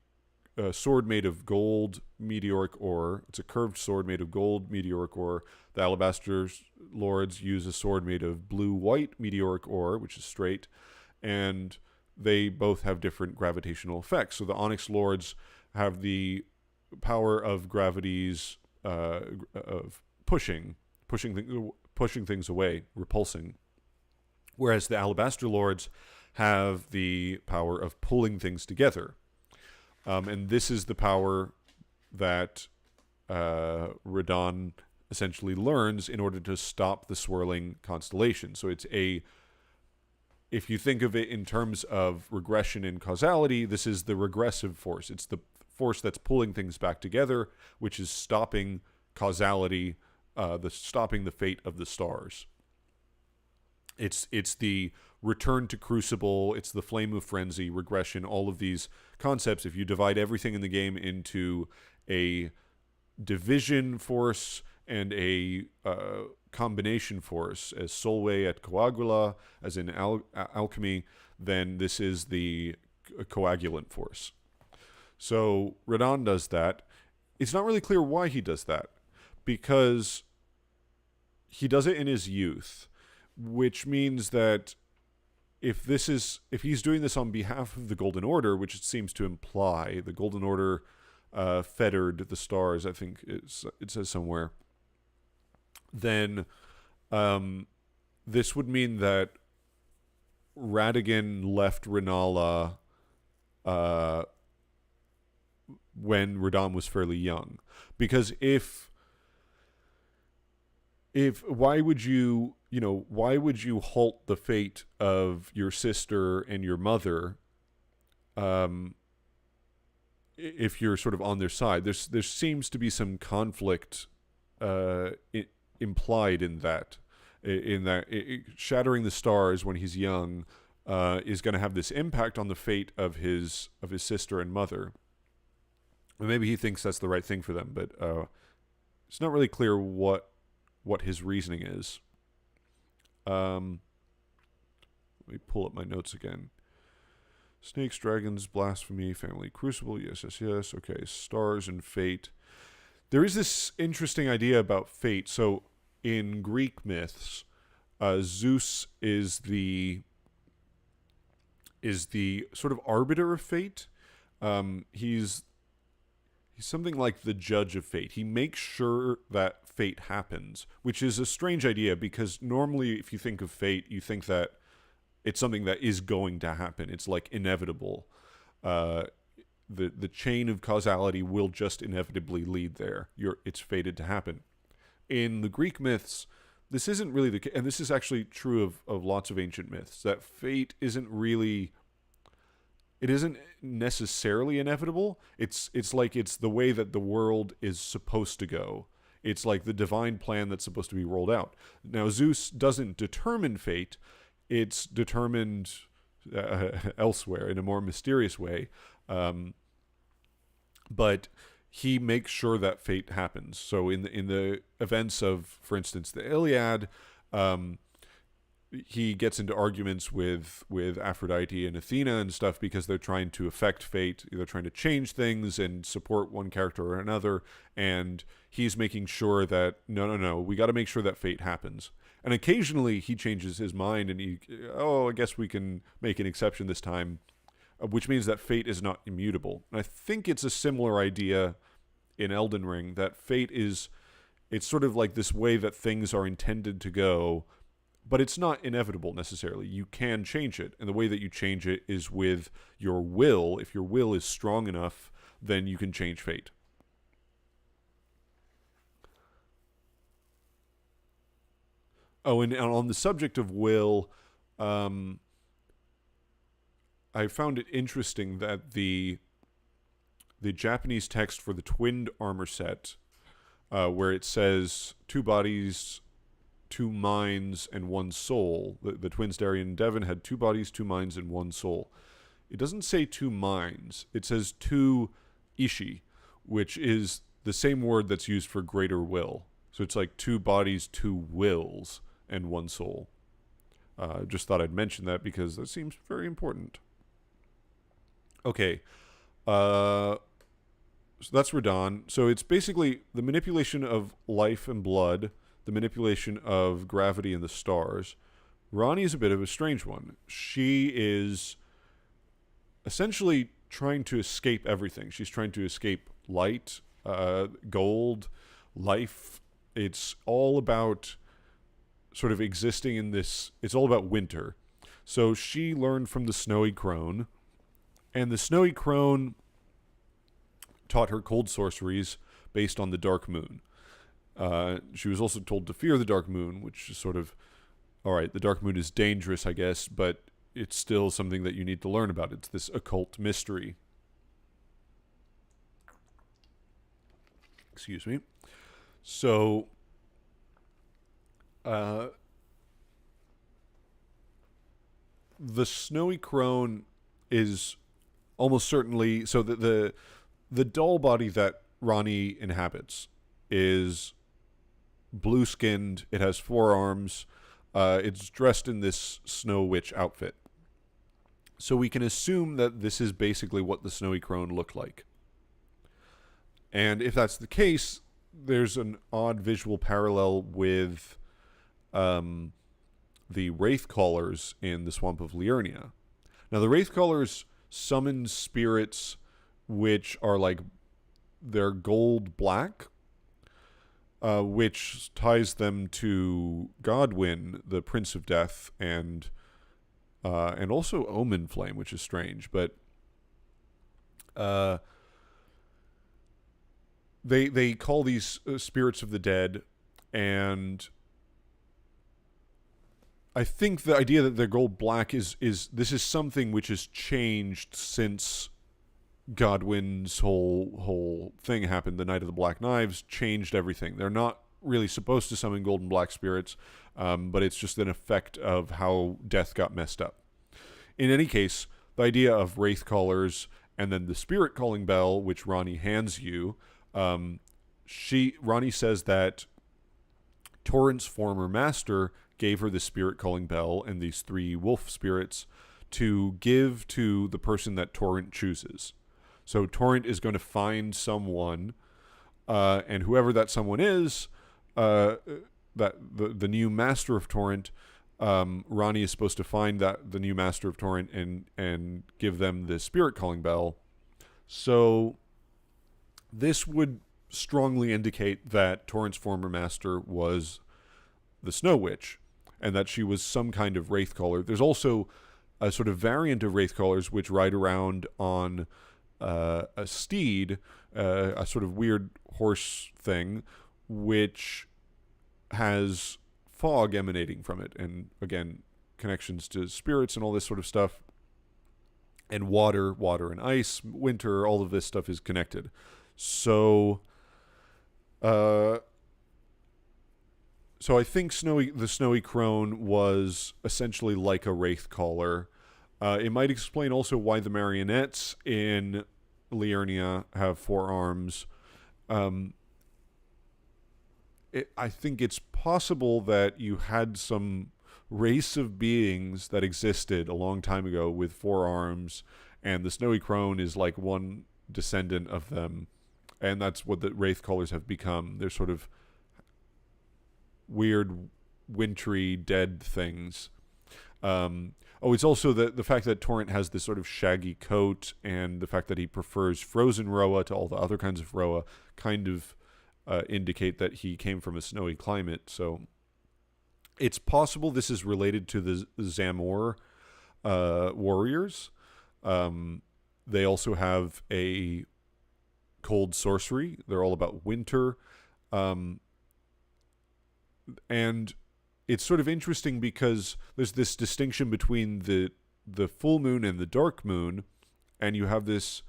S2: sword made of gold meteoric ore. It's a curved sword made of gold meteoric ore. The Alabaster Lords use a sword made of blue-white meteoric ore, which is straight, and they both have different gravitational effects. So the Onyx Lords have the power of gravity's of pushing things away, repulsing, whereas the Alabaster Lords have the power of pulling things together. And this is the power that Radahn essentially learns in order to stop the swirling constellation. So if you think of it in terms of regression and causality, this is the regressive force. It's the force that's pulling things back together, which is stopping causality, stopping the fate of the stars. It's the return to Crucible, it's the flame of frenzy, regression, all of these concepts. If you divide everything in the game into a division force and a combination force, as Solway at Coagula, as in alchemy, then this is the coagulant force. So Radahn does that. It's not really clear why he does that, because he does it in his youth, which means that if he's doing this on behalf of the Golden Order, which it seems to imply, the Golden Order fettered the stars, I think it says somewhere, then this would mean that Radagon left Rennala when Radahn was fairly young. Because if why would you halt the fate of your sister and your mother if you're sort of on their side? There seems to be some conflict implied in that shattering the stars when he's young is going to have this impact on the fate of his sister and mother. And maybe he thinks that's the right thing for them, but it's not really clear what his reasoning is. Let me pull up my notes again. Snakes, dragons, blasphemy, family, crucible, yes. Okay, stars and fate. There is this interesting idea about fate. So in Greek myths, Zeus is the sort of arbiter of fate. He's something like the judge of fate. He makes sure that fate happens, which is a strange idea, because normally if you think of fate, you think that it's something that is going to happen. It's like inevitable. The chain of causality will just inevitably lead there. It's fated to happen. In the Greek myths, this isn't really the case, and this is actually true of lots of ancient myths, that fate isn't necessarily inevitable. It's like it's the way that the world is supposed to go. It's like the divine plan that's supposed to be rolled out. Now, Zeus doesn't determine fate. It's determined elsewhere in a more mysterious way. But he makes sure that fate happens. So in the events of, for instance, the Iliad, he gets into arguments with Aphrodite and Athena and stuff because they're trying to affect fate. They're trying to change things and support one character or another. And he's making sure that, no, we got to make sure that fate happens. And occasionally he changes his mind and I guess we can make an exception this time, which means that fate is not immutable. And I think it's a similar idea in Elden Ring, that fate it's sort of like this way that things are intended to go. but it's not inevitable necessarily. You can change it, and the way that you change it is with your will. If your will is strong enough, then you can change fate. Oh, and on the subject of will, I found it interesting that the Japanese text for the twinned armor set, where it says 2 bodies, 2 minds, and 1 soul. The twins Darian and Devon had 2 bodies, 2 minds, and 1 soul. It doesn't say 2 minds. It says 2 ishi, which is the same word that's used for greater will. So it's like 2 bodies, 2 wills, and 1 soul. Just thought I'd mention that because that seems very important. Okay. So that's Radahn. So it's basically the manipulation of life and blood, the manipulation of gravity and the stars. Ranni is a bit of a strange one. She is essentially trying to escape everything. She's trying to escape light, gold, life. It's all about sort of existing in this. It's all about winter. So she learned from the Snowy Crone, and the Snowy Crone taught her cold sorceries based on the Dark Moon. She was also told to fear the Dark Moon, which is sort of, all right, the Dark Moon is dangerous, I guess, but it's still something that you need to learn about. It's this occult mystery. Excuse me. So, the Snowy Crone is almost certainly, so the doll body that Ranni inhabits is blue-skinned. It has 4 arms. It's dressed in this Snow Witch outfit. So we can assume that this is basically what the Snowy Crone looked like. And if that's the case, there's an odd visual parallel with the Wraithcallers in the Swamp of Liurnia. Now, the Wraithcallers summon spirits which are like, they're gold-black, which ties them to Godwyn, the Prince of Death, and also Omen Flame, which is strange. But they call these spirits of the dead, and I think the idea that they're gold black is this is something which has changed since Godwyn's whole thing happened. The Night of the Black Knives changed everything. They're not really supposed to summon gold and black spirits, but it's just an effect of how death got messed up. In any case, the idea of Wraithcallers and then the spirit calling bell, which Ranni hands you, Ranni says that Torrent's former master gave her the spirit calling bell and these 3 wolf spirits to give to the person that Torrent chooses. So Torrent is going to find someone, and whoever that someone is, that the new master of Torrent, Ranni is supposed to find that the new master of Torrent and give them the spirit calling bell. So this would strongly indicate that Torrent's former master was the Snow Witch, and that she was some kind of Wraithcaller. There's also a sort of variant of Wraithcallers which ride around on a steed, a sort of weird horse thing, which has fog emanating from it, and again, connections to spirits and all this sort of stuff. And water and ice, winter, all of this stuff is connected. So, so I think the Snowy Crone was essentially like a Wraithcaller. It might explain also why the marionettes in Liurnia have 4 arms. I think it's possible that you had some race of beings that existed a long time ago with 4 arms, and the Snowy Crone is like one descendant of them, and that's what the Wraithcallers have become. They're sort of weird, wintry, dead things. It's also the fact that Torrent has this sort of shaggy coat, and the fact that he prefers frozen Roa to all the other kinds of Roa kind of indicate that he came from a snowy climate. So It's possible this is related to the Zamor warriors. They also have a cold sorcery. They're all about winter. And it's sort of interesting because there's this distinction between the full moon and the dark moon, and you have this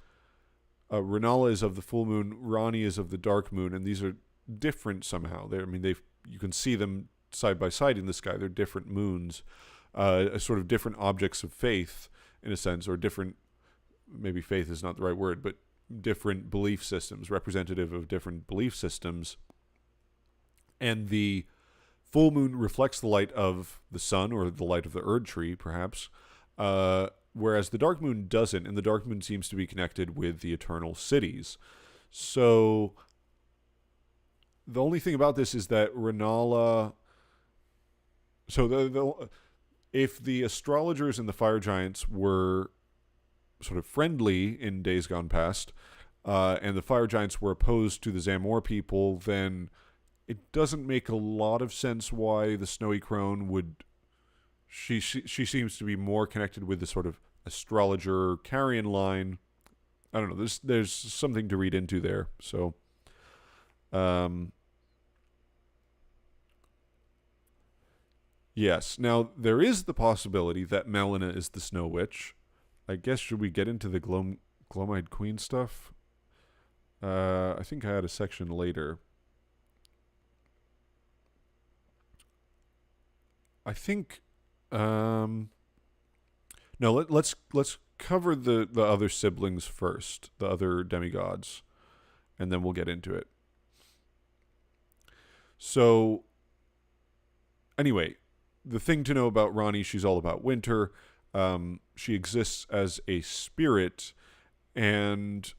S2: Rennala is of the full moon, Ranni is of the dark moon, and these are different somehow. You can see them side by side in the sky. They're different moons, sort of different objects of faith in a sense, or different. Maybe faith is not the right word, but different belief systems, representative of different belief systems. And the full moon reflects the light of the sun, or the light of the Erdtree, perhaps, whereas the dark moon doesn't, and the dark moon seems to be connected with the eternal cities. So the only thing about this is that Rennala... So if the astrologers and the fire giants were sort of friendly in days gone past, and the fire giants were opposed to the Zamor people, then it doesn't make a lot of sense why the snowy crone would... She seems to be more connected with the sort of astrologer carrion line. I don't know. There's something to read into there. So, yes. Now there is the possibility that Melina is the Snow Witch. I guess should we get into the Glomide Queen stuff? I think I had a section later. I think. No, let's cover the other siblings first, the other demigods, and then we'll get into it. So, anyway, the thing to know about Ranni, she's all about winter. She exists as a spirit, and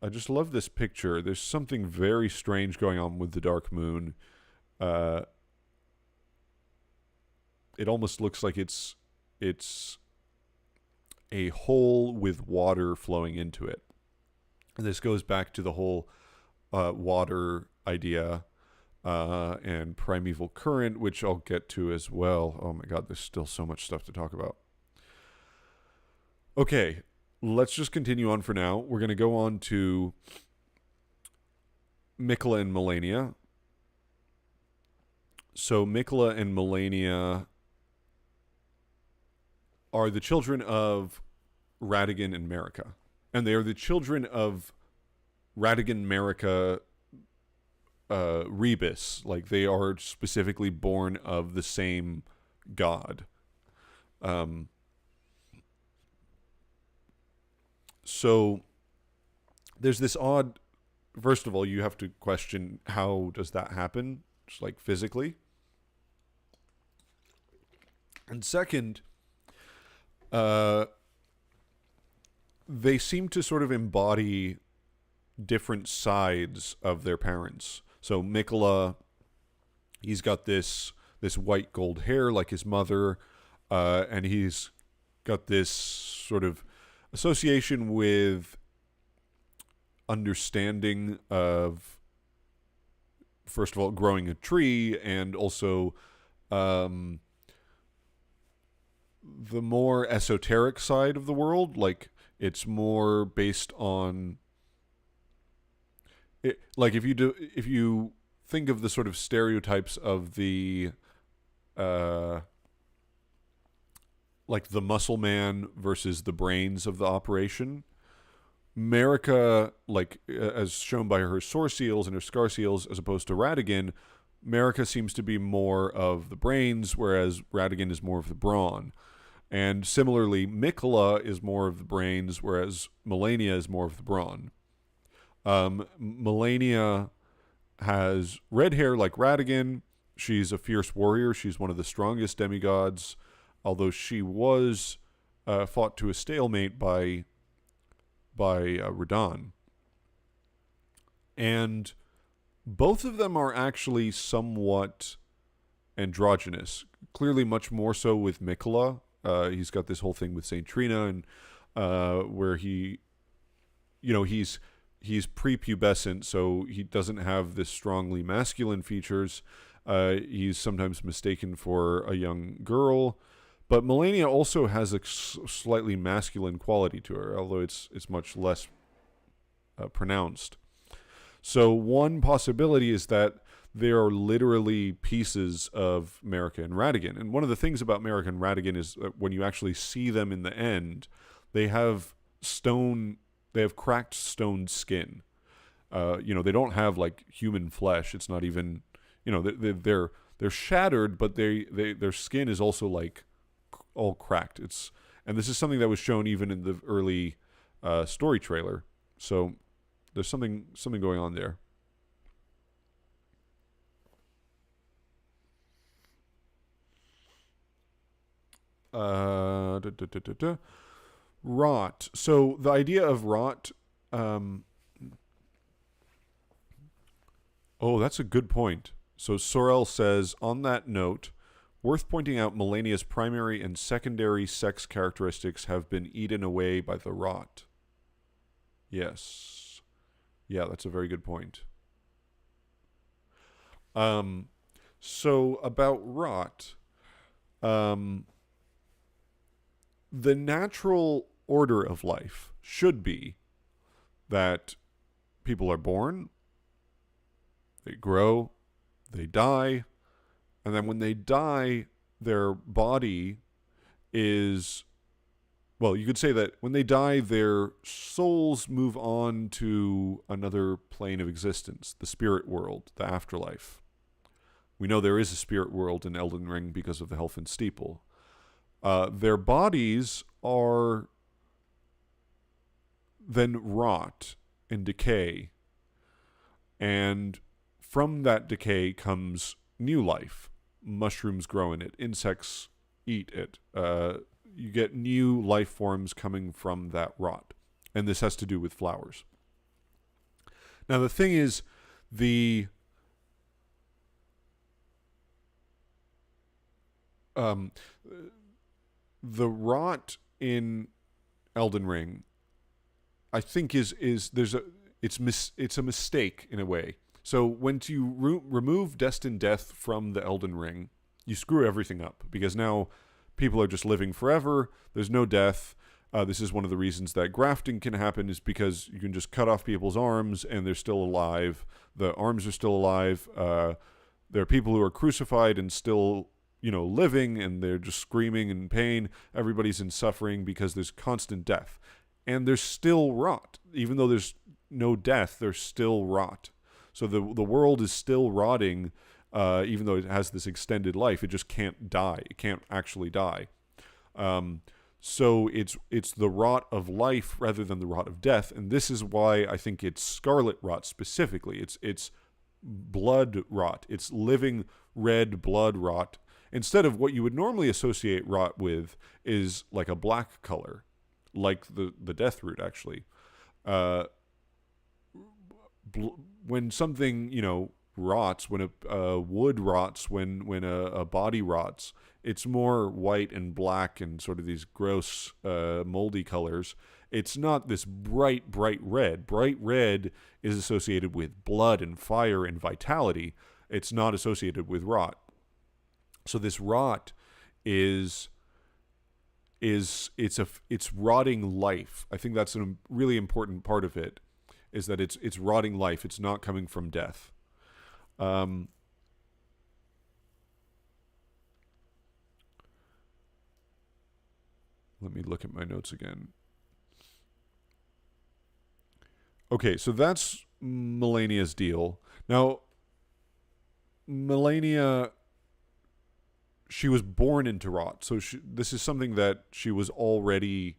S2: I just love this picture. There's something very strange going on with the dark moon. It almost looks like it's a hole with water flowing into it. And this goes back to the whole water idea and primeval current, which I'll get to as well. Oh my god, there's still so much stuff to talk about. Okay, let's just continue on for now. We're going to go on to Miquella and Malenia. So Miquella and Malenia are the children of Radagon and Marika. And they are the children of Radagon, Marika, Rebus. Like, they are specifically born of the same god. So there's this odd... First of all, you have to question, how does that happen? Just like physically. And second... they seem to sort of embody different sides of their parents. So Miquella, he's got this white gold hair like his mother, and he's got this sort of association with understanding of, first of all, growing a tree, and also the more esoteric side of the world. Like, it's more based on it, like if you think of the sort of stereotypes of the like the muscle man versus the brains of the operation, Marika, like as shown by her sore seals and her scar seals, as opposed to Radagon, Marika seems to be more of the brains, whereas Radagon is more of the brawn. And similarly, Miquella is more of the brains, whereas Malenia is more of the brawn. Malenia has red hair like Radagon. She's a fierce warrior. She's one of the strongest demigods, although she was fought to a stalemate by Radahn. And both of them are actually somewhat androgynous. Clearly much more so with Miquella. He's got this whole thing with Saint Trina, and where he's prepubescent, so he doesn't have this strongly masculine features. He's sometimes mistaken for a young girl. But Malenia also has a slightly masculine quality to her, although it's much less pronounced. So one possibility is that they are literally pieces of Marika and Radagon. And one of the things about Marika and Radagon is that when you actually see them in the end, they have cracked stone skin. They don't have like human flesh. It's not even, they're shattered, but their skin is also like all cracked. And this is something that was shown even in the early story trailer. So there's something going on there. Rot. So the idea of rot. Oh, that's a good point. So Sorel says, on that note, worth pointing out Malenia's primary and secondary sex characteristics have been eaten away by the rot. Yes. Yeah, that's a very good point. So about rot, the natural order of life should be that people are born, they grow, they die, and then when they die, their body is, well, you could say that when they die, their souls move on to another plane of existence, the spirit world, the afterlife. We know there is a spirit world in Elden Ring because of the Helfin Steeple. Their bodies are then rot and decay, and from that decay comes new life. Mushrooms grow in it. Insects eat it. You get new life forms coming from that rot. And this has to do with flowers. Now, the thing is, the rot in Elden Ring, I think it's a mistake in a way. So when you remove destined death from the Elden Ring, you screw everything up, because now people are just living forever. There's no death. This is one of the reasons that grafting can happen, is because you can just cut off people's arms and they're still alive. The arms are still alive. There are people who are crucified and still, living, and they're just screaming in pain. Everybody's in suffering because there's constant death. And there's still rot. Even though there's no death, there's still rot. So the world is still rotting, even though it has this extended life. It just can't die. It can't actually die. So it's the rot of life rather than the rot of death, and this is why I think it's scarlet rot specifically. It's blood rot. It's living red blood rot. Instead of what you would normally associate rot with is like a black color, like the death root actually. When something rots, when a wood rots, when a body rots, it's more white and black and sort of these gross moldy colors. It's not this bright red. Bright red is associated with blood and fire and vitality. It's not associated with rot. So this rot is rotting life. I think that's a really important part of it, is that it's rotting life. It's not coming from death. Let me look at my notes again. Okay, so that's Malenia's deal. Now, Malenia, she was born into rot, so this is something that she was already,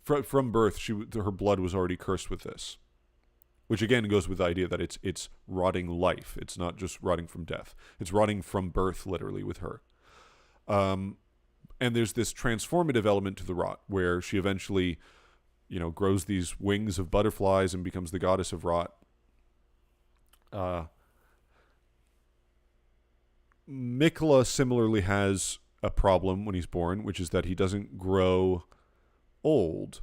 S2: from birth, her blood was already cursed with this. Which again goes with the idea that it's rotting life. It's not just rotting from death. It's rotting from birth, literally, with her. And there's this transformative element to the rot, where she eventually, grows these wings of butterflies and becomes the goddess of rot. Miquella similarly has a problem when he's born, which is that he doesn't grow old.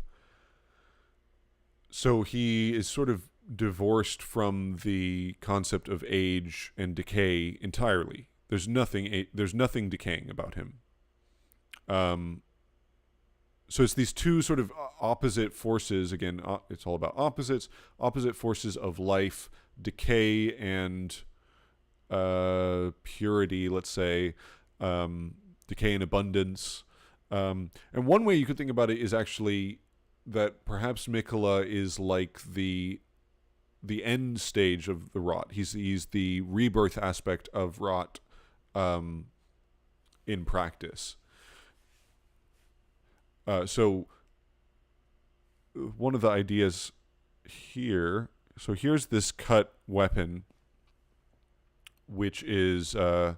S2: So he is sort of divorced from the concept of age and decay entirely. There's nothing decaying about him. So it's these two sort of opposite forces. Again, it's all about opposite forces of life, decay and purity, let's say, decay and abundance. And one way you could think about it is actually that perhaps Miquella is like the end stage of the rot. He's the rebirth aspect of rot in practice. So one of the ideas here, so here's this cut weapon, which is the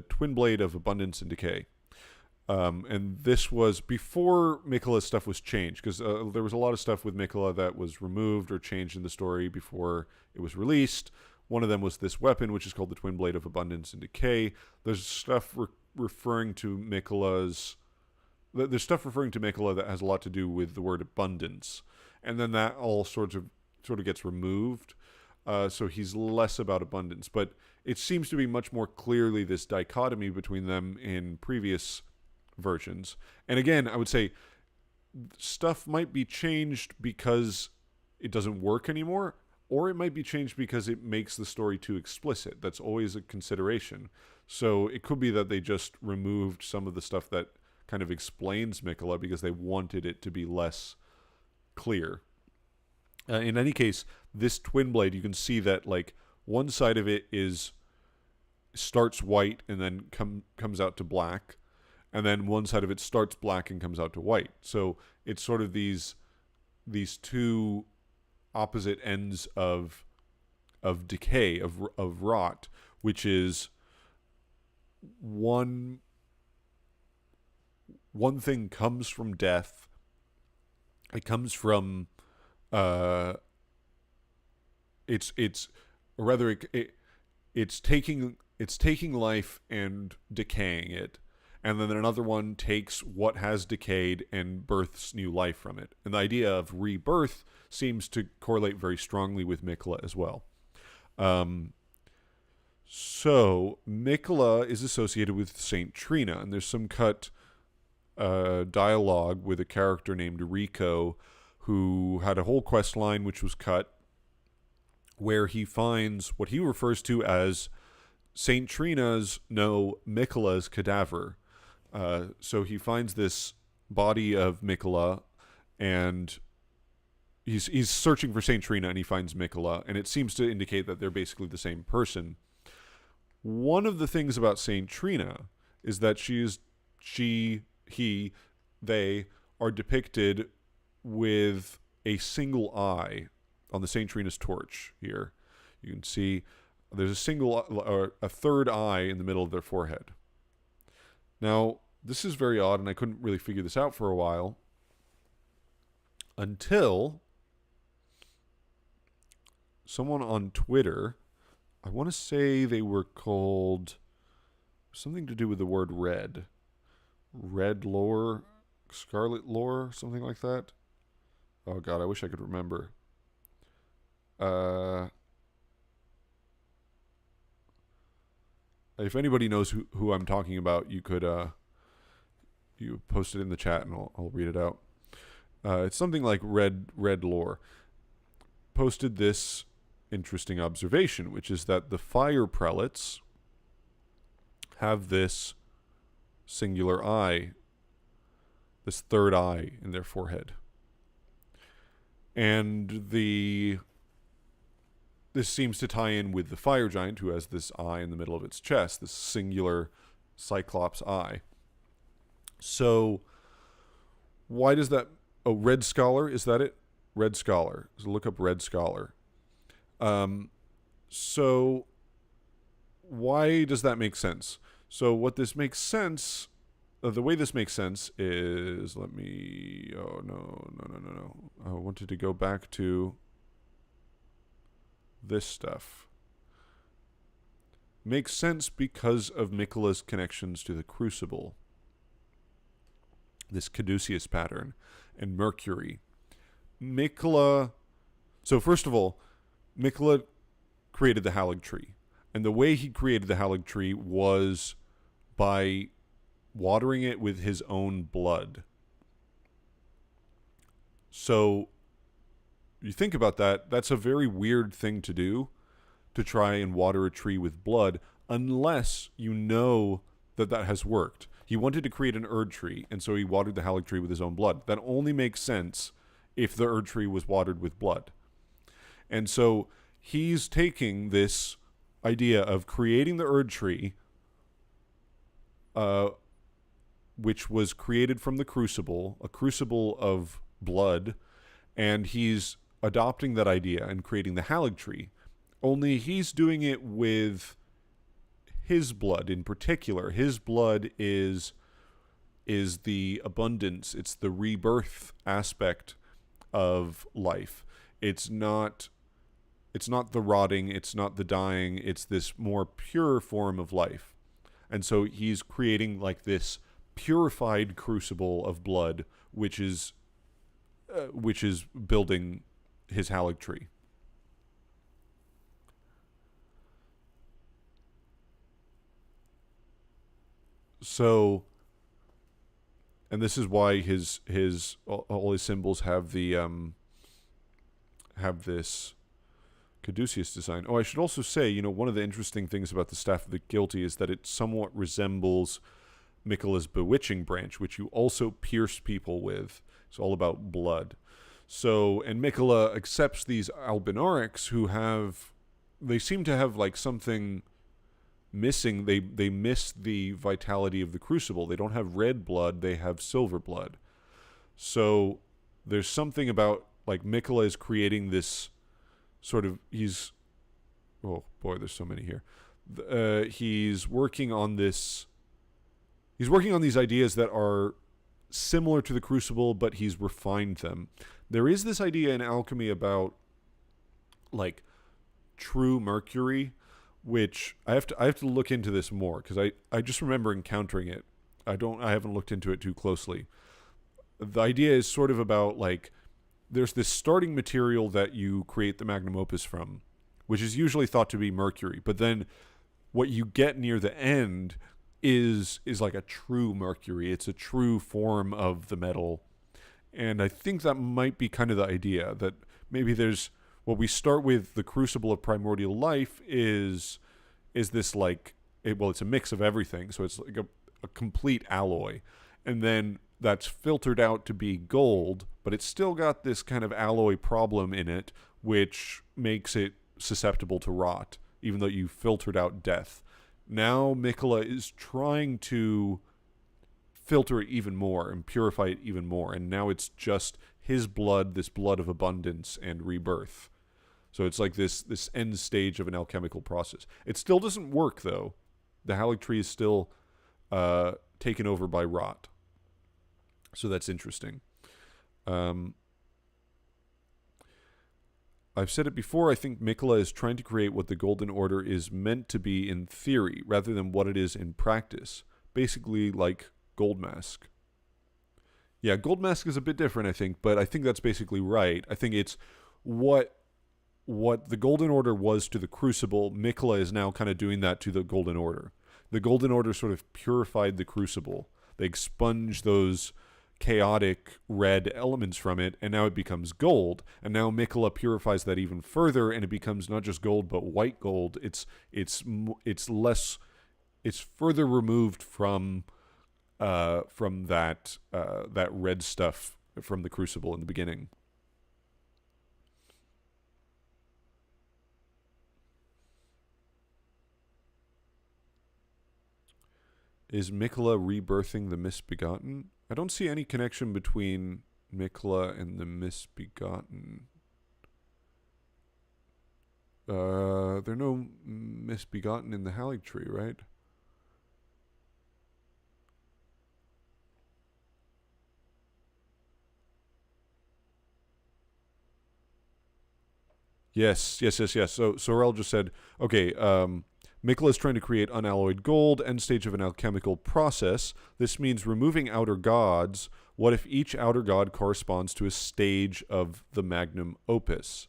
S2: twin blade of abundance and decay. And this was before Miquella's stuff was changed, because there was a lot of stuff with Miquella that was removed or changed in the story before it was released. One of them was this weapon, which is called the Twin Blade of Abundance and Decay. There's stuff referring to Miquella's... There's stuff referring to Miquella that has a lot to do with the word abundance. And then that all sort of gets removed. So he's less about abundance. But it seems to be much more clearly this dichotomy between them in previous versions. And again, I would say stuff might be changed because it doesn't work anymore, or it might be changed because it makes the story too explicit. That's always a consideration. So it could be that they just removed some of the stuff that kind of explains Miquella because they wanted it to be less clear. In any case, this twin blade, you can see that like one side of it starts white and then comes out to black, and then one side of it starts black and comes out to white. So it's sort of these two opposite ends of decay, of rot, which is one thing comes from death. It comes from it's taking life and decaying it, and then another one takes what has decayed and births new life from it. And the idea of rebirth seems to correlate very strongly with Miquella as well. So Miquella is associated with Saint Trina, and there's some cut dialogue with a character named Rico, who had a whole quest line which was cut, where he finds what he refers to as Saint Trina's, Miquella's cadaver. So he finds this body of Miquella, and he's searching for Saint Trina, and he finds Miquella, and it seems to indicate that they're basically the same person. One of the things about Saint Trina is that they are depicted with a single eye on the Saint Trina's torch here. You can see there's a third eye in the middle of their forehead. Now, this is very odd, and I couldn't really figure this out for a while until someone on Twitter, I want to say they were called something to do with the word red. Red lore, scarlet lore, something like that. Oh god, I wish I could remember. If anybody knows who I'm talking about, you could you post it in the chat and I'll read it out. It's something like red lore. Posted this interesting observation, which is that the fire prelates have this singular eye, this third eye in their forehead. And this seems to tie in with the fire giant, who has this eye in the middle of its chest, this singular cyclops eye. So why does that... Oh, Red Scholar, is that it? Red Scholar. So look up Red Scholar. So why does that make sense? So what this makes sense... the way this makes sense is... Oh, no. I wanted to go back to this stuff. Makes sense because of Miquella's connections to the Crucible. This caduceus pattern and Mercury. Miquella So first of all, Miquella created the Erdtree, and the way he created the Erdtree was by watering it with his own blood. So you think about that, that's a very weird thing to do, to try and water a tree with blood, unless you know that that has worked. He wanted to create an Erdtree, and so he watered the Erdtree with his own blood. That only makes sense if the Erdtree was watered with blood. And so he's taking this idea of creating the Erdtree, which was created from the Crucible, a crucible of blood, and he's adopting that idea and creating the Erdtree. Only he's doing it with his blood in particular. His blood is the abundance. It's the rebirth aspect of life. It's not the rotting. It's not the dying. It's this more pure form of life. And so he's creating like this purified crucible of blood, which is building his Erdtree. So, and this is why his all his symbols have the have this caduceus design. Oh, I should also say, one of the interesting things about the Staff of the Guilty is that it somewhat resembles Miquella's bewitching branch, which you also pierce people with. It's all about blood. So, and Miquella accepts these Albinarics they seem to have like something missing. They miss the vitality of the Crucible. They don't have red blood, they have silver blood. So there's something about like Miquella is creating this sort of, oh boy, there's so many here. He's working on these ideas that are similar to the Crucible, but he's refined them. There is this idea in alchemy about like true mercury, which I have to look into this more, because I just remember encountering it. I haven't looked into it too closely. The idea is sort of about like there's this starting material that you create the magnum opus from, which is usually thought to be mercury, but then what you get near the end is like a true mercury. It's a true form of the metal. And I think that might be kind of the idea, that maybe there's what we start with, the crucible of primordial life is this like it's a mix of everything, so it's like a complete alloy, and then that's filtered out to be gold, but it's still got this kind of alloy problem in it, which makes it susceptible to rot, even though you filtered out death. Now Miquella is trying to filter it even more and purify it even more, and now it's just his blood, this blood of abundance and rebirth. So it's like this end stage of an alchemical process. It still doesn't work, though. The Erdtree is still taken over by rot. So that's interesting. I've said it before, I think Miquella is trying to create what the Golden Order is meant to be in theory, rather than what it is in practice. Basically like Goldmask. Yeah, Goldmask is a bit different, I think, but I think that's basically right. I think it's what the Golden Order was to the Crucible, Miquella is now kind of doing that to the Golden Order. The Golden Order sort of purified the Crucible. They expunged those chaotic red elements from it, and now it becomes gold. And now Miquella purifies that even further, and it becomes not just gold but white gold. It's further removed from that red stuff from the Crucible in the beginning. Is Miquella rebirthing the Misbegotten? I don't see any connection between Miquella and the Misbegotten. There are no Misbegotten in the Erdtree, right? Yes. So Sorel just said, okay, Miquella is trying to create unalloyed gold, end stage of an alchemical process. This means removing outer gods. What if each outer god corresponds to a stage of the magnum opus?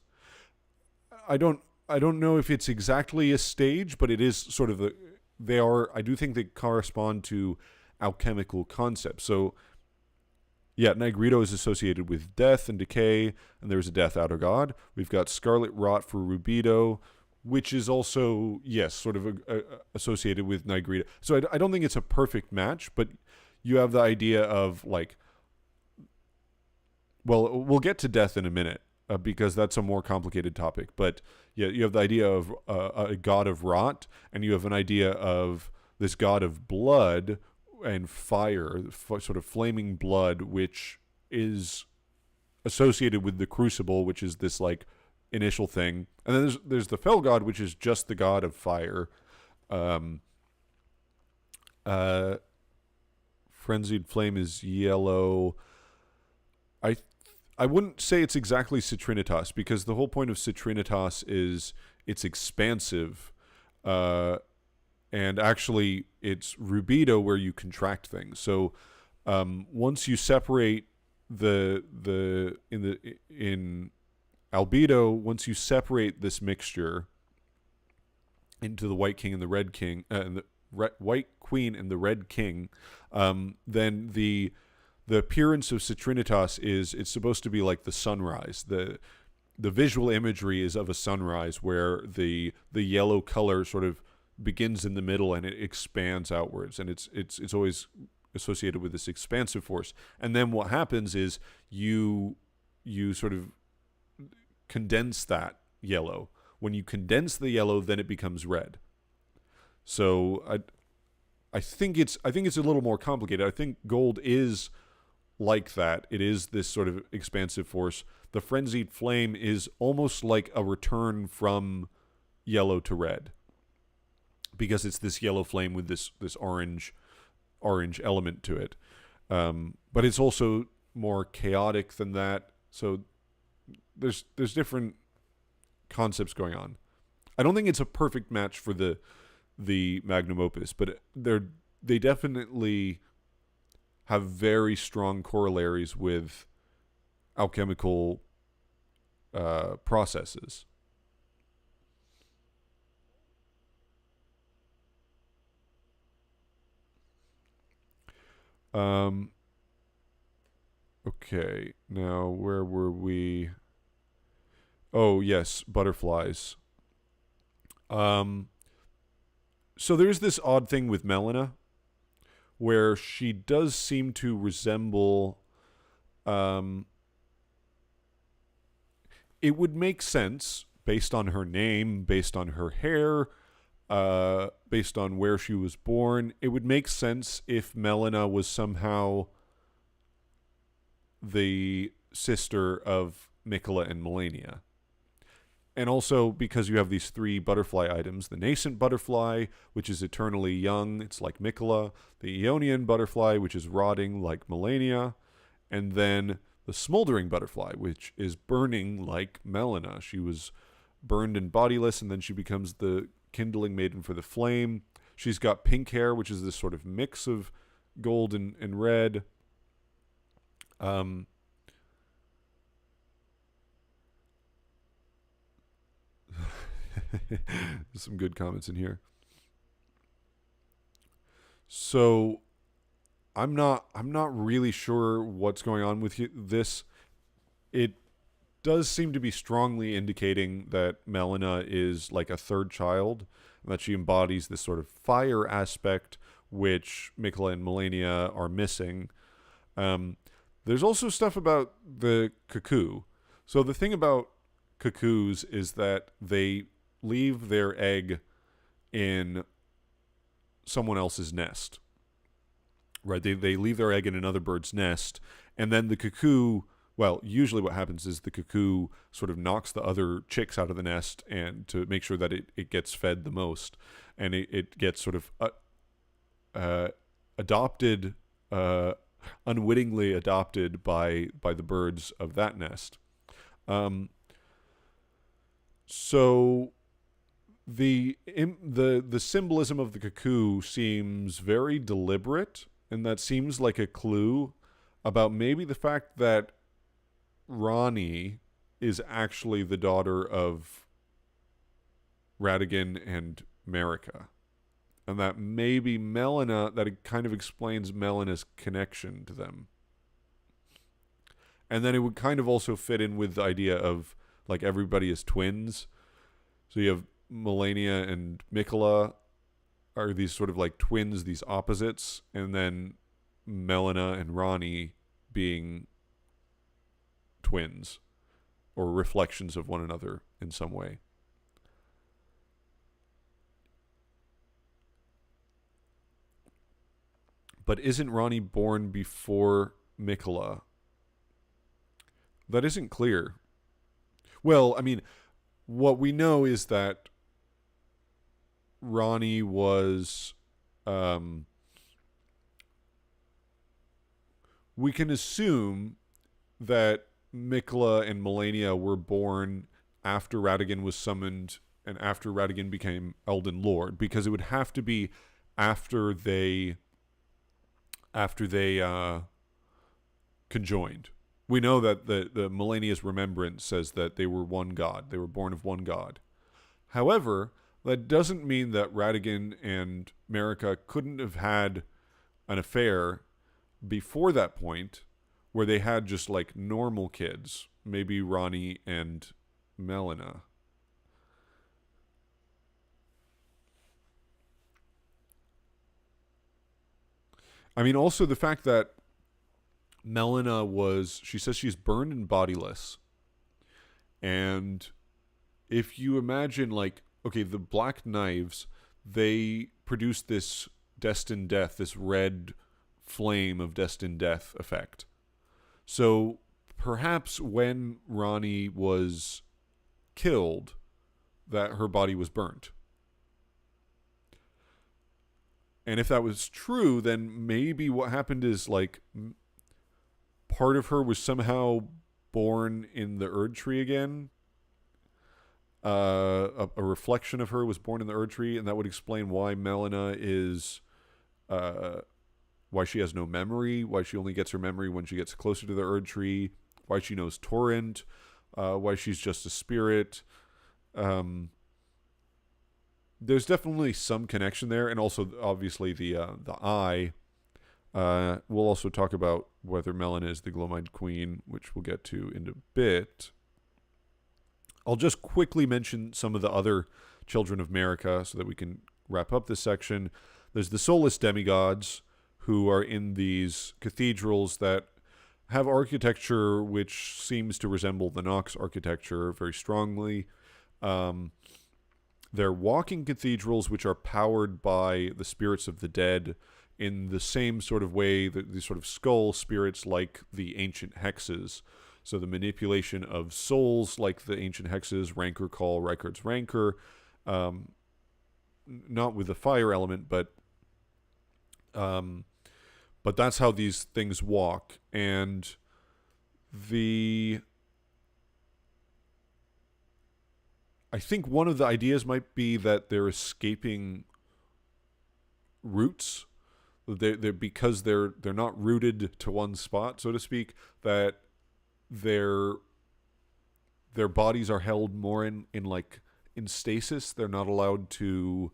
S2: I don't know if it's exactly a stage, but it is sort of they are, I do think they correspond to alchemical concepts. So yeah, Negrito is associated with death and decay, and there's a death outer god. We've got Scarlet Rot for Rubido, which is also, yes, sort of associated with Negrito. So I don't think it's a perfect match, but you have the idea of, like, well, we'll get to death in a minute, because that's a more complicated topic. But yeah, you have the idea of a god of rot, and you have an idea of this god of blood and fire, sort of flaming blood, which is associated with the Crucible, which is this, like, initial thing. And then there's the Fell god, which is just the god of fire. Frenzied Flame is yellow. I wouldn't say it's exactly Citrinitas, because the whole point of Citrinitas is it's expansive. And actually, it's Rubido where you contract things. So once you separate in Albedo, once you separate this mixture into the White King and the Red King, and the White Queen and the Red King, then the appearance of Citrinitas is, it's supposed to be like the sunrise. The visual imagery is of a sunrise where the yellow color sort of begins in the middle and it expands outwards, and it's always associated with this expansive force. And then what happens is you sort of condense that yellow. When you condense the yellow, then it becomes red. So I think it's a little more complicated. I think gold is like that. It is this sort of expansive force. The Frenzied Flame is almost like a return from yellow to red, because it's this yellow flame with this orange element to it. But it's also more chaotic than that. So there's different concepts going on. I don't think it's a perfect match for the magnum opus, but they definitely have very strong corollaries with alchemical processes. Okay, now where were we? Oh, yes, butterflies. So there's this odd thing with Melina, where she does seem to resemble... it would make sense, based on her name, based on her hair, based on where she was born. It would make sense if Melina was somehow the sister of Miquella and Malenia. And also because you have these three butterfly items: the nascent butterfly, which is eternally young, it's like Miquella; the Aeonian butterfly, which is rotting like Malenia; and then the smoldering butterfly, which is burning like Melina. She was burned and bodiless, and then she becomes the kindling maiden for the flame. She's got pink hair, which is this sort of mix of gold and red. There's some good comments in here. So I'm not really sure what's going on with this. It does seem to be strongly indicating that Melina is like a third child, and that she embodies this sort of fire aspect, which Miquella and Malenia are missing. There's also stuff about the cuckoo. So the thing about cuckoos is that they leave their egg in someone else's nest. Right? They leave their egg in another bird's nest, and then the cuckoo, well, usually what happens is the cuckoo sort of knocks the other chicks out of the nest, and to make sure that it gets fed the most, and it gets sort of adopted, unwittingly adopted by the birds of that nest. So the symbolism of the cuckoo seems very deliberate, and that seems like a clue about maybe the fact that Ranni is actually the daughter of Radagon and Marika. And that maybe Melina, that it kind of explains Melina's connection to them. And then it would kind of also fit in with the idea of, like, everybody is twins. So you have Malenia and Miquella are these sort of like twins, these opposites, and then Melina and Ranni being twins or reflections of one another in some way. But isn't Ranni born before Miquella? That isn't clear. Well, I mean, what we know is that Ranni was... we can assume that Miquella and Malenia were born after Radagon was summoned and after Radagon became Elden Lord, because it would have to be after they conjoined. We know that the Malenia's remembrance says that they were one god. They were born of one god. However, that doesn't mean that Radagon and Marika couldn't have had an affair before that point where they had just like normal kids. Maybe Ranni and Melina. I mean, also the fact that Melina she says she's burned and bodiless. And if you imagine, like, okay, the Black Knives, they produce this destined death, this red flame of destined death effect. So perhaps when Ranni was killed, that her body was burnt. And if that was true, then maybe what happened is, like, part of her was somehow born in the Erdtree again. A reflection of her was born in the Erdtree, and that would explain why Melina is... why she has no memory, why she only gets her memory when she gets closer to the Erdtree, why she knows Torrent, why she's just a spirit. There's definitely some connection there, and also obviously the eye. We'll also talk about whether Melina is the Glow-Eyed Queen, which we'll get to in a bit. I'll just quickly mention some of the other children of Marika so that we can wrap up this section. There's the Soulless demigods, who are in these cathedrals that have architecture which seems to resemble the Nox architecture very strongly. They're walking cathedrals which are powered by the spirits of the dead in the same sort of way that these sort of skull spirits like the ancient hexes. So the manipulation of souls like the ancient hexes, Rancor Call, Rykard's Rancor, not with the fire element, but that's how these things walk. And I think one of the ideas might be that they're escaping roots. They're because they're not rooted to one spot, so to speak, that their bodies are held more in stasis. They're not allowed to,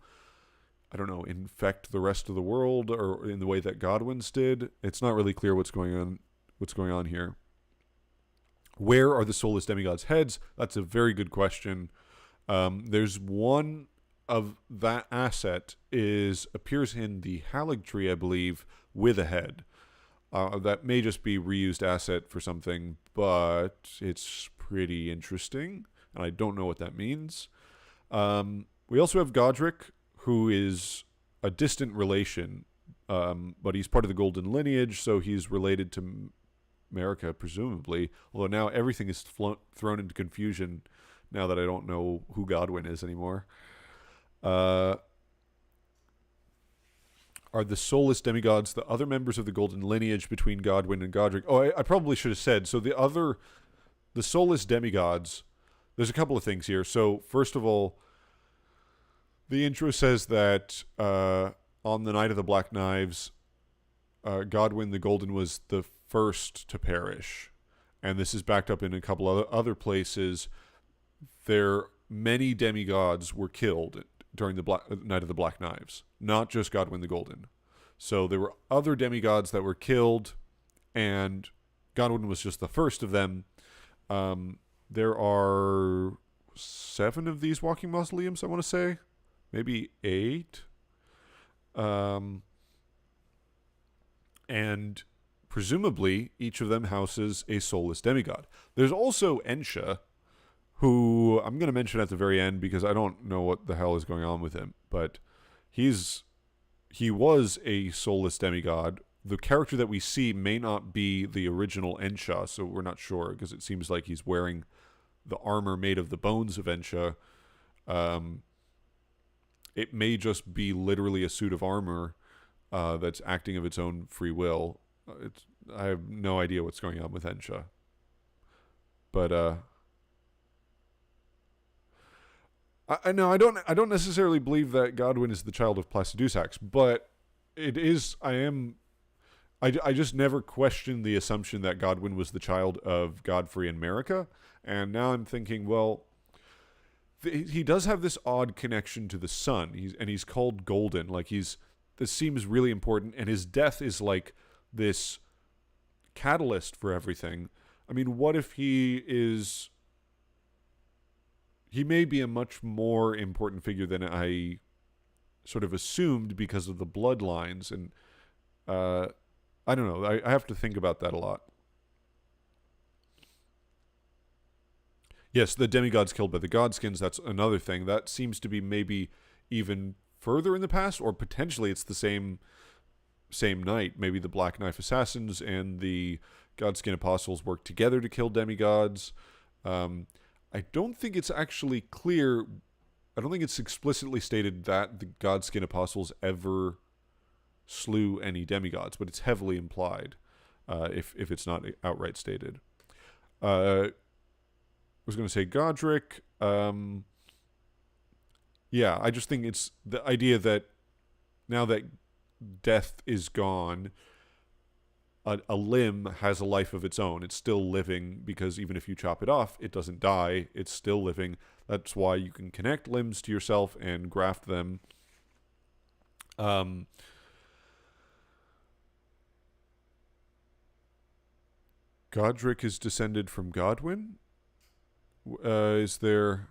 S2: I don't know, infect the rest of the world or in the way that Godwyn's did. It's not really clear what's going on here. Where are the soulless demigods' heads? That's a very good question. There's one of that asset appears in the Haligtree, I believe, with a head. That may just be reused asset for something, but it's pretty interesting, and I don't know what that means. We also have Godrick, who is a distant relation, but he's part of the golden lineage, so he's related to Marika, presumably, although now everything is thrown into confusion now that I don't know who Godwyn is anymore. Are the soulless demigods the other members of the golden lineage between Godwyn and Godrick? Oh, I probably should have said. So the soulless demigods, there's a couple of things here. So first of all, the intro says that on the night of the Black Knives, Godwyn the Golden was the first to perish. And this is backed up in a couple of other places. There many demigods were killed during the Night of the Black Knives, not just Godwyn the Golden. So there were other demigods that were killed, and Godwyn was just the first of them. There are 7 of these walking mausoleums, I want to say. Maybe 8. And presumably, each of them houses a soulless demigod. There's also Ensha, who I'm going to mention at the very end because I don't know what the hell is going on with him. But he was a soulless demigod. The character that we see may not be the original Ensha, so we're not sure because it seems like he's wearing the armor made of the bones of Ensha. It may just be literally a suit of armor that's acting of its own free will. I have no idea what's going on with Ensha. But I don't necessarily believe that Godwyn is the child of Placidusax, but it is. I just never questioned the assumption that Godwyn was the child of Godfrey and Marika, and now I'm thinking, well, he does have this odd connection to the sun. He's called Golden. Like this seems really important, and his death is like this catalyst for everything. I mean, what if he may be a much more important figure than I sort of assumed because of the bloodlines, and I don't know. I have to think about that a lot. Yes, the demigods killed by the godskins, that's another thing. That seems to be maybe even further in the past, or potentially it's the same night. Maybe the Black Knife Assassins and the Godskin Apostles worked together to kill demigods. I don't think it's actually clear. I don't think it's explicitly stated that the Godskin Apostles ever slew any demigods, but it's heavily implied if it's not outright stated. I was going to say Godrick. Yeah, I just think it's the idea that now that death is gone, a limb has a life of its own. It's still living because even if you chop it off, it doesn't die. It's still living. That's why you can connect limbs to yourself and graft them. Godrick is descended from Godwyn. Is there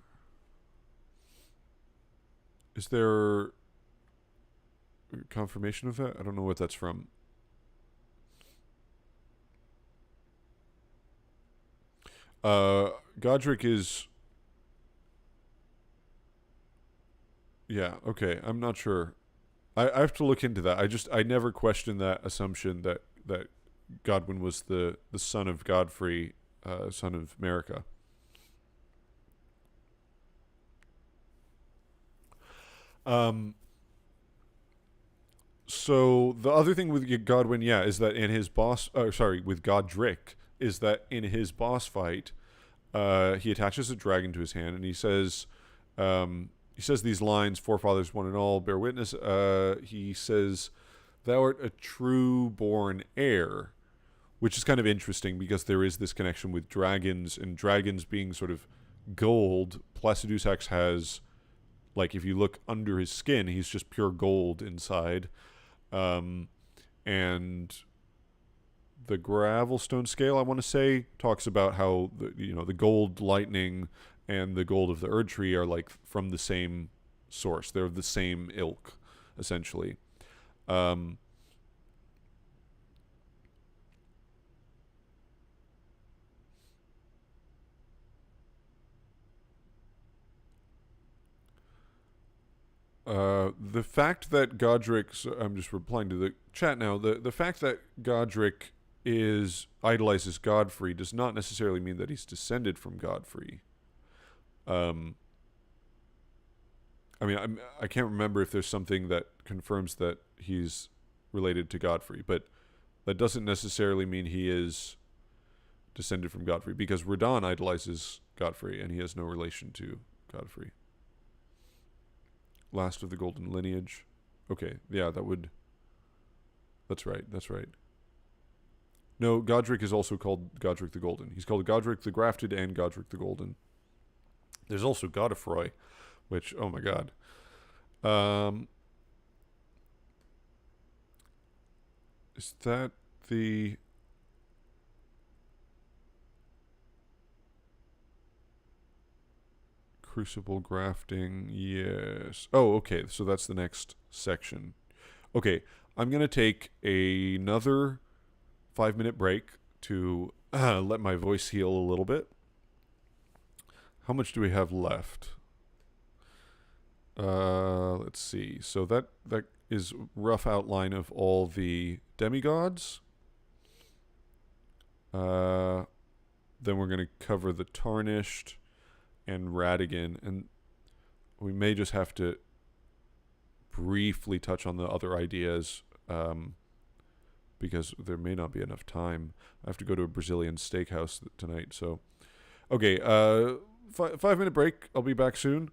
S2: confirmation of that? I don't know what that's from. Godrick is... Yeah, okay. I'm not sure. I have to look into that. I never questioned that assumption that Godwyn was the son of Godfrey, son of Marika. So the other thing with Godwyn, is that in his with Godrick, is that in his boss fight, he attaches a dragon to his hand, and he says these lines: "Forefathers, one and all, bear witness." He says, "Thou art a true-born heir," which is kind of interesting because there is this connection with dragons, and dragons being sort of gold. Placidusax has, like, if you look under his skin, he's just pure gold inside. And the Gravelstone scale, I want to say, talks about how the gold lightning and the gold of the Erdtree are like from the same source. They're the same ilk, essentially. The fact that Godrick, I'm just replying to the chat now, the fact that Godrick idolizes Godfrey does not necessarily mean that he's descended from Godfrey. I mean, I can't remember if there's something that confirms that he's related to Godfrey, but that doesn't necessarily mean he is descended from Godfrey, because Radahn idolizes Godfrey, and he has no relation to Godfrey. Last of the golden lineage. Okay, yeah, that's right. No, Godrick is also called Godrick the Golden. He's called Godrick the Grafted and Godrick the Golden. There's also Godfroy, which, oh my god. Um, is that the... Crucible grafting, yes. Oh, okay, so that's the next section. Okay, I'm going to take another 5-minute break to let my voice heal a little bit. How much do we have left? Let's see. So that is rough outline of all the demigods. Then we're going to cover the Tarnished and Radagon, and we may just have to briefly touch on the other ideas because there may not be enough time. I have to go to a Brazilian steakhouse tonight, so okay. 5-minute break. I'll be back soon.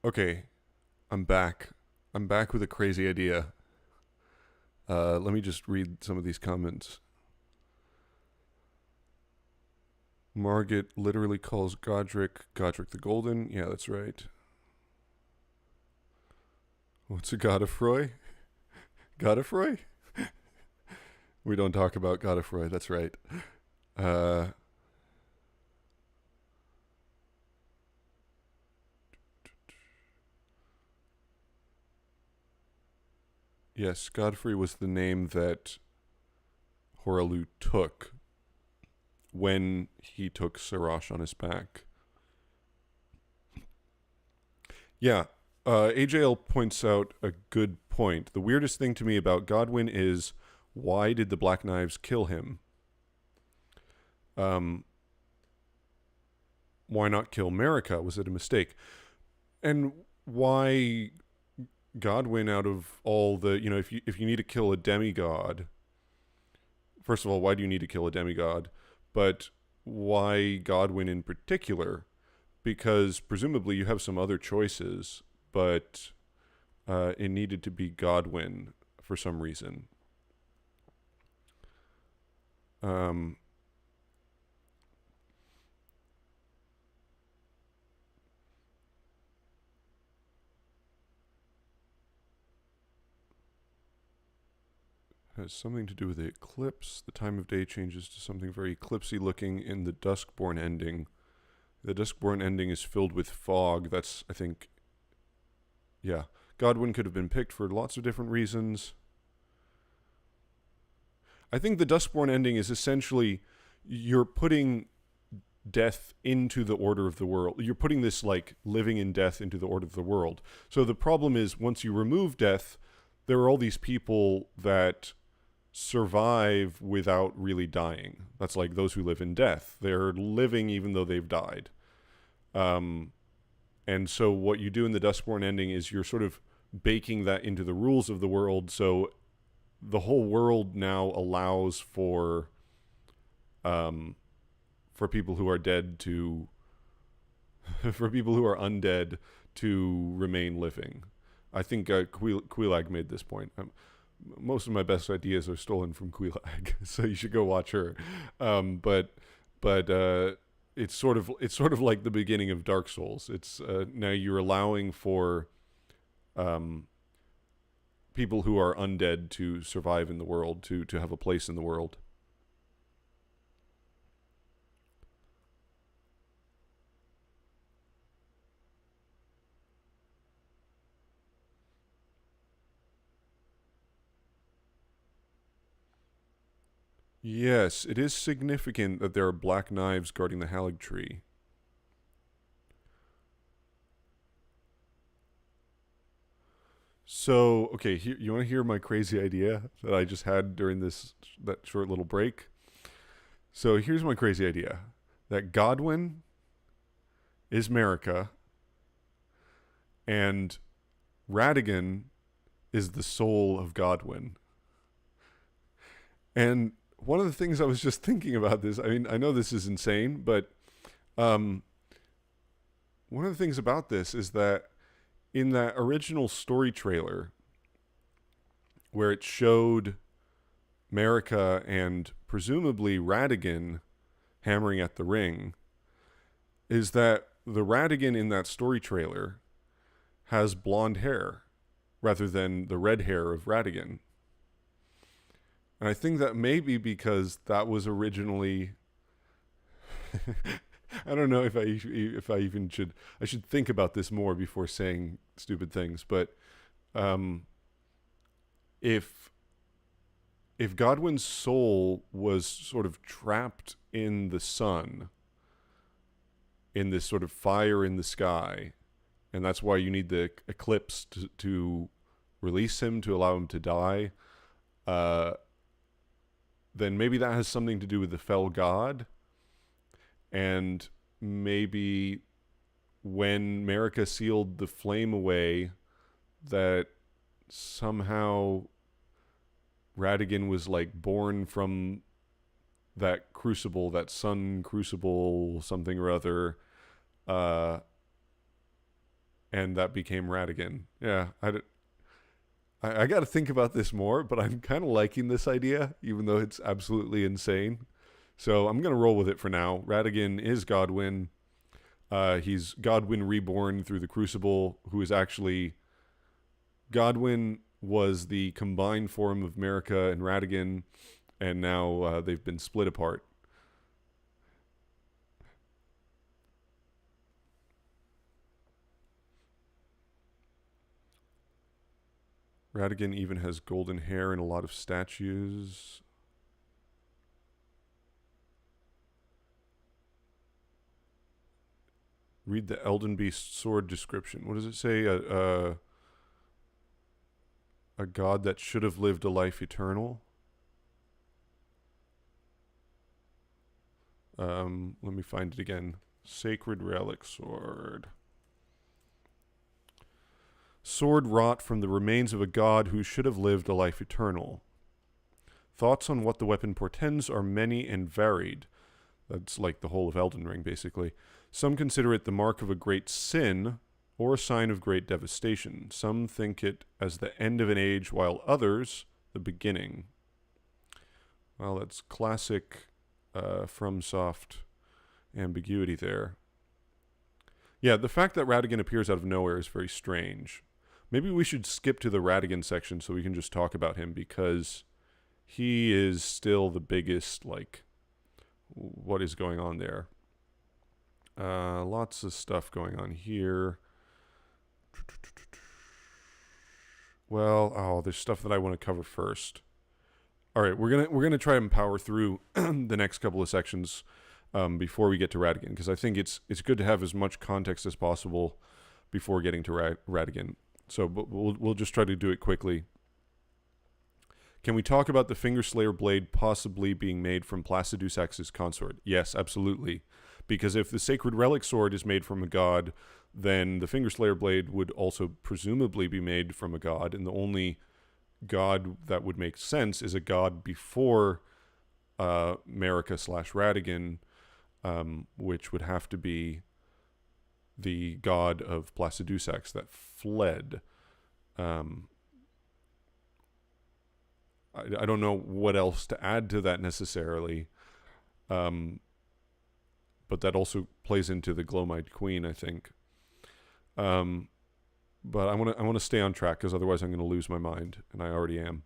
S1: Okay, I'm back. I'm back with a crazy idea. Let me just read some of these comments. Morgott literally calls Godrick the Golden. Yeah, that's right. What's a Godfroy? Godfroy? We don't talk about Godfroy, that's right. Yes, Godfrey was the name that Hoarah took when he took Sarash on his back. Yeah, AJL points out a good point. The weirdest thing to me about Godwyn is, why did the Black Knives kill him? Why not kill Marika? Was it a mistake? And why Godwyn, out of all the, if you need to kill a demigod, first of all, why do you need to kill a demigod? But why Godwyn in particular? Because presumably you have some other choices, but it needed to be Godwyn for some reason. Has something to do with the eclipse. The time of day changes to something very eclipsy looking in the Duskborn ending. The Duskborn ending is filled with fog. That's, I think, yeah. Godwyn could have been picked for lots of different reasons. I think the Duskborn ending is essentially, you're putting death into the order of the world. You're putting this, like, living in death into the order of the world. So the problem is, once you remove death, there are all these people that survive without really dying. That's like those who live in death. They're living even though they've died. And so what you do in the Duskborn ending is you're sort of baking that into the rules of the world. So the whole world now allows for people who are dead to, for people who are undead to remain living. I think Queelag made this point. Most of my best ideas are stolen from Queelag, so you should go watch her. But it's sort of like the beginning of Dark Souls. It's now you're allowing for people who are undead to survive in the world, to have a place in the world. Yes, it is significant that there are black knives guarding the Halig tree. So, okay, you want to hear my crazy idea that I just had during that short little break? So here's my crazy idea. That Godwyn is Marika, and Radagon is the soul of Godwyn. And one of the things I was just thinking about this, I mean, I know this is insane, but one of the things about this is that in that original story trailer where it showed Marika and presumably Radagon hammering at the ring, is that the Radagon in that story trailer has blonde hair rather than the red hair of Radagon. And I think that may be because that was originally I don't know if I even should think about this more before saying stupid things, but if Godwyn's soul was sort of trapped in the sun, in this sort of fire in the sky, and that's why you need the eclipse to release him, to allow him to die, then maybe that has something to do with the fell god. And maybe when Marika sealed the flame away, that somehow Radagon was like born from that crucible, that sun crucible, something or other.
S2: and that became Radagon. Yeah, I got to think about this more, but I'm kind of liking this idea, even though it's absolutely insane. So I'm going to roll with it for now. Radagon is Godwyn. He's Godwyn reborn through the Crucible, who is actually... Godwyn was the combined form of Marika and Radagon, and now they've been split apart. Radagon even has golden hair and a lot of statues. Read the Elden Beast sword description. What does it say? A god that should have lived a life eternal. Let me find it again. Sacred relic sword. Sword wrought from the remains of a god who should have lived a life eternal. Thoughts on what the weapon portends are many and varied. That's like the whole of Elden Ring, basically. Some consider it the mark of a great sin or a sign of great devastation. Some think it as the end of an age, while others, the beginning. Well, that's classic FromSoft ambiguity there. Yeah, the fact that Radagon appears out of nowhere is very strange. Maybe we should skip to the Radagon section so we can just talk about him, because he is still the biggest, like, what is going on there. Lots of stuff going on here. Well, there's stuff that I want to cover first. All right, we're gonna try and power through the next couple of sections before we get to Radagon, because I think it's good to have as much context as possible before getting to Radagon. So, but we'll just try to do it quickly. Can we talk about the Fingerslayer blade possibly being made from Placidusax's consort? Yes, absolutely. Because if the Sacred Relic sword is made from a god, then the Fingerslayer blade would also presumably be made from a god, and the only god that would make sense is a god before Marika / Radagon, which would have to be the god of Placidusax that fled. I don't know what else to add to that necessarily, but that also plays into the Glow-Eyed Queen, I think. But I want to stay on track, because otherwise I'm going to lose my mind, and I already am.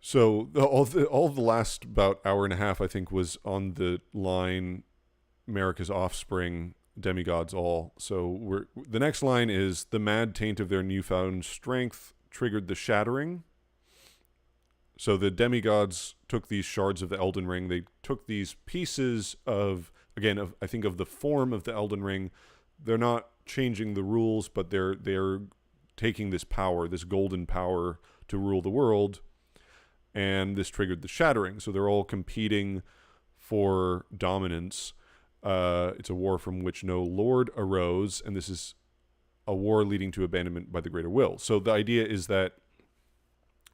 S2: So all the last about hour and a half, I think, was on the line Marika's offspring, demigods all. So the next line is, the mad taint of their newfound strength triggered the shattering. So the demigods took these shards of the Elden Ring. They took these pieces of I think of the form of the Elden Ring. They're not changing the rules, but they're taking this power, this golden power, to rule the world. And this triggered the shattering. So they're all competing for dominance. It's a war from which no lord arose, and this is a war leading to abandonment by the greater will. So the idea is that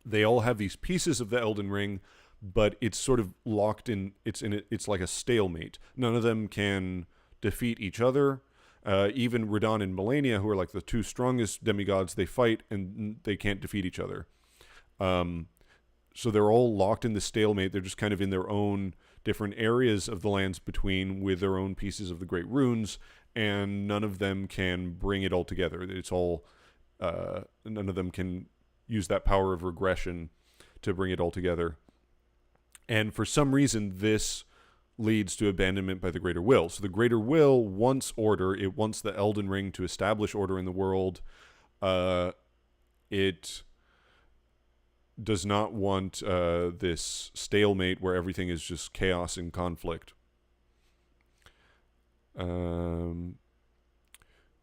S2: they all have these pieces of the Elden Ring, but it's sort of locked in. It's like a stalemate. None of them can defeat each other. Even Radahn and Malenia, who are like the two strongest demigods, they fight and they can't defeat each other. So they're all locked in the stalemate. They're just kind of in their own different areas of the lands between, with their own pieces of the great runes, and none of them can bring it all together. It's all none of them can use that power of regression to bring it all together. And for some reason, this leads to abandonment by the greater will. So the greater will wants order. It wants the Elden Ring to establish order in the world. It does not want this stalemate where everything is just chaos and conflict.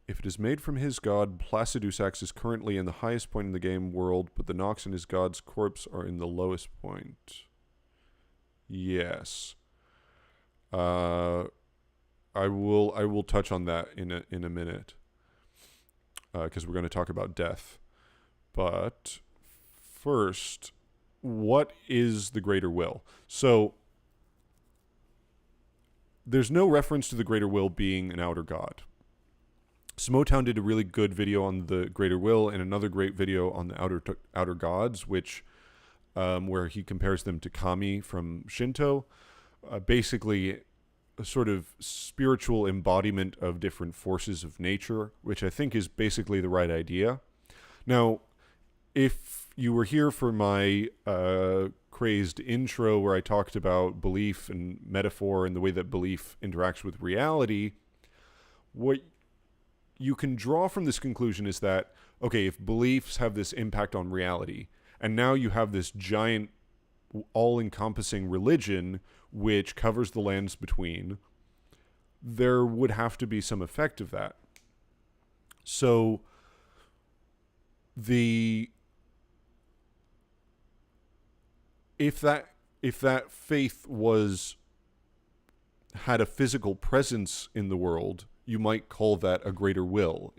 S2: If it is made from his god, Placidusax is currently in the highest point in the game world, but the Nox and his god's corpse are in the lowest point. Yes. I will touch on that in a minute, because we're going to talk about death. But first, what is the greater will? So there's no reference to the Greater Will being an outer god. Smotown did a really good video on the Greater Will and another great video on the outer gods, which where he compares them to kami from Shinto. Basically, a sort of spiritual embodiment of different forces of nature, which I think is basically the right idea. Now, if you were here for my crazed intro where I talked about belief and metaphor and the way that belief interacts with reality, what you can draw from this conclusion is that, okay, if beliefs have this impact on reality, and now you have this giant all-encompassing religion which covers the lands between, there would have to be some effect of that. So if that faith had a physical presence in the world, you might call that a greater will.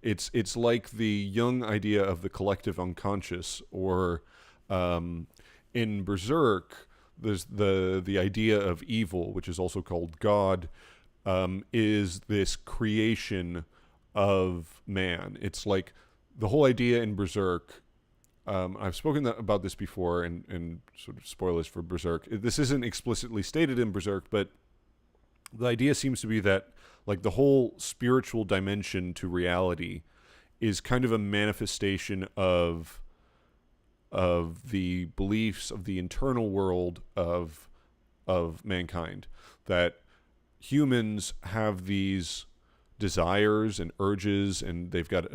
S2: It's like the Jung idea of the collective unconscious, or in Berserk, there's the idea of evil, which is also called God, is this creation of man. It's like the whole idea in Berserk. I've spoken about this before, and sort of spoilers for Berserk. This isn't explicitly stated in Berserk, but the idea seems to be that like the whole spiritual dimension to reality is kind of a manifestation of the beliefs of the internal world of mankind, that humans have these desires and urges, and they've got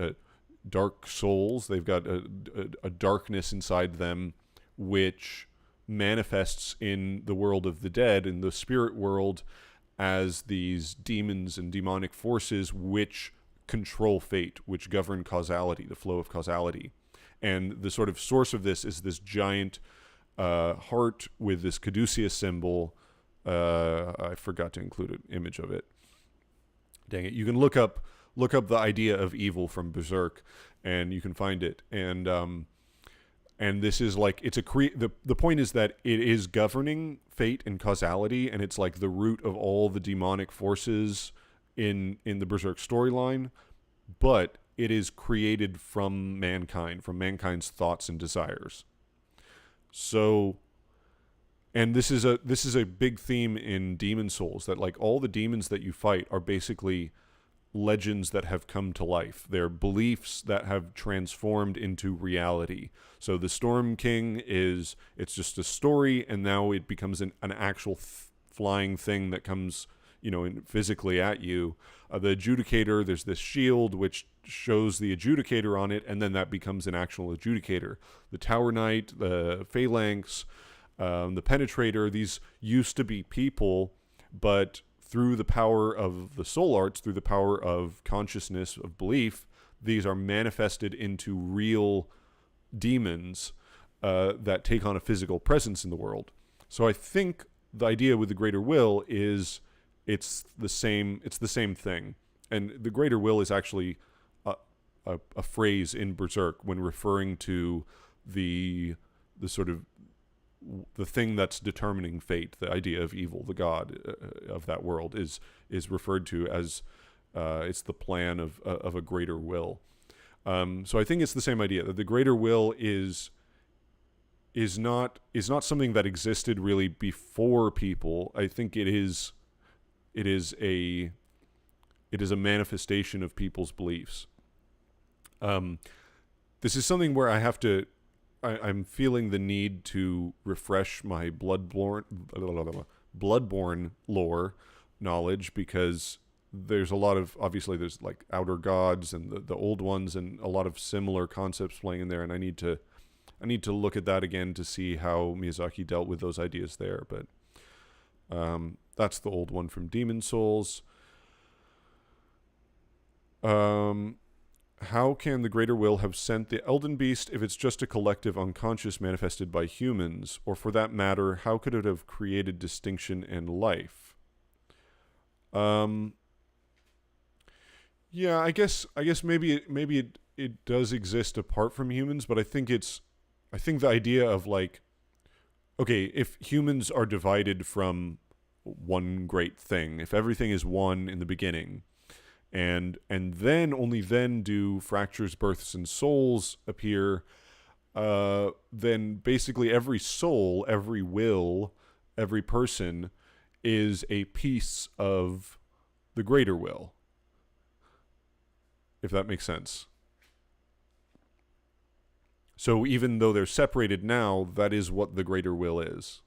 S2: dark souls, they've got a darkness inside them which manifests in the world of the dead, in the spirit world, as these demons and demonic forces which control fate, which govern causality, the flow of causality. And the sort of source of this is this giant heart with this caduceus symbol. I forgot to include an image of it. Dang it. You can look up the idea of evil from Berserk, and you can find it. And this is like, it's the point is that it is governing fate and causality, and it's like the root of all the demonic forces in the Berserk storyline, but it is created from mankind, from mankind's thoughts and desires. So, and this is a big theme in Demon Souls, that like all the demons that you fight are basically legends that have come to life. They're beliefs that have transformed into reality. So the Storm King it's just a story, and now it becomes an actual flying thing that comes, physically at you. The Adjudicator, there's this shield which shows the Adjudicator on it, and then that becomes an actual Adjudicator. The Tower Knight, the Phalanx, the Penetrator, these used to be people, but through the power of the soul arts, through the power of consciousness, of belief, these are manifested into real demons that take on a physical presence in the world. So I think the idea with the greater will is it's the same thing. And the greater will is actually a phrase in Berserk when referring to the sort of the thing that's determining fate. The idea of evil, the god of that world, is referred to as it's the plan of a greater will. So I think it's the same idea, that the greater will is not something that existed really before people. I think it is a manifestation of people's beliefs. This is something where I'm feeling the need to refresh my Bloodborne lore knowledge, because there's a lot of, obviously there's like outer gods and the old ones and a lot of similar concepts playing in there, and I need to look at that again to see how Miyazaki dealt with those ideas there. But that's the old one from Demon Souls. How can the greater will have sent the Elden Beast if it's just a collective unconscious manifested by humans? Or for that matter, how could it have created distinction and life? Yeah, I guess maybe it does exist apart from humans, but I think the idea of like, okay, if humans are divided from one great thing, if everything is one in the beginning, and then only then do fractures, births, and souls appear, then basically every soul, every will, every person is a piece of the greater will, if that makes sense. So even though they're separated now, that is what the greater will is.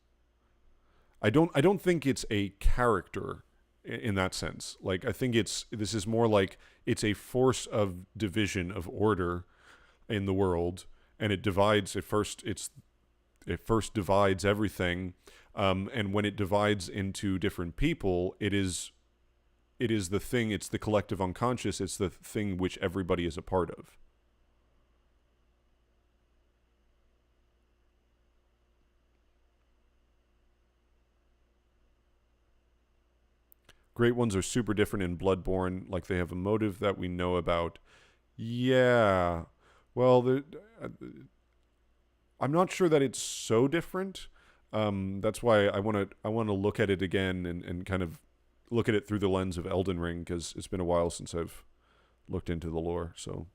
S2: I don't think it's a character in that sense. Like, I think this is more like it's a force of division, of order in the world, and it divides. It first divides everything, and when it divides into different people, it is the thing. It's the collective unconscious. It's the thing which everybody is a part of. Great ones are super different in Bloodborne, like they have a motive that we know about. Yeah. Well, I'm not sure that it's so different. That's why I want to look at it again and kind of look at it through the lens of Elden Ring, because it's been a while since I've looked into the lore. So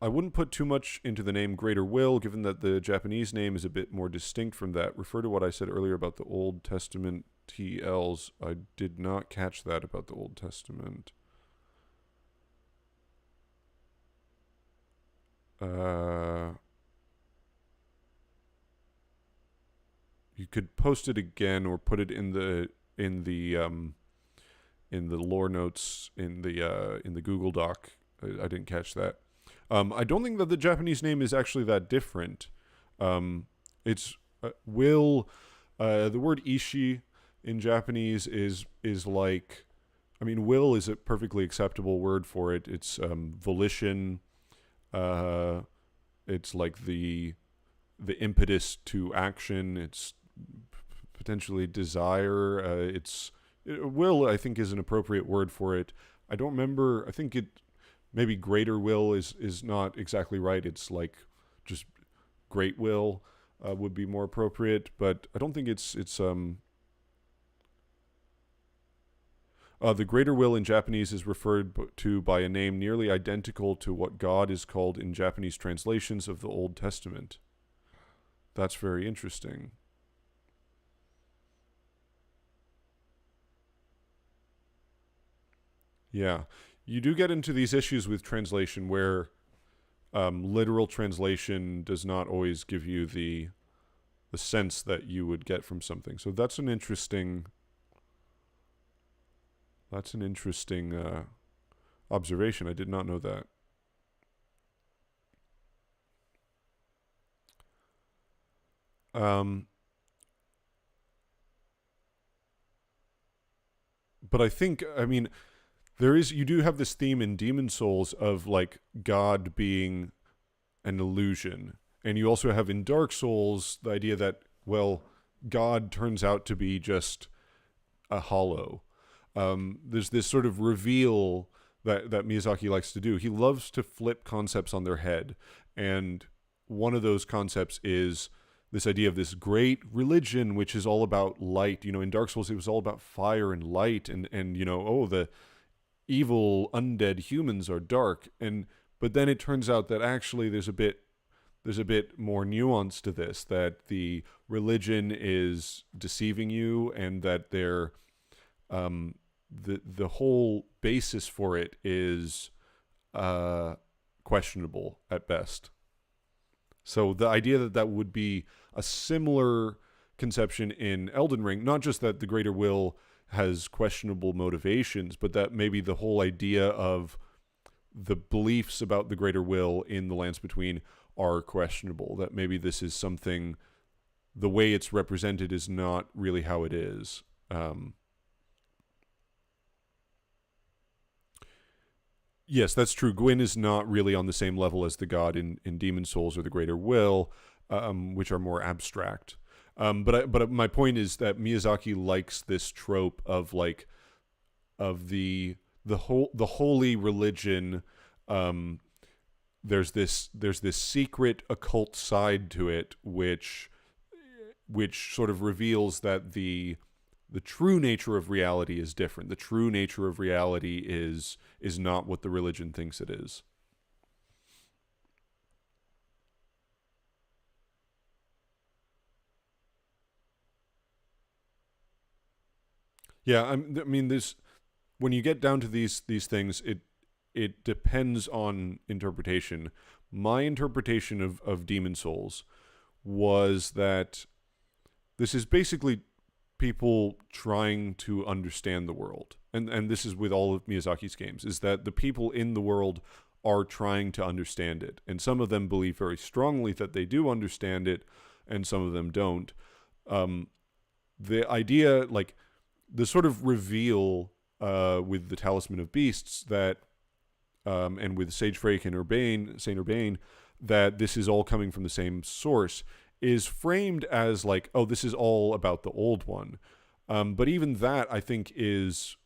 S2: I wouldn't put too much into the name Greater Will, given that the Japanese name is a bit more distinct from that. Refer to what I said earlier about the Old Testament TLs. I did not catch that about the Old Testament. You could post it again or put it in the lore notes in the Google Doc. I didn't catch that. I don't think that the Japanese name is actually that different. It's will. The word ishi in Japanese is like, I mean, will is a perfectly acceptable word for it. It's volition. It's like the impetus to action. It's potentially desire. Will, I think, is an appropriate word for it. I don't remember. I think maybe greater will is not exactly right. It's like just great will would be more appropriate, but I don't think it's the greater will in Japanese is referred to by a name nearly identical to what God is called in Japanese translations of the Old Testament. That's very interesting. Yeah. You do get into these issues with translation where literal translation does not always give you the sense that you would get from something. So that's an interesting observation. I did not know that. But I think, I mean, you do have this theme in Demon Souls of like God being an illusion. And you also have in Dark Souls the idea that, well, God turns out to be just a hollow. There's this sort of reveal that Miyazaki likes to do. He loves to flip concepts on their head. And one of those concepts is this idea of this great religion, which is all about light. You know, in Dark Souls, it was all about fire and light and you know, the evil undead humans are dark. But then it turns out that actually there's a bit more nuance to this, that the religion is deceiving you, and that they're the whole basis for it is questionable at best. So the idea that would be a similar conception in Elden Ring, not just that the greater will has questionable motivations, but that maybe the whole idea of the beliefs about the greater will in the Lands Between are questionable, that maybe this is something, the way it's represented is not really how it is. Yes, that's true. Gwyn is not really on the same level as the god in Demon Souls or the Greater Will, which are more abstract. But my point is that Miyazaki likes this trope of the holy religion. There's this secret occult side to it, which which sort of reveals that the true nature of reality is different. The true nature of reality is not what the religion thinks it is. Yeah, I mean, this, when you get down to these things, it depends on interpretation. My interpretation of Demon Souls was that this is basically people trying to understand the world. And this is with all of Miyazaki's games, is that the people in the world are trying to understand it. And some of them believe very strongly that they do understand it, and some of them don't. The idea, like, the sort of reveal with the Talisman of Beasts that, and with Sage Freyk and Saint Urbane, that this is all coming from the same source, is framed as like, oh, this is all about the Old One. But even that, I think, is,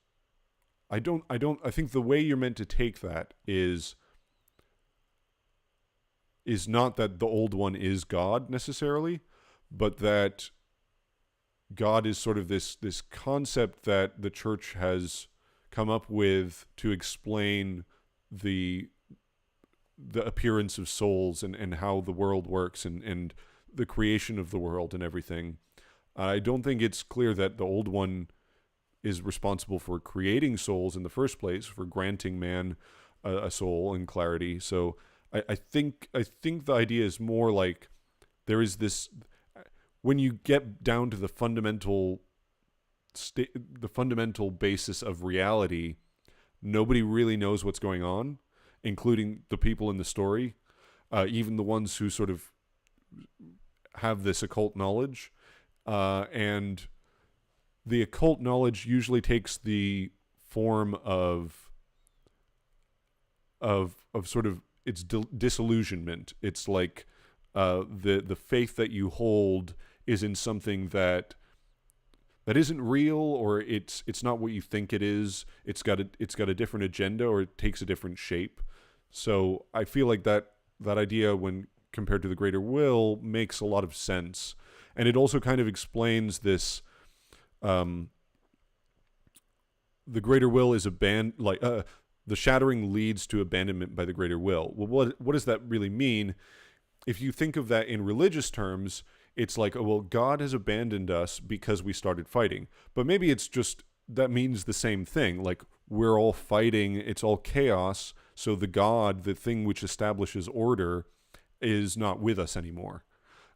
S2: I think the way you're meant to take that is not that the Old One is God necessarily, but that God is sort of this concept that the church has come up with to explain the appearance of souls and how the world works and the creation of the world and everything. I don't think it's clear that the Old One is responsible for creating souls in the first place, for granting man a soul and clarity. So I think the idea is more like there is this, when you get down to the fundamental basis of reality, nobody really knows what's going on, including the people in the story, even the ones who sort of have this occult knowledge. And the occult knowledge usually takes the form of sort of its disillusionment. It's like the faith that you hold is in something that isn't real, or it's not what you think it is. It's got a different agenda, or it takes a different shape. So I feel like that idea, when compared to the greater will, makes a lot of sense. And it also kind of explains this, the greater will is the shattering leads to abandonment by the greater will. Well, what does that really mean? If you think of that in religious terms, it's like, oh, well, God has abandoned us because we started fighting. But maybe it's just, that means the same thing. Like, we're all fighting, it's all chaos, so the God, the thing which establishes order, is not with us anymore.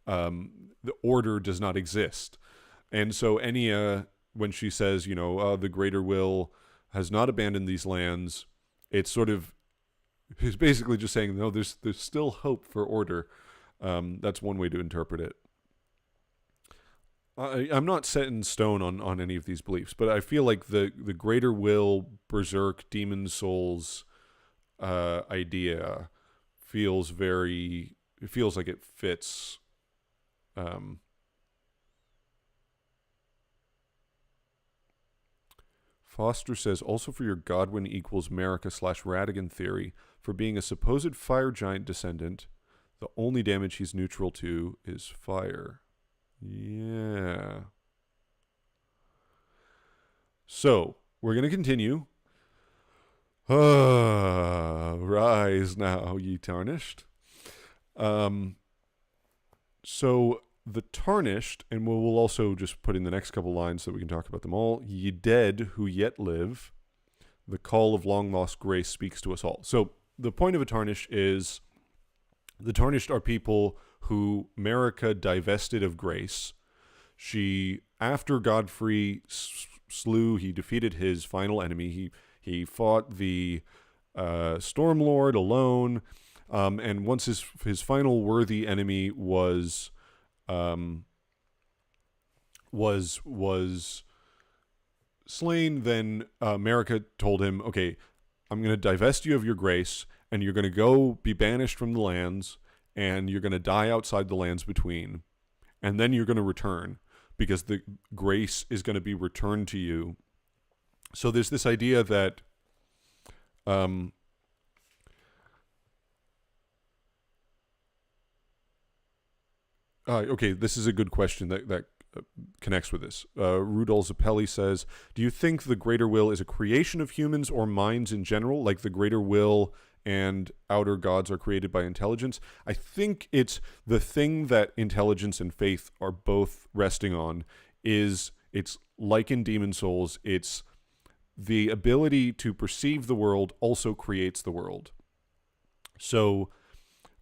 S2: The order does not exist. And so Enya, when she says, the greater will has not abandoned these lands, it's basically just saying, no, there's still hope for order. That's one way to interpret it. I'm not set in stone on any of these beliefs, but I feel like the greater will, Berserk, Demon Souls idea feels like it fits. Foster says, also for your Godwyn equals Marika / Radagon theory, for being a supposed fire giant descendant, the only damage he's neutral to is fire. Yeah. So, we're going to continue. Rise now, ye Tarnished. So, the Tarnished, and we'll also just put in the next couple lines so we can talk about them all. Ye dead who yet live, the call of long lost grace speaks to us all. So, the point of a Tarnished is, the Tarnished are people who Marika divested of grace. She, after Godfrey slew, he defeated his final enemy. He fought the Stormlord alone, and once his final worthy enemy was slain, then Marika told him, okay, I'm going to divest you of your grace, and you're going to go be banished from the lands, and you're going to die outside the lands between, and then you're going to return, because the grace is going to be returned to you. So there's this idea that Okay, this is a good question that connects with this. Rudolph Zappelli says, do you think the greater will is a creation of humans or minds in general, like the greater will and outer gods are created by intelligence? I think it's the thing that intelligence and faith are both resting on is it's like in Demon Souls, it's the ability to perceive the world also creates the world. So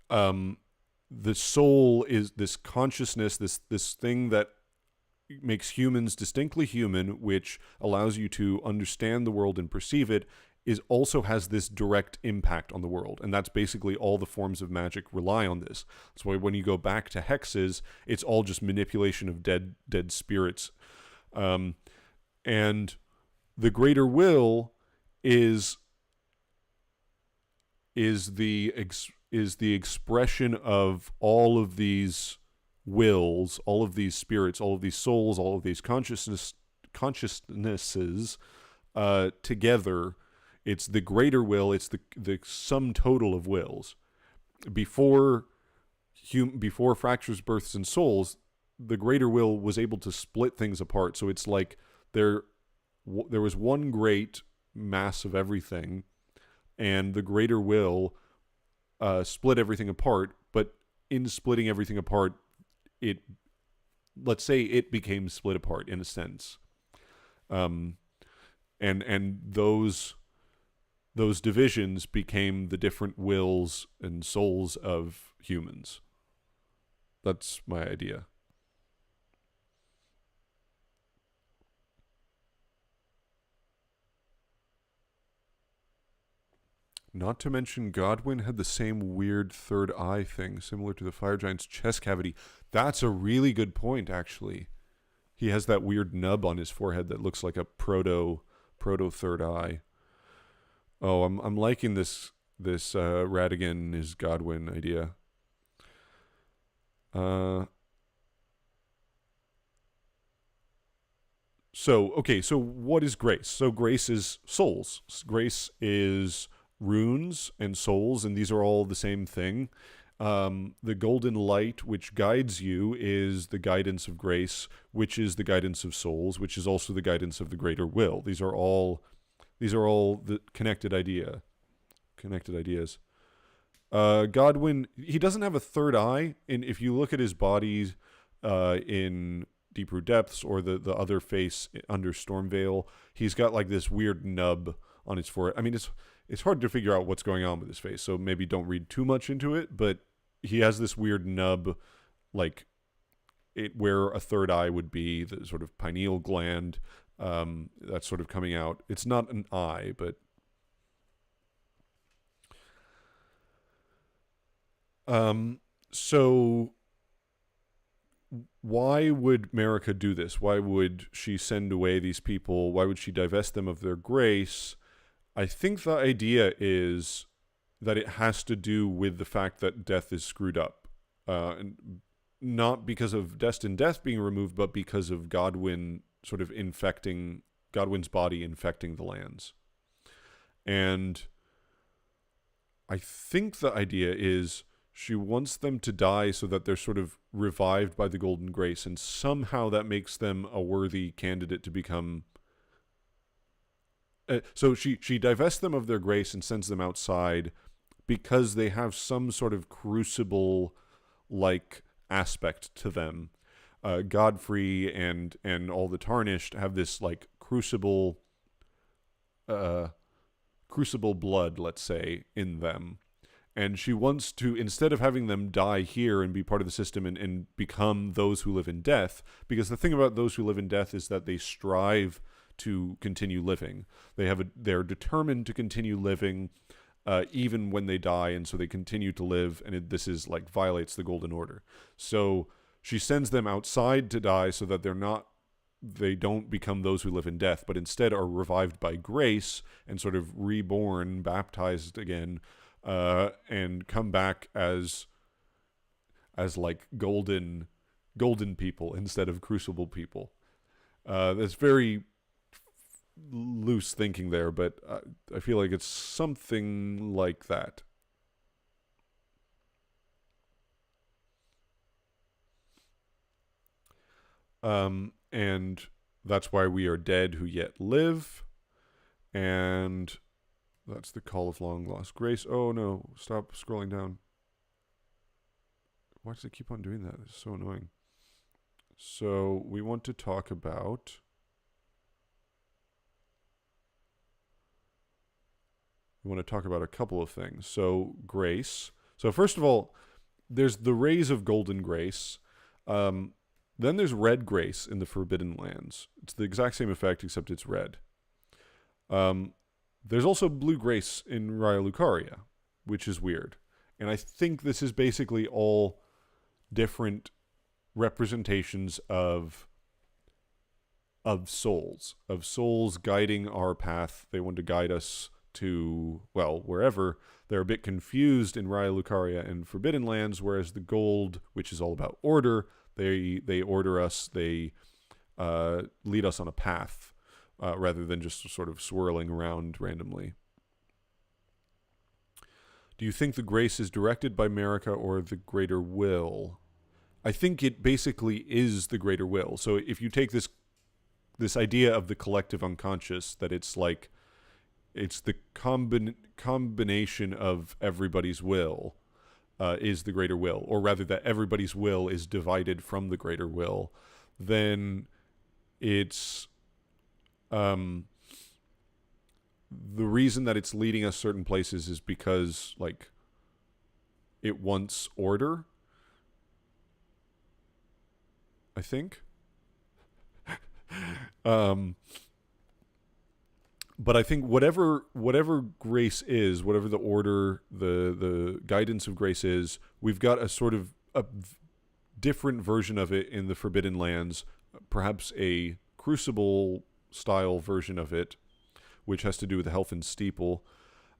S2: the soul is this consciousness, this thing that makes humans distinctly human, which allows you to understand the world and perceive it, is also has this direct impact on the world. And that's basically all the forms of magic rely on this. That's why when you go back to hexes, it's all just manipulation of dead spirits. And the greater will is the expression of all of these wills, all of these spirits, all of these souls, all of these consciousnesses together. It's the greater will. It's the sum total of wills. Before fractures, births, and souls, the greater will was able to split things apart. So it's like there was one great mass of everything, and the greater will split everything apart. But in splitting everything apart, let's say it became split apart in a sense, and those divisions became the different wills and souls of humans. That's my idea. Not to mention, Godwyn had the same weird third eye thing, similar to the fire giant's chest cavity. That's a really good point, actually. He has that weird nub on his forehead that looks like a proto third eye. Oh, I'm liking this Radagon is Godwyn idea. So what is grace? So grace is souls. Grace is runes and souls, and these are all the same thing. The golden light which guides you is the guidance of grace, which is the guidance of souls, which is also the guidance of the greater will. These are all the connected ideas. Godwyn, he doesn't have a third eye, and if you look at his body in Deeper Depths or the other face under Stormveil, he's got like this weird nub on his forehead. I mean, it's hard to figure out what's going on with his face, so maybe don't read too much into it, but he has this weird nub, like it where a third eye would be, the sort of pineal gland that's sort of coming out. It's not an eye, but so why would Marika do this? Why would she send away these people? Why would she divest them of their grace? I think the idea is that it has to do with the fact that death is screwed up. And not because of destined death being removed, but because of Godwyn sort of Godwyn's body infecting the lands. And I think the idea is she wants them to die so that they're sort of revived by the golden grace, and somehow that makes them a worthy candidate to become... so she divests them of their grace and sends them outside because they have some sort of crucible-like aspect to them. Godfrey and all the Tarnished have this like crucible blood, let's say, in them. And she wants to, instead of having them die here and be part of the system and become those who live in death, because the thing about those who live in death is that they strive to continue living. They're determined to continue living even when they die, and so they continue to live, and this is like violates the Golden Order. So she sends them outside to die so that they don't become those who live in death, but instead are revived by grace and sort of reborn, baptized again, and come back as like golden people instead of crucible people. That's very loose thinking there, but I feel like it's something like that. And that's why we are dead who yet live. And that's the call of long lost grace. Oh no, stop scrolling down. Why does it keep on doing that? It's so annoying. So we want to talk about... We want to talk about a couple of things. So grace. So first of all, there's the rays of golden grace. Then there's red grace in the Forbidden Lands. It's the exact same effect, except it's red. There's also blue grace in Raya Lucaria, which is weird. And I think this is basically all different representations of souls guiding our path. They want to guide us to, well, wherever. They're a bit confused in Raya Lucaria and Forbidden Lands, whereas the gold, which is all about order, they order us, they lead us on a path, rather than just sort of swirling around randomly. Do you think the grace is directed by Marika or the greater will? I think it basically is the greater will. So if you take this idea of the collective unconscious, that it's like, it's the combination of everybody's will is the greater will, or rather that everybody's will is divided from the greater will, then it's the reason that it's leading us certain places is because, like, it wants order, I think. But I think whatever grace is, whatever the order, the guidance of grace is, we've got a sort of a different version of it in the Forbidden Lands, perhaps a Crucible style version of it, which has to do with the Helfin Steeple.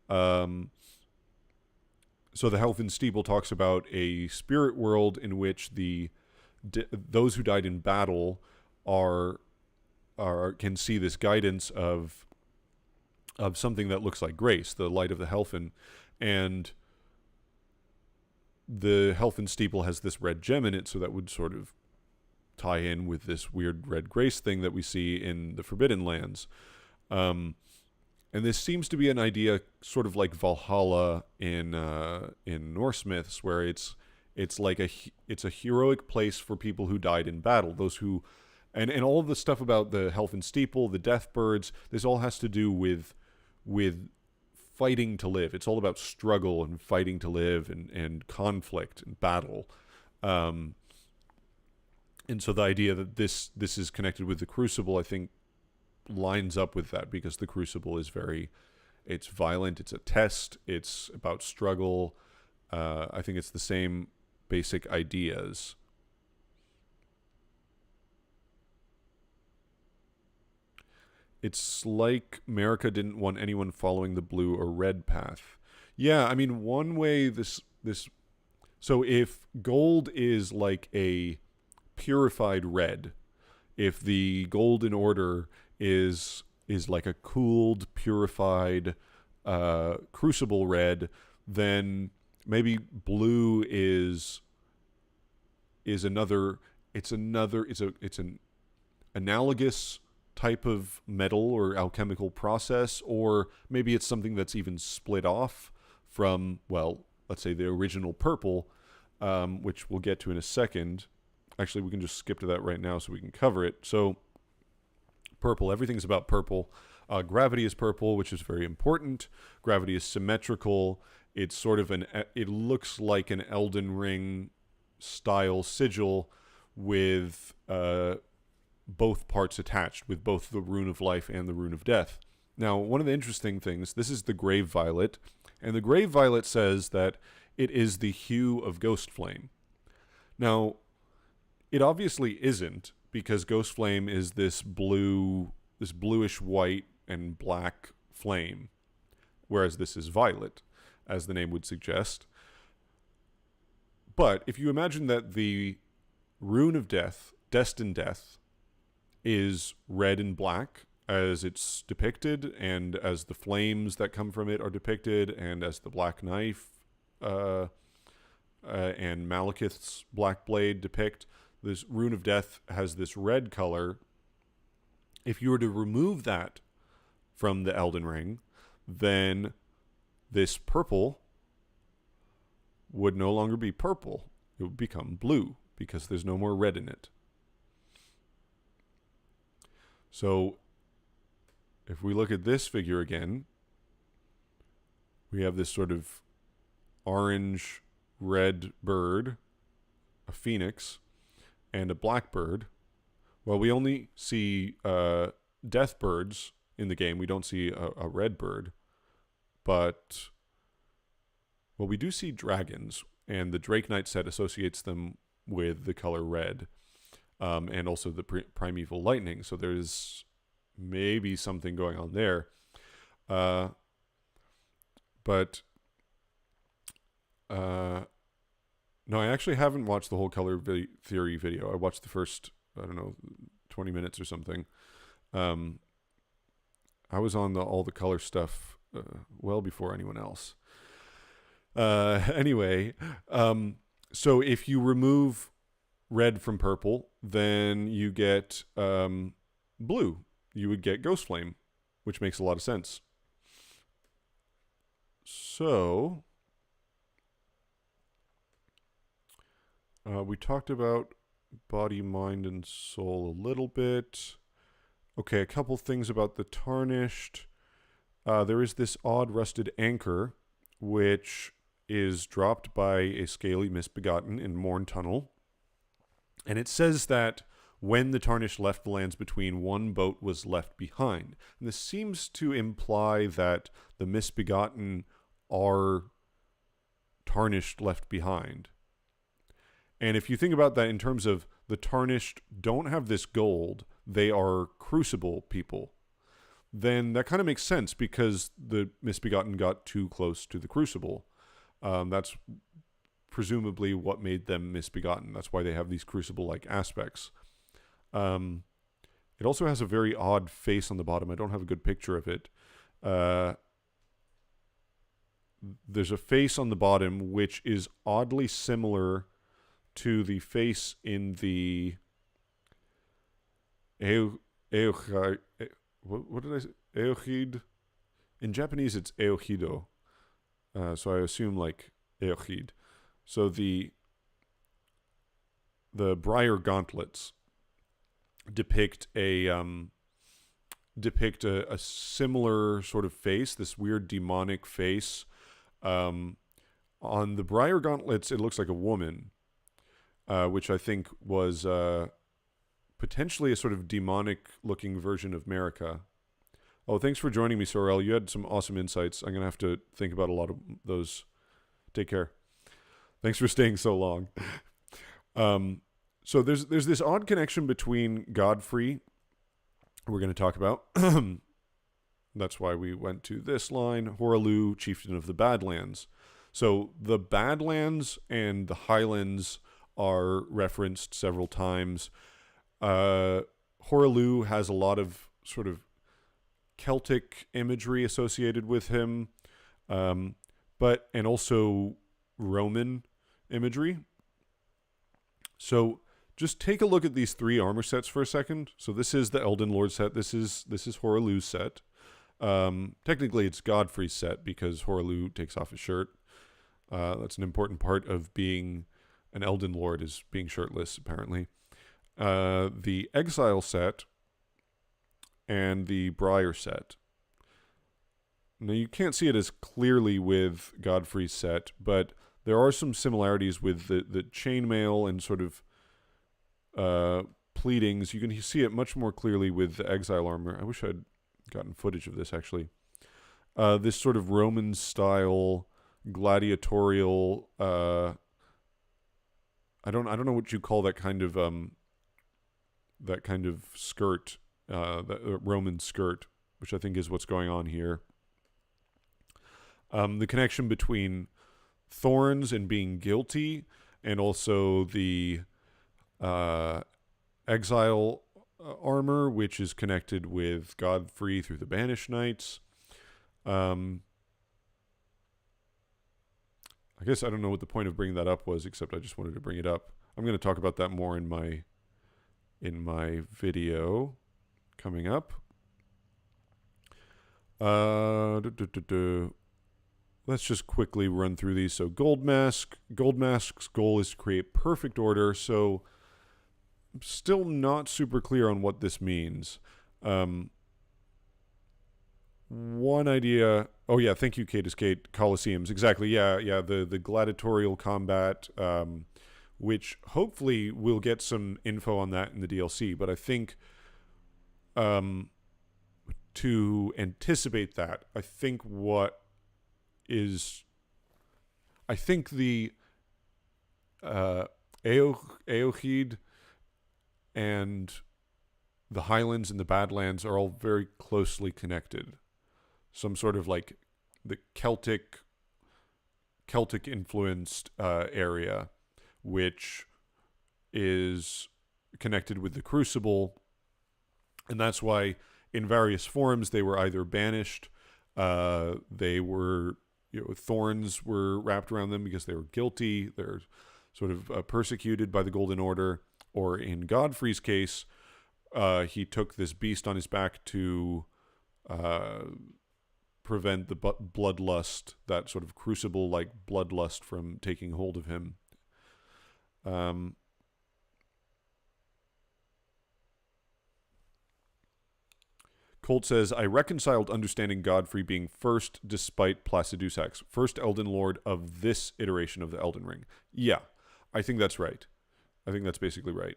S2: So the Helfin Steeple talks about a spirit world in which those who died in battle can see this guidance of something that looks like grace, the light of the Helfin, and the Helfin Steeple has this red gem in it, so that would sort of tie in with this weird red grace thing that we see in the Forbidden Lands. And this seems to be an idea sort of like Valhalla in Norse myths, where it's like it's a heroic place for people who died in battle, those who, and all of the stuff about the Helfin Steeple, the death birds, this all has to do with fighting to live. It's all about struggle and fighting to live and conflict and battle. And so the idea that this is connected with the Crucible, I think, lines up with that, because the Crucible is it's violent, it's a test, it's about struggle. I think it's the same basic ideas. It's like Marika didn't want anyone following the blue or red path. Yeah, I mean, one way this so if gold is like a purified red, if the golden order is like a cooled, purified crucible red, then maybe blue is another. It's an analogous type of metal or alchemical process, or maybe it's something that's even split off from, well, let's say the original purple, which we'll get to in a second. Actually, we can just skip to that right now so we can cover it. So purple, everything's about purple. Gravity is purple, which is very important. Gravity is symmetrical. It's sort of it looks like an Elden Ring style sigil with both parts attached, with both the Rune of Life and the Rune of Death. Now, one of the interesting things, this is the Grave Violet, and the Grave Violet says that it is the hue of Ghost Flame. Now, it obviously isn't, because Ghost Flame is this bluish white and black flame, whereas this is violet, as the name would suggest. But if you imagine that the Rune of Death, Destined Death, is red and black as it's depicted, and as the flames that come from it are depicted, and as the Black Knife and Malekith's Black Blade depict, this Rune of Death has this red color. If you were to remove that from the Elden Ring, then this purple would no longer be purple. It would become blue because there's no more red in it. So if we look at this figure again, we have this sort of orange-red bird, a phoenix, and a black bird. Well, we only see death birds in the game. We don't see a red bird. But, well, we do see dragons, and the Drake Knight set associates them with the color red, and also the primeval lightning. So there's maybe something going on there. No, I actually haven't watched the whole color theory video. I watched the first, 20 minutes or something. I was on all the color stuff well before anyone else. Anyway, so if you remove red from purple, then you get blue. You would get Ghost Flame, which makes a lot of sense. So we talked about body, mind, and soul a little bit. Okay, a couple things about the Tarnished. There is this odd rusted anchor, which is dropped by a scaly misbegotten in Morn Tunnel. And it says that when the Tarnished left the lands between, one boat was left behind. And this seems to imply that the misbegotten are Tarnished left behind. And if you think about that in terms of the Tarnished don't have this gold, they are Crucible people, then that kind of makes sense because the misbegotten got too close to the Crucible. That's presumably what made them misbegotten. That's why they have these Crucible-like aspects. It also has a very odd face on the bottom. I don't have a good picture of it. There's a face on the bottom which is oddly similar to the face in the what did I say? Eochid? In Japanese, it's Eochido. So I assume like Eochid. So the briar gauntlets depict a similar sort of face, this weird demonic face. On the briar gauntlets, it looks like a woman, which I think was potentially a sort of demonic-looking version of Marika. Oh, thanks for joining me, Sorel. You had some awesome insights. I'm going to have to think about a lot of those. Take care. Thanks for staying so long. So there's this odd connection between Godfrey, we're going to talk about. That's why we went to this line, Hoarah, Chieftain of the Badlands. So the Badlands and the Highlands are referenced several times. Hoarah has a lot of sort of Celtic imagery associated with him, and also Roman imagery. So just take a look at these three armor sets for a second. So this is the Elden Lord set. This is Hoarah set. Technically, it's Godfrey's set because Hoarah takes off his shirt. That's an important part of being an Elden Lord, is being shirtless, apparently. The Exile set and the Briar set. Now, you can't see it as clearly with Godfrey's set, but there are some similarities with the chainmail and sort of pleatings. You can see it much more clearly with the Exile armor. I wish I'd gotten footage of this, actually. This sort of Roman-style, gladiatorial... I don't know what you call that kind of skirt, that Roman skirt, which I think is what's going on here. The connection between thorns and being guilty, and also the exile armor, which is connected with Godfrey through the Banished Knights. I guess I don't know what the point of bringing that up was, except I just wanted to bring it up. I'm going to talk about that more in my video coming up. Let's just quickly run through these. So Goldmask's goal is to create perfect order. So I'm still not super clear on what this means. One idea. Oh yeah, thank you, Kate Escate. Colosseums, exactly. Yeah. The gladiatorial combat, which hopefully we'll get some info on that in the DLC. But I think, to anticipate that, I think the Eochid and the Highlands and the Badlands are all very closely connected. Some sort of like the Celtic influenced area, which is connected with the Crucible, and that's why in various forms they were either banished, they were, thorns were wrapped around them because they were guilty, they're sort of persecuted by the Golden Order, or in Godfrey's case, he took this beast on his back to prevent the bloodlust, that sort of crucible-like bloodlust, from taking hold of him. Colt says, I reconciled understanding Godfrey being first despite Placidusax, first Elden Lord of this iteration of the Elden Ring. Yeah, I think that's right. I think that's basically right.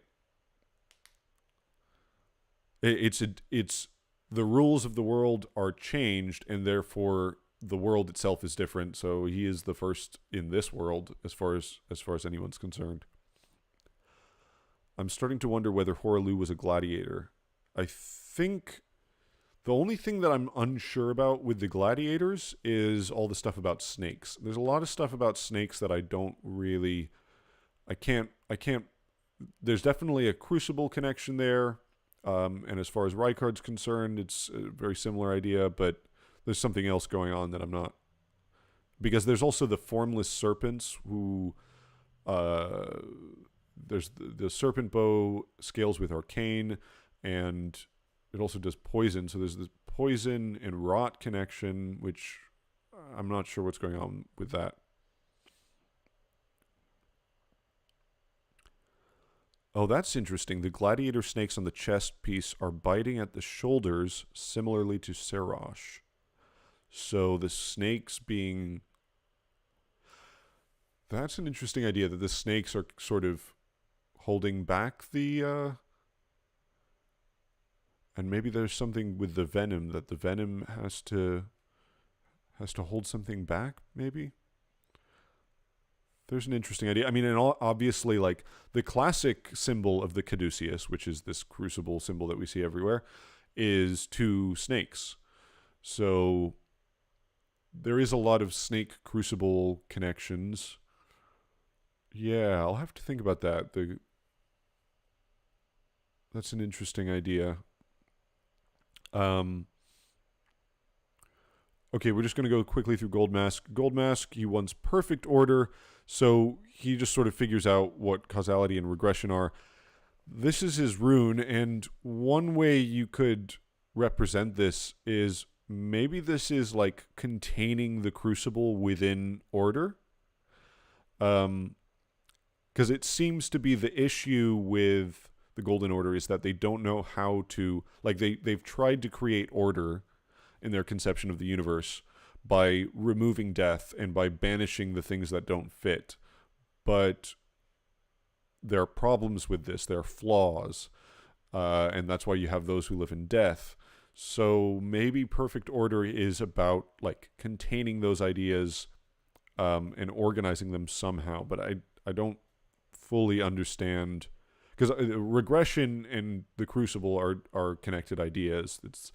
S2: It's the rules of the world are changed, and therefore the world itself is different. So he is the first in this world, as far as anyone's concerned. I'm starting to wonder whether Hoarah was a gladiator. I think the only thing that I'm unsure about with the gladiators is all the stuff about snakes. There's a lot of stuff about snakes that I don't really, I can't. There's definitely a Crucible connection there. And as far as Rykard's concerned, it's a very similar idea, but there's something else going on that I'm not. Because there's also the formless serpents who, there's the serpent bow scales with arcane, and it also does poison. So there's the poison and rot connection, which I'm not sure what's going on with that. Oh, that's interesting. The gladiator snakes on the chest piece are biting at the shoulders, similarly to Serosh. So the snakes being... That's an interesting idea, that the snakes are sort of holding back the... And maybe there's something with the venom, that the venom has to hold something back, maybe? There's an interesting idea. I mean, and obviously, like, the classic symbol of the caduceus, which is this crucible symbol that we see everywhere, is two snakes. So there is a lot of snake crucible connections. Yeah, I'll have to think about that. That's an interesting idea. Okay, we're just going to go quickly through Goldmask. Goldmask, he wants perfect order, so he just sort of figures out what causality and regression are. This is his rune, and one way you could represent this is maybe this is like containing the Crucible within order. Because it seems to be the issue with the Golden Order is that they don't know how to, like, they've tried to create order in their conception of the universe by removing death and by banishing the things that don't fit. But there are problems with this. There are flaws. And that's why you have those who live in death. So maybe perfect order is about, like, containing those ideas and organizing them somehow. But I don't fully understand, because regression and the Crucible are connected ideas. It's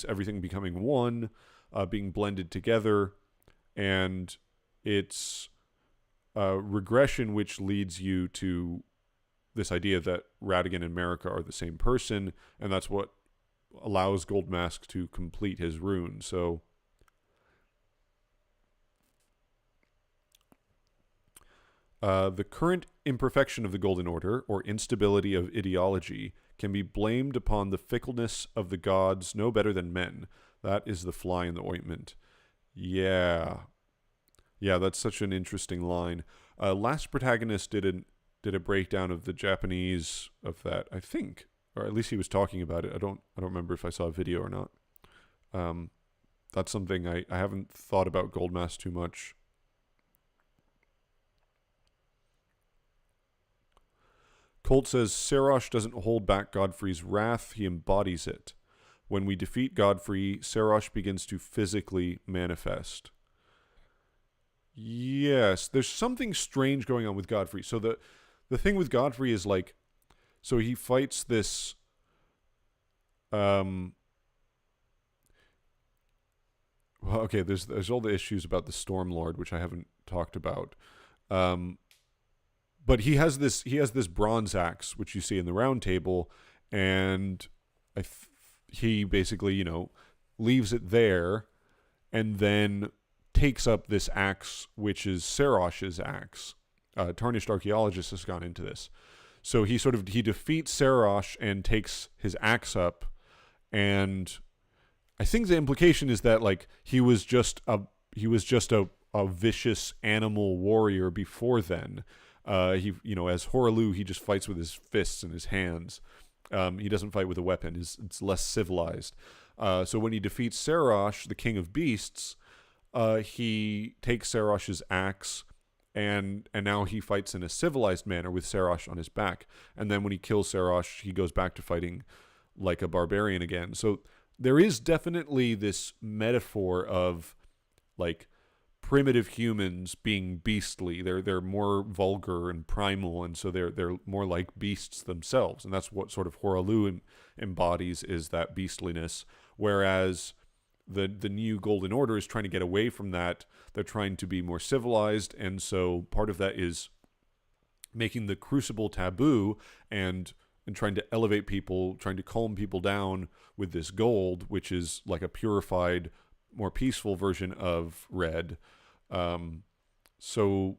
S2: everything becoming one, being blended together, and it's regression which leads you to this idea that Radagon and Marika are the same person, and that's what allows Goldmask to complete his rune. So The current imperfection of the Golden Order, or instability of ideology, can be blamed upon the fickleness of the gods no better than men. That is the fly in the ointment. Yeah. Yeah, that's such an interesting line. Last Protagonist did a breakdown of the Japanese of that, I think. Or at least he was talking about it. I don't remember if I saw a video or not. That's something I haven't thought about Goldmask too much. Colt says, Sarosh doesn't hold back Godfrey's wrath, he embodies it. When we defeat Godfrey, Sarosh begins to physically manifest. Yes, there's something strange going on with Godfrey. So the thing with Godfrey is like, so he fights this well, okay, there's all the issues about the Stormlord, which I haven't talked about. But he has this bronze axe, which you see in the round table, and he basically, leaves it there, and then takes up this axe, which is Sarosh's axe. Tarnished Archaeologist has gone into this. So he defeats Sarosh and takes his axe up, and I think the implication is that like he was just a vicious animal warrior before then. As Hoarah Loux, he just fights with his fists and his hands. He doesn't fight with a weapon. It's less civilized. So when he defeats Sarosh, the king of beasts, he takes Sarosh's axe, and now he fights in a civilized manner with Sarosh on his back. And then when he kills Sarosh, he goes back to fighting like a barbarian again. So there is definitely this metaphor of like primitive humans being beastly. They're more vulgar and primal, and so they're more like beasts themselves. And that's what sort of Hoarah Loux embodies, is that beastliness. Whereas the new Golden Order is trying to get away from that. They're trying to be more civilized, and so part of that is making the Crucible taboo and trying to elevate people, trying to calm people down with this gold, which is like a purified, more peaceful version of red. So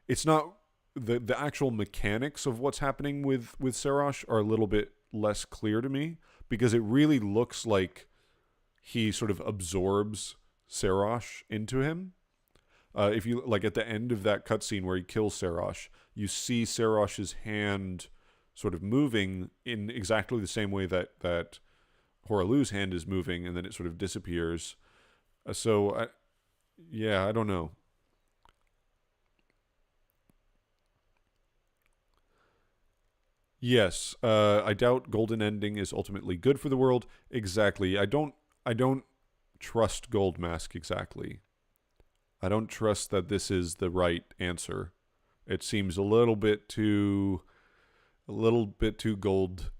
S2: it's not the actual mechanics of what's happening with Sarosh are a little bit less clear to me, because it really looks like he sort of absorbs Sarosh into him. If you like at the end of that cutscene where he kills Sarosh, you see Sarosh's hand sort of moving in exactly the same way that Hoarah Loux's hand is moving, and then it sort of disappears. I don't know. Yes, I doubt golden ending is ultimately good for the world. Exactly. I don't trust Goldmask exactly. I don't trust that this is the right answer. It seems a little bit too gold,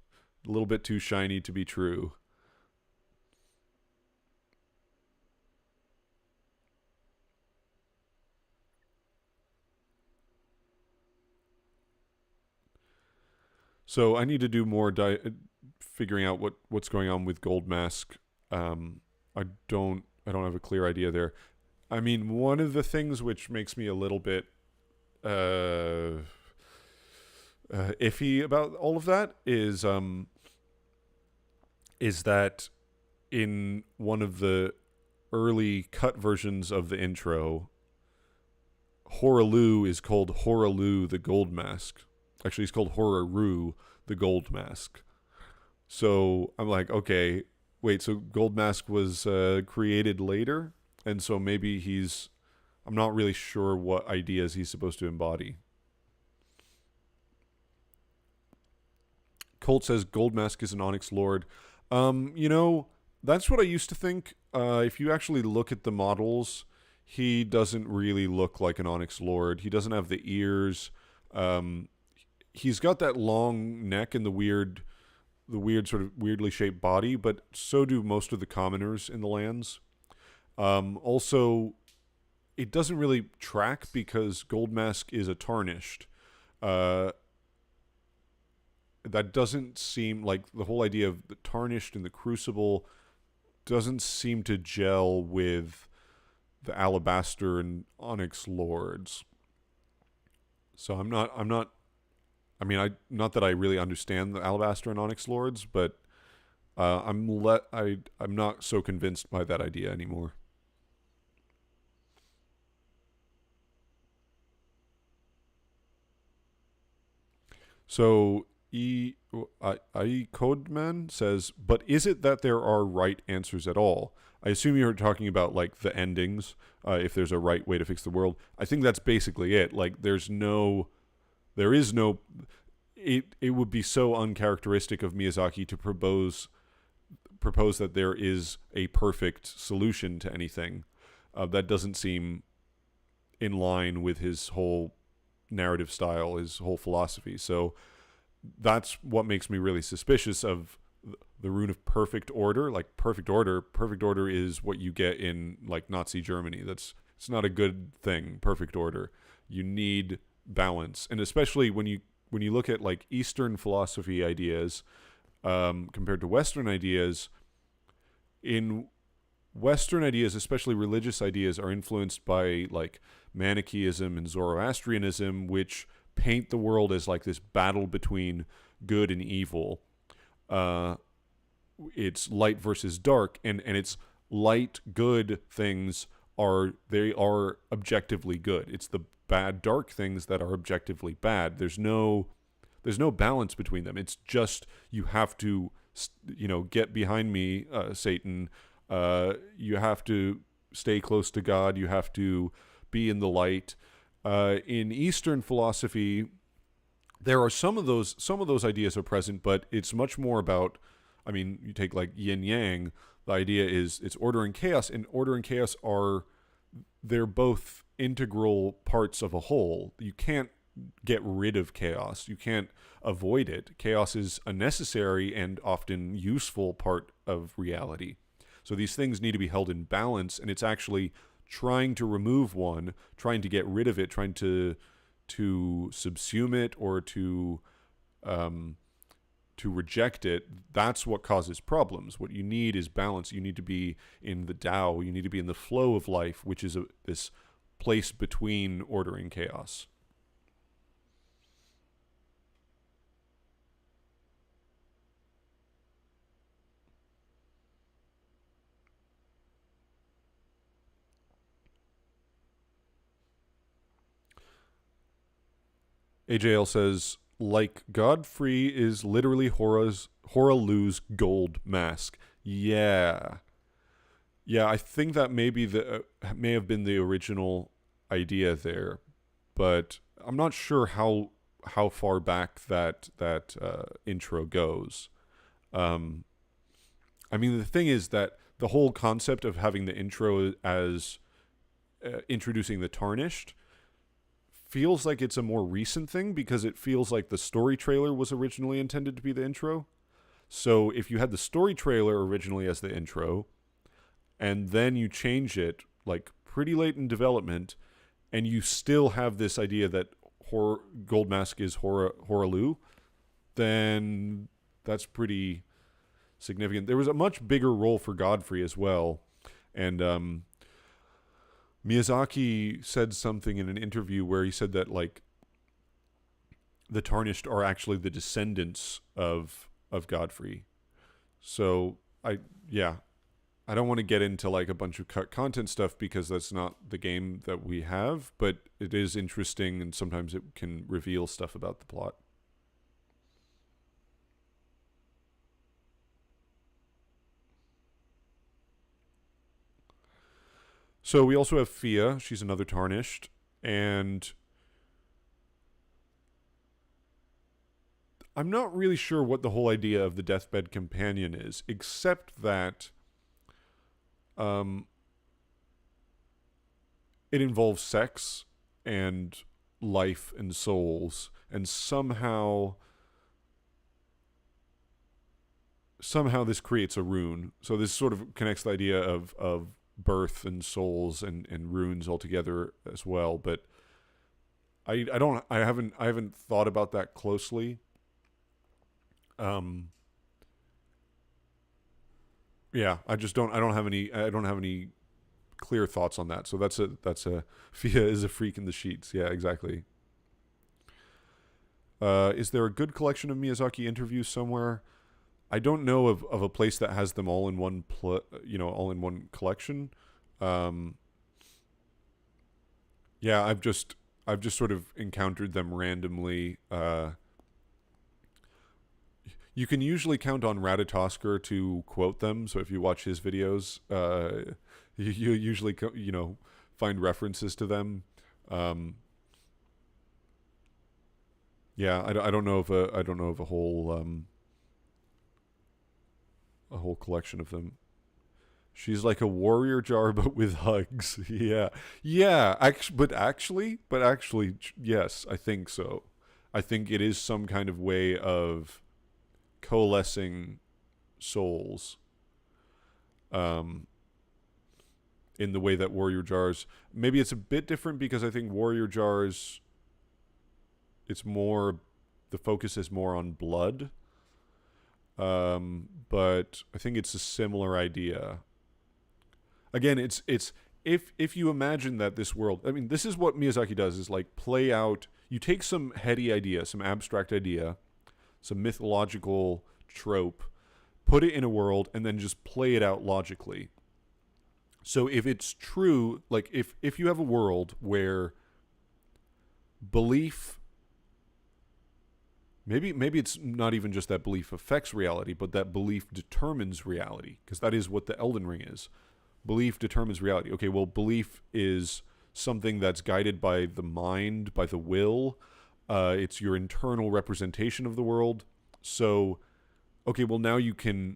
S2: a little bit too shiny to be true. So I need to do more figuring out what's going on with Goldmask. I don't have a clear idea there. I mean, one of the things which makes me a little bit iffy about all of that is that in one of the early cut versions of the intro, Hoarah Loux is called Hoarah Loux the Goldmask. Actually, he's called Hoarah Loux the Goldmask. So I'm like, okay, wait, so Goldmask was created later? And so maybe I'm not really sure what ideas he's supposed to embody. Colt says Goldmask is an Onyx Lord. That's what I used to think. If you actually look at the models, he doesn't really look like an Onyx Lord. He doesn't have the ears. He's got that long neck and the weird sort of weirdly shaped body, but so do most of the commoners in the lands. Also, it doesn't really track because Goldmask is a Tarnished. That doesn't seem like the whole idea of the Tarnished and the Crucible doesn't seem to gel with the Alabaster and Onyx Lords. So I'm not. I mean, not that I really understand the Alabaster and Onyx Lords, but I'm not so convinced by that idea anymore. So Codeman says, but is it that there are right answers at all? I assume you're talking about like the endings, if there's a right way to fix the world. I think that's basically it. Like there is no. It would be so uncharacteristic of Miyazaki to propose that there is a perfect solution to anything. That doesn't seem in line with his whole narrative style, his whole philosophy. So that's what makes me really suspicious of the rune of perfect order. Like perfect order is what you get in like Nazi Germany. It's not a good thing. Perfect order. You need balance, and especially when you look at like Eastern philosophy ideas compared to Western ideas. In Western ideas, especially religious ideas, are influenced by like Manichaeism and Zoroastrianism, which paint the world as like this battle between good and evil. It's light versus dark, and it's light good things are objectively good. It's the bad dark things that are objectively bad. There's no balance between them. It's just you have to get behind me, Satan. You have to stay close to God. You have to be in the light. In Eastern philosophy, there are some of those ideas are present, but it's much more about. I mean, you take like yin yang. The idea is it's order and chaos, and order and chaos they're both integral parts of a whole. You can't get rid of chaos. You can't avoid it. Chaos is a necessary and often useful part of reality. So these things need to be held in balance, and it's actually trying to remove one, trying to get rid of it, trying to subsume it or to reject it. That's what causes problems. What you need is balance. You need to be in the Tao. You need to be in the flow of life, which is this place between order and chaos. AJL says, like Godfrey is literally Hoarah Loux's gold mask. Yeah. Yeah, I think that may have been the original idea there, but I'm not sure how far back that intro goes. I mean, the thing is that the whole concept of having the intro as introducing the Tarnished feels like it's a more recent thing, because it feels like the story trailer was originally intended to be the intro. So if you had the story trailer originally as the intro, and then you change it like pretty late in development, and you still have this idea that Goldmask is Hoarah Loux, then that's pretty significant. There was a much bigger role for Godfrey as well, and Miyazaki said something in an interview where he said that like the Tarnished are actually the descendants of Godfrey. So I don't want to get into like a bunch of cut content stuff because that's not the game that we have, but it is interesting, and sometimes it can reveal stuff about the plot. So we also have Fia. She's another Tarnished. And I'm not really sure what the whole idea of the deathbed companion is, except that it involves sex and life and souls, and somehow this creates a rune. So this sort of connects the idea of birth and souls and runes all together as well. But I haven't thought about that closely. Yeah, I don't have any clear thoughts on that. So that's a Fia is a freak in the sheets. Yeah, exactly. Is there a good collection of Miyazaki interviews somewhere? I don't know of a place that has them all in one all in one collection. Um, yeah, I've just sort of encountered them randomly. You can usually count on Ratatosker to quote them. So if you watch his videos, you usually find references to them. Um, yeah, I don't know of a whole collection of them. She's like a warrior jar, but with hugs. Yeah, yeah. Actually, yes, I think so. I think it is some kind of way of coalescing souls. Um, in the way that warrior jars, maybe it's a bit different because I think warrior jars, it's more, the focus is more on blood. But I think it's a similar idea. Again, it's if you imagine that this world, I mean, this is what Miyazaki does, is like play out, you take some heady idea, some abstract idea, some mythological trope, put it in a world, and then just play it out logically. So if it's true, like if you have a world where belief, maybe it's not even just that belief affects reality, but that belief determines reality, because that is what the Elden Ring is. Belief determines reality. Okay, well, belief is something that's guided by the mind, by the will. It's your internal representation of the world. So, okay, well, now you can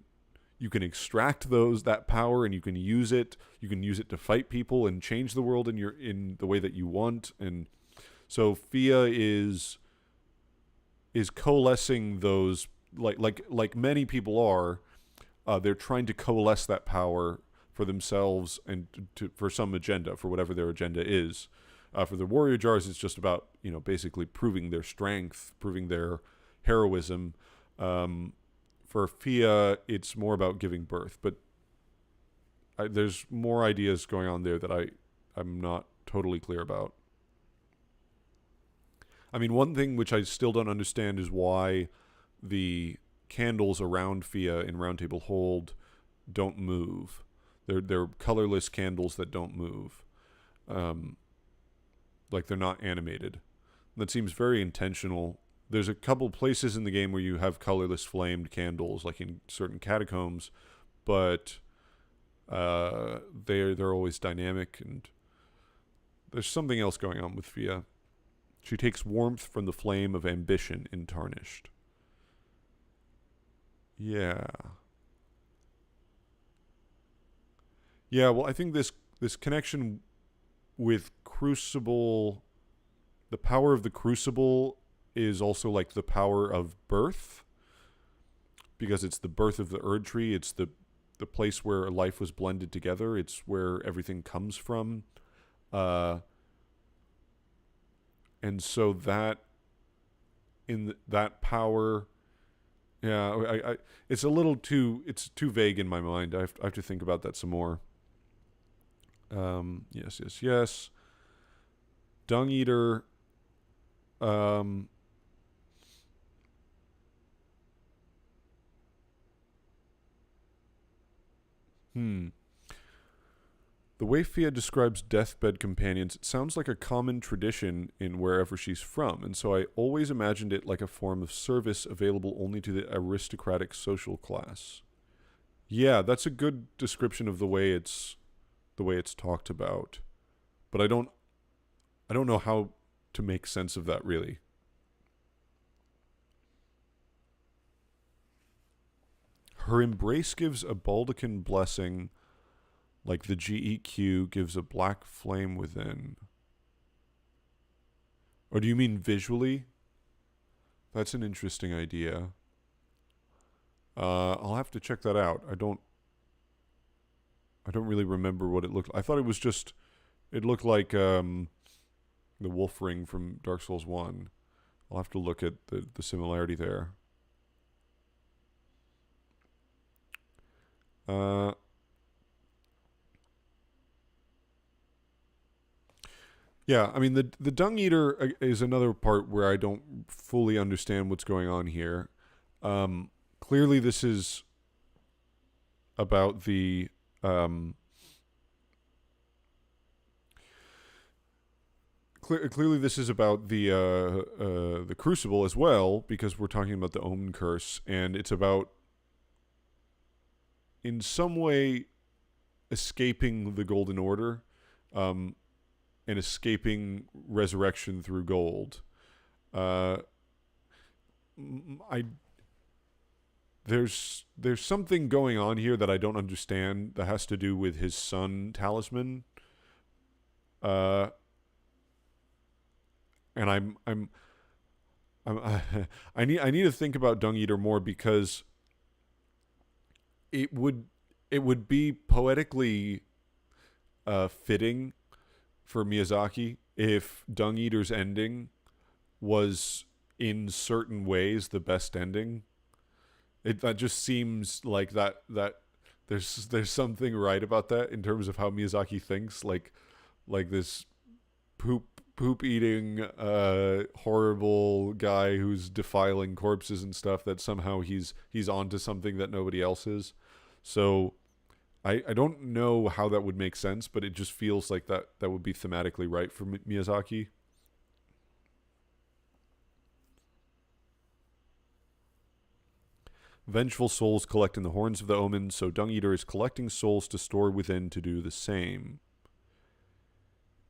S2: extract that power, and you can use it. You can use it to fight people and change the world in the way that you want. And so Fia is coalescing those, like many people are. They're trying to coalesce that power for themselves and for some agenda, for whatever their agenda is. For the warrior jars, it's just about basically proving their strength, proving their heroism. For Fia, it's more about giving birth, but there's more ideas going on there that I'm not totally clear about. I mean, one thing which I still don't understand is why the candles around Fia in Round Table Hold don't move. They're colorless candles that don't move. Like they're not animated. That seems very intentional. There's a couple places in the game where you have colorless flamed candles, like in certain catacombs, but they're always dynamic, and there's something else going on with Fia. She takes warmth from the flame of ambition in Tarnished. Yeah. Yeah, well, I think this connection with Crucible, the power of the Crucible is also like the power of birth, because it's the birth of the Erdtree. It's the place where life was blended together. It's where everything comes from. And so that power, yeah, I it's a little too vague in my mind. I have to think about that some more. Yes. Dung Eater. The way Fia describes deathbed companions, it sounds like a common tradition in wherever she's from, and so I always imagined it like a form of service available only to the aristocratic social class. Yeah, that's a good description of the way it's talked about, but I don't know how to make sense of that really. Her embrace gives a Baldecan blessing, like the GEQ gives a black flame within. Or do you mean visually? That's an interesting idea. I'll have to check that out. I don't really remember what it looked like. I thought it looked like the wolf ring from Dark Souls 1. I'll have to look at the similarity there. Yeah, I mean the Dung Eater is another part where I don't fully understand what's going on here. Clearly, this is about the clearly this is about the Crucible as well, because we're talking about the Omen Curse, and it's about in some way escaping the Golden Order, and escaping resurrection through gold. I there's something going on here that I don't understand that has to do with his son Talisman. And I need to think about Dung Eater more, because it would be poetically fitting for Miyazaki if Dung Eater's ending was in certain ways the best ending. That just seems like that there's something right about that in terms of how Miyazaki thinks, like this poop eating horrible guy who's defiling corpses and stuff, that somehow he's onto something that nobody else is. So I don't know how that would make sense, but it just feels like that would be thematically right for Miyazaki. Vengeful souls collect in the horns of the omen, so Dung Eater is collecting souls to store within to do the same.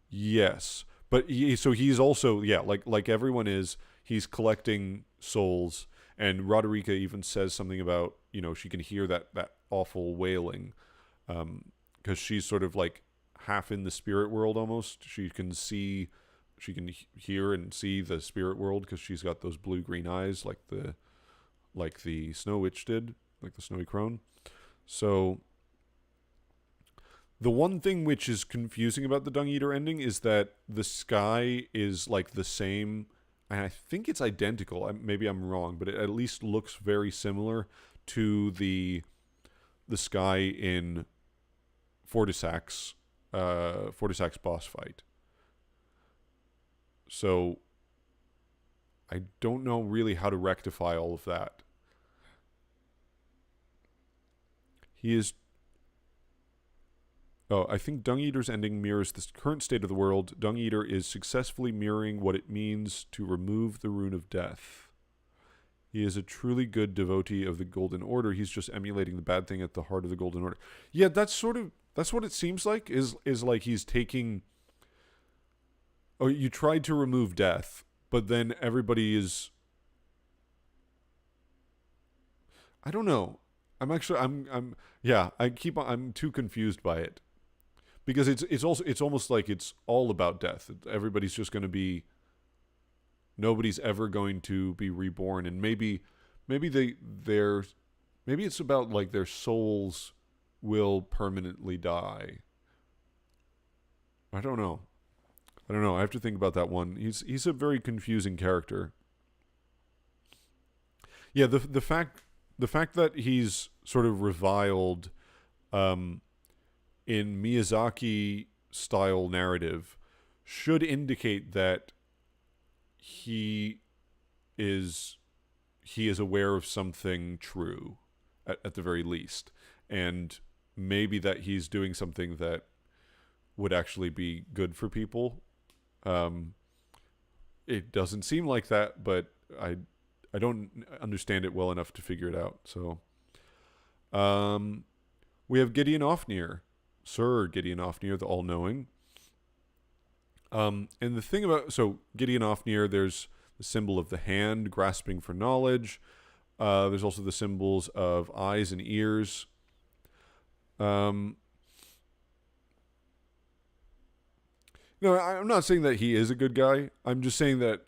S2: Yes, but so he's also, yeah, like everyone is, he's collecting souls, and Radahn even says something about, she can hear that awful wailing, because she's sort of like half in the spirit world almost. She can hear and see the spirit world because she's got those blue-green eyes like the Snow Witch did, like the Snowy Crone. So the one thing which is confusing about the Dung Eater ending is that the sky is like the same, and I think it's identical. Maybe I'm wrong, but it at least looks very similar to the sky in Fortisak's boss fight. So I don't know really how to rectify all of that. I think Dung Eater's ending mirrors the current state of the world. Dung Eater is successfully mirroring what it means to remove the rune of death. He is a truly good devotee of the Golden Order. He's just emulating the bad thing at the heart of the Golden Order. Yeah, that's what it seems like, is like he's taking... Oh, you tried to remove death, but then everybody is... I don't know. I'm too confused by it. Because it's almost like it's all about death. Everybody's just going to be... Nobody's ever going to be reborn, and maybe it's about like their souls will permanently die. I don't know. I have to think about that one. He's a very confusing character. Yeah, the fact that he's sort of reviled in Miyazaki style narrative should indicate that he is aware of something true at the very least, and maybe that he's doing something that would actually be good for people. It doesn't seem like that, but I don't understand it well enough to figure it out. So we have Gideon Ofnir, Sir Gideon Ofnir, the all-knowing. And the thing about... So, Gideon Ofnir, there's the symbol of the hand grasping for knowledge. There's also the symbols of eyes and ears. No, I'm not saying that he is a good guy. I'm just saying that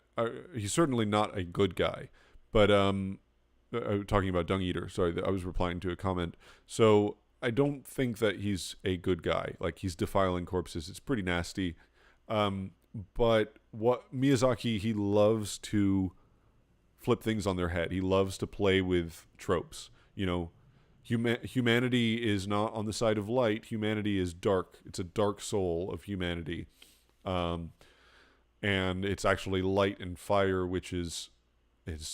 S2: he's certainly not a good guy. But, talking about Dung Eater, sorry, I was replying to a comment. So, I don't think that he's a good guy. Like, he's defiling corpses. It's pretty nasty. But what Miyazaki, he loves to flip things on their head. He loves to play with tropes. Humanity is not on the side of light. Humanity is dark. It's a dark soul of humanity. and it's actually light and fire, which is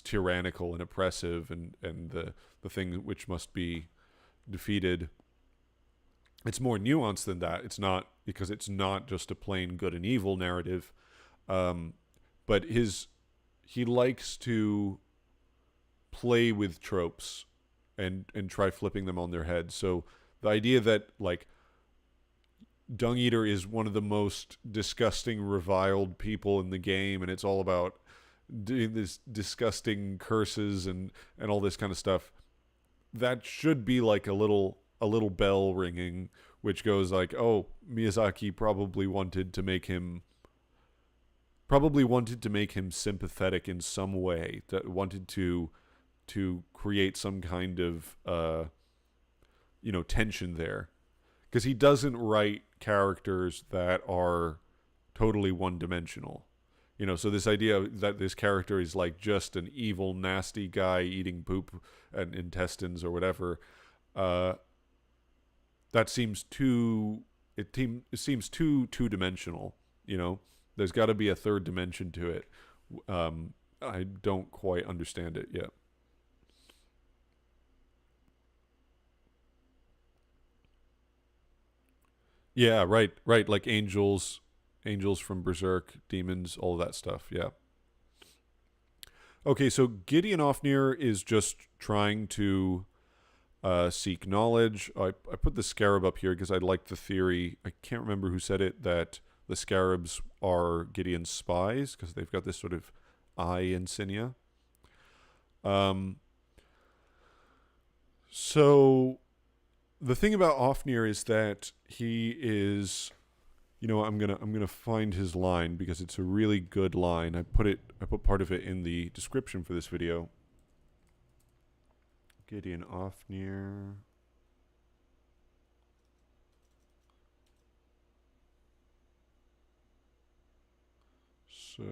S2: tyrannical and oppressive, and the thing which must be defeated. It's more nuanced than that. It's not, because it's not just a plain good and evil narrative, but he likes to play with tropes and try flipping them on their head. So the idea that like Dung Eater is one of the most disgusting, reviled people in the game, and it's all about doing this disgusting curses and all this kind of stuff, that should be like a little bell ringing, which goes like, oh, Miyazaki probably wanted to make him sympathetic in some way, that wanted to create some kind of tension there, because he doesn't write characters that are totally one-dimensional. So this idea that this character is like just an evil, nasty guy eating poop and intestines or whatever, that seems too. It seems too two-dimensional. There's got to be a third dimension to it. I don't quite understand it yet. Yeah, right. Like angels from Berserk, demons, all of that stuff. Yeah. Okay, so Gideon Ofnir is just trying to seek knowledge. I put the scarab up here because I like the theory. I can't remember who said it, that the scarabs are Gideon's spies because they've got this sort of eye insignia. So the thing about Ofnir is that he is, I'm gonna find his line because it's a really good line. I put part of it in the description for this video. Gideon Ofnir. So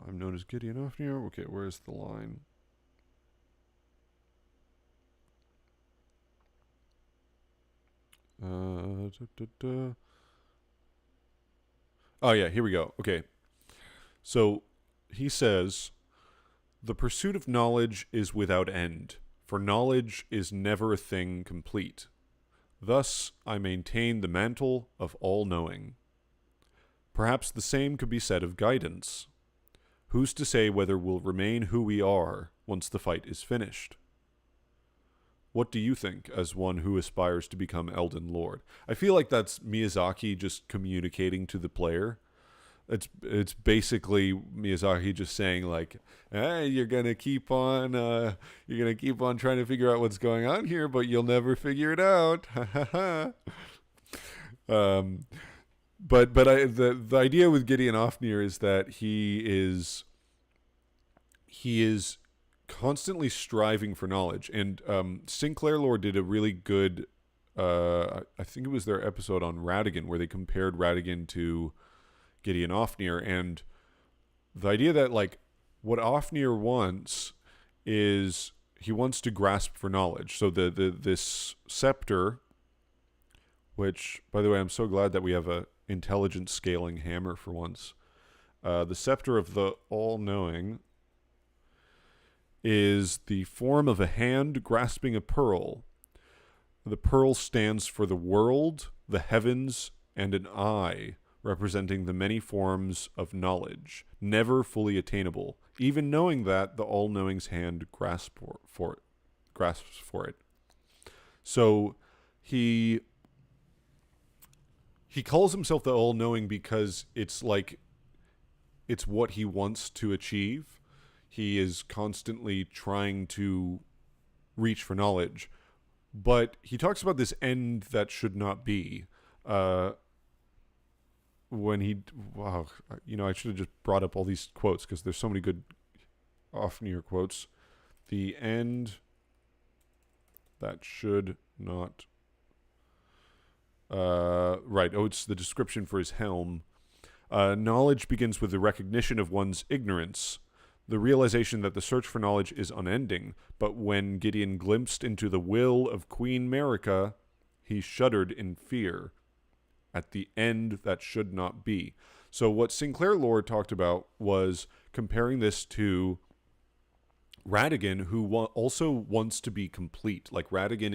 S2: I'm known as Gideon Ofnir. Okay, where's the line? Oh yeah, here we go. Okay. So he says, "The pursuit of knowledge is without end, for knowledge is never a thing complete. Thus I maintain the mantle of all-knowing. Perhaps the same could be said of guidance. Who's to say whether we'll remain who we are once the fight is finished? What do you think, as one who aspires to become Elden Lord?" I feel like that's Miyazaki just communicating to the player. It's basically Miyazaki just saying like, "Hey, you're gonna keep on trying to figure out what's going on here, but you'll never figure it out." But the idea with Gideon Ofnir is that he is constantly striving for knowledge, and Sinclair Lore did a really good, I think it was their episode on Radagon, where they compared Radagon to Gideon Ofnir, and the idea that like what Ofnir wants is he wants to grasp for knowledge. So this scepter, which by the way I'm so glad that we have a intelligence scaling hammer for once. The scepter of the all-knowing is the form of a hand grasping a pearl. The pearl stands for the world, the heavens, and an eye, representing the many forms of knowledge, never fully attainable, even knowing that the all-knowing's hand grasps for it. So he calls himself the all-knowing because it's what he wants to achieve. He is constantly trying to reach for knowledge. But he talks about this end that should not be. I should have just brought up all these quotes because there's so many good Ofnir quotes. The end that should not... it's the description for his helm. Knowledge begins with the recognition of one's ignorance, the realization that the search for knowledge is unending. But when Gideon glimpsed into the will of Queen Marika, he shuddered in fear at the end that should not be. So what Sinclair Lore talked about was comparing this to Radagon, who also wants to be complete. Like Radagon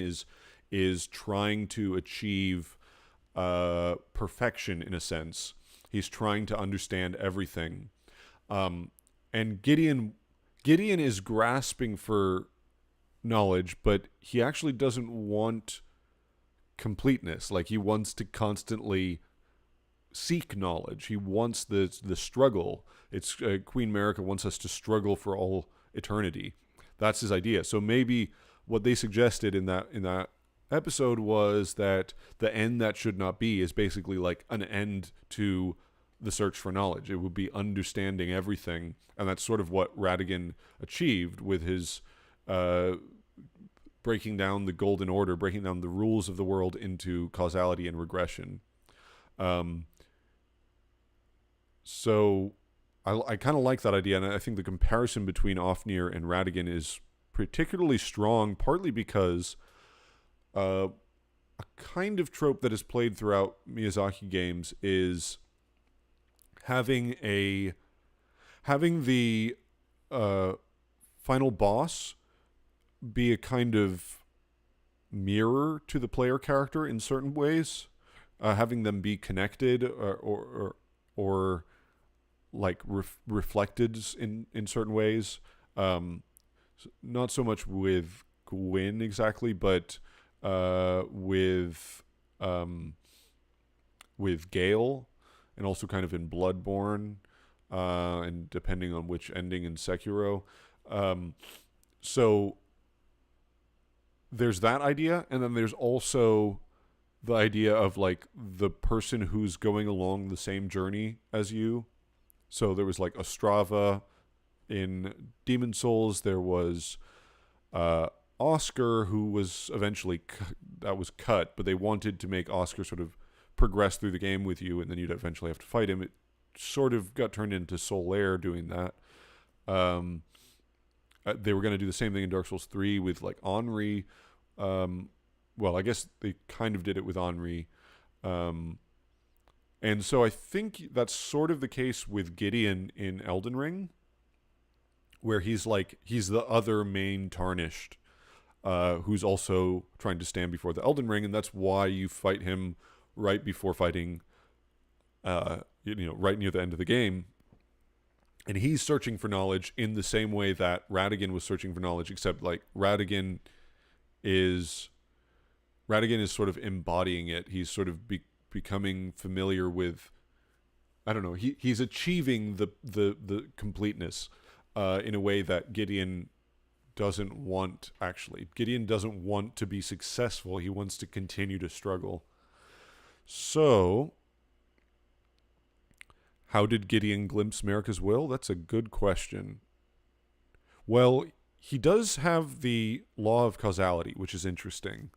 S2: is trying to achieve perfection in a sense. He's trying to understand everything, and Gideon is grasping for knowledge, but he actually doesn't want completeness. Like he wants to constantly seek knowledge. He wants the struggle. It's Queen Marika wants us to struggle for all eternity. That's his idea. So maybe what they suggested in that episode was that the end that should not be is basically like an end to the search for knowledge. It would be understanding everything, and that's sort of what Radagon achieved with his breaking down the golden order, breaking down the rules of the world into causality and regression. So I kind of like that idea, and I think the comparison between Ofnir and Radagon is particularly strong, partly because a kind of trope that is played throughout Miyazaki games is having the final boss be a kind of mirror to the player character in certain ways, having them be connected or like reflected in certain ways. Not so much with Gwyn exactly, but with Gale, and also kind of in Bloodborne, and depending on which ending in Sekiro. So there's that idea, and then there's also the idea of like the person who's going along the same journey as you. So there was like Ostrava in Demon Souls. There was Oscar, who was eventually that was cut, but they wanted to make Oscar sort of progress through the game with you, and then you'd eventually have to fight him. It sort of got turned into Soulless doing that. They were going to do the same thing in Dark Souls 3 with like Henri. Well, I guess they kind of did it with Henri. And so I think that's sort of the case with Gideon in Elden Ring, where he's the other main Tarnished, who's also trying to stand before the Elden Ring, and that's why you fight him right before fighting, right near the end of the game. And he's searching for knowledge in the same way that Radagon was searching for knowledge, except like Radagon is sort of embodying it. He's sort of becoming familiar with, I don't know, he's achieving the completeness in a way that Gideon doesn't want, actually. Gideon doesn't want to be successful. He wants to continue to struggle. So, how did Gideon glimpse Marika's will? That's a good question. Well, he does have the law of causality, which is interesting.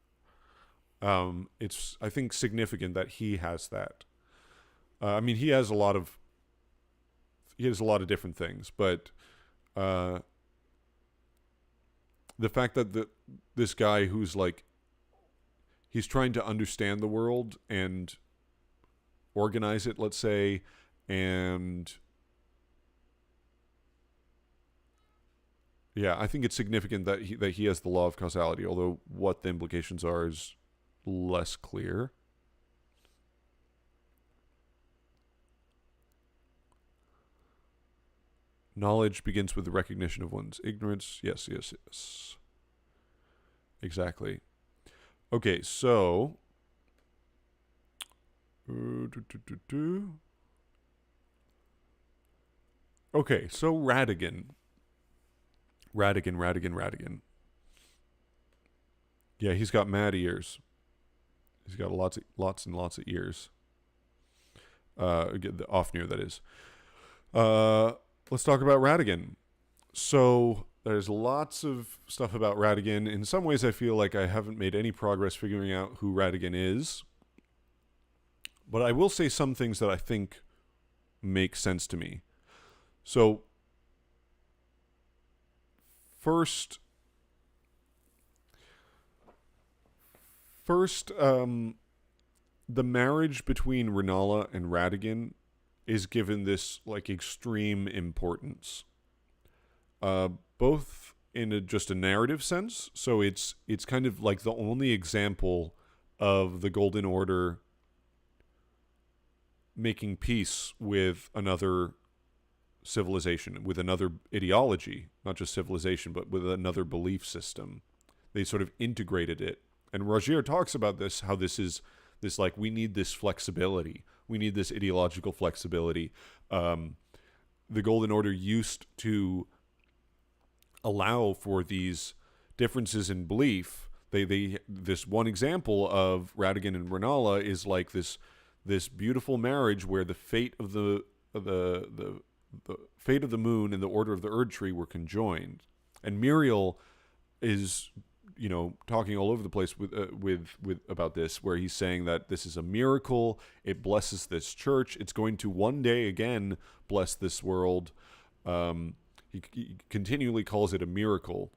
S2: It's, I think, significant that he has that. I mean, he has a lot of different things, but the fact that this guy who's like, he's trying to understand the world and organize it, let's say, and yeah, I think it's significant that he has the law of causality, although what the implications are is less clear. Knowledge begins with the recognition of one's ignorance. Yes. Exactly. Okay, so okay, so Radagon. Yeah, he's got mad ears. He's got lots and lots of ears. The Ofnir, that is. Let's talk about Radagon. So there's lots of stuff about Radagon. In some ways, I feel like I haven't made any progress figuring out who Radagon is. But I will say some things that I think make sense to me. So, first, the marriage between Rennala and Radagon is given this like extreme importance, both in just a narrative sense. So it's kind of like the only example of the Golden Order making peace with another civilization, with another ideology, not just civilization, but with another belief system. They sort of integrated it. And Rogier talks about this, how this is this, like, we need this flexibility. We need this ideological flexibility. The Golden Order used to allow for these differences in belief. They this one example of Radagon and Rennala is like this beautiful marriage where the fate of the fate of the moon and the order of the Erdtree were conjoined. And Muriel is, you know, talking all over the place with about this, where he's saying that this is a miracle. It blesses this church. It's going to one day again bless this world. He continually calls it a miracle.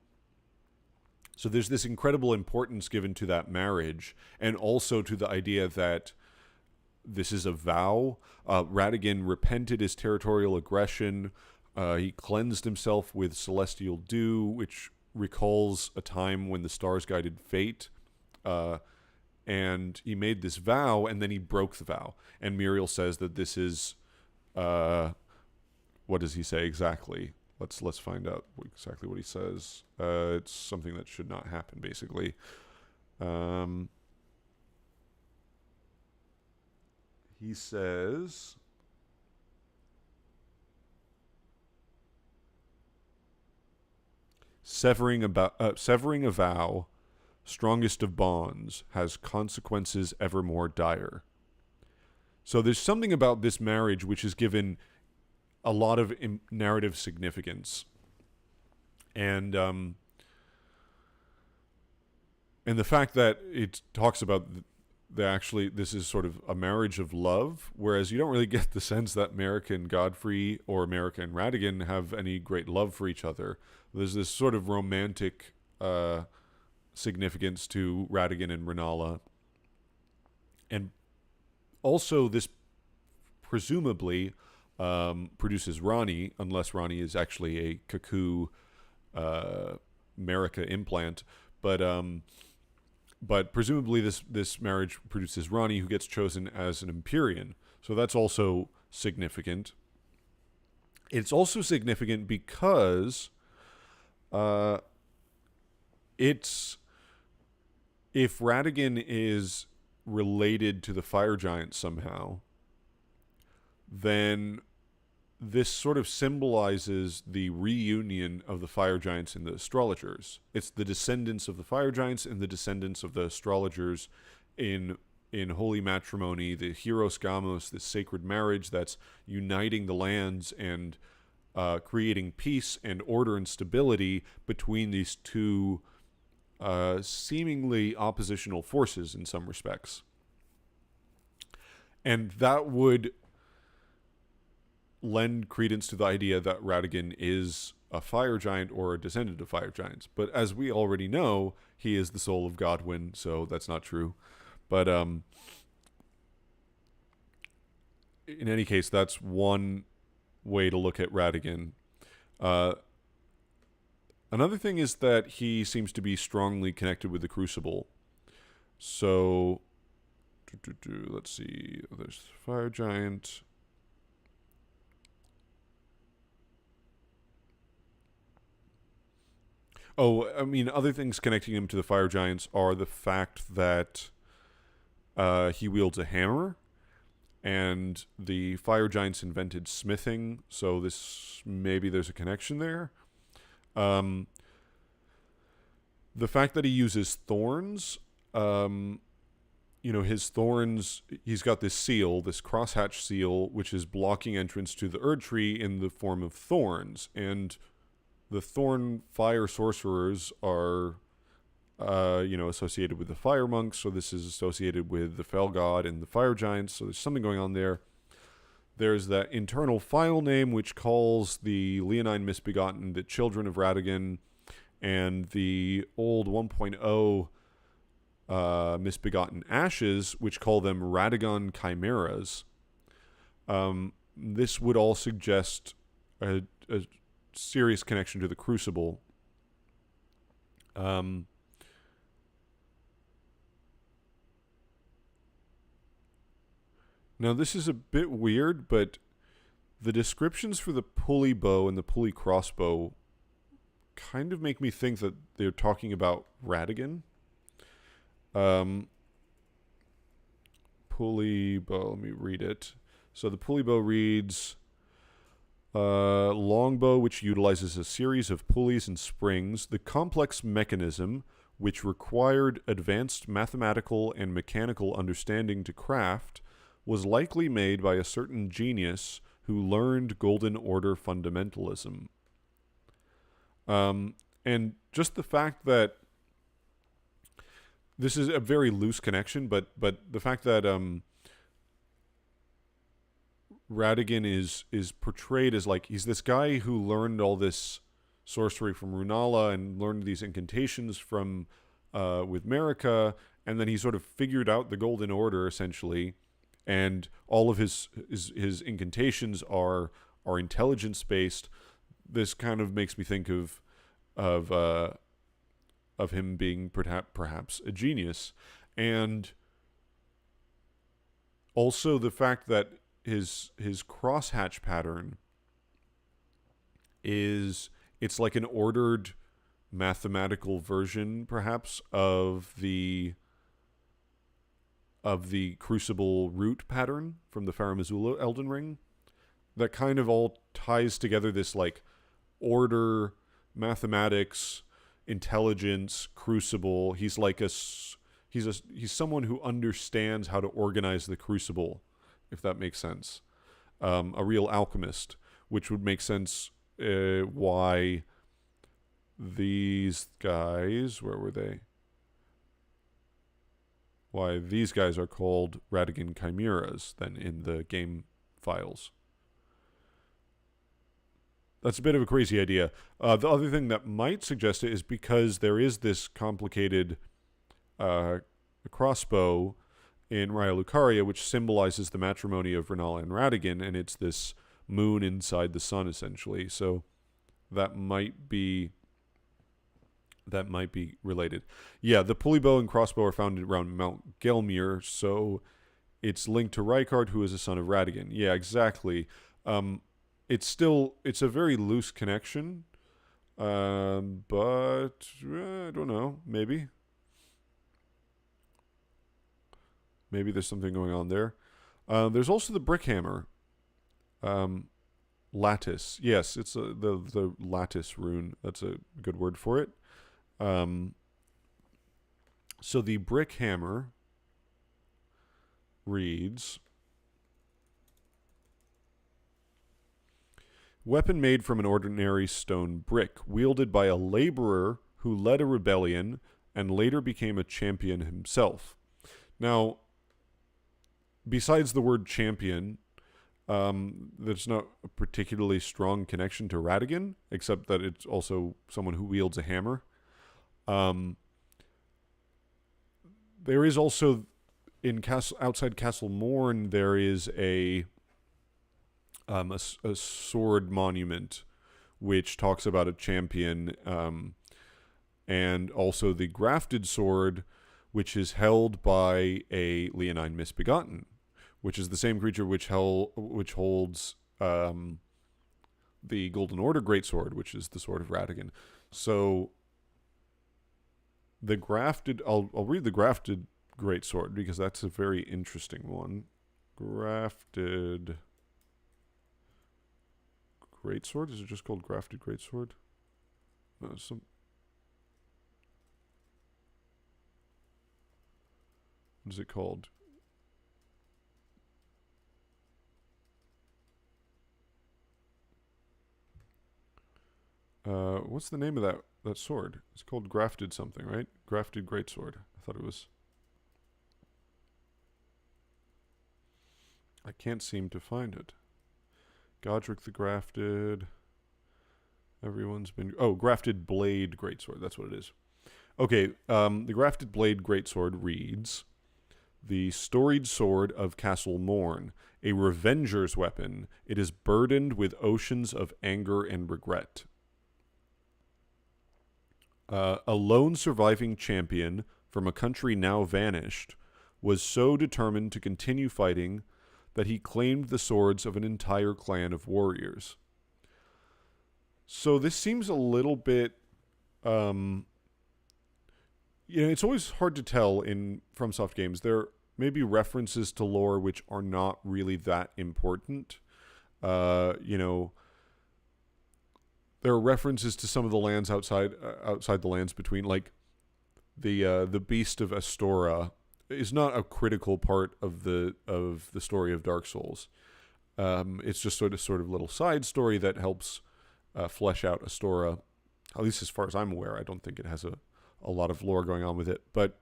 S2: So there's this incredible importance given to that marriage, and also to the idea that this is a vow. Radagon repented his territorial aggression. He cleansed himself with celestial dew, which recalls a time when the stars guided fate. And he made this vow, and then he broke the vow. And Muriel says that this is... what does he say exactly? Let's find out exactly what he says. It's something that should not happen, basically. He says... Severing a vow, strongest of bonds, has consequences ever more dire. So there's something about this marriage which is given a lot of narrative significance, and the fact that it talks about this is sort of a marriage of love, whereas you don't really get the sense that Marika and Godfrey or Marika and Radagon have any great love for each other. There's this sort of romantic significance to Radagon and Rennala, and also this presumably produces Ranni, unless Ranni is actually a cuckoo Marika implant. But presumably this marriage produces Ranni, who gets chosen as an Empyrean. So that's also significant. It's also significant because it's... if Radagon is related to the fire giants somehow, then this sort of symbolizes the reunion of the fire giants and the astrologers. It's the descendants of the fire giants and the descendants of the astrologers in holy matrimony, the Hieros Gamos, this sacred marriage that's uniting the lands and creating peace and order and stability between these two seemingly oppositional forces in some respects. And that would lend credence to the idea that Radagon is a fire giant or a descendant of fire giants. But as we already know, he is the soul of Godwyn, so that's not true. But in any case, that's one way to look at Radagon. Another thing is that he seems to be strongly connected with the Crucible. So, let's see. There's fire giant. Oh, I mean, other things connecting him to the fire giants are the fact that he wields a hammer, and the fire giants invented smithing, so maybe there's a connection there. The fact that he uses thorns, his thorns, he's got this seal, this crosshatch seal, which is blocking entrance to the Erdtree in the form of thorns, and the thorn fire sorcerers are, associated with the fire monks, so this is associated with the fell god and the fire giants, so there's something going on there. There's that internal file name, which calls the Leonine Misbegotten the children of Radagon, and the old 1.0 Misbegotten Ashes, which call them Radagon Chimeras. this would all suggest a serious connection to the Crucible. Now, this is a bit weird, but the descriptions for the pulley bow and the pulley crossbow kind of make me think that they're talking about Radagon. Pulley bow, let me read it. So the pulley bow reads, longbow, which utilizes a series of pulleys and springs. The complex mechanism, which required advanced mathematical and mechanical understanding to craft, was likely made by a certain genius who learned Golden Order fundamentalism. And just the fact that this is a very loose connection, but the fact that Radagon is portrayed as like he's this guy who learned all this sorcery from Runala and learned these incantations from with Marika, and then he sort of figured out the Golden Order essentially. And all of his incantations are intelligence based. This kind of makes me think of him being perhaps a genius, and also the fact that his crosshatch pattern it's like an ordered mathematical version perhaps of the Crucible root pattern from the Farum Azula Elden Ring. That kind of all ties together this like order, mathematics, intelligence, Crucible. He's like he's someone who understands how to organize the Crucible, if that makes sense. A real alchemist, which would make sense why these guys, where were they? Why these guys are called Radagon Chimeras then in the game files. That's a bit of a crazy idea. The other thing that might suggest it is because there is this complicated crossbow in Raya Lucaria, which symbolizes the matrimony of Runala and Radagon, and it's this moon inside the sun, essentially. So that might be related. Yeah, the pulley bow and crossbow are found around Mount Gelmir, so it's linked to Rykard, who is a son of Radagon. Yeah, exactly. It's a very loose connection, but I don't know. Maybe there's something going on there. There's also the brick hammer, lattice. Yes, it's the lattice rune. That's a good word for it. So the brick hammer reads, weapon made from an ordinary stone brick, wielded by a laborer who led a rebellion and later became a champion himself. Now, besides the word champion, there's not a particularly strong connection to Radagon, except that it's also someone who wields a hammer. There is also outside Castle Morn, there is a sword monument which talks about a champion, and also the grafted sword, which is held by a Leonine Misbegotten, which is the same creature which holds the Golden Order Greatsword, which is the Sword of Radagon. So the grafted, I'll read the grafted Greatsword because that's a very interesting one. Grafted Greatsword? Is it just called Grafted Greatsword? No, what is it called? What's the name of that sword? It's called Grafted something, right? Grafted Greatsword. I thought it was. I can't seem to find it. Godrick the Grafted. Everyone's been... Oh, Grafted Blade Greatsword. That's what it is. Okay, the Grafted Blade Greatsword reads, the storied sword of Castle Morn, a revenger's weapon. It is burdened with oceans of anger and regret. A lone surviving champion from a country now vanished was so determined to continue fighting that he claimed the swords of an entire clan of warriors. So this seems a little bit, it's always hard to tell in FromSoft games. There may be references to lore which are not really that important. There are references to some of the lands outside the lands between, like the Beast of Astora is not a critical part of the story of Dark Souls. It's just sort of little side story that helps flesh out Astora. At least as far as I'm aware, I don't think it has a lot of lore going on with it, but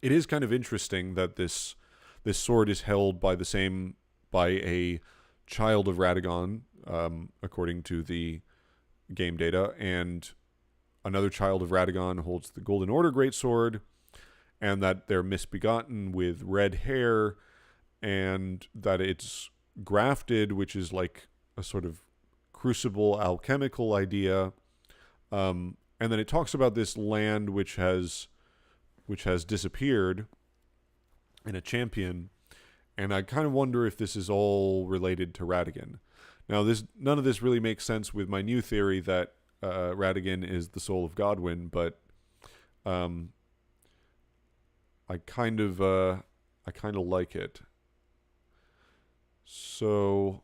S2: it is kind of interesting that this sword is held by a child of Radagon, according to the game data, and another child of Radagon holds the Golden Order Greatsword, and that they're misbegotten with red hair, and that it's grafted, which is like a sort of Crucible alchemical idea. And then it talks about this land which has disappeared in a champion, and I kind of wonder if this is all related to Radagon. Now, none of this really makes sense with my new theory that Radagon is the soul of Godwyn, but I kind of like it. So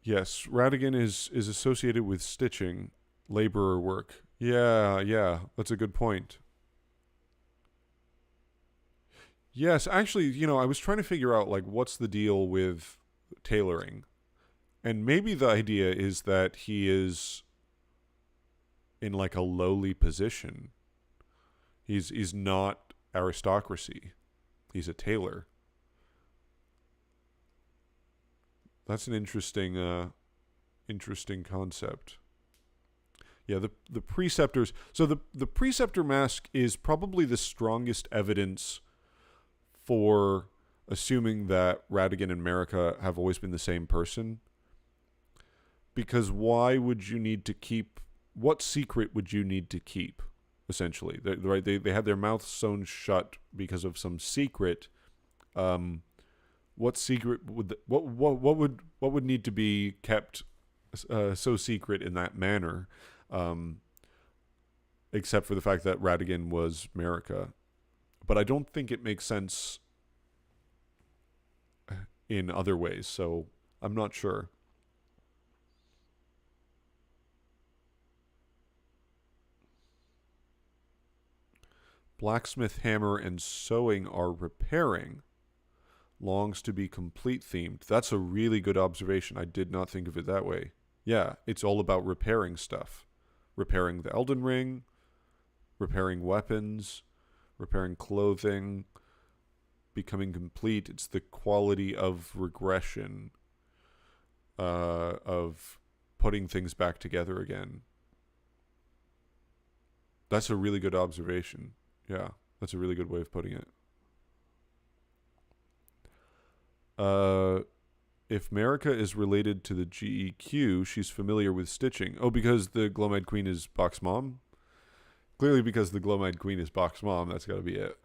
S2: yes, Radagon is associated with stitching, laborer work. Yeah, that's a good point. Yes, actually, I was trying to figure out, like, what's the deal with tailoring. And maybe the idea is that he is in, like, a lowly position. He's not aristocracy. He's a tailor. That's an interesting concept. Yeah, the preceptors. So the preceptor mask is probably the strongest evidence for assuming that Radagon and Marika have always been the same person. Because why would you need to keep... What secret would you need to keep, essentially? They had their mouths sewn shut because of some secret. What secret would... What would need to be kept so secret in that manner? Except for the fact that Radagon was Marika. But I don't think it makes sense in other ways, so I'm not sure. Blacksmith hammer and sewing are repairing. Longs to be complete themed. That's a really good observation. I did not think of it that way. Yeah, it's all about repairing stuff. Repairing the Elden Ring, repairing weapons, repairing clothing, becoming complete. It's the quality of regression, of putting things back together again. That's a really good observation. Yeah, that's a really good way of putting it. If Marika is related to the GEQ, she's familiar with stitching. Oh, because the Glow-Eyed Queen is Box Mom? Clearly because the Glow-Eyed Queen is Box Mom, that's got to be it.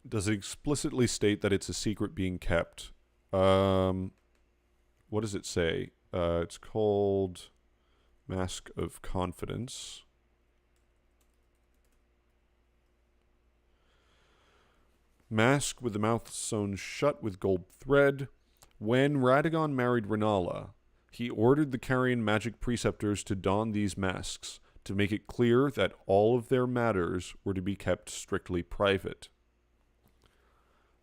S2: Does it explicitly state that it's a secret being kept? What does it say? It's called Mask of Confidence. Mask with the mouth sewn shut with gold thread. When Radagon married Rennala, he ordered the Carrion magic preceptors to don these masks to make it clear that all of their matters were to be kept strictly private.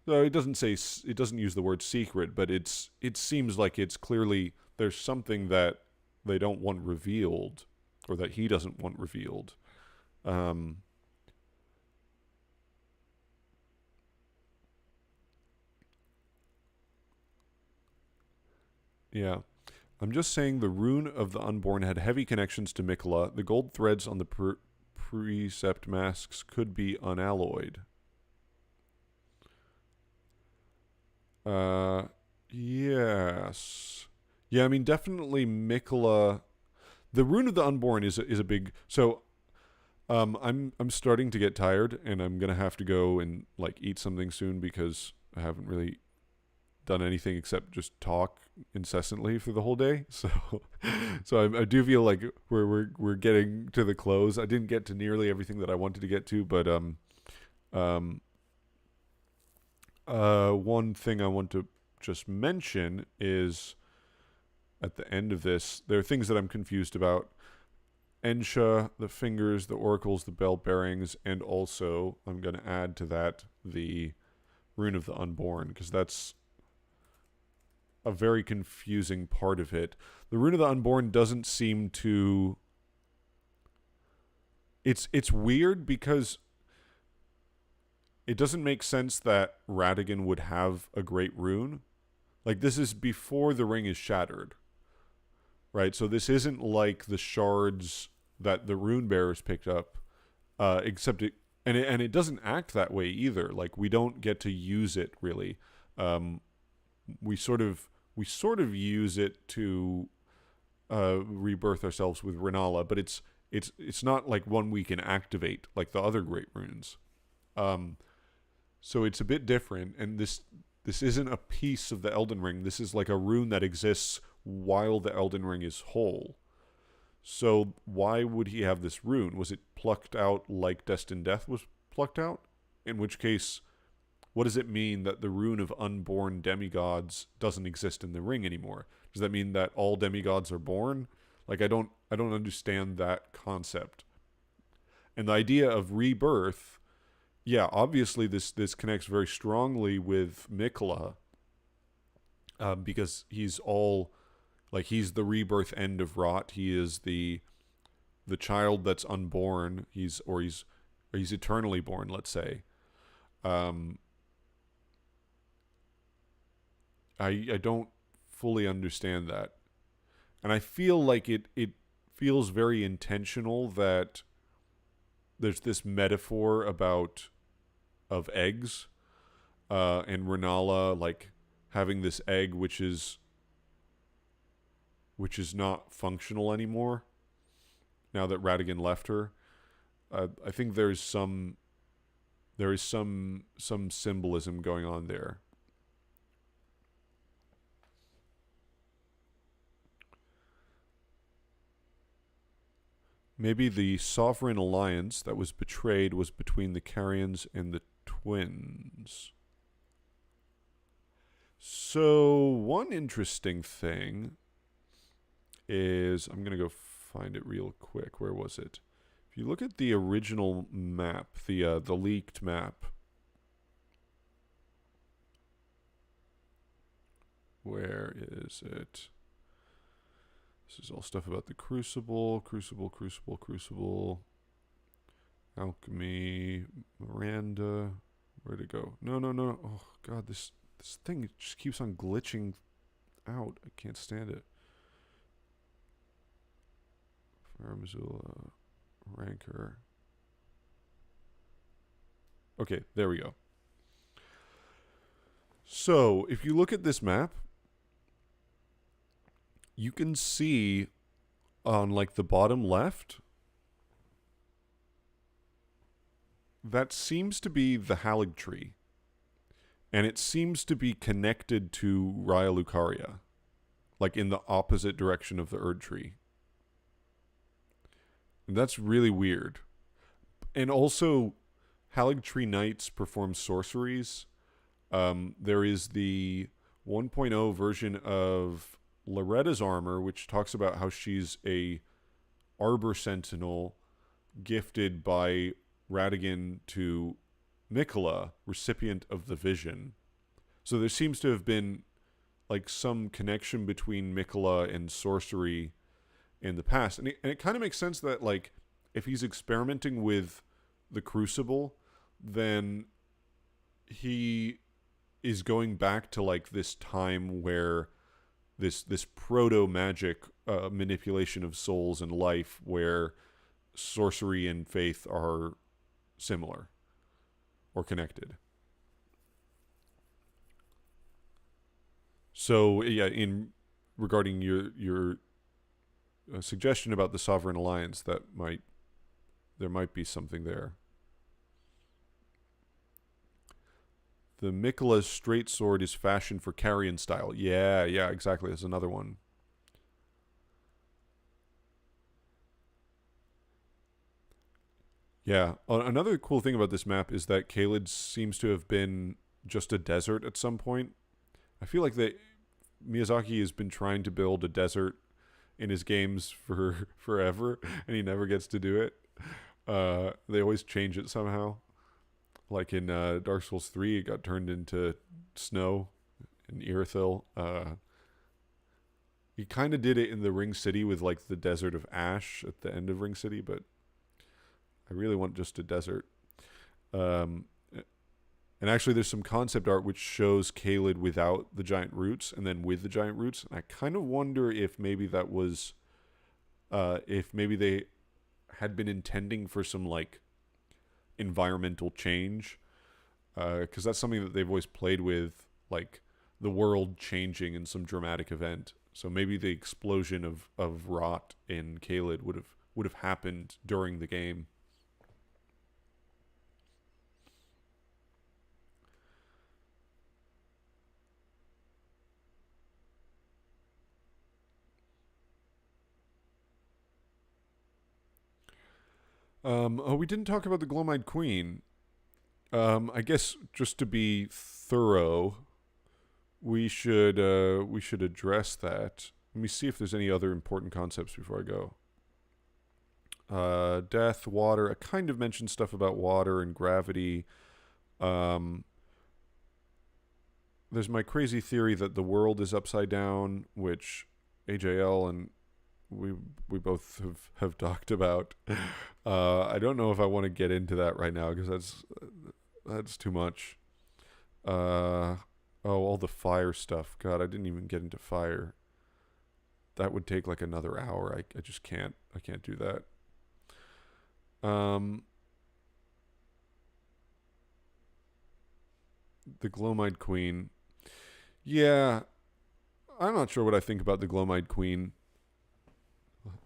S2: So it doesn't use the word secret, but it seems like it's clearly there's something that they don't want revealed, or that he doesn't want revealed. Yeah. I'm just saying the rune of the unborn had heavy connections to Miquella. The gold threads on the precept masks could be unalloyed. Yes. Yeah, I mean, definitely Miquella. The rune of the unborn is a big. So, I'm starting to get tired, and I'm gonna have to go and like eat something soon because I haven't really done anything except just talk incessantly for the whole day. So, I do feel like we're getting to the close. I didn't get to nearly everything that I wanted to get to, but one thing I want to just mention is at the end of this, there are things that I'm confused about. Ensha, the fingers, the oracles, the bell bearings, and also I'm going to add to that the rune of the unborn, because that's a very confusing part of it. The rune of the unborn doesn't seem to... It's weird because it doesn't make sense that Radagon would have a great rune. Like, this is before the ring is shattered, right? So this isn't like the shards that the rune bearers picked up, except it, and it doesn't act that way either. Like, we don't get to use it really. We sort of use it to rebirth ourselves with Rennala, but it's not like one we can activate like the other great runes. So it's a bit different, and this isn't a piece of the Elden Ring. This is like a rune that exists while the Elden Ring is whole. So why would he have this rune? Was it plucked out like Destined Death was plucked out? In which case, what does it mean that the rune of unborn demigods doesn't exist in the ring anymore? Does that mean that all demigods are born? Like, I don't understand that concept. And the idea of rebirth, yeah, obviously this connects very strongly with Miquella, because he's the rebirth end of rot. He is the child that's unborn. He's eternally born, let's say. I don't fully understand that. And I feel like it feels very intentional that there's this metaphor of eggs, and Rennala like having this egg which is not functional anymore now that Radagon left her. I think there is some symbolism going on there. Maybe the sovereign alliance that was betrayed was between the Carians and the twins. So, one interesting thing is, I'm going to go find it real quick. Where was it? If you look at the original map, the leaked map, where is it? This is all stuff about the Crucible, Alchemy, Miranda. Where'd it go? No. Oh, God, this thing just keeps on glitching out. I can't stand it. Faramazula, Rancor. Okay, there we go. So, if you look at this map, you can see on like the bottom left, that seems to be the Erdtree. And it seems to be connected to Raya Lucaria, like in the opposite direction of the Erdtree. And that's really weird. And also, Erdtree Knights perform sorceries. There is the 1.0 version of Loretta's armor, which talks about how she's a Arbor Sentinel gifted by Radagon to Miquella, recipient of the vision. So there seems to have been like some connection between Miquella and sorcery in the past. And it kind of makes sense that like if he's experimenting with the Crucible, then he is going back to like this time where this proto magic manipulation of souls and life, where sorcery and faith are similar or connected. So yeah, in regarding your suggestion about the Sovereign Alliance, there might be something there. The Miquella's straight sword is fashioned for carrion style. Yeah, exactly. That's another one. Yeah. Another cool thing about this map is that Caelid seems to have been just a desert at some point. I feel like Miyazaki has been trying to build a desert in his games for forever, and he never gets to do it. They always change it somehow. Like in Dark Souls 3, it got turned into snow in Irithyll. He kind of did it in the Ring City with like the Desert of Ash at the end of Ring City, but I really want just a desert. And actually, there's some concept art which shows Caelid without the giant roots and then with the giant roots. And I kind of wonder if maybe that was, if maybe they had been intending for some like environmental change, because that's something that they've always played with, like the world changing in some dramatic event. So maybe the explosion of rot in Caelid would have happened during the game. We didn't talk about the Glomide Queen. I guess just to be thorough, we should address that. Let me see if there's any other important concepts before I go. Death, water. I kind of mentioned stuff about water and gravity. There's my crazy theory that the world is upside down, which AJL and we both have talked about. I don't know if I want to get into that right now because that's too much. All the fire stuff. God, I didn't even get into fire. That would take like another hour. I just can't. I can't do that. The Glomide Queen. Yeah, I'm not sure what I think about the Glomide Queen.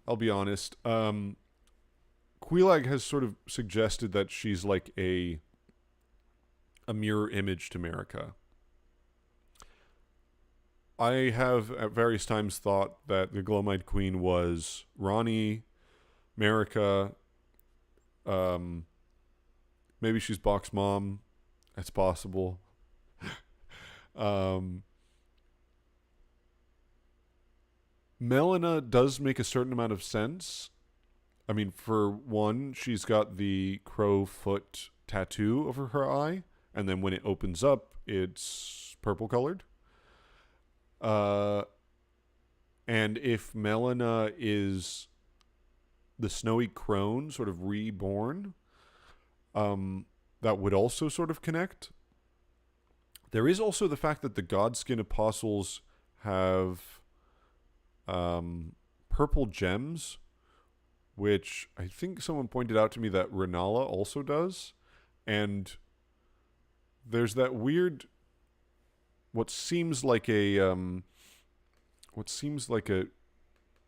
S2: I'll be honest. Quelaag has sort of suggested that she's like a mirror image to Marika. I have at various times thought that the Glomide Queen was Ranni, Marika. Maybe she's Bach's mom. That's possible. Melina does make a certain amount of sense. I mean, for one, she's got the crow foot tattoo over her eye, and then when it opens up, it's purple colored. And if Melina is the snowy crone sort of reborn, that would also sort of connect. There is also the fact that the Godskin apostles have purple gems, which I think someone pointed out to me that Rennala also does. And there's that weird, what seems like a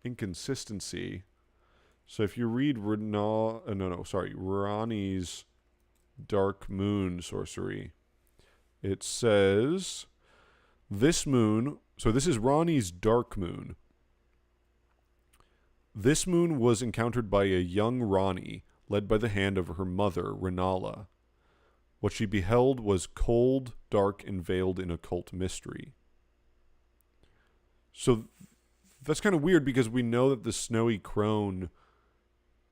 S2: inconsistency. So if you read Ranni's Dark Moon sorcery, it says this moon. So this is Ranni's Dark Moon. This moon was encountered by a young Ranni, led by the hand of her mother, Rennala. What she beheld was cold, dark, and veiled in occult mystery. So that's kind of weird because we know that the snowy crone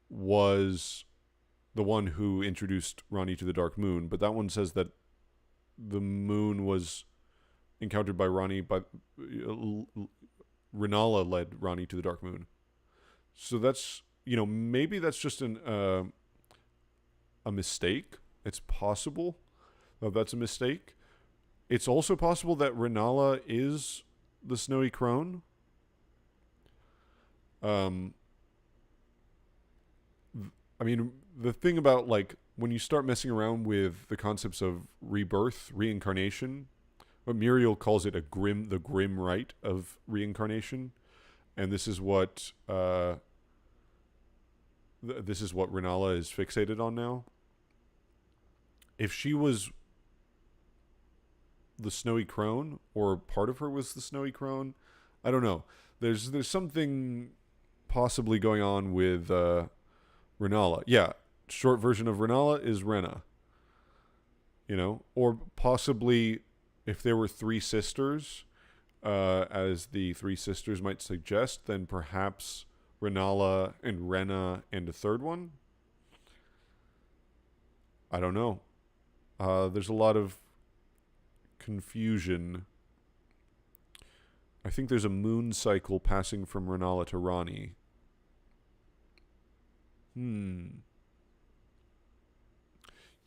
S2: was the one who introduced Ranni to the Dark Moon, but that one says that the moon was encountered by Ranni, Rennala led Ranni to the Dark Moon. So that's, maybe that's just a mistake. It's possible that that's a mistake. It's also possible that Rennala is the snowy crone. I mean, the thing about, like, when you start messing around with the concepts of rebirth, reincarnation, what Muriel calls it the grim rite of reincarnation, and this is what Rennala is fixated on now. If she was the snowy crone, or part of her was the snowy crone, I don't know. There's something possibly going on with Rennala. Yeah, short version of Rennala is Renna. You know, or possibly if there were three sisters, as the three sisters might suggest, then perhaps Rennala and Renna and a third one. I don't know. There's a lot of confusion. I think there's a moon cycle passing from Rennala to Ranni.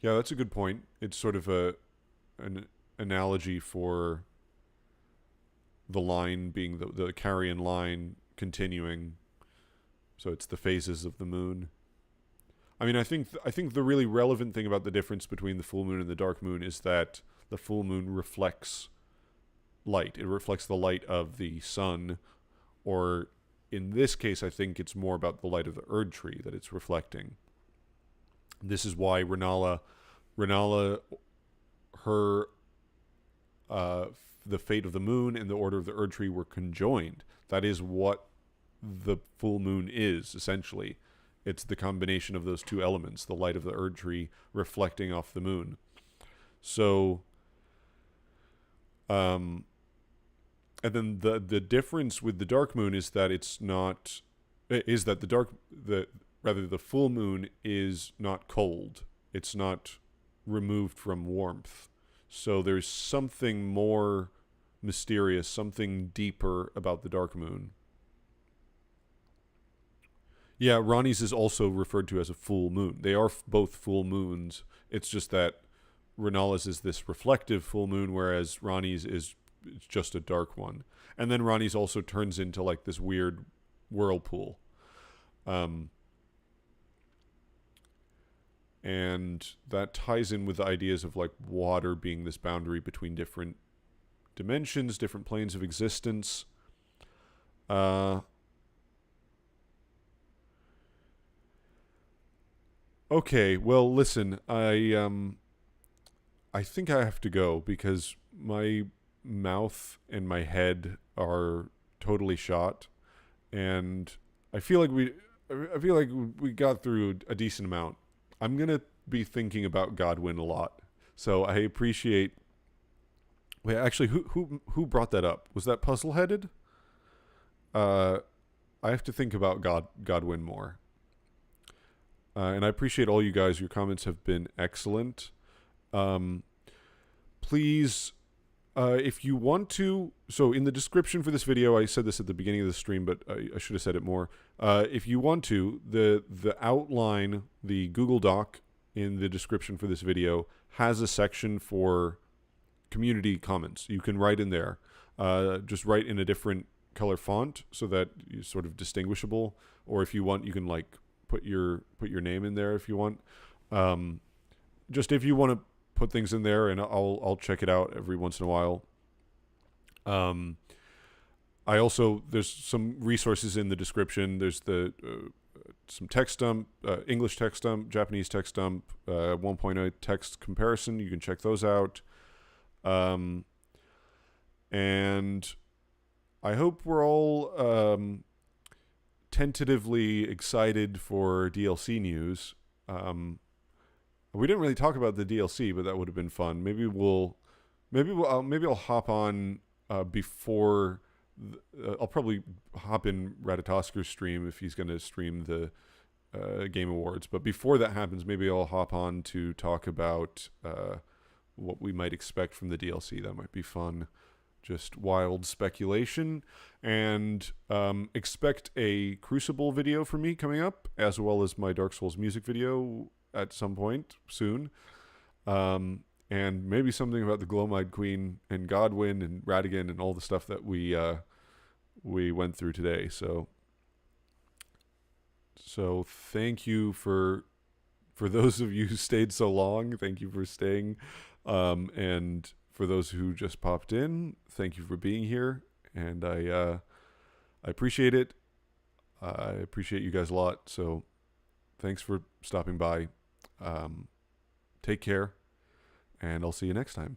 S2: Yeah, that's a good point. It's sort of an analogy for the line being the carrion line continuing. So it's the phases of the moon. I mean, I think the really relevant thing about the difference between the full moon and the dark moon is that the full moon reflects light. It reflects the light of the sun, or in this case, I think it's more about the light of the Erdtree that it's reflecting. This is why Rennala, her, the fate of the moon and the order of the Erdtree were conjoined. That is what the full moon is, essentially. It's the combination of those two elements, the light of the Erdtree reflecting off the moon. So, and then the difference with the dark moon is that the full moon is not cold. It's not removed from warmth. So there's something more mysterious, something deeper about the dark moon. Yeah, Ranni's is also referred to as a full moon. They are both full moons. It's just that Rennala's is this reflective full moon, whereas Ranni's is just a dark one. And then Ranni's also turns into like this weird whirlpool. And that ties in with the ideas of like water being this boundary between different dimensions, different planes of existence. Okay, well, listen, I think I have to go because my mouth and my head are totally shot, and I feel like we got through a decent amount. I'm gonna be thinking about Godwyn a lot, so I appreciate. Wait, actually, who brought that up? Was that Puzzle-Headed? I have to think about Godwyn more. And I appreciate all you guys. Your comments have been excellent. Please, if you want to... So in the description for this video, I said this at the beginning of the stream, but I should have said it more. If you want to, the outline, the Google Doc in the description for this video has a section for community comments. You can write in there. Just write in a different color font so that you're sort of distinguishable. Or if you want, you can like... Put your name in there if you want. Just if you want to put things in there, and I'll check it out every once in a while. I also, there's some resources in the description. There's some text dump, English text dump, Japanese text dump, 1.0 text comparison. You can check those out. And I hope we're all tentatively excited for DLC news. We didn't really talk about the DLC, but that would have been fun. Maybe I'll hop on before. I'll probably hop in Radatosker's stream if he's going to stream the Game Awards. But before that happens, maybe I'll hop on to talk about what we might expect from the DLC. That might be fun. Just wild speculation, and expect a Crucible video from me coming up, as well as my Dark Souls music video at some point soon. and maybe something about the Glow-Eyed Queen and Godwyn and Radagon and all the stuff that we went through today. So thank you for those of you who stayed so long. Thank you for staying, and for those who just popped in, thank you for being here, and I appreciate it. I appreciate you guys a lot. So thanks for stopping by. Take care, and I'll see you next time.